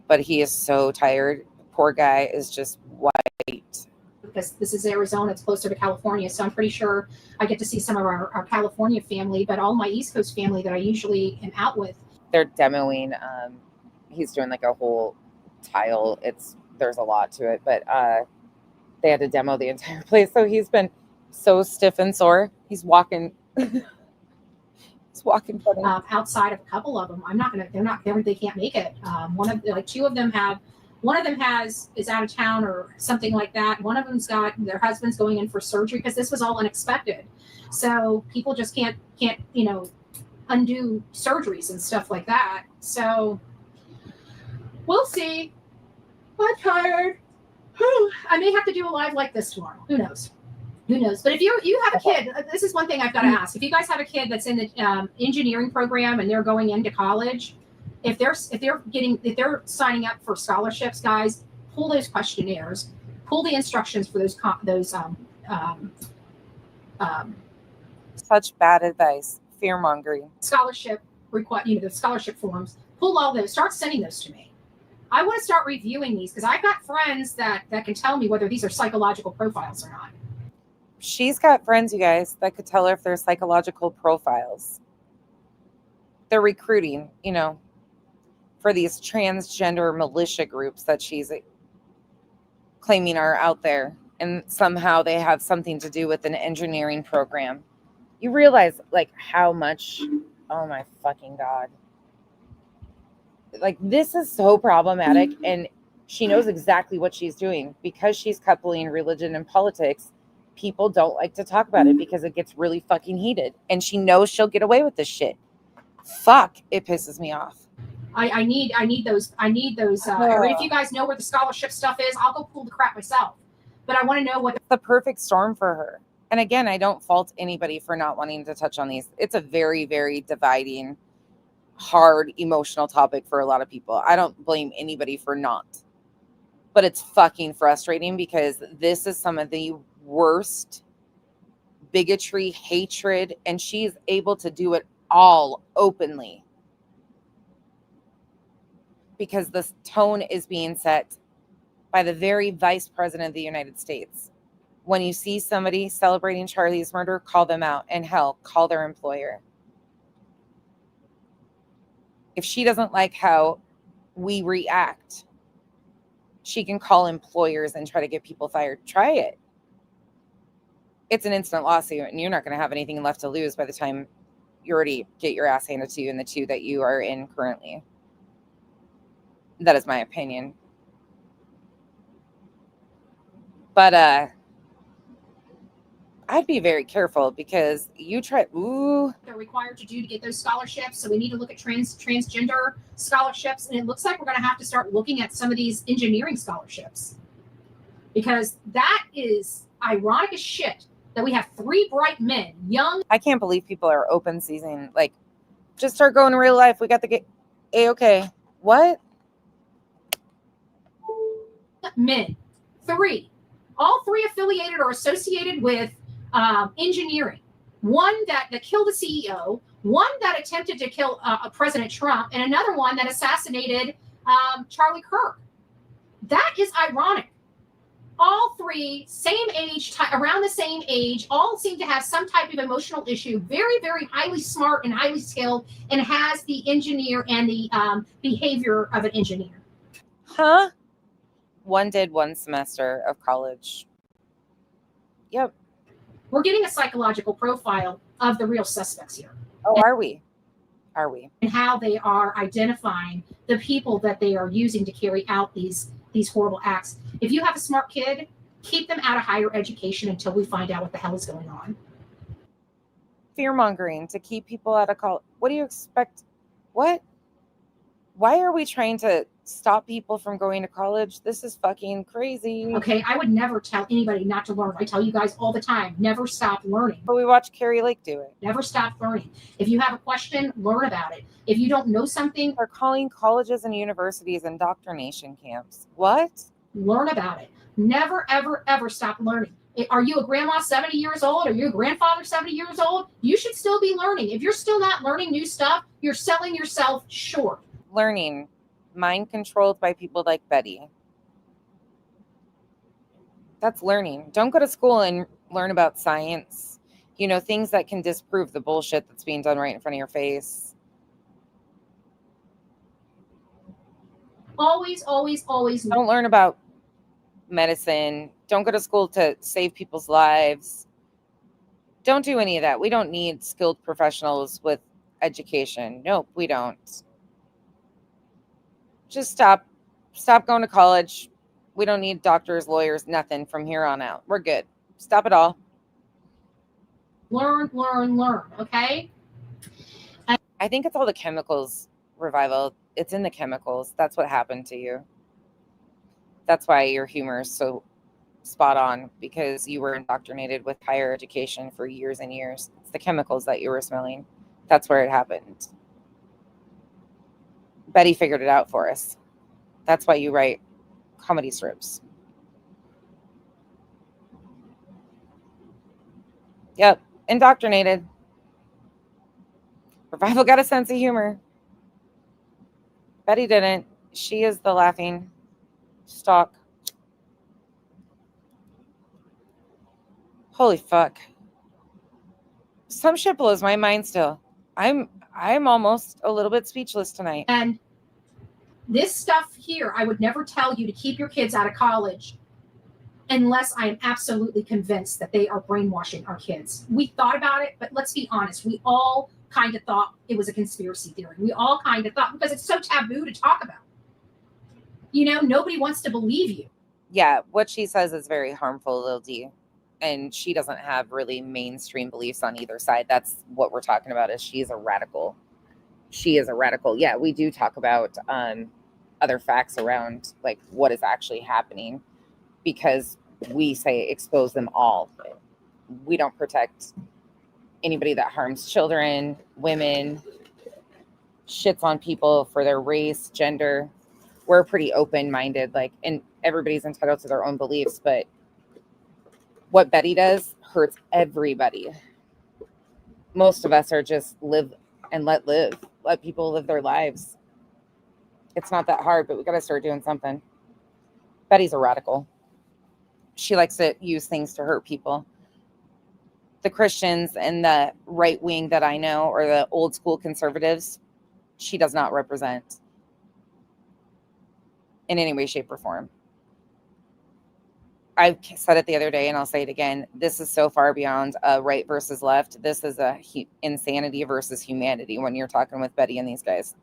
A: But he is so tired. Poor guy is just wiped.
J: Because this is Arizona, it's closer to California. So I'm pretty sure I get to see some of our California family, but all my East Coast family that I usually am out with.
A: They're demoing. He's doing like a whole tile. There's a lot to it, but they had to demo the entire place. So he's been so stiff and sore. He's walking. He's walking funny.
J: Outside of a couple of them, they can't make it. Two of them have One of them is out of town or something like that. One of them's got their husband's going in for surgery because this was all unexpected. So people just can't undo surgeries and stuff like that. So we'll see. I'm tired. I may have to do a live like this tomorrow. Who knows? But if you have a kid, this is one thing I've got to ask. If you guys have a kid that's in the engineering program and they're going into college, if they're signing up for scholarships, guys, pull those questionnaires, pull the instructions for those
A: Such bad advice. Fear mongering.
J: Scholarship the scholarship forms. Pull all those. Start sending those to me. I want to start reviewing these because I've got friends that can tell me whether these are psychological profiles or not.
A: She's got friends, you guys, that could tell her if they're psychological profiles. They're recruiting, for these transgender militia groups that she's claiming are out there. And somehow they have something to do with an engineering program. You realize, how much, oh my fucking God. This is so problematic, and she knows exactly what she's doing. Because she's coupling religion and politics, people don't like to talk about it because it gets really fucking heated. And she knows she'll get away with this shit. Fuck, it pisses me off.
J: I need those. Or if you guys know where the scholarship stuff is, I'll go pull the crap myself. But I want to know what
A: the perfect storm for her. And again, I don't fault anybody for not wanting to touch on these. It's a very, very dividing, hard, emotional topic for a lot of people. I don't blame anybody for not. But it's fucking frustrating because this is some of the worst bigotry, hatred, and she's able to do it all openly. Because the tone is being set by the very vice president of the United States. When you see somebody celebrating Charlie's murder, call them out, and hell, call their employer. If she doesn't like how we react, she can call employers and try to get people fired. Try it. It's an instant lawsuit, and you're not going to have anything left to lose by the time you already get your ass handed to you in the two that you are in currently. That is my opinion. But I'd be very careful because they're
J: required to do to get those scholarships. So we need to look at transgender scholarships. And it looks like we're going to have to start looking at some of these engineering scholarships. Because that is ironic as shit that we have 3 bright men, young.
A: I can't believe people are open season. Just start going in real life. We got the A-okay. What?
J: Men. 3. All 3 affiliated or associated with engineering. One that killed a CEO, one that attempted to kill President Trump, and another one that assassinated Charlie Kirk. That is ironic. All 3, same age, around the same age, all seem to have some type of emotional issue, very, very highly smart and highly skilled, and has the engineer and the behavior of an engineer.
A: Huh? One did 1 semester of college. Yep.
J: We're getting a psychological profile of the real suspects here.
A: Oh, are we? Are we?
J: And how they are identifying the people that they are using to carry out these horrible acts. If you have a smart kid, keep them out of higher education until we find out what the hell is going on.
A: Fear-mongering to keep people out of college. What do you expect? What? Why are we trying to stop people from going to college? This is fucking crazy.
J: Okay, I would never tell anybody not to learn. I tell you guys all the time, never stop learning.
A: But we watch Carrie Lake do it.
J: Never stop learning. If you have a question, learn about it. If you don't know something,
A: they're calling colleges and universities indoctrination camps. What?
J: Learn about it. Never, ever, ever stop learning. Are you a grandma 70 years old? Are you a grandfather 70 years old? You should still be learning. If you're still not learning new stuff, you're selling yourself short.
A: Learning, mind controlled by people like Betty. That's learning. Don't go to school and learn about science. Things that can disprove the bullshit that's being done right in front of your face.
J: Always, always, always.
A: Don't learn about medicine. Don't go to school to save people's lives. Don't do any of that. We don't need skilled professionals with education. Nope, we don't. Just stop Stop going to college. We don't need doctors, lawyers, nothing from here on out. We're good. Stop it all.
J: Learn, okay?
A: I think it's all the chemicals, Revival. It's in the chemicals. That's what happened to you. That's why your humor is so spot on, because you were indoctrinated with higher education for years and years. It's the chemicals that you were smelling. That's where it happened. Betty figured it out for us. That's why you write comedy strips. Yep, indoctrinated. Revival got a sense of humor. Betty didn't. She is the laughing stock. Holy fuck. Some shit blows my mind still. I'm almost a little bit speechless tonight.
J: And this stuff here, I would never tell you to keep your kids out of college unless I am absolutely convinced that they are brainwashing our kids. We thought about it, but let's be honest. We all kind of thought it was a conspiracy theory. We all kind of thought, because it's so taboo to talk about. You know, nobody wants to believe you.
A: Yeah, what she says is very harmful, Lil D. And she doesn't have really mainstream beliefs on either side. That's what we're talking about, is she's a radical. She is a radical. Yeah, we do talk about other facts around like what is actually happening, because we say expose them all. We don't protect anybody that harms children, women, shits on people for their race, gender. We're pretty open-minded, like, and everybody's entitled to their own beliefs, but what Betty does hurts everybody. Most of us are just live and let people live their lives. It's not that hard, but we got to start doing something. Betty's a radical. She likes to use things to hurt people. The Christians and the right wing that I know, or the old school conservatives, she does not represent in any way, shape, or form. I said it the other day, and I'll say it again. This is so far beyond right versus left. This is a insanity versus humanity when you're talking with Betty and these guys.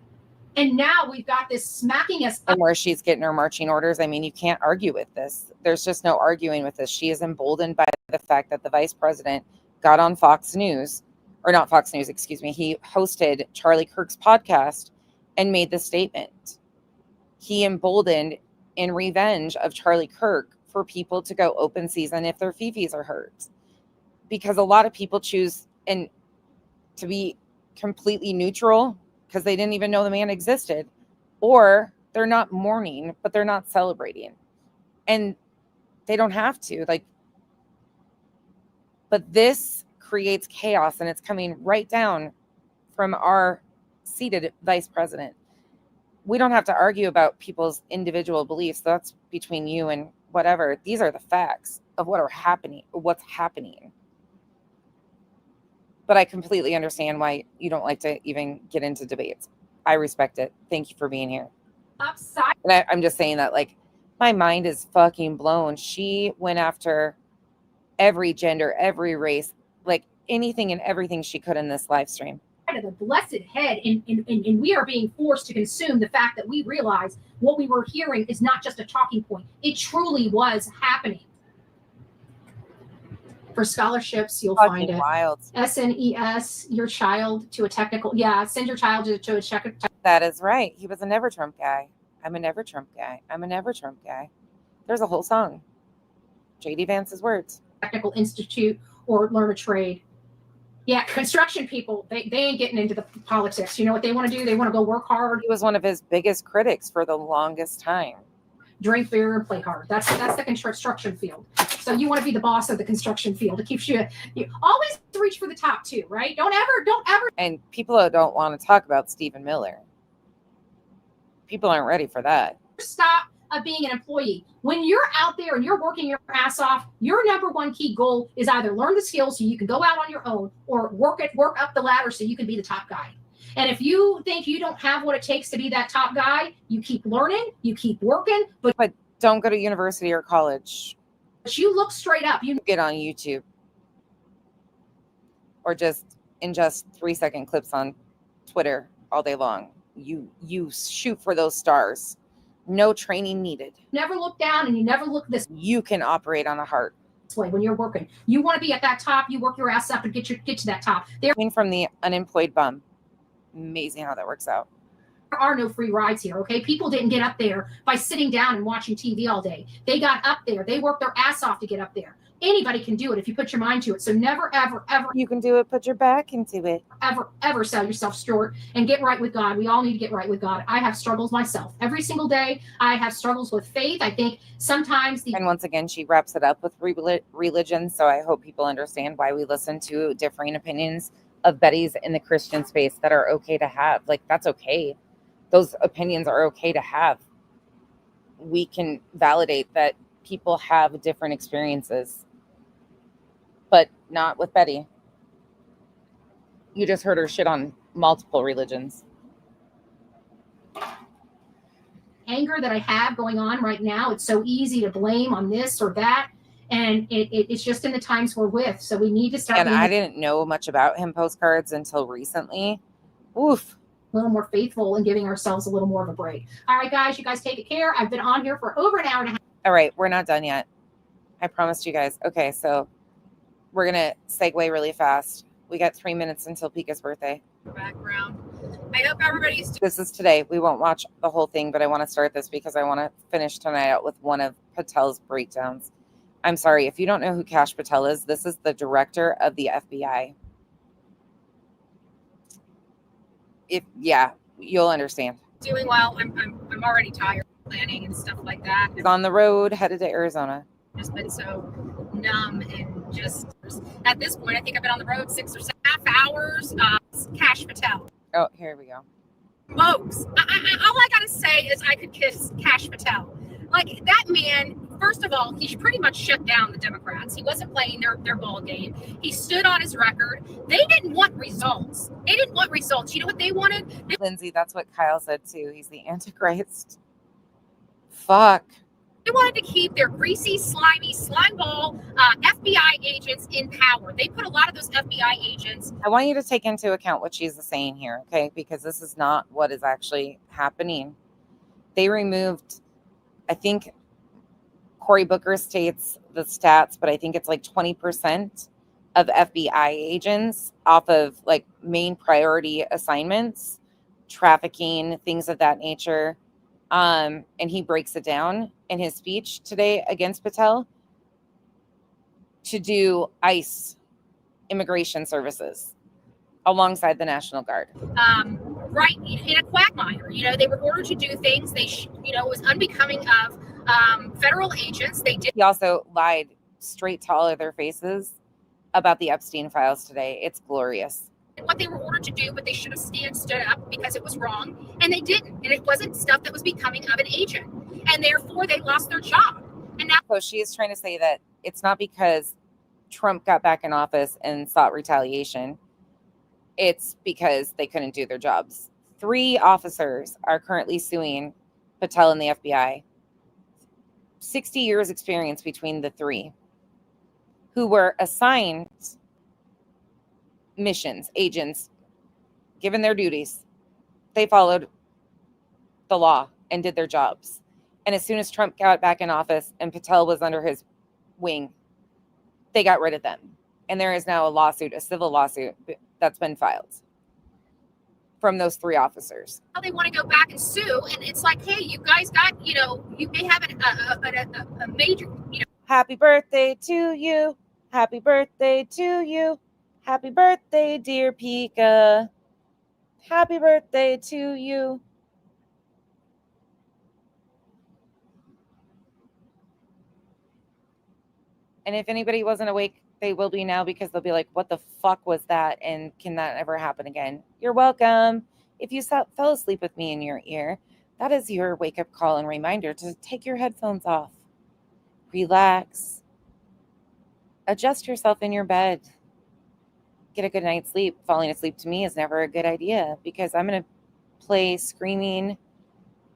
J: And now we've got this smacking us up.
A: And where she's getting her marching orders, I mean, you can't argue with this. There's just no arguing with this. She is emboldened by the fact that the vice president got on Fox News, or not Fox News, excuse me. He hosted Charlie Kirk's podcast and made the statement. He emboldened in revenge of Charlie Kirk for people to go open season if their fifis are hurt, because a lot of people choose and to be completely neutral because they didn't even know the man existed, or they're not mourning but they're not celebrating, and they don't have to, like, but this creates chaos, and it's coming right down from our seated vice president. We don't have to argue about people's individual beliefs. That's between you and whatever. These are the facts of what's happening. But I completely understand why you don't like to even get into debates. I respect it. Thank you for being here.
J: Upside.
A: And I'm just saying that, like, my mind is fucking blown. She went after every gender, every race, like anything and everything she could in this live stream.
J: Of the blessed head, and we are being forced to consume the fact that we realize what we were hearing is not just a talking point. It truly was happening. For scholarships, you'll find it.
A: Wild.
J: SNES, your child to a technical. Yeah, send your child to a check.
A: That is right. He was a never Trump guy. I'm a never Trump guy. I'm a never Trump guy. There's a whole song. J.D. Vance's words.
J: Technical institute or learn a trade. Yeah, construction people, they ain't getting into the politics. You know what they want to do? They want to go work hard.
A: He was one of his biggest critics for the longest time.
J: Drink beer and play hard. That's the construction field. So you want to be the boss of the construction field. It keeps you always reach for the top too, right? Don't ever.
A: And people don't want to talk about Stephen Miller. People aren't ready for that.
J: Stop being an employee. When you're out there and you're working your ass off, your number one key goal is either learn the skills so you can go out on your own, or work up the ladder so you can be the top guy. And if you think you don't have what it takes to be that top guy, you keep learning, you keep working, but
A: don't go to university or college.
J: But you look straight up. You
A: get on YouTube or just ingest 3-second clips on Twitter all day long. You shoot for those stars. No training needed.
J: Never look down and you never look this
A: You can operate on a heart.
J: way when you're working. You want to be at that top, you work your ass up and get to that top. There
A: Coming from the unemployed bum. Amazing how that works out.
J: are no free rides here, okay? People didn't get up there by sitting down and watching TV all day. They got up there. They worked their ass off to get up there. Anybody can do it if you put your mind to it. So never, ever, ever.
A: You can do it. Put your back into it.
J: Ever sell yourself short and get right with God. We all need to get right with God. I have struggles myself. Every single day, I have struggles with faith. I think sometimes
A: And once again, she wraps it up with religion. So I hope people understand why we listen to differing opinions of Betty's in the Christian space that are okay to have. Like, that's okay. Those opinions are okay to have. We can validate that people have different experiences, but not with Betty. You just heard her shit on multiple religions.
J: anger that I have going on right now, it's so easy to blame on this or that. And it's just in the times we're with. So we need to start.
A: And I didn't know much about him postcards until recently. Oof.
J: A little more faithful and giving ourselves a little more of a break. All right, guys, you guys take it care. I've been on here for over an hour and a half.
A: All right, we're not done yet. I promised you guys. Okay, so we're going to segue really fast. We got 3 minutes until Pika's birthday.
O: Background. I hope everybody's.
A: This is today. We won't watch the whole thing, but I want to start this because I want to finish tonight out with one of Patel's breakdowns. I'm sorry, if you don't know who Kash Patel is, this is the director of the FBI. You'll understand.
O: Doing well. I'm already tired of planning and stuff like that.
A: He's on the road, headed to Arizona.
O: Just been so numb and just at this point, I think I've been on the road 6.5 hours. Kash Patel.
A: Oh, here we go.
O: Folks, all I gotta say is I could kiss Kash Patel. Like that man. First of all, he pretty much shut down the Democrats. He wasn't playing their ball game. He stood on his record. They didn't want results. They didn't want results. You know what they wanted?
A: Lindsay, that's what Kyle said too. He's the Antichrist. Fuck.
O: They wanted to keep their greasy, slimy, slimeball FBI agents in power. They put a lot of those FBI agents.
A: I want you to take into account what she's saying here, okay? Because this is not what is actually happening. They removed, I think, Cory Booker states the stats, but I think it's like 20% of FBI agents off of like main priority assignments, trafficking, things of that nature. And he breaks it down in his speech today against Patel to do ICE immigration services alongside the National Guard.
O: Right in a quagmire. You know, they were ordered to do things it was unbecoming of federal agents.
A: He also lied straight to all of their faces about the Epstein files today. It's glorious.
O: What they were ordered to do, but they should have stood up because it was wrong, and they didn't. And it wasn't stuff that was becoming of an agent, and therefore they lost their job. And now,
A: so she is trying to say that it's not because Trump got back in office and sought retaliation. It's because they couldn't do their jobs. 3 officers are currently suing Patel and the FBI. 60 years experience between the 3 who were assigned missions, agents, given their duties. They followed the law and did their jobs. And as soon as Trump got back in office and Patel was under his wing, they got rid of them. And there is now a lawsuit, a civil lawsuit that's been filed from those 3 officers.
O: they want to go back and sue, and it's like, hey, you guys got, you may have a major,
A: Happy birthday to you. Happy birthday to you. Happy birthday, dear Pika. Happy birthday to you. And if anybody wasn't awake, they will be now, because they'll be like, what the fuck was that? And can that ever happen again? You're welcome. If you fell asleep with me in your ear, that is your wake-up call and reminder to take your headphones off. Relax. Adjust yourself in your bed. Get a good night's sleep. Falling asleep to me is never a good idea, because I'm going to play screaming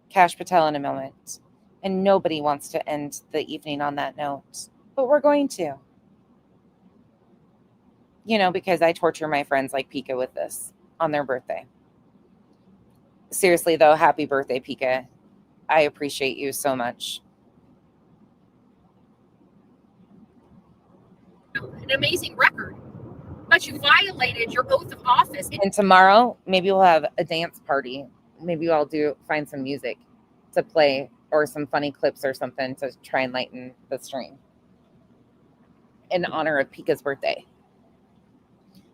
A: Kash Patel in a moment. And nobody wants to end the evening on that note. But we're going to. Because I torture my friends like Pika with this on their birthday. Seriously, though, happy birthday, Pika. I appreciate you so much.
O: An amazing record, but you violated your oath of office.
A: And tomorrow, maybe we'll have a dance party. Maybe I'll find some music to play or some funny clips or something to try and lighten the stream in honor of Pika's birthday.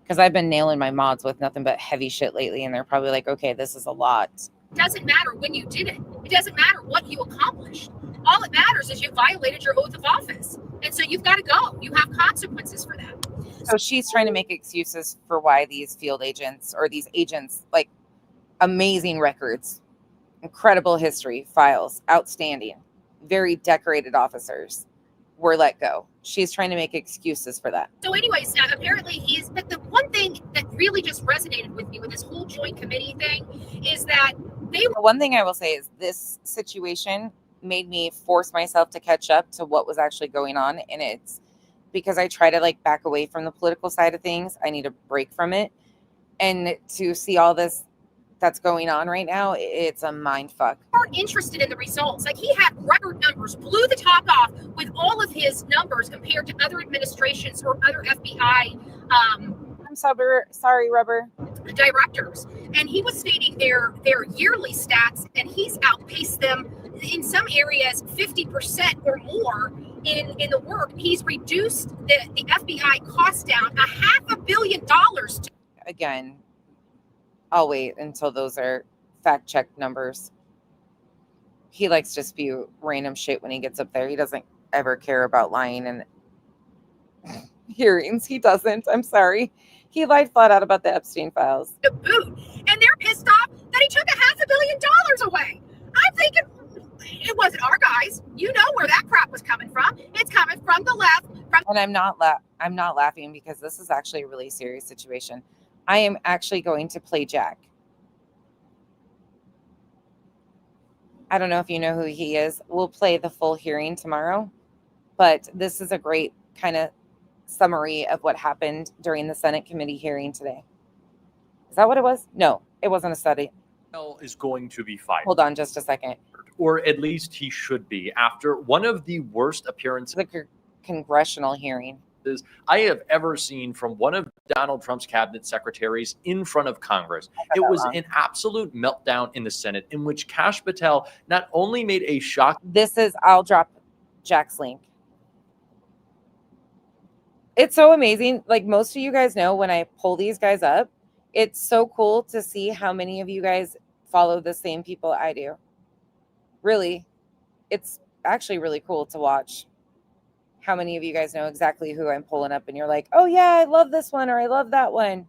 A: Because I've been nailing my mods with nothing but heavy shit lately, and they're probably like, okay, this is a lot.
O: It doesn't matter when you did it. It doesn't matter what you accomplished. All that matters is you violated your oath of office. And so you've got to go. You have consequences for that.
A: So she's trying to make excuses for why these field agents or these agents, like amazing records, incredible history, files, outstanding, very decorated officers were let go. She's trying to make excuses for that.
O: So anyways, apparently but the one thing that really just resonated with me with this whole joint committee thing is that
A: the one thing I will say is this situation made me force myself to catch up to what was actually going on. And it's because I try to like back away from the political side of things. I need a break from it. And to see all this that's going on right now, it's a mind fuck.
O: Weren't interested in the results. Like he had record numbers, blew the top off with all of his numbers compared to other administrations or other FBI
A: I'm sorry, Rubber.
O: Directors. And he was stating their yearly stats, and he's outpaced them in some areas 50% or more in the work. He's reduced the FBI cost down $500 million.
A: Again, I'll wait until those are fact-checked numbers. He likes to spew random shit when he gets up there. He doesn't ever care about lying and hearings. He doesn't. I'm sorry. He lied flat out about the Epstein files.
O: The boot. And they're pissed off that he took $500 million away. I'm thinking it wasn't our guys. You know where that crap was coming from. It's coming from the left.
A: And I'm not laughing because this is actually a really serious situation. I am actually going to play Jack. I don't know if you know who he is. We'll play the full hearing tomorrow, but this is a great kind of summary of what happened during the Senate committee hearing today. Is that what it was? No, it wasn't a study.
L: Is going to be fired.
A: Hold on just a second.
L: Or at least he should be, after one of the worst appearances.
A: The congressional hearing
L: I have ever seen from one of Donald Trump's cabinet secretaries in front of Congress. It was an absolute meltdown in the Senate in which Kash Patel not only made a shock.
A: I'll drop Jack's link. It's so amazing. Like most of you guys know, when I pull these guys up, it's so cool to see how many of you guys follow the same people I do. Really, it's actually really cool to watch how many of you guys know exactly who I'm pulling up and you're like, oh yeah, I love this one or I love that one.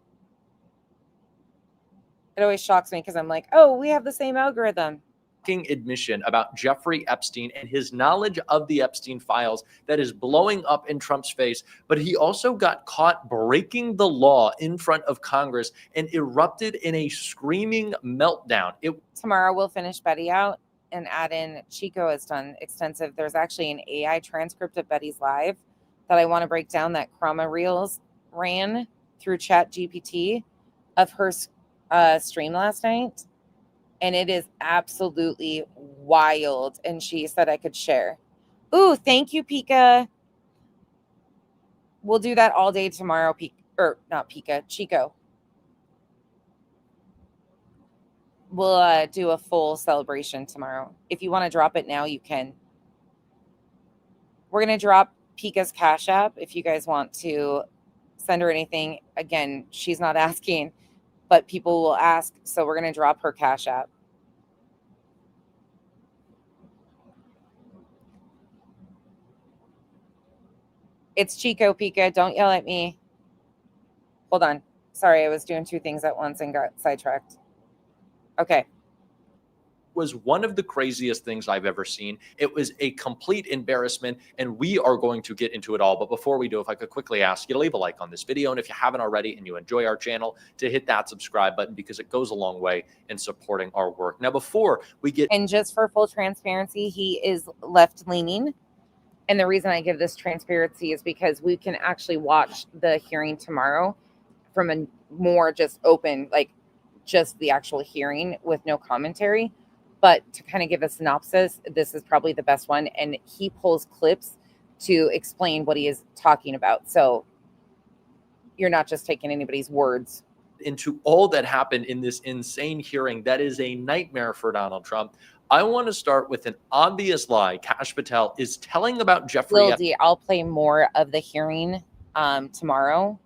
A: It always shocks me because I'm like, oh, we have the same algorithm.
L: Admission about Jeffrey Epstein and his knowledge of the Epstein files that is blowing up in Trump's face. But he also got caught breaking the law in front of Congress and erupted in a screaming meltdown.
A: Tomorrow we'll finish Betty out and add in Chico has done extensive. There's actually an AI transcript of Betty's live that I want to break down that Chroma Reels ran through Chat GPT of her stream last night. And it is absolutely wild. And she said I could share. Ooh, thank you, Pika. We'll do that all day tomorrow, Chico. We'll do a full celebration tomorrow. If you want to drop it now, you can. We're going to drop Pika's Cash App if you guys want to send her anything. Again, she's not asking, but people will ask. So we're going to drop her Cash App. It's Chico, Pika. Don't yell at me. Hold on. Sorry, I was doing two things at once and got sidetracked. Okay.
L: Was one of the craziest things I've ever seen. It was a complete embarrassment, and we are going to get into it all. But before we do, if I could quickly ask you to leave a like on this video, and if you haven't already and you enjoy our channel, to hit that subscribe button because it goes a long way in supporting our work. Now, before we get...
A: And just for full transparency, he is left-leaning. And the reason I give this transparency is because we can actually watch the hearing tomorrow from a more just open, like just the actual hearing with no commentary. But to kind of give a synopsis, this is probably the best one. And he pulls clips to explain what he is talking about. So you're not just taking anybody's words.
L: Into all that happened in this insane hearing that is a nightmare for Donald Trump. I want to start with an obvious lie Kash Patel is telling about Jeffrey.
A: Lil D, I'll play more of the hearing tomorrow,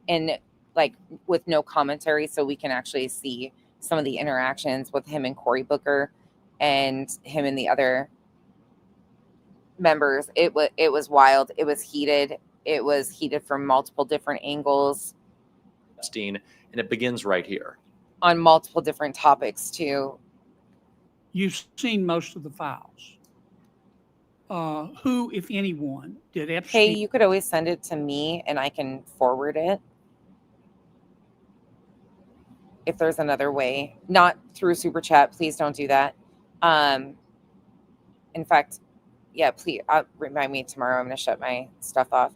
A: and like with no commentary, so we can actually see some of the interactions with him and Cory Booker and him and the other members. It was wild. It was heated. It was heated from multiple different angles.
L: Epstein, and it begins right here.
A: On multiple different topics too.
D: You've seen most of the files. Who, if anyone, did Epstein?
A: Hey, you could always send it to me and I can forward it. If there's another way, not through Super Chat, please don't do that. In fact, yeah, please remind me tomorrow. I'm going to shut my stuff off.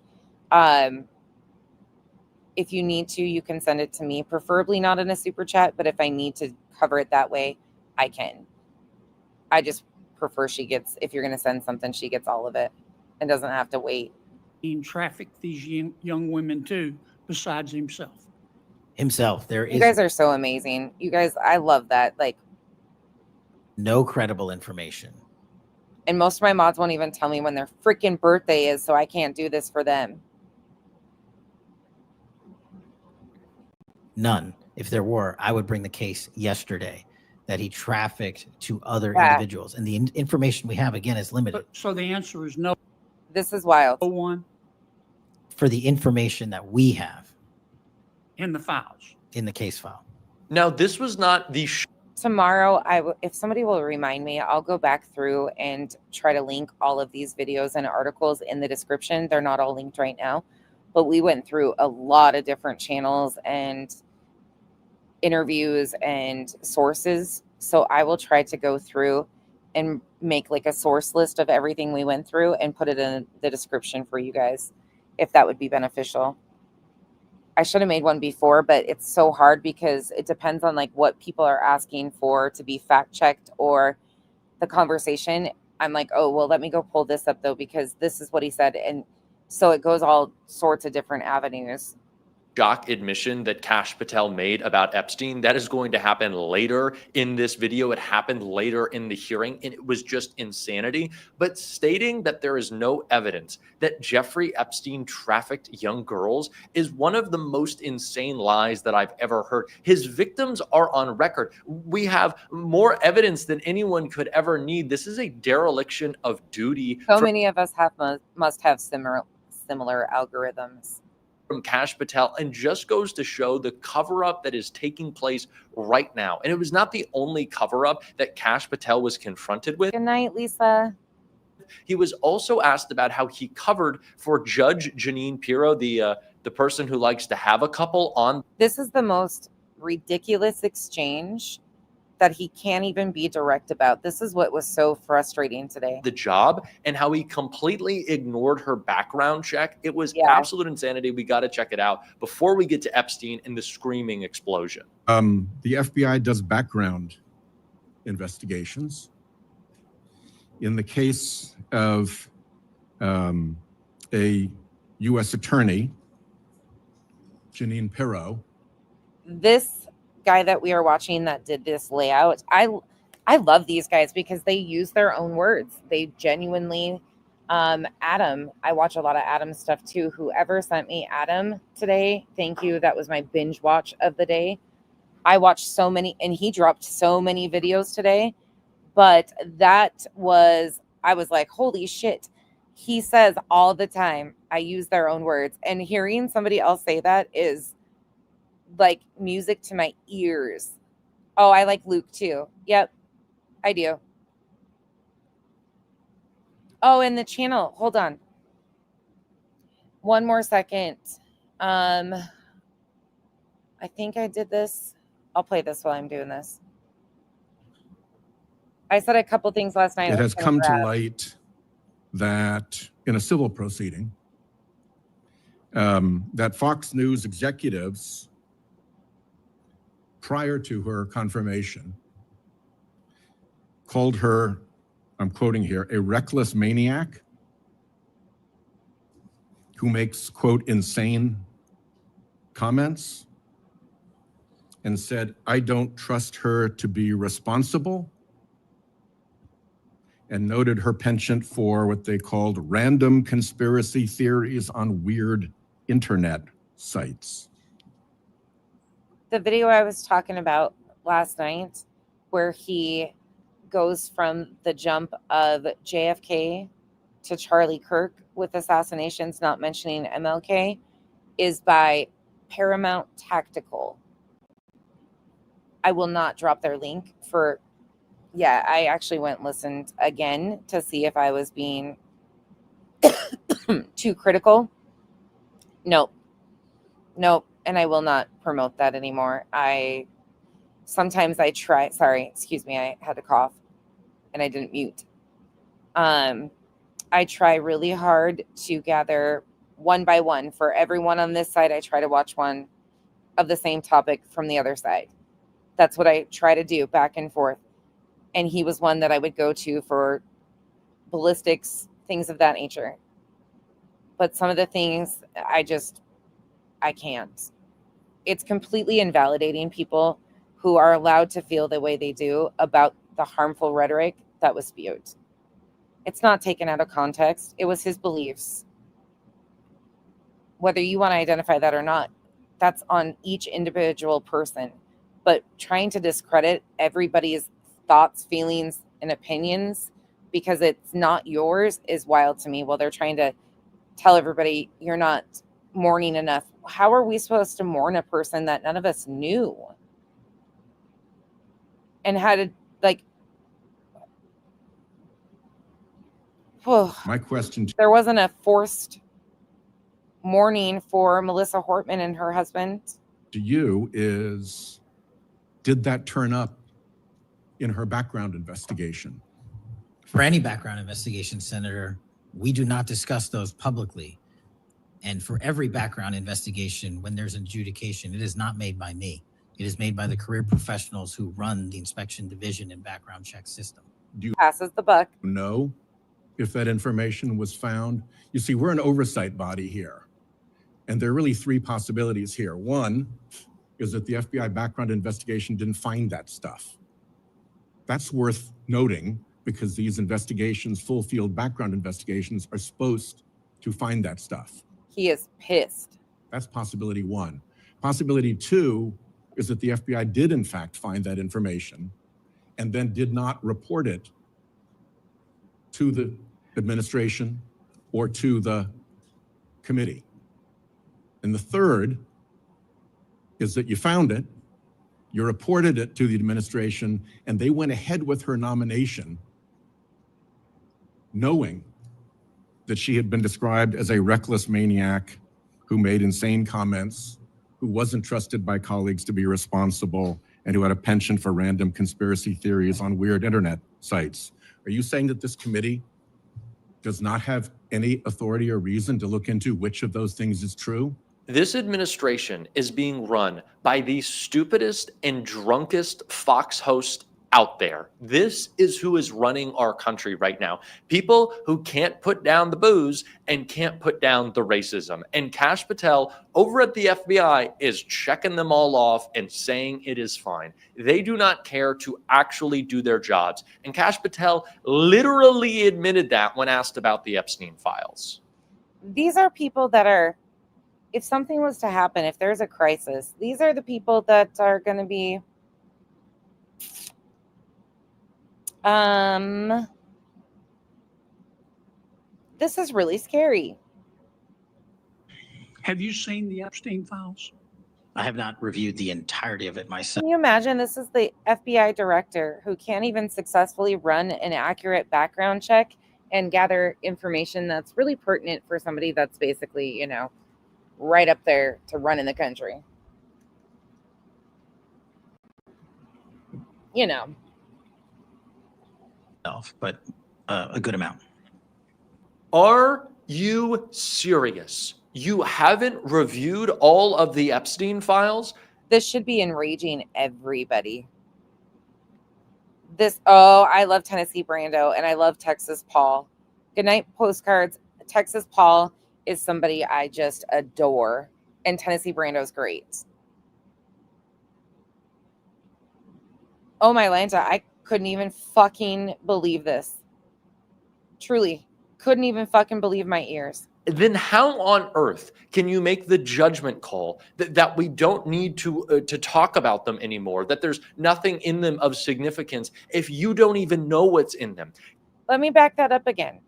A: If you need to, you can send it to me, preferably not in a Super Chat, but if I need to cover it that way, I can. I just prefer she gets, if you're going to send something, she gets all of it and doesn't have to wait.
D: He trafficked these young women too, besides himself.
A: You guys are so amazing. You guys, I love that. Like,
S: no credible information.
A: And most of my mods won't even tell me when their freaking birthday is, so I can't do this for them.
S: None. If there were, I would bring the case yesterday that he trafficked to other individuals. And the information we have, again, is limited.
D: So the answer is no.
A: This is wild.
D: No one.
S: For the information that we have.
D: In the files.
S: In the case file.
L: Now, this was not the...
A: Tomorrow, if somebody will remind me, I'll go back through and try to link all of these videos and articles in the description. They're not all linked right now, but we went through a lot of different channels and interviews and sources. So I will try to go through and make like a source list of everything we went through and put it in the description for you guys, if that would be beneficial. I should have made one before, but it's so hard because it depends on like what people are asking for to be fact checked or the conversation. I'm like, oh, well, let me go pull this up though, because this is what he said. And so it goes all sorts of different avenues.
L: Shock admission that Kash Patel made about Epstein. That is going to happen later in this video. It happened later in the hearing, and it was just insanity. But stating that there is no evidence that Jeffrey Epstein trafficked young girls is one of the most insane lies that I've ever heard. His victims are on record. We have more evidence than anyone could ever need. This is a dereliction of duty.
A: So many of us must have similar algorithms.
L: From Kash Patel, and just goes to show the cover-up that is taking place right now. And it was not the only cover-up that Kash Patel was confronted with.
A: Good night, Lisa.
L: He was also asked about how he covered for Judge Jeanine Pirro, the person who likes to have a couple on.
A: This is the most ridiculous exchange that he can't even be direct about. This is what was so frustrating today.
L: The job, and how he completely ignored her background check. It was absolute insanity. We got to check it out before we get to Epstein and the screaming explosion.
T: The FBI does background investigations. In the case of a U.S. attorney, Jeanine Pirro.
A: This guy that we are watching that did this layout, I love these guys because they use their own words. They genuinely, Adam, I watch a lot of Adam stuff too. Whoever sent me Adam today, thank you. That was my binge watch of the day. I watched so many, and he dropped so many videos today, but that was, I was like, holy shit. He says all the time, I use their own words, and hearing somebody else say that is like music to my ears. Oh, I like Luke too. Yep, I do. Oh, and the channel. Hold on. One more second. I think I did this. I'll play this while I'm doing this. I said a couple things last night.
T: It has come to light that in a civil proceeding, that Fox News executives, prior to her confirmation, called her, I'm quoting here, a reckless maniac who makes, quote, insane comments, and said, I don't trust her to be responsible, and noted her penchant for what they called random conspiracy theories on weird internet sites.
A: The video I was talking about last night, where he goes from the jump of JFK to Charlie Kirk with assassinations, not mentioning MLK, is by Paramount Tactical. I will not drop their link for, yeah, I actually went and listened again to see if I was being too critical. Nope. And I will not promote that anymore. Sometimes I try, sorry, excuse me, I had to cough and I didn't mute. I try really hard to gather one by one. For everyone on this side, I try to watch one of the same topic from the other side. That's what I try to do, back and forth. And he was one that I would go to for ballistics, things of that nature. But some of the things, I can't. It's completely invalidating people who are allowed to feel the way they do about the harmful rhetoric that was spewed. It's not taken out of context. It was his beliefs. Whether you want to identify that or not, that's on each individual person. But trying to discredit everybody's thoughts, feelings, and opinions because it's not yours is wild to me. While they're trying to tell everybody you're not mourning enough. How are we supposed to mourn a person that none of us knew? And how to,
T: my question
A: there wasn't a forced mourning for Melissa Hortman and her husband.
T: to you is, did that turn up in her background investigation?
S: For any background investigation, Senator, we do not discuss those publicly. And for every background investigation, when there's adjudication, it is not made by me. It is made by the career professionals who run the inspection division and background check system.
T: Do you
A: passes the buck
T: know if that information was found? You see, we're an oversight body here, and there are really three possibilities here. One is that the FBI background investigation didn't find that stuff. That's worth noting because these investigations, full field background investigations, are supposed to find that stuff.
A: He is pissed.
T: That's possibility one. Possibility two is that the FBI did in fact find that information and then did not report it to the administration or to the committee. And the third is that you found it, you reported it to the administration, and they went ahead with her nomination knowing that she had been described as a reckless maniac who made insane comments, who wasn't trusted by colleagues to be responsible, and who had a penchant for random conspiracy theories on weird internet sites. Are you saying that this committee does not have any authority or reason to look into which of those things is true?
L: This administration is being run by the stupidest and drunkest Fox host out there. This is who is running our country right now. People who can't put down the booze and can't put down the racism. And Kash Patel over at the FBI is checking them all off and saying it is fine. They do not care to actually do their jobs. And Kash Patel literally admitted that when asked about the Epstein files.
A: These are people that are, if something was to happen, if there's a crisis, these are the people that are going to be this is really scary.
D: Have you seen the Epstein files?
S: I have not reviewed the entirety of it myself.
A: Can you imagine this is the FBI director who can't even successfully run an accurate background check and gather information that's really pertinent for somebody that's basically, right up there to run in the country.
S: But a good amount.
L: Are you serious? You haven't reviewed all of the Epstein files?
A: This should be enraging everybody. I love Tennessee Brando and I love Texas Paul. Goodnight postcards. Texas Paul is somebody I just adore. And Tennessee Brando's great. Oh my Lanta, I couldn't even fucking believe this. Truly, couldn't even fucking believe my ears.
L: Then how on earth can you make the judgment call that we don't need to talk about them anymore, that there's nothing in them of significance if you don't even know what's in them?
A: Let me back that up again.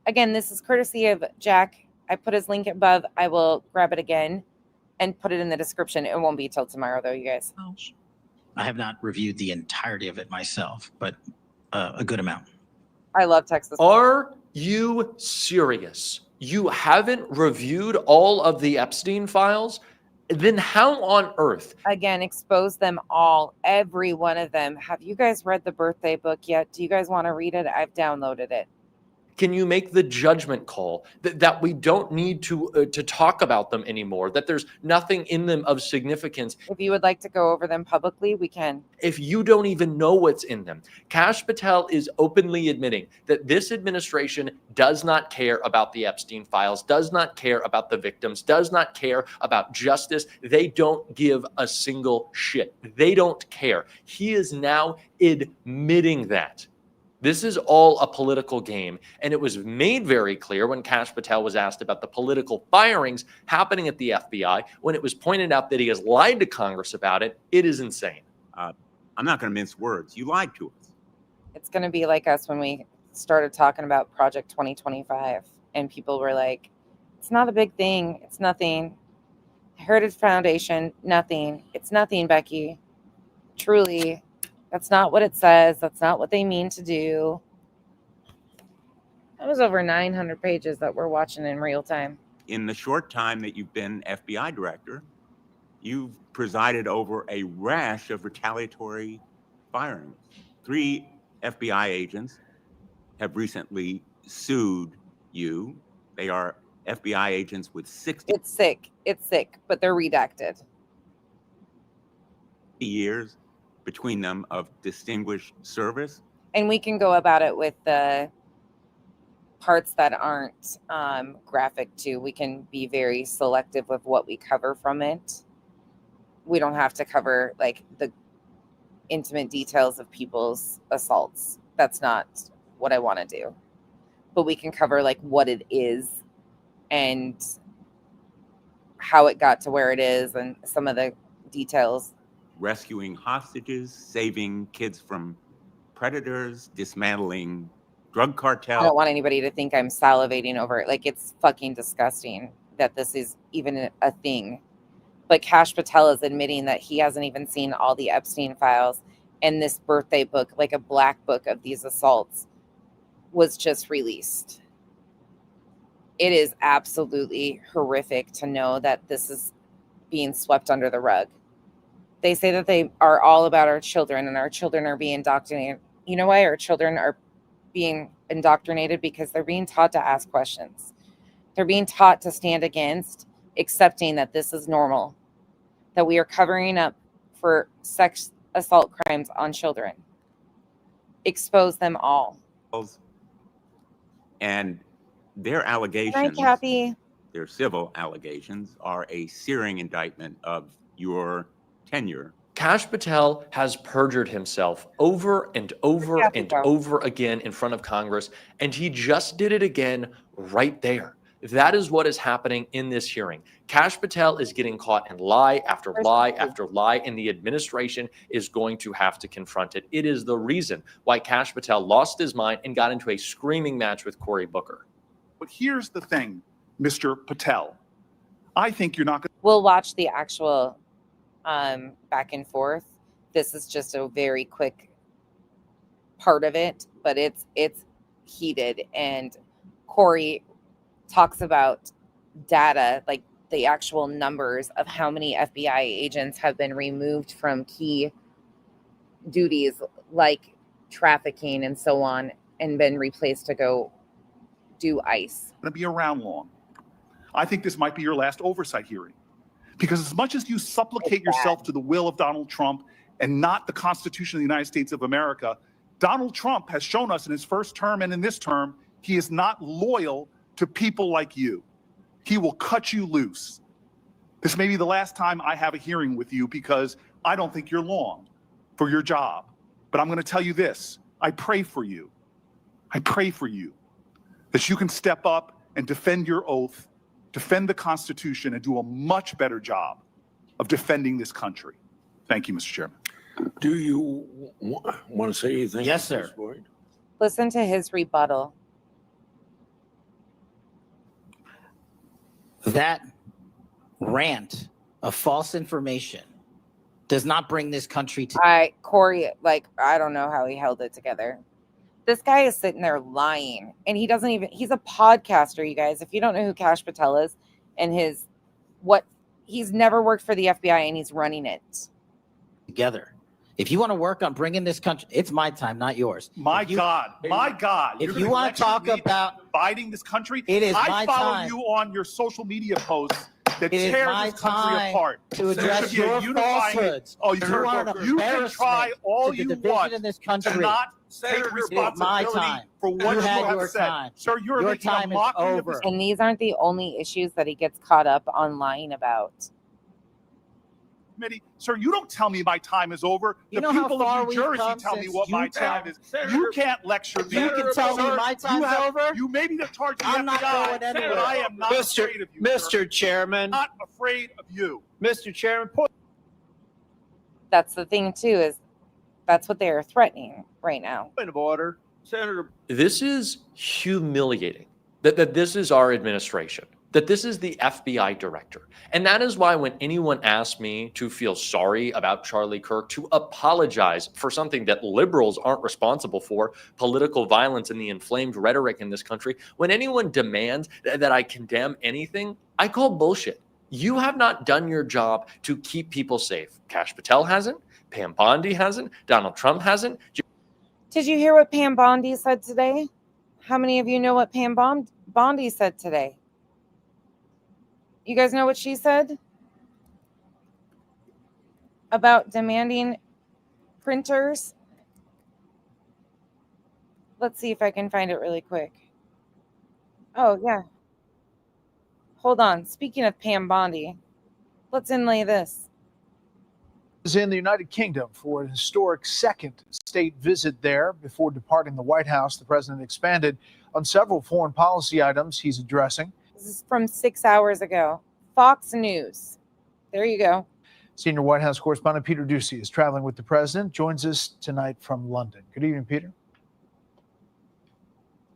A: Again, this is courtesy of Jack. I put his link above. I will grab it again and put it in the description. It won't be till tomorrow, though, you guys.
S: I have not reviewed the entirety of it myself, but a good amount.
A: I love Texas.
L: Are you serious? You haven't reviewed all of the Epstein files? Then how on earth?
A: Again, expose them all, every one of them. Have you guys read the birthday book yet? Do you guys want to read it? I've downloaded it.
L: Can you make the judgment call that we don't need to talk about them anymore, that there's nothing in them of significance?
A: If you would like to go over them publicly, we can.
L: If you don't even know what's in them. Kash Patel is openly admitting that this administration does not care about the Epstein files, does not care about the victims, does not care about justice. They don't give a single shit. They don't care. He is now admitting that. This is all a political game, and it was made very clear when Kash Patel was asked about the political firings happening at the FBI, when it was pointed out that he has lied to Congress about it. It is insane.
F: I'm not going to mince words. You lied to us.
A: It's going to be like us when we started talking about Project 2025, and people were like, it's not a big thing. It's nothing. Heritage Foundation, nothing. It's nothing, Becky. Truly. That's not what it says. That's not what they mean to do. That was over 900 pages that we're watching in real time.
F: In the short time that you've been FBI director, you've presided over a rash of retaliatory firings. 3 FBI agents have recently sued you. They are FBI agents with 60
A: It's sick, but they're redacted.
F: years between them of distinguished service.
A: And we can go about it with the parts that aren't graphic too. We can be very selective with what we cover from it. We don't have to cover like the intimate details of people's assaults. That's not what I want to do. But we can cover like what it is and how it got to where it is and some of the details.
F: Rescuing hostages, saving kids from predators, dismantling drug cartels.
A: I don't want anybody to think I'm salivating over it. Like, it's fucking disgusting that this is even a thing. But Kash Patel is admitting that he hasn't even seen all the Epstein files, and this birthday book, like a black book of these assaults, was just released. It is absolutely horrific to know that this is being swept under the rug. They say that they are all about our children, and our children are being indoctrinated. You know why our children are being indoctrinated? Because they're being taught to ask questions. They're being taught to stand against accepting that this is normal, that we are covering up for sex assault crimes on children. Expose them all.
F: And their allegations,
A: Hi, Kathy.
F: their civil allegations, are a searing indictment of your tenure.
L: Kash Patel has perjured himself over and over and over again in front of Congress, and he just did it again right there. That is what is happening in this hearing. Kash Patel is getting caught in lie after lie after lie, and the administration is going to have to confront it. It is the reason why Kash Patel lost his mind and got into a screaming match with Cory Booker.
G: But here's the thing, Mr. Patel. I think you're not going to...
A: We'll watch the actual back and forth. This is just a very quick part of it, but it's heated. And Cory talks about data, like the actual numbers of how many FBI agents have been removed from key duties like trafficking and so on, and been replaced to go do ICE.
G: Going to be around long. I think this might be your last oversight hearing, because as much as you supplicate yourself to the will of Donald Trump and not the Constitution of the United States of America. Donald Trump has shown us in his first term and in this term, he is not loyal to people like you. He will cut you loose. This may be the last time I have a hearing with you because I don't think you're long for your job. But I'm going to tell you this. I pray for you. I pray for you that you can step up and defend your oath, defend the Constitution, and do a much better job of defending this country. Thank you, Mr. Chairman.
N: Do you want to say anything?
S: Yes, sir.
A: Listen to his rebuttal.
S: That rant of false information does not bring this country to.
A: Corey, I don't know how he held it together. This guy is sitting there lying, and he's a podcaster, you guys. If you don't know who Kash Patel is and he's never worked for the FBI and he's running it.
S: Together. If you want to work on bringing this country, it's my time, not yours.
G: My God.
S: If you want to talk about
G: dividing this country,
S: it is
G: I
S: my
G: follow
S: time.
G: you on your social media posts that
S: It is
G: tear
S: my
G: this country
S: time
G: apart.
S: to address
G: There should be a
S: your
G: unifying-
S: falsehoods.
G: Oh,
S: You are an
G: you can
S: embarrassment
G: try all
S: to the
G: you
S: division
G: want
S: in this
G: to
S: country.
G: not take
S: It is my
G: responsibility
S: time.
G: for what you
S: had
G: have
S: your
G: said.
S: time.
G: Sir, you're
S: Your
G: making
S: time
G: a
S: is
G: mockery of
S: over.
G: this.
A: And these aren't the only issues that he gets caught up online about.
G: Committee. Sir, you don't tell me my time is over.
S: You
G: The
S: know how
G: people
S: far
G: of New
S: we've
G: Jersey
S: come
G: tell me
S: since
G: what
S: you
G: my
S: tell-
G: time is. You can't lecture me.
S: You can tell me
G: Sir,
S: my time's over?
G: You may be the charge of the
S: I'm not
G: FBI,
S: going anywhere.
G: but I am not afraid of you. sir.
E: Mr. Chairman.
G: Not afraid of you.
E: Mr. Chairman,
A: That's the thing too, is that's what they're threatening right now.
E: point of order. Senator.
L: This is humiliating that this is our administration, that this is the FBI director. And that is why when anyone asks me to feel sorry about Charlie Kirk, to apologize for something that liberals aren't responsible for, political violence and the inflamed rhetoric in this country, when anyone demands that I condemn anything, I call bullshit. You have not done your job to keep people safe. Kash Patel hasn't, Pam Bondi hasn't, Donald Trump hasn't.
A: Did you hear what Pam Bondi said today? How many of you know what Pam Bondi said today? You guys know what she said? About demanding printers? Let's see if I can find it really quick. Oh, yeah. Hold on. Speaking of Pam Bondi, let's inlay this.
U: Is in the United Kingdom for a historic second state visit there. Before departing the White House, the president expanded on several foreign policy items he's addressing.
A: This is from 6 hours ago. Fox News. There you go.
U: Senior White House correspondent Peter Ducey is traveling with the president, joins us tonight from London. Good evening, Peter.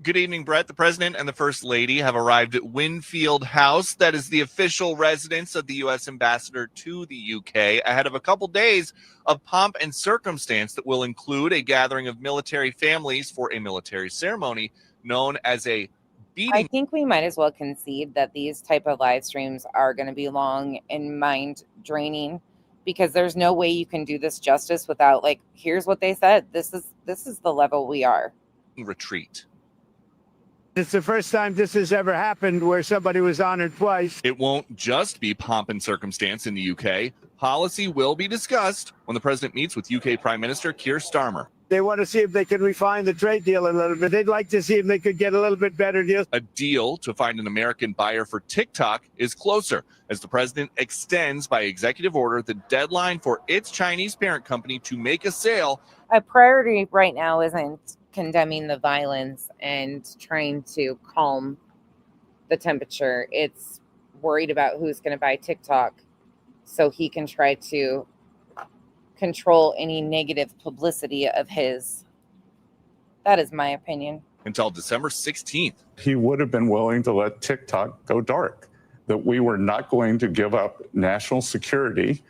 V: Good evening, Brett. The president and the first lady have arrived at Winfield House. That is the official residence of the U.S. ambassador to the U.K. ahead of a couple days of pomp and circumstance that will include a gathering of military families for a military ceremony known as a beating.
A: I think we might as well concede that these type of live streams are going to be long and mind draining, because there's no way you can do this justice without, like, here's what they said. This is the level we are.
V: Retreat.
W: It's the first time this has ever happened where somebody was honored twice.
V: It won't just be pomp and circumstance in the UK. Policy will be discussed when the president meets with UK Prime Minister Keir Starmer.
W: They want to see if they can refine the trade deal a little bit. They'd like to see if they could get a little bit better deal.
V: A deal to find an American buyer for TikTok is closer as the president extends by executive order the deadline for its Chinese parent company to make a sale.
A: A priority right now isn't condemning the violence and trying to calm the temperature. It's worried about who's going to buy TikTok so he can try to control any negative publicity of his. That is my opinion.
V: Until December 16th.
Y: He would have been willing to let TikTok go dark, that we were not going to give up national security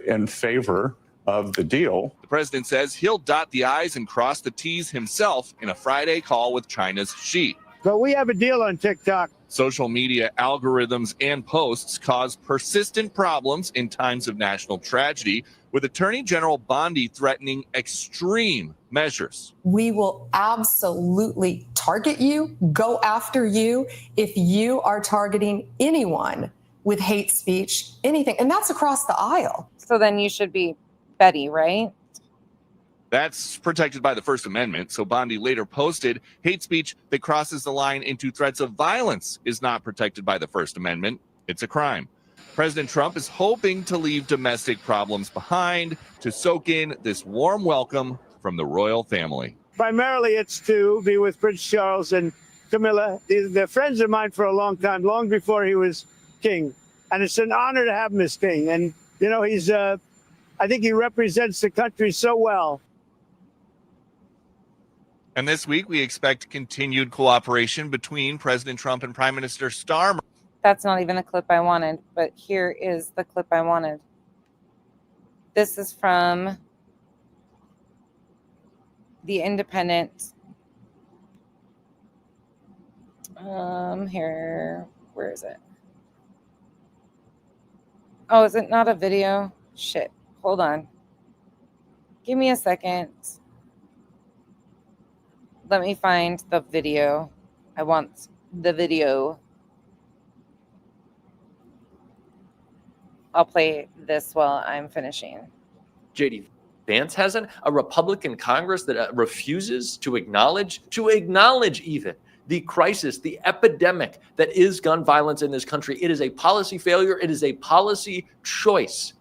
Y: in favor of the deal.
V: The president says he'll dot the I's and cross the T's himself in a Friday call with China's Xi.
W: But we have a deal on TikTok.
V: Social media algorithms and posts cause persistent problems in times of national tragedy, with Attorney General Bondi threatening extreme measures.
Z: We will absolutely target you, go after you, if you are targeting anyone with hate speech, anything. And that's across the aisle.
A: So then you should be Betty, right?
V: That's protected by the First Amendment. So Bondi later posted, hate speech that crosses the line into threats of violence is not protected by the First Amendment. It's a crime. President Trump is hoping to leave domestic problems behind to soak in this warm welcome from the royal family.
W: Primarily, it's to be with Prince Charles and Camilla. They're friends of mine for a long time, long before he was king. And it's an honor to have him as king. And, you know, he's, I think he represents the country so well.
V: And this week, we expect continued cooperation between President Trump and Prime Minister Starmer.
A: That's not even the clip I wanted, but here is the clip I wanted. This is from The Independent. Here, where is it? Oh, is it not a video? Shit, hold on. Give me a second. Let me find the video. I want the video. I'll play this while I'm finishing.
L: JD Vance hasn't, a Republican Congress that refuses to acknowledge even the crisis, the epidemic that is gun violence in this country. It is a policy failure. It is a policy choice.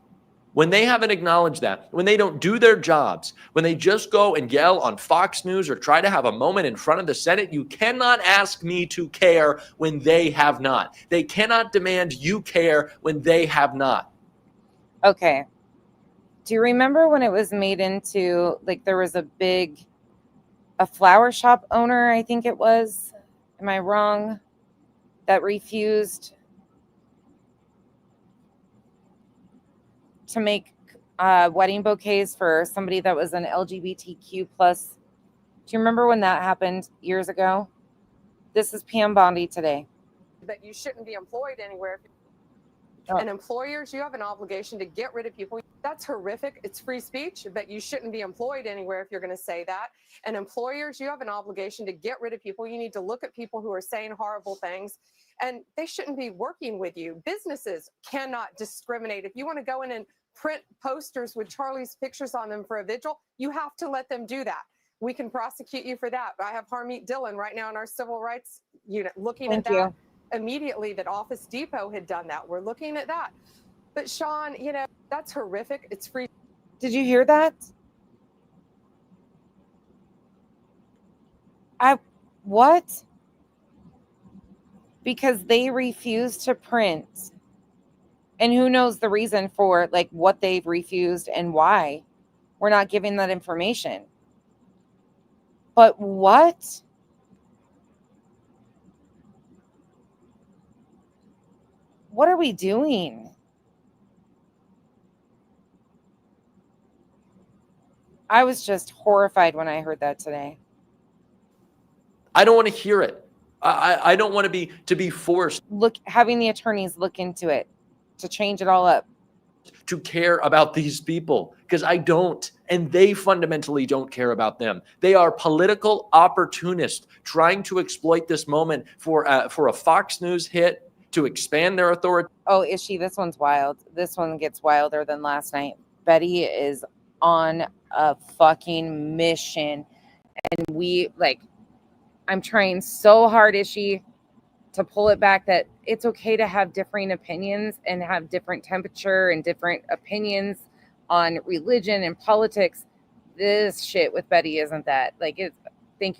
L: When they haven't acknowledged that, when they don't do their jobs, when they just go and yell on Fox News or try to have a moment in front of the Senate, you cannot ask me to care when they have not. They cannot demand you care when they have not.
A: Okay. Do you remember when it was made into, like, there was a flower shop owner, I think it was, am I wrong, that refused to make wedding bouquets for somebody that was an LGBTQ plus. Do you remember when that happened years ago? This is Pam Bondi today.
B: That you shouldn't be employed anywhere. And employers, you have an obligation to get rid of people. That's horrific. It's free speech, but you shouldn't be employed anywhere if you're going to say that. And employers, you have an obligation to get rid of people. You need to look at people who are saying horrible things, and they shouldn't be working with you. Businesses cannot discriminate. If you want to go in and print posters with Charlie's pictures on them for a vigil, you have to let them do that. We can prosecute you for that. I have Harmeet Dillon right now in our civil rights unit looking at that. Immediately that Office Depot had done that. We're looking at that. But Sean, you know, that's horrific. It's free.
A: Did you hear that? What? Because they refused to print. And who knows the reason for, like, what they've refused and why. We're not giving that information. But what? What are we doing? I was just horrified when I heard that today.
L: I don't want to hear it. I don't want to be forced.
A: Having the attorneys look into it to change it all up.
L: To care about these people, because I don't, and they fundamentally don't care about them. They are political opportunists trying to exploit this moment for a Fox News hit, to expand their authority.
A: Oh, is she? This one's wild. This one gets wilder than last night. Betty is on a fucking mission. And I'm trying so hard, is she, to pull it back that it's okay to have differing opinions and have different temperature and different opinions on religion and politics. This shit with Betty isn't that. Thank you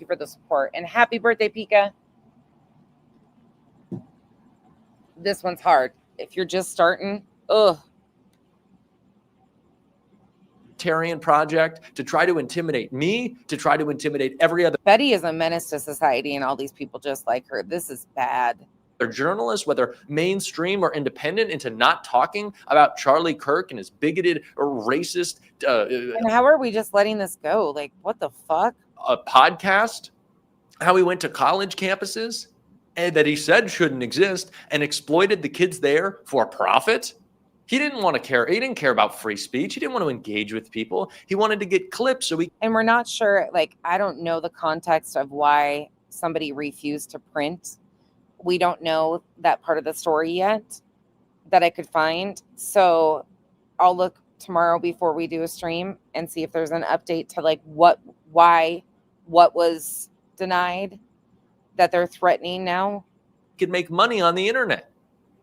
A: for the support. And happy birthday, Pika. This one's hard. If you're just starting,
L: Project to try to intimidate me, to try to intimidate every other.
A: Betty is a menace to society, and all these people just like her. This is bad.
L: They're journalists, whether mainstream or independent, into not talking about Charlie Kirk and his bigoted or racist.
A: And how are we just letting this go? Like, what the fuck?
L: A podcast, how he went to college campuses and that he said shouldn't exist and exploited the kids there for profit. He didn't want to care. He didn't care about free speech. He didn't want to engage with people. He wanted to get clips so he.
A: And we're not sure, I don't know the context of why somebody refused to print. We don't know that part of the story yet that I could find. So I'll look tomorrow before we do a stream and see if there's an update to like what was denied that they're threatening now.
L: Could make money on the internet.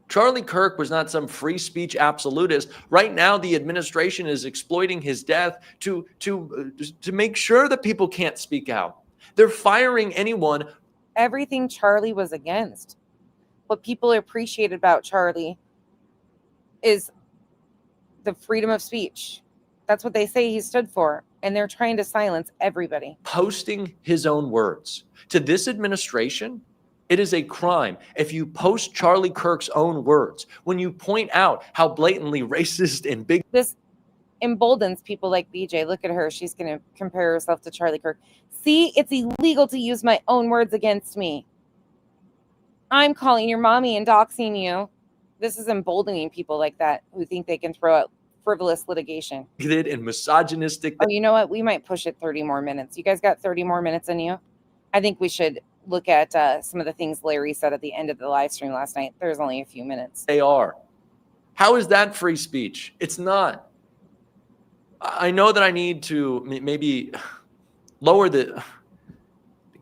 L: Charlie Kirk was not some free speech absolutist. Right now, the administration is exploiting his death to make sure that people can't speak out. They're firing anyone.
A: Everything Charlie was against. What people appreciate about Charlie is the freedom of speech. That's what they say he stood for. And they're trying to silence everybody.
L: Posting his own words. To this administration, it is a crime if you post Charlie Kirk's own words, when you point out how blatantly racist and big.
A: This emboldens people like BJ. Look at her. She's going to compare herself to Charlie Kirk. See, it's illegal to use my own words against me. I'm calling your mommy and doxing you. This is emboldening people like that who think they can throw out frivolous litigation.
L: And misogynistic.
A: Oh, you know what? We might push it 30 more minutes. You guys got 30 more minutes in you? I think we should look at some of the things Larry said at the end of the live stream last night. There's only a few minutes.
L: They are. How is that free speech? It's not. I know that I need to maybe lower the,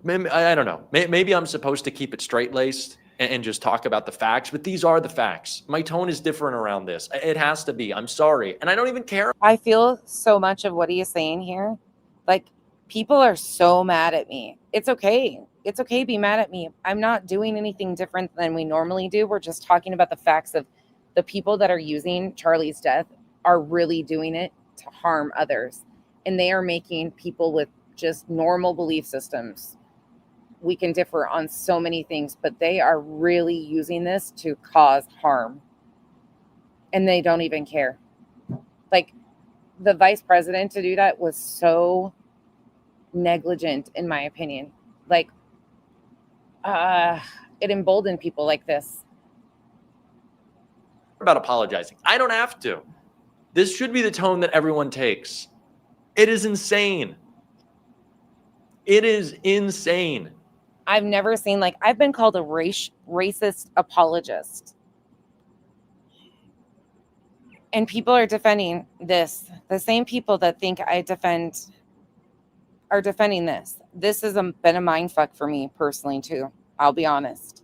L: I don't know. Maybe I'm supposed to keep it straight-laced and just talk about the facts, but these are the facts. My tone is different around this. It has to be. I'm sorry. And I don't even care.
A: I feel so much of what he is saying here. Like, people are so mad at me. It's okay. It's okay to be mad at me. I'm not doing anything different than we normally do. We're just talking about the facts of the people that are using Charlie's death are really doing it to harm others. And they are making people with just normal belief systems. We can differ on so many things, but they are really using this to cause harm. And they don't even care. Like, the vice president to do that was so negligent, in my opinion. Like, it emboldened people like this.
L: About apologizing. I don't have to. This should be the tone that everyone takes. It is insane. It is insane.
A: I've never seen, like, I've been called a racist apologist. And people are defending this. The same people that think I defend are defending this. This has been a mindfuck for me personally, too. I'll be honest.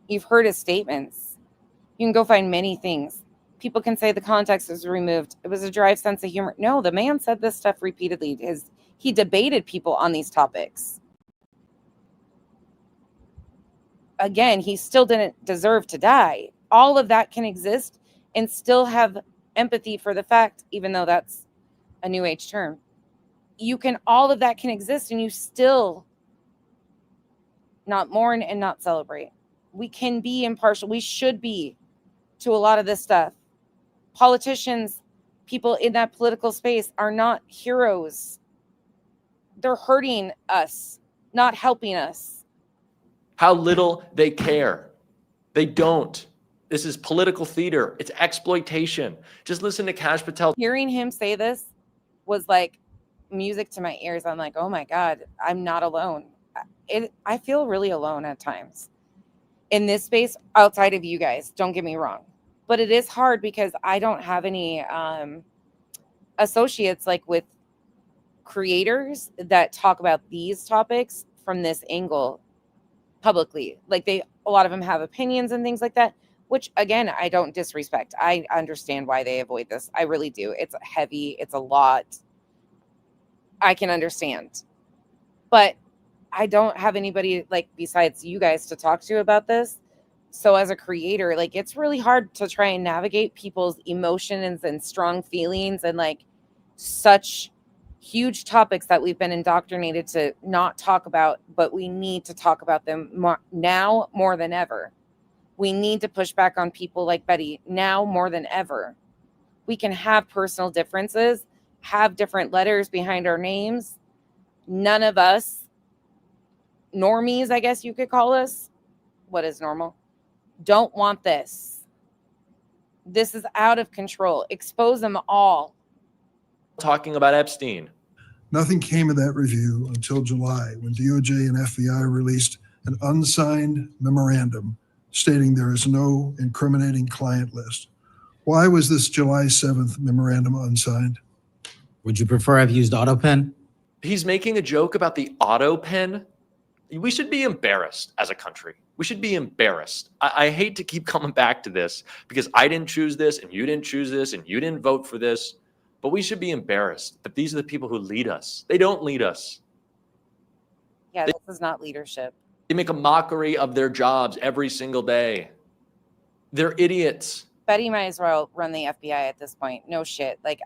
A: You've heard his statements. You can go find many things. People can say the context was removed. It was a dry sense of humor. No, the man said this stuff repeatedly. He debated people on these topics. Again, he still didn't deserve to die. All of that can exist and still have empathy for the fact, even though that's a new age term. All of that can exist and you still not mourn and not celebrate. We can be impartial. We should be to a lot of this stuff. Politicians, people in that political space are not heroes. They're hurting us, not helping us.
L: How little they care. They don't. This is political theater. It's exploitation. Just listen to Kash Patel.
A: Hearing him say this was like music to my ears. I'm like, oh my God, I'm not alone. I feel really alone at times in this space outside of you guys. Don't get me wrong. But it is hard because I don't have any associates like with creators that talk about these topics from this angle publicly. Like a lot of them have opinions and things like that, which again, I don't disrespect. I understand why they avoid this. I really do. It's heavy. It's a lot. I can understand. But I don't have anybody like besides you guys to talk to about this. So as a creator, like it's really hard to try and navigate people's emotions and strong feelings and like such huge topics that we've been indoctrinated to not talk about, but we need to talk about them now more than ever. We need to push back on people like Betty now more than ever. We can have personal differences, have different letters behind our names. None of us, normies, I guess you could call us, what is normal, don't want this. This is out of control. Expose them all.
L: Talking about Epstein.
H: Nothing came of that review until July, when DOJ and FBI released an unsigned memorandum stating there is no incriminating client list. Why was this July 7th memorandum unsigned?
S: Would you prefer I've used AutoPen?
L: He's making a joke about the auto pen. We should be embarrassed as a country. We should be embarrassed. I hate to keep coming back to this because I didn't choose this and you didn't choose this and you didn't vote for this, but we should be embarrassed that these are the people who lead us. They don't lead us.
A: Yeah, this is not leadership.
L: They make a mockery of their jobs every single day. They're idiots.
A: Betty might as well run the FBI at this point. No shit. Like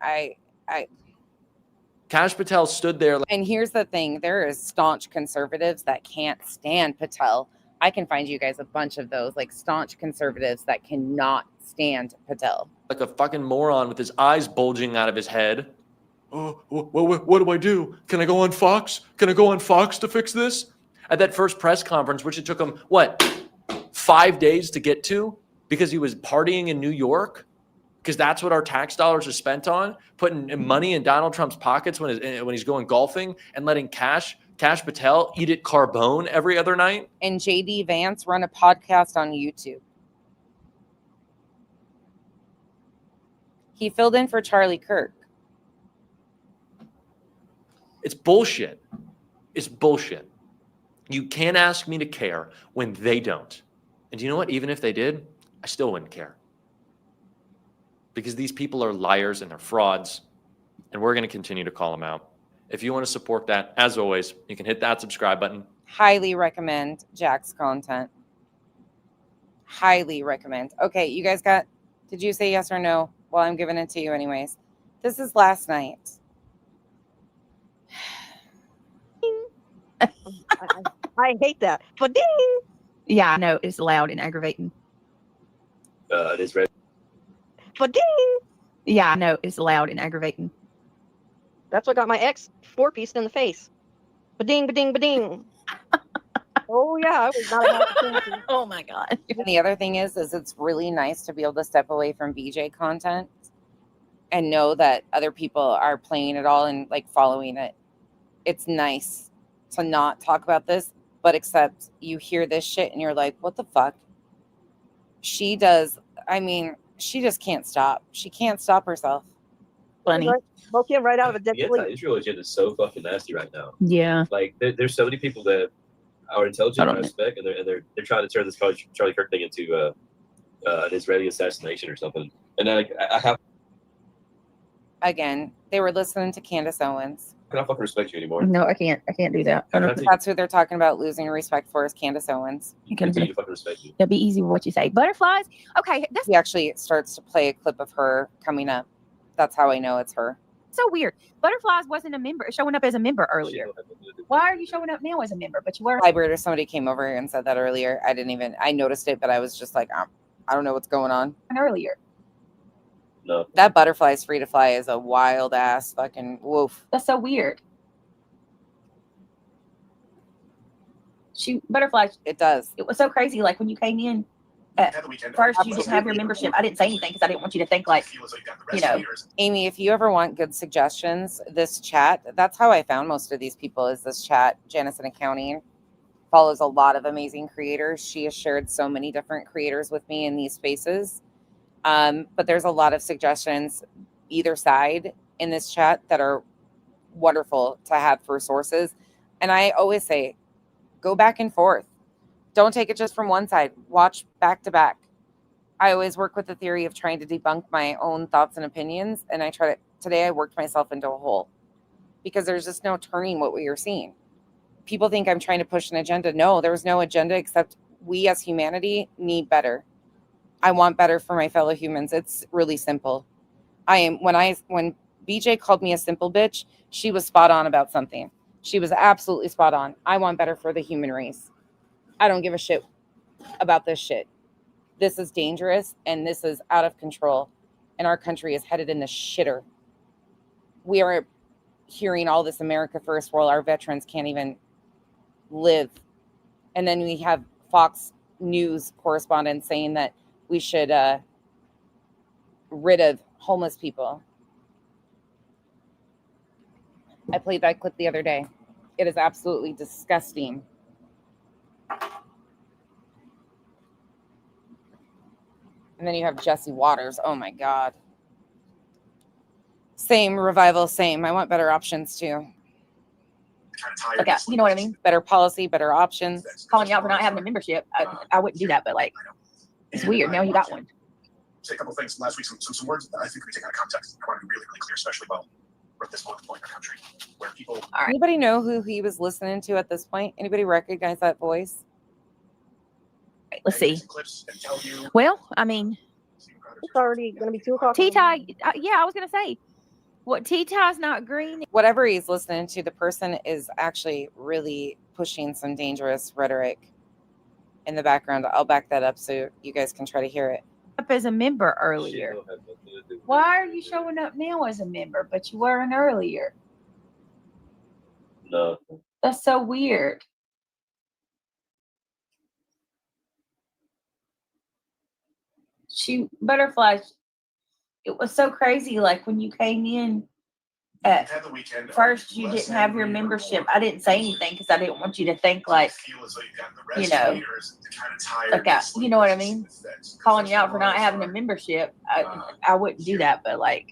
L: Kash Patel stood there.
A: And here's the thing. There is staunch conservatives that can't stand Patel. I can find you guys a bunch of those, like staunch conservatives that cannot stand Patel.
L: Like a fucking moron with his eyes bulging out of his head. Oh, what do I do? Can I go on Fox? Can I go on Fox to fix this? At that first press conference, which it took him, 5 days to get to because he was partying in New York? Because that's what our tax dollars are spent on, putting money in Donald Trump's pockets when he's going golfing and letting Kash Patel eat at Carbone every other night.
A: And JD Vance run a podcast on YouTube. He filled in for Charlie Kirk.
L: It's bullshit. It's bullshit. You can't ask me to care when they don't. And you know what? Even if they did, I still wouldn't care. Because these people are liars and they're frauds, and we're going to continue to call them out. If you want to support that, as always, you can hit that subscribe button.
A: Highly recommend Jack's content. Highly recommend. Okay, you guys did you say yes or no? Well, I'm giving it to you anyways. This is last night.
I: I hate that. But ding! Yeah, I know. It's loud and aggravating.
P: It is red.
I: But ding! Yeah, I know. It's loud and aggravating. That's what got my ex 4-piece in the face. Ba-ding, ba-ding, ba-ding. Oh, yeah. I was not an opportunity.
A: Oh, my God. And the other thing is it's really nice to be able to step away from BJ content and know that other people are playing it all and like following it. It's nice to not talk about this, but except you hear this shit and you're like, what the fuck? She just can't stop. She can't stop herself.
I: Funny. Broke him right out of a dead
P: The
I: sleep.
P: anti-Israel agenda is so fucking nasty right now.
I: Yeah.
P: Like there's so many people that are intelligent and I respect, and they're trying to turn this Charlie Kirk thing into an Israeli assassination or something. And then I have.
A: Again, they were listening to Candace Owens.
P: I cannot fucking respect you anymore.
I: No, I can't do that.
A: That's who they're talking about losing respect for is Candace Owens.
I: You can
P: continue to fucking respect you.
I: It'll be easy with what you say. Butterflies? Okay.
A: He actually starts to play a clip of her coming up. That's how I know it's her.
I: So weird. Butterflies wasn't a member, showing up as a member earlier. Why are you showing up now as a member? But you were.
A: Library, somebody came over here and said that earlier. I noticed it, but I was just like, I don't know what's going on.
I: Earlier.
P: No.
A: That butterfly's free to fly is a wild ass fucking woof.
I: That's so weird. Butterflies.
A: It does.
I: It was so crazy. Like when you came in, first you didn't have your membership. I didn't say anything because I didn't want you to think like,
A: Amy, if you ever want good suggestions, this chat, that's how I found most of these people is this chat. Janice in Accounting follows a lot of amazing creators. She has shared so many different creators with me in these spaces. But there's a lot of suggestions either side in this chat that are wonderful to have for sources. And I always say, go back and forth. Don't take it just from one side. Watch back to back. I always work with the theory of trying to debunk my own thoughts and opinions. And today I worked myself into a hole because there's just no turning what we are seeing. People think I'm trying to push an agenda. No, there was no agenda except we as humanity need better. I want better for my fellow humans. It's really simple. When BJ called me a simple bitch, she was spot on about something. She was absolutely spot on. I want better for the human race. I don't give a shit about this shit. This is dangerous and this is out of control. And our country is headed in the shitter. We are hearing all this America first while our veterans can't even live. And then we have Fox News correspondents saying that we should rid of homeless people. I played that clip the other day. It is absolutely disgusting. And then you have Jesse Waters. Oh my God. Same revival, same. I want better options too.
I: Like, you know what I mean?
A: Better policy, better options.
I: Calling you out for not having a membership, I wouldn't do that, but like, it's weird. Now you got one.
G: Say a couple of things last week, some words that I think we take out of context. I want to be really, really clear, especially while we're at this point in our country where people.
A: All right. Anybody know who he was listening to at this point? Anybody recognize that voice?
I: Right, let's see. Well, I mean, it's already going to be 2 o'clock. T-Tie, yeah, I was going to say, what, T-Tie's not green?
A: Whatever he's listening to, the person is actually really pushing some dangerous rhetoric in the background. I'll back that up so you guys can try to hear it.
I: Up as a member earlier. Why are you showing up now as a member, but you weren't earlier?
P: No.
I: That's so weird. Butterflies, it was so crazy. Like when you came in at first, you didn't have your membership. I didn't say anything because I didn't want you to think like, you know, like you know what I mean? Calling you out for not having a membership. I wouldn't do that, but like,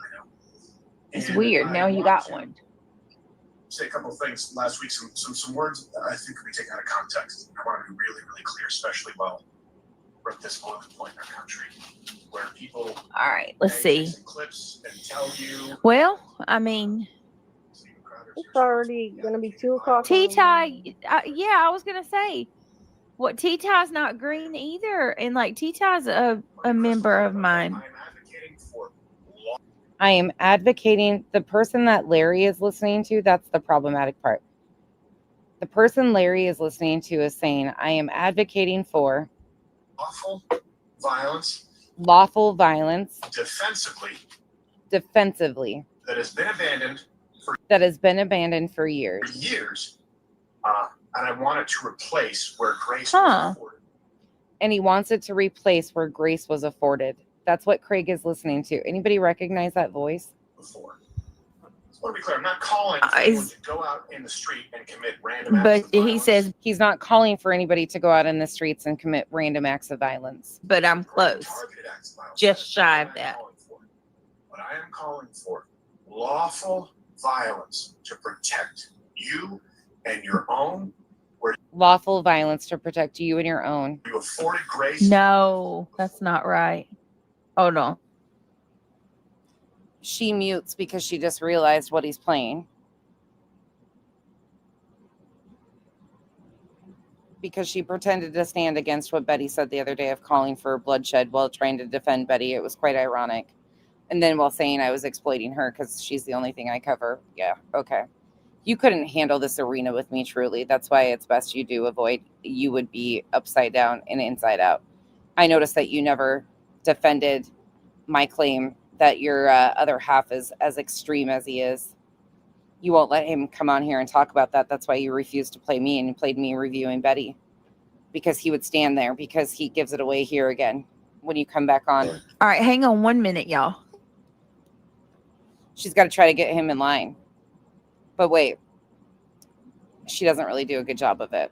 I: it's weird. Now you got one.
G: Say a couple of things last week, some words that I think we take out of context. I want to be really, really clear, especially while we're at this point in our country where people.
I: All right, let's see.
G: Clips and tell you.
I: Well, I mean, it's already going to be 2 o'clock. T-Tie, yeah, I was going to say, what, T-Tie's not green either. And like, T-Tie's a member of mine.
A: I am advocating the person that Larry is listening to. That's the problematic part. The person Larry is listening to is saying, I am advocating for lawful violence defensively
G: That
A: has been abandoned for years.
G: And I want it to replace where grace was afforded.
A: And he wants it to replace where grace was afforded. That's what Craig is listening to. Anybody recognize that voice?
G: Before. So I want to be clear, I'm not calling for anyone to go out in the street and commit random acts of violence.
A: But he says he's not calling for anybody to go out in the streets and commit random acts of violence.
I: But I'm close. Just shy of that.
G: But I am calling for lawful violence to protect you and your own.
A: Lawful violence to protect you and your own.
G: You afforded grace.
I: No, that's not right. Hold on.
A: She mutes because she just realized what he's playing. Because she pretended to stand against what Betty said the other day of calling for bloodshed while trying to defend Betty. It was quite ironic. And then while saying I was exploiting her because she's the only thing I cover. Yeah, okay. You couldn't handle this arena with me, truly. That's why it's best you do avoid. You would be upside down and inside out. I noticed that you never defended my claim that your other half is as extreme as he is. You won't let him come on here and talk about that. That's why you refused to play me and you played me reviewing Betty. Because he would stand there because he gives it away here again when you come back on.
I: All right, hang on 1 minute, y'all.
A: She's got to try to get him in line. But wait, she doesn't really do a good job of it.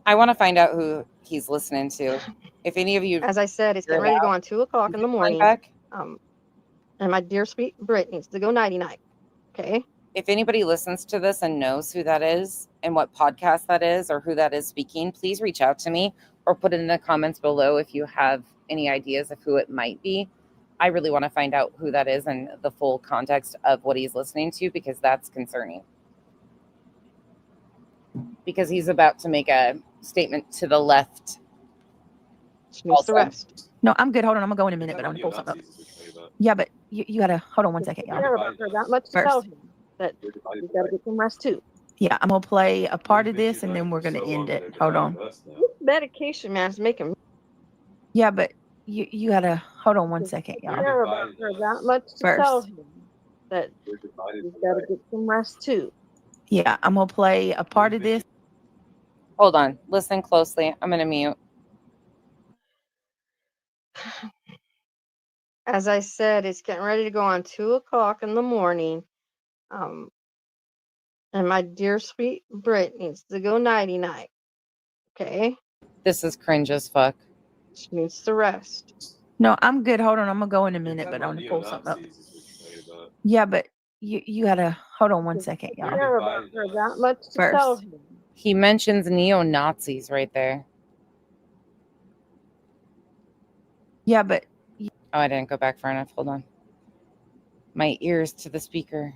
A: I want to find out who he's listening to. If any of you,
I: as I said, it's getting ready to go on 2 o'clock in the morning. And my dear sweet Brit needs to go nighty night. Okay.
A: If anybody listens to this and knows who that is and what podcast that is or who that is speaking, please reach out to me or put it in the comments below if you have any ideas of who it might be. I really want to find out who that is and the full context of what he's listening to, because that's concerning. Because he's about to make a statement to the left.
I: The rest. No, I'm good. Hold on. I'm going to go in a minute, but I'm going to pull something up. Yeah, but you got to hold on 1 second, y'all. That much to tell him that you got to get some rest too. Yeah, I'm going to play a part of this and then we're going to end it. Hold on. This medication, man, is making. Yeah, but you got to hold on 1 second, y'all. That much to tell him that you got to get some rest too. Yeah, I'm going to play a part of this.
A: Hold on. Listen closely. I'm going to mute.
I: As I said, it's getting ready to go on 2 o'clock in the morning. And my dear sweet Brit needs to go nighty night. Okay.
A: This is cringe as fuck.
I: Snoots the rest.
C: No, I'm good. Hold on. I'm gonna go in a minute, but I'm gonna pull something up. Yeah, but you gotta hold on one second, y'all.
I: Care about her that much to
C: First.
I: tell him.
A: He mentions neo-Nazis right there.
C: Yeah, but
A: oh, I didn't go back far enough. Hold on. My ears to the speaker.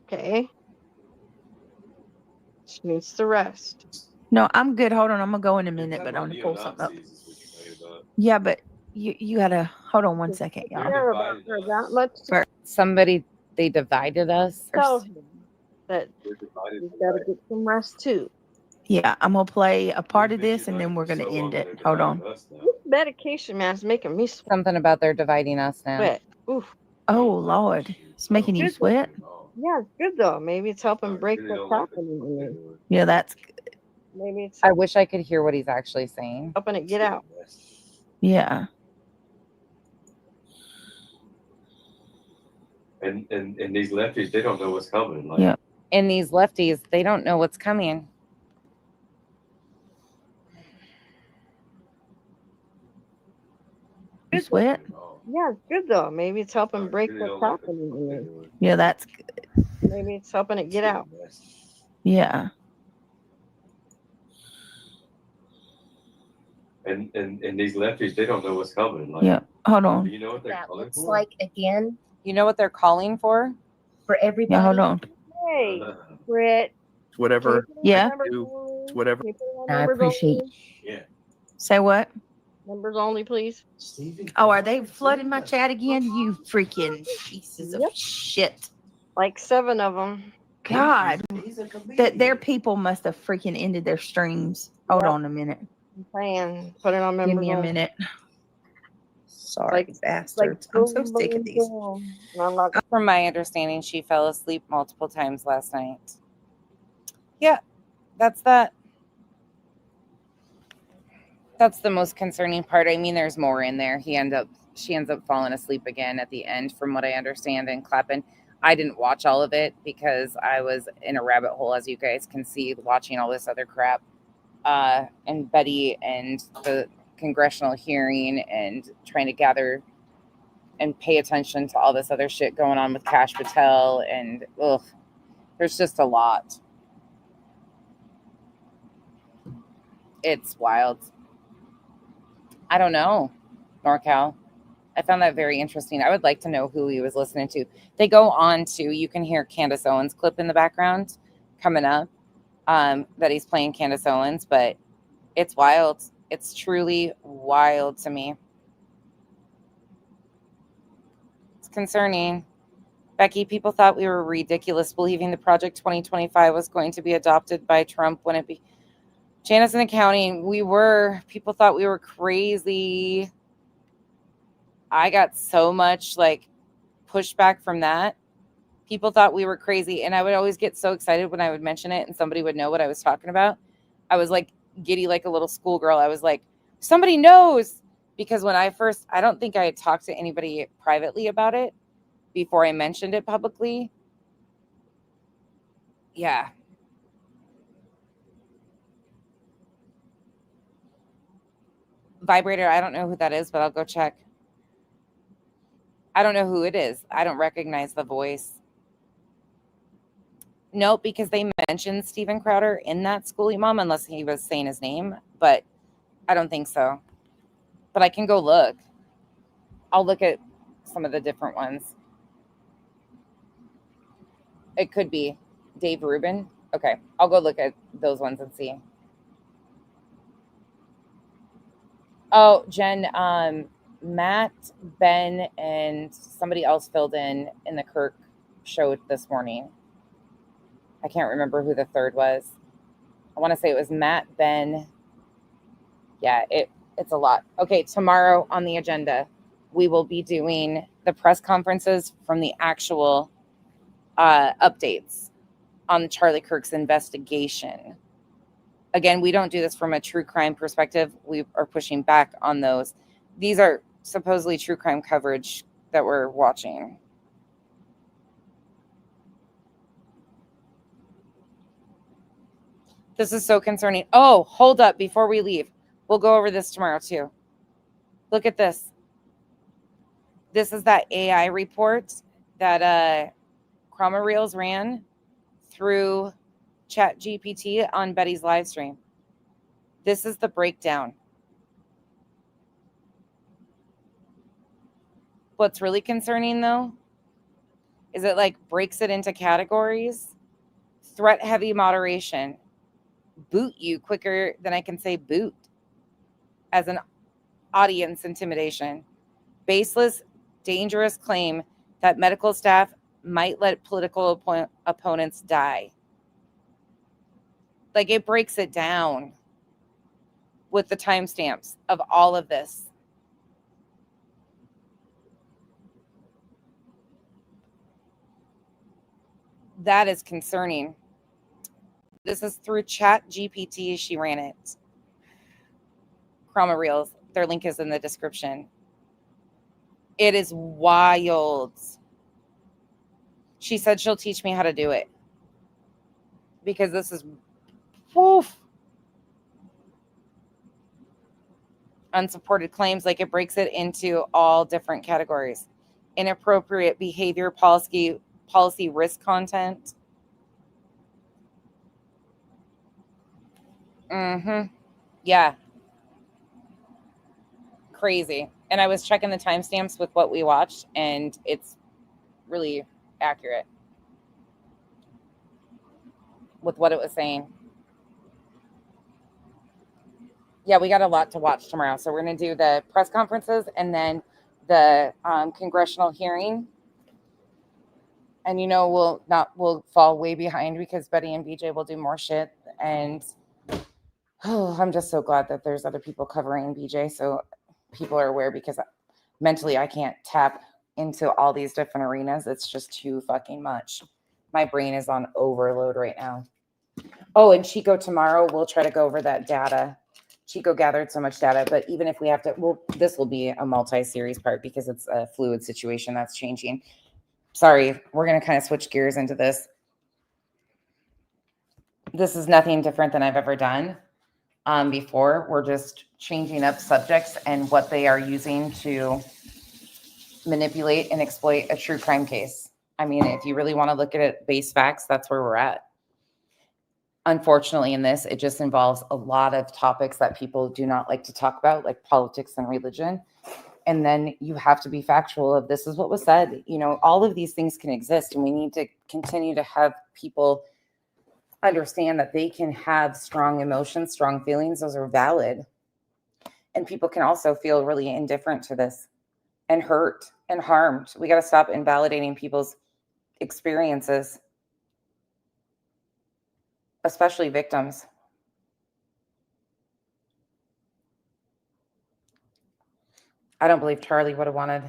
I: Okay. Snoots the rest.
C: no, I'm good. Hold on. I'm gonna go in a minute, but I'm gonna pull something up. Yeah, but you gotta hold on one second, y'all.
I: Care about her that much to
C: First.
A: Somebody, they divided us.
I: tell him that you've got to get some rest too.
C: Yeah, I'm gonna play a part of this and then we're gonna end it. Hold on.
I: This medication, man, is making me sweat.
A: Something about they're dividing us now.
I: Oof.
C: Oh Lord, it's making you sweat.
I: Yeah, it's good though. Maybe it's helping break what's happening to me.
C: Yeah, that's
I: Maybe it's
A: I wish I could hear what he's actually saying.
I: helping it get out.
C: yeah.
P: And these lefties, they don't know what's coming. Like,
C: Yeah.
A: And these lefties, they don't know what's coming.
C: You sweat?
I: Yeah, it's good though. Maybe it's helping break what's happening to me.
C: Yeah, that's good.
I: Maybe it's helping it get out.
C: Yeah.
P: and these lefties, they don't know what's coming. Like,
C: Yeah. Hold on.
P: do you know what they're
K: That
P: calling
K: looks
P: for?
K: like, again,
A: You know what they're calling for?
K: for everybody.
C: Yeah, hold on.
I: Hey, Britt.
M: It's whatever.
C: Yeah.
M: I do. It's whatever.
K: I appreciate
P: Yeah.
C: Say what?
I: Members only, please.
C: Oh, are they flooding my chat again? You freaking pieces of shit.
I: Like 7 of them.
C: God, that their people must have freaking ended their streams. Hold on a minute.
I: I'm saying, put it on members
C: Give me a
I: only.
C: minute. Sorry, bastards. I'm so sick of these.
A: From my understanding, she fell asleep multiple times last night. Yeah, that's that. That's the most concerning part. I mean, there's more in there. She ends up falling asleep again at the end, from what I understand, and clapping. I didn't watch all of it because I was in a rabbit hole, as you guys can see, watching all this other crap. And Betty and the congressional hearing and trying to gather and pay attention to all this other shit going on with Kash Patel. And there's just a lot. It's wild. I don't know, NorCal. I found that very interesting. I would like to know who he was listening to. They go on to, you can hear Candace Owens' clip in the background coming up, that he's playing Candace Owens, but it's wild. It's truly wild to me. It's concerning. Becky, people thought we were ridiculous believing the Project 2025 was going to be adopted by Trump when it be. Janice in the county, people thought we were crazy. I got so much pushback from that. People thought we were crazy. And I would always get so excited when I would mention it and somebody would know what I was talking about. I was giddy like a little schoolgirl. I was like, somebody knows. Because when I don't think I had talked to anybody privately about it before I mentioned it publicly. Yeah. Vibrator, I don't know who that is, but I'll go check. I don't know who it is. I don't recognize the voice. Nope, because they mentioned Steven Crowder in that Schoolie Mom, unless he was saying his name, but I don't think so. But I can go look. I'll look at some of the different ones. It could be Dave Rubin. Okay, I'll go look at those ones and see. Oh, Jen, Matt, Ben, and somebody else filled in the Kirk show this morning. I can't remember who the third was. I want to say it was Matt, Ben. Yeah, it's a lot. Okay, tomorrow on the agenda, we will be doing the press conferences from the actual updates on Charlie Kirk's investigation. Again, we don't do this from a true crime perspective. We are pushing back on those. These are supposedly true crime coverage that we're watching. This is so concerning. Oh, hold up before we leave. We'll go over this tomorrow too. Look at this. This is that AI report that Chroma Reels ran through Chat GPT on Betty's live stream. This is the breakdown. What's really concerning though is it like breaks it into categories. Threat heavy moderation. Boot you quicker than I can say boot as an audience intimidation. Baseless, dangerous claim that medical staff might let political opponents die. Like it breaks it down with the timestamps of all of this. That is concerning. This is through Chat GPT. She ran it. Chroma Reels. Their link is in the description. It is wild. She said she'll teach me how to do it. Because this is woof. Unsupported claims, like it breaks it into all different categories. Inappropriate behavior, policy risk content. Yeah. Crazy. And I was checking the timestamps with what we watched, and it's really accurate with what it was saying. Yeah, we got a lot to watch tomorrow. So we're going to do the press conferences and then the congressional hearing. And we'll fall way behind because Betty and BJ will do more shit. And I'm just so glad that there's other people covering BJ so people are aware, because mentally I can't tap into all these different arenas. It's just too fucking much. My brain is on overload right now. Oh, and Chico, tomorrow we'll try to go over that data. Chico gathered so much data, but even if we have to, this will be a multi-series part because it's a fluid situation that's changing. Sorry, we're going to kind of switch gears into this. This is nothing different than I've ever done before. We're just changing up subjects and what they are using to manipulate and exploit a true crime case. I mean, if you really want to look at it, base facts, that's where we're at. Unfortunately, in this, it just involves a lot of topics that people do not like to talk about, like politics and religion. And then you have to be factual of this is what was said. All of these things can exist, and we need to continue to have people understand that they can have strong emotions, strong feelings. Those are valid. And people can also feel really indifferent to this and hurt and harmed. We got to stop invalidating people's experiences, especially victims. I don't believe Charlie would have wanted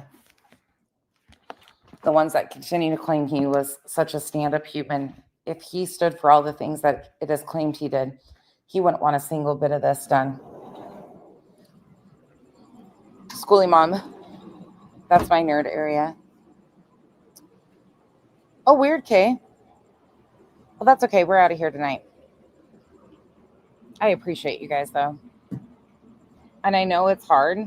A: the ones that continue to claim he was such a stand-up human. If he stood for all the things that it is claimed he did, he wouldn't want a single bit of this done. Schoolie mom. That's my nerd area. Oh, weird, Kay. Well, that's okay. We're out of here tonight. I appreciate you guys, though. And I know it's hard.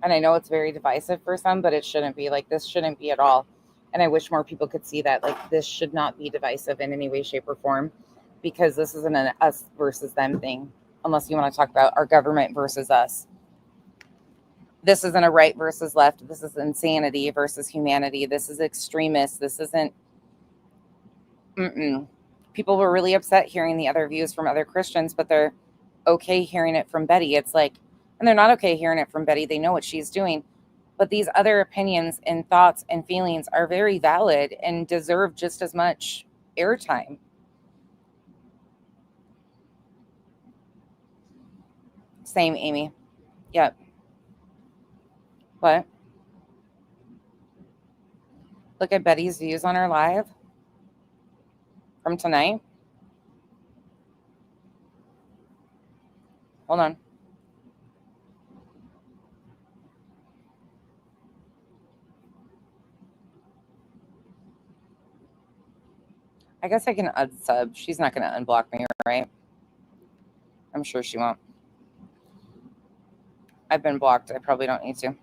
A: And I know it's very divisive for some, but it shouldn't be. Like, this shouldn't be at all. And I wish more people could see that. Like, this should not be divisive in any way, shape, or form, because this isn't an us versus them thing, unless you want to talk about our government versus us. This isn't a right versus left. This is insanity versus humanity. This is extremist. This isn't... People were really upset hearing the other views from other Christians, but they're okay hearing it from Betty. It's like... And they're not okay hearing it from Betty. They know what she's doing. But these other opinions and thoughts and feelings are very valid and deserve just as much airtime. Same, Amy. Yep. What? Look at Betty's views on her live from tonight. Hold on. I guess I can unsub. She's not going to unblock me, right? I'm sure she won't. I've been blocked. I probably don't need to.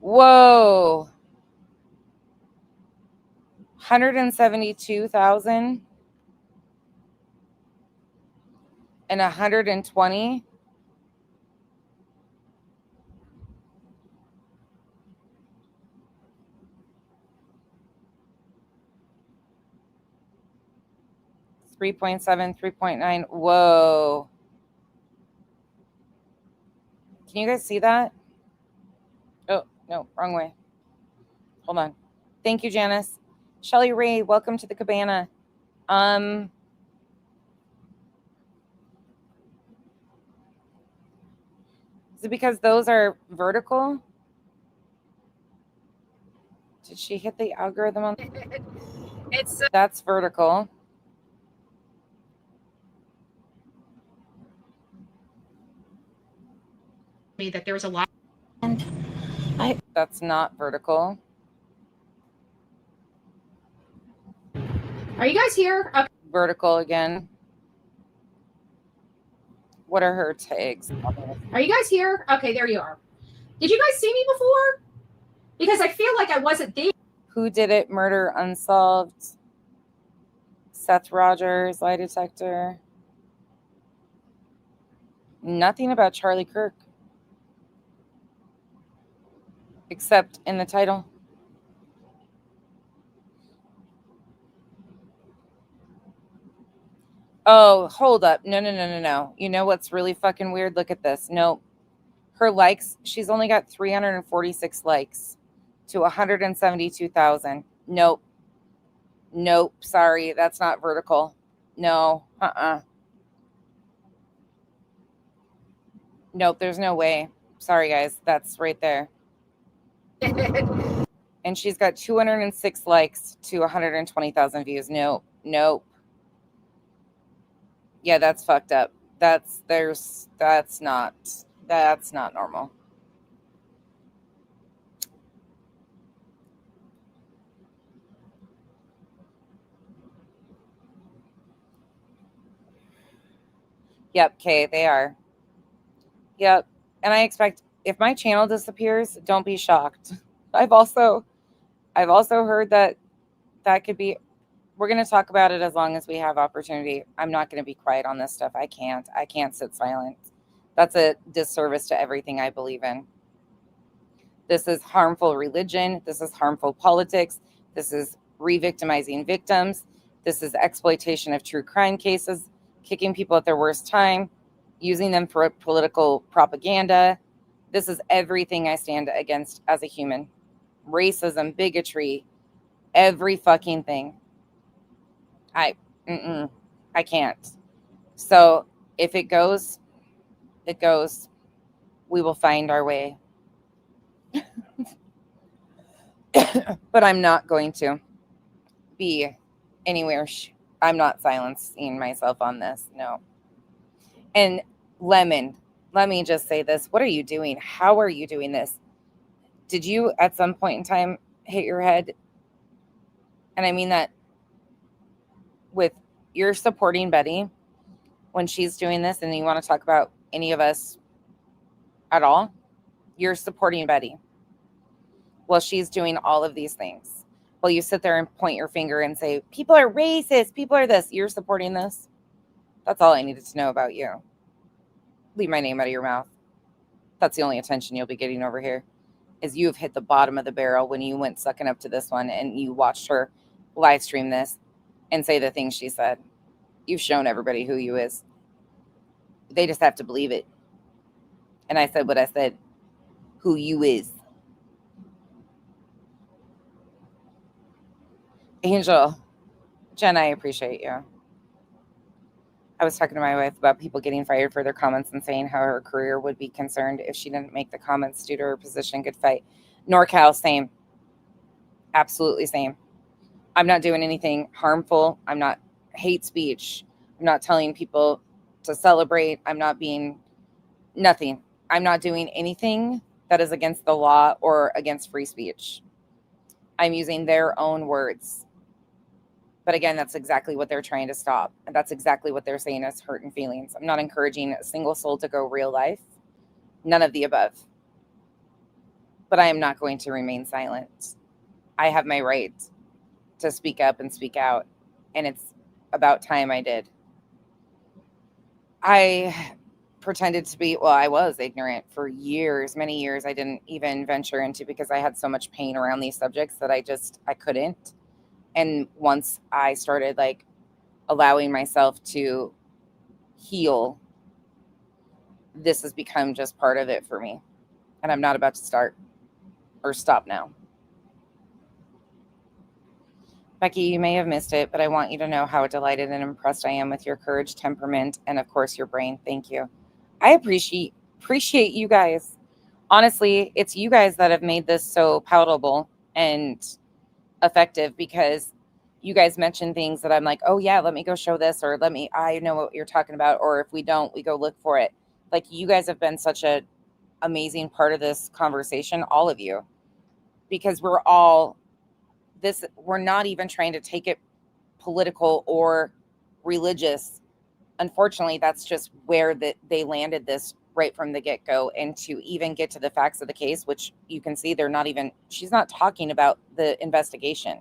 A: Whoa. 172,000 and 120. .7, 3.9. Whoa. Can you guys see that? Oh, no, wrong way. Hold on. Thank you, Janice. Shelly Ray, welcome to the cabana. Is it because those are vertical? Did she hit the algorithm on? That's vertical.
J: That there was a lot.
A: That's not vertical.
J: Are you guys here? Okay.
A: Vertical again. What are her tags?
J: Are you guys here? Okay, there you are. Did you guys see me before? Because I feel like I wasn't there.
A: Who did it? Murder unsolved. Seth Rogers, lie detector. Nothing about Charlie Kirk. Except in the title. Oh, hold up. No. You know what's really fucking weird? Look at this. Nope. Her likes, she's only got 346 likes to 172,000. Nope. Sorry, that's not vertical. No. Nope, there's no way. Sorry, guys. That's right there. And she's got 206 likes to 120,000 views. Nope. Yeah, that's fucked up. That's not normal. Yep, Kay, they are. Yep. And I expect if my channel disappears, don't be shocked. I've also heard that could be, we're going to talk about it as long as we have opportunity. I'm not going to be quiet on this stuff. I can't sit silent. That's a disservice to everything I believe in. This is harmful religion. This is harmful politics. This is re-victimizing victims. This is exploitation of true crime cases, kicking people at their worst time, using them for political propaganda. This is everything I stand against as a human. Racism, bigotry, every fucking thing. I can't. So if it goes, it goes. We will find our way. But I'm not going to be anywhere. I'm not silencing myself on this. No. And Lemon, let me just say this. What are you doing? How are you doing this? Did you at some point in time hit your head? And I mean that with you're supporting Betty when she's doing this, and you want to talk about any of us at all, you're supporting Betty. Well, she's doing all of these things. Well, you sit there and point your finger and say, people are racist, people are this. You're supporting this. That's all I needed to know about you. Leave my name out of your mouth. That's the only attention you'll be getting over here, is you've hit the bottom of the barrel when you went sucking up to this one and you watched her live stream this and say the things she said. You've shown everybody who you is. They just have to believe it. And I said what I said, who you is. Angel, Jen, I appreciate you. I was talking to my wife about people getting fired for their comments and saying how her career would be concerned if she didn't make the comments due to her position. Good fight. NorCal, same. Absolutely same. I'm not doing anything harmful. I'm not hate speech. I'm not telling people to celebrate. I'm not being nothing. I'm not doing anything that is against the law or against free speech. I'm using their own words. But again, that's exactly what they're trying to stop. And that's exactly what they're saying is hurt and feelings. I'm not encouraging a single soul to go real life. None of the above. But I am not going to remain silent. I have my right to speak up and speak out. And it's about time I did. I pretended to be, well, I was ignorant for years, many years. I didn't even venture into because I had so much pain around these subjects that I couldn't. And once I started like allowing myself to heal, this has become just part of it for me. And I'm not about to start or stop now. Becky, you may have missed it, but I want you to know how delighted and impressed I am with your courage, temperament, and of course your brain. Thank you. I appreciate you guys. Honestly, it's you guys that have made this so palatable and effective, because you guys mention things that I'm like, oh yeah, let me go show this, or I know what you're talking about, or if we don't, we go look for it. Like, you guys have been such a amazing part of this conversation, all of you, because we're not even trying to take it political or religious. Unfortunately, that's just where they landed this right from the get-go. And to even get to the facts of the case, which you can see she's not talking about the investigation.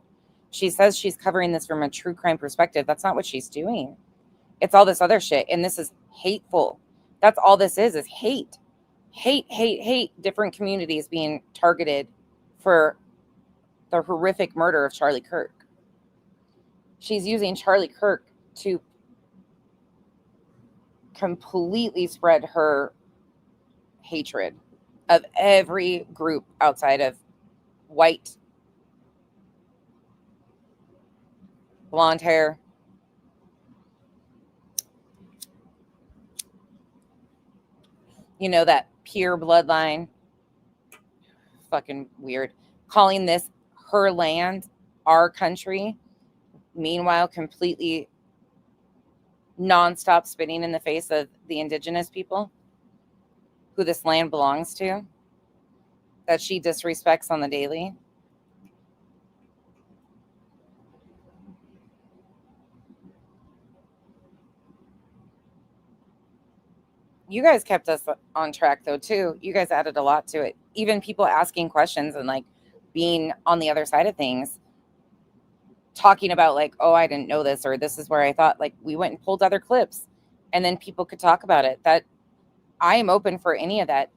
A: She says she's covering this from a true crime perspective. That's not what she's doing. It's all this other shit. And this is hateful. That's all this is hate. Hate. Different communities being targeted for the horrific murder of Charlie Kirk. She's using Charlie Kirk to completely spread her hatred of every group outside of white, blonde hair, that pure bloodline. Fucking weird. Calling this her land, our country, meanwhile completely nonstop spitting in the face of the indigenous people who this land belongs to, that she disrespects on the daily. You guys kept us on track though too. You guys added a lot to it. Even people asking questions and like being on the other side of things, talking about like, oh, I didn't know this, or this is where I thought, like, we went and pulled other clips and then people could talk about it. That I am open for any of that.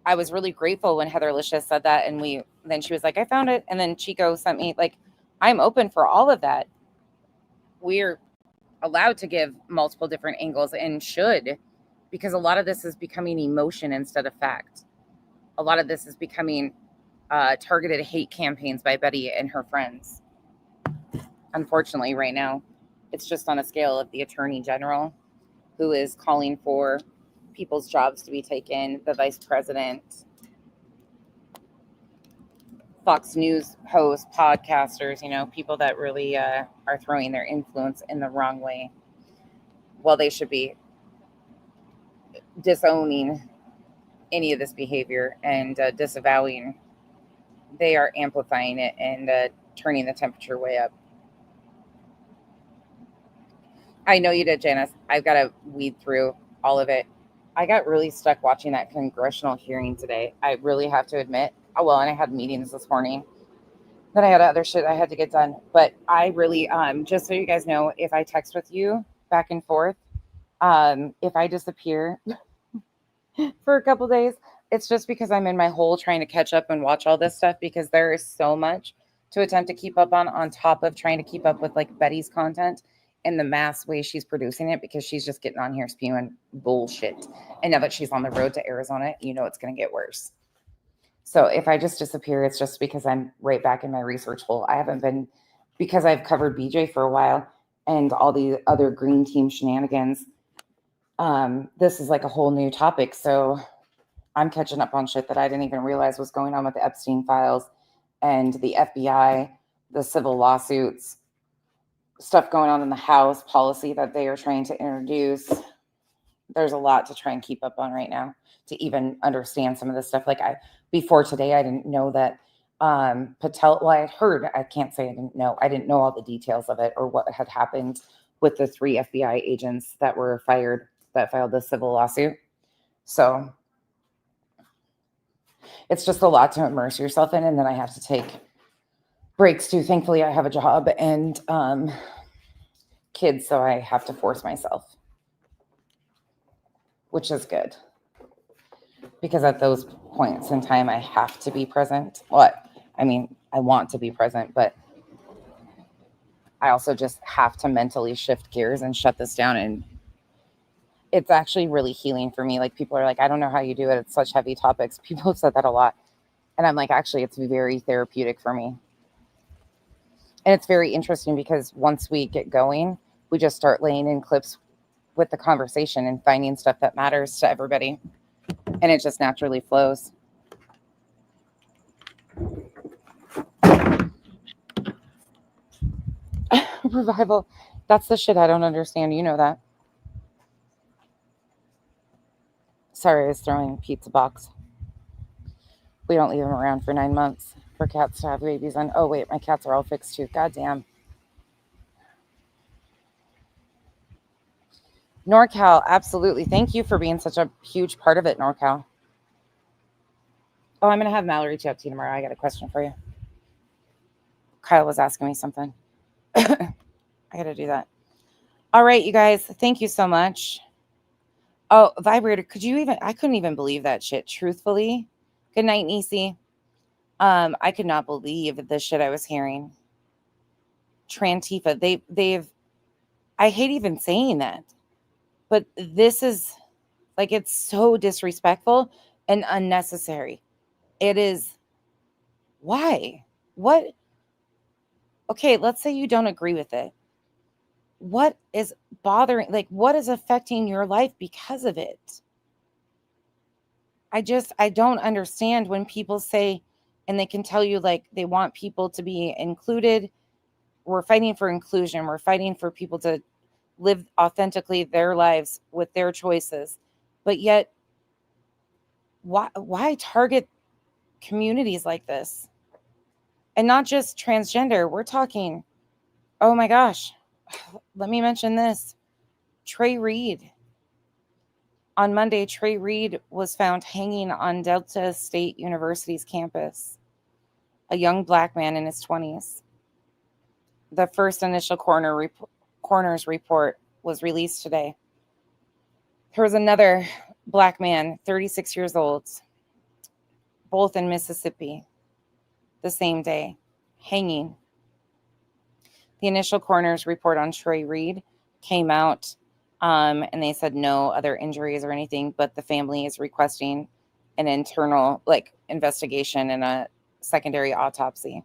A: I was really grateful when Heather Licious said that, and then she was like, I found it, and then Chico sent me, like, I'm open for all of that. We're allowed to give multiple different angles, and should, because a lot of this is becoming emotion instead of fact. A lot of this is becoming targeted hate campaigns by Betty and her friends. Unfortunately, right now, it's just on a scale of the Attorney General, who is calling for people's jobs to be taken, the Vice President, Fox News hosts, podcasters, people that really are throwing their influence in the wrong way. Well, they should be disowning any of this behavior and disavowing. They are amplifying it and turning the temperature way up. I know you did, Janice. I've got to weed through all of it. I got really stuck watching that congressional hearing today. I really have to admit. Oh, well, and I had meetings this morning. Then I had other shit I had to get done. But I really, just so you guys know, if I text with you back and forth, if I disappear for a couple days, it's just because I'm in my hole trying to catch up and watch all this stuff, because there is so much to attempt to keep up on top of trying to keep up with like Betty's content and the mass way she's producing it, because she's just getting on here spewing bullshit. And now that she's on the road to Arizona, it's going to get worse. So if I just disappear, it's just because I'm right back in my research hole. I haven't been, because I've covered BJ for a while and all the other green team shenanigans. This is like a whole new topic. So I'm catching up on shit that I didn't even realize was going on with the Epstein files and the FBI, the civil lawsuits, stuff going on in the House, policy that they are trying to introduce. There's a lot to try and keep up on right now to even understand some of this stuff. Like before today, I didn't know that Patel, well, I heard, I can't say I didn't know. I didn't know all the details of it or what had happened with the 3 FBI agents that were fired that filed the civil lawsuit. So it's just a lot to immerse yourself in. And then I have to take breaks too. Thankfully, I have a job and kids, so I have to force myself, which is good. Because at those points in time, I have to be present. Well, I mean, I want to be present, but I also just have to mentally shift gears and shut this down. And it's actually really healing for me. Like, people are like, I don't know how you do it. It's such heavy topics. People have said that a lot. And I'm like, actually, it's very therapeutic for me. And it's very interesting because once we get going, we just start laying in clips with the conversation and finding stuff that matters to everybody. And it just naturally flows. Revival. That's the shit I don't understand. You know that. Sorry, I was throwing pizza box. We don't leave them around for 9 months for cats to have babies on. Oh, wait, my cats are all fixed too. Goddamn. NorCal, absolutely. Thank you for being such a huge part of it, NorCal. Oh, I'm going to have Mallory reach out to you tomorrow. I got a question for you. Kyle was asking me something. I got to do that. All right, you guys. Thank you so much. Oh, vibrator. Could you even? I couldn't even believe that shit. Truthfully. Good night, Nisi. I could not believe the shit I was hearing. Trantifa. They've. I hate even saying that, but this is like, it's so disrespectful and unnecessary. It is. Why? What? Okay, let's say you don't agree with it. What is bothering? Like, what is affecting your life because of it? I don't understand when people say, and they can tell you like they want people to be included. We're fighting for inclusion. We're fighting for people to live authentically their lives with their choices. But yet, why target communities like this? And not just transgender. We're talking, oh my gosh, let me mention this. Trey Reed. On Monday, Trey Reed was found hanging on Delta State University's campus, a young black man in his 20s. The first initial coroner's report was released today. There was another black man, 36 years old, both in Mississippi, the same day, hanging. The initial coroner's report on Trey Reed came out, and they said no other injuries or anything, but the family is requesting an internal investigation and a secondary autopsy.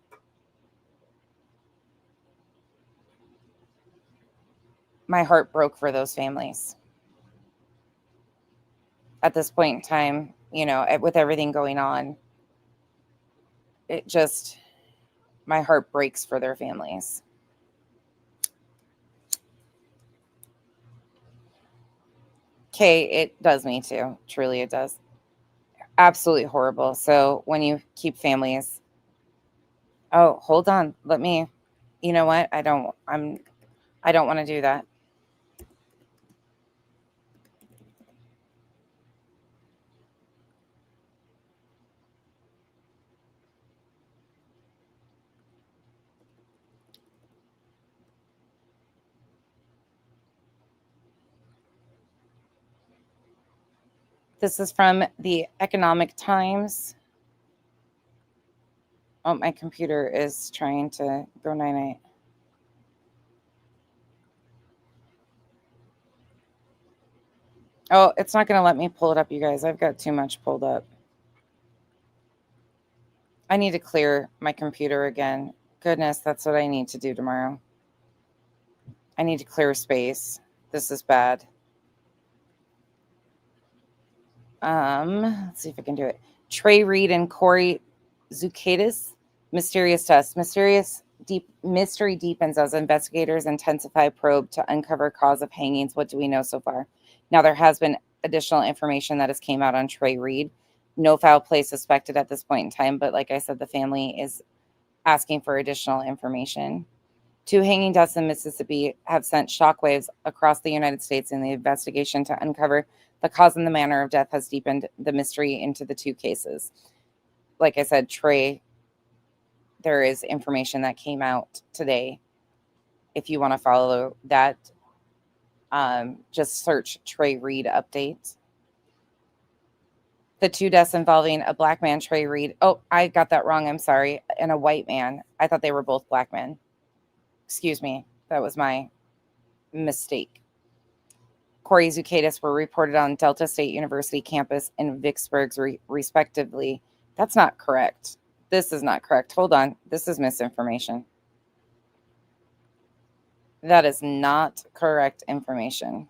A: My heart broke for those families. At this point in time, with everything going on, my heart breaks for their families. Okay, it does me too. Truly, it does. Absolutely horrible. So when you keep families, oh, hold on. You know what? I don't want to do that. This is from the Economic Times. Oh, my computer is trying to go 9-8. Oh, it's not going to let me pull it up, you guys. I've got too much pulled up. I need to clear my computer again. Goodness, that's what I need to do tomorrow. I need to clear space. This is bad. Let's see if I can do it. Trey Reed and Corey Zukaitis, mysterious test. Mystery deepens as investigators intensify probe to uncover cause of hangings. What do we know so far? Now, there has been additional information that has came out on Trey Reed. No foul play suspected at this point in time, but like I said, the family is asking for additional information. 2 hanging deaths in Mississippi have sent shockwaves across the United States, and the investigation to uncover the cause and the manner of death has deepened the mystery into the 2 cases. Like I said, Trey, there is information that came out today. If you want to follow that, just search Trey Reed updates. The 2 deaths involving a black man, Trey Reed. Oh, I got that wrong. I'm sorry. And a white man. I thought they were both black men. Excuse me. That was my mistake. Corey Zucaitis were reported on Delta State University campus in Vicksburg, respectively. That's not correct. This is not correct. Hold on. This is misinformation. That is not correct information.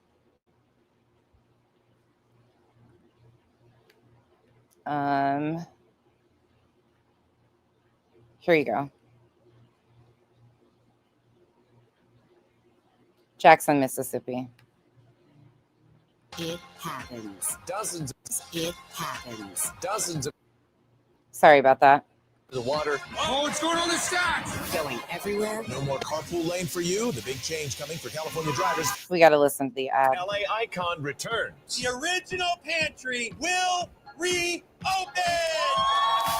A: Here you go. Jackson, Mississippi.
D: It happens. Dozens. It happens. Dozens of.
A: Sorry about that.
D: The water. Oh, what's going on in the stacks? Going everywhere. No more carpool lane for you. The big change coming for California drivers.
A: We got to listen to the ad.
D: LA Icon returns.
N: The original pantry will reopen.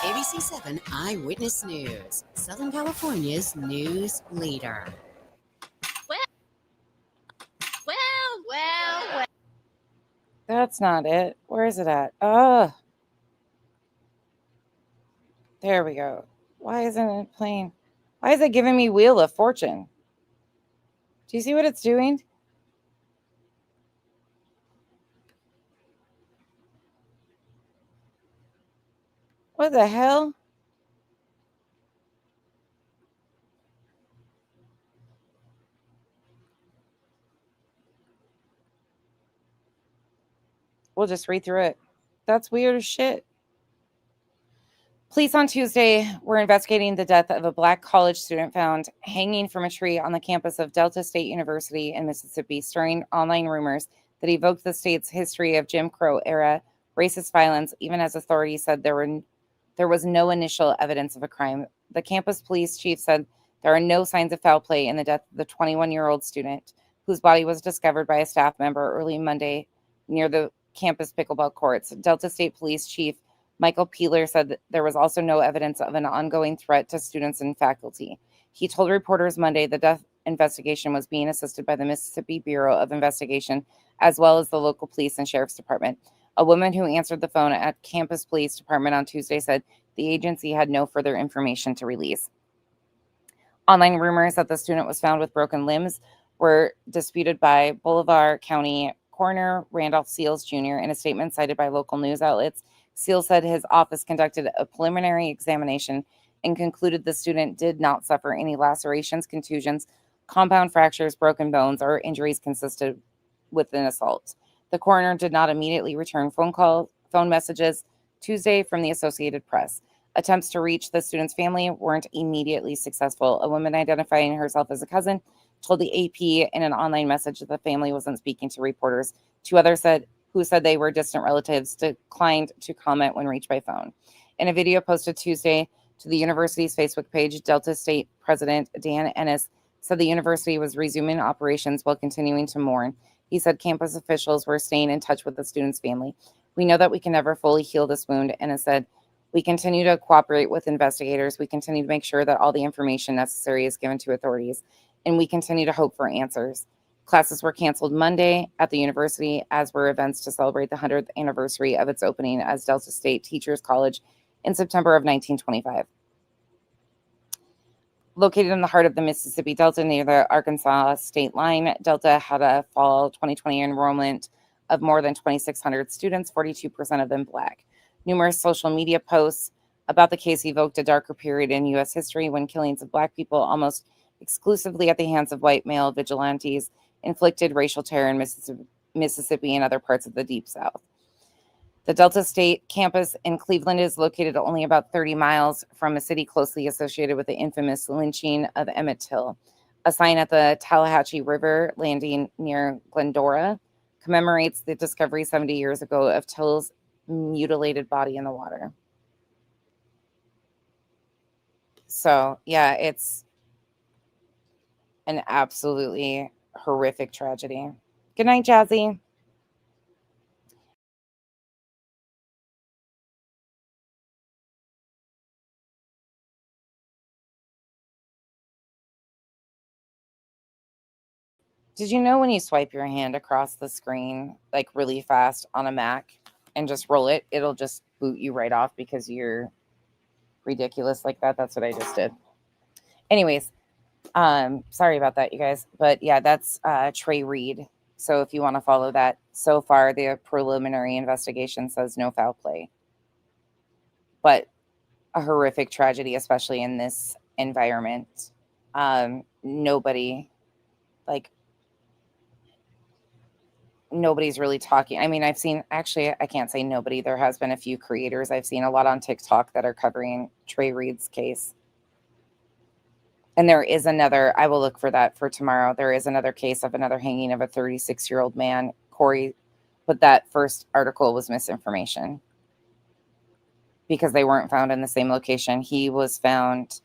D: ABC 7 Eyewitness News, Southern California's news leader. Well.
A: That's not it. Where is it at? Oh. There we go. Why isn't it playing? Why is it giving me Wheel of Fortune? Do you see what it's doing? What the hell? We'll just read through it. That's weird as shit. Police on Tuesday were investigating the death of a black college student found hanging from a tree on the campus of Delta State University in Mississippi, stirring online rumors that evoked the state's history of Jim Crow era racist violence, even as authorities said there was no initial evidence of a crime. The campus police chief said there are no signs of foul play in the death of the 21-year-old student, whose body was discovered by a staff member early Monday near the campus pickleball courts. Delta State Police Chief Michael Peeler said that there was also no evidence of an ongoing threat to students and faculty. He told reporters Monday the death investigation was being assisted by the Mississippi Bureau of Investigation, as well as the local police and sheriff's department. A woman who answered the phone at campus police department on Tuesday said the agency had no further information to release. Online rumors that the student was found with broken limbs were disputed by Bolivar County Coroner Randolph Seals Jr. in a statement cited by local news outlets. Seals said his office conducted a preliminary examination and concluded the student did not suffer any lacerations, contusions, compound fractures, broken bones, or injuries consistent with an assault. The coroner did not immediately return phone messages Tuesday from the Associated Press. Attempts to reach the student's family weren't immediately successful. A woman identifying herself as a cousin told the AP in an online message that the family wasn't speaking to reporters. 2 others who said they were distant relatives declined to comment when reached by phone. In a video posted Tuesday to the university's Facebook page, Delta State President Dan Ennis said the university was resuming operations while continuing to mourn. He said campus officials were staying in touch with the student's family. We know that we can never fully heal this wound, Ennis said. We continue to cooperate with investigators. We continue to make sure that all the information necessary is given to authorities, and we continue to hope for answers. Classes were canceled Monday at the university, as were events to celebrate the 100th anniversary of its opening as Delta State Teachers College in September of 1925. Located in the heart of the Mississippi Delta near the Arkansas state line, Delta had a fall 2020 enrollment of more than 2,600 students, 42% of them Black. Numerous social media posts about the case evoked a darker period in U.S. history when killings of Black people almost exclusively at the hands of white male vigilantes inflicted racial terror in Mississippi and other parts of the Deep South. The Delta State campus in Cleveland is located only about 30 miles from a city closely associated with the infamous lynching of Emmett Till. A sign at the Tallahatchie River landing near Glendora commemorates the discovery 70 years ago of Till's mutilated body in the water. So, yeah, it's an absolutely horrific tragedy. Good night, Jazzy. Did you know when you swipe your hand across the screen, like really fast on a Mac and just roll it, it'll just boot you right off because you're ridiculous like that? That's what I just did. Anyways, sorry about that, you guys. But yeah, that's Trey Reed. So if you want to follow that, so far the preliminary investigation says no foul play. But a horrific tragedy, especially in this environment. Nobody's really talking. I mean, I've seen, actually, I can't say nobody. There has been a few creators. I've seen a lot on TikTok that are covering Trey Reed's case. And there is another, I will look for that for tomorrow. There is another case of another hanging of a 36-year-old man, Corey, but that first article was misinformation because they weren't found in the same location. He was found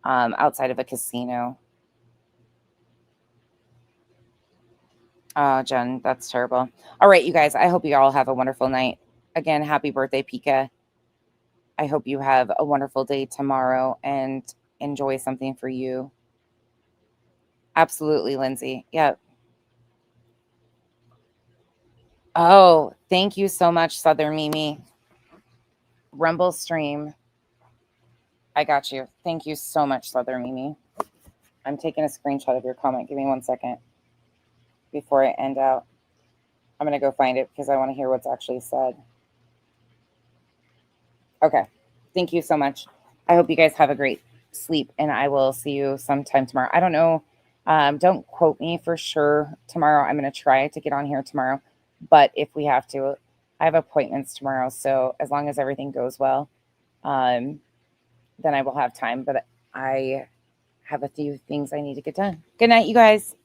A: outside of a casino. Oh, Jen, that's terrible. All right, you guys, I hope you all have a wonderful night. Again, happy birthday, Pika. I hope you have a wonderful day tomorrow and enjoy something for you. Absolutely, Lindsay. Yep. Oh, thank you so much, Southern Mimi. Rumble stream. I got you. Thank you so much, Southern Mimi. I'm taking a screenshot of your comment. Give me 1 second before I end out. I'm going to go find it because I want to hear what's actually said. Okay. Thank you so much. I hope you guys have a great sleep, and I will see you sometime tomorrow. I don't know. Don't quote me for sure tomorrow. I'm going to try to get on here tomorrow, but if we have to, I have appointments tomorrow. So as long as everything goes well, then I will have time, but I have a few things I need to get done. Good night, you guys.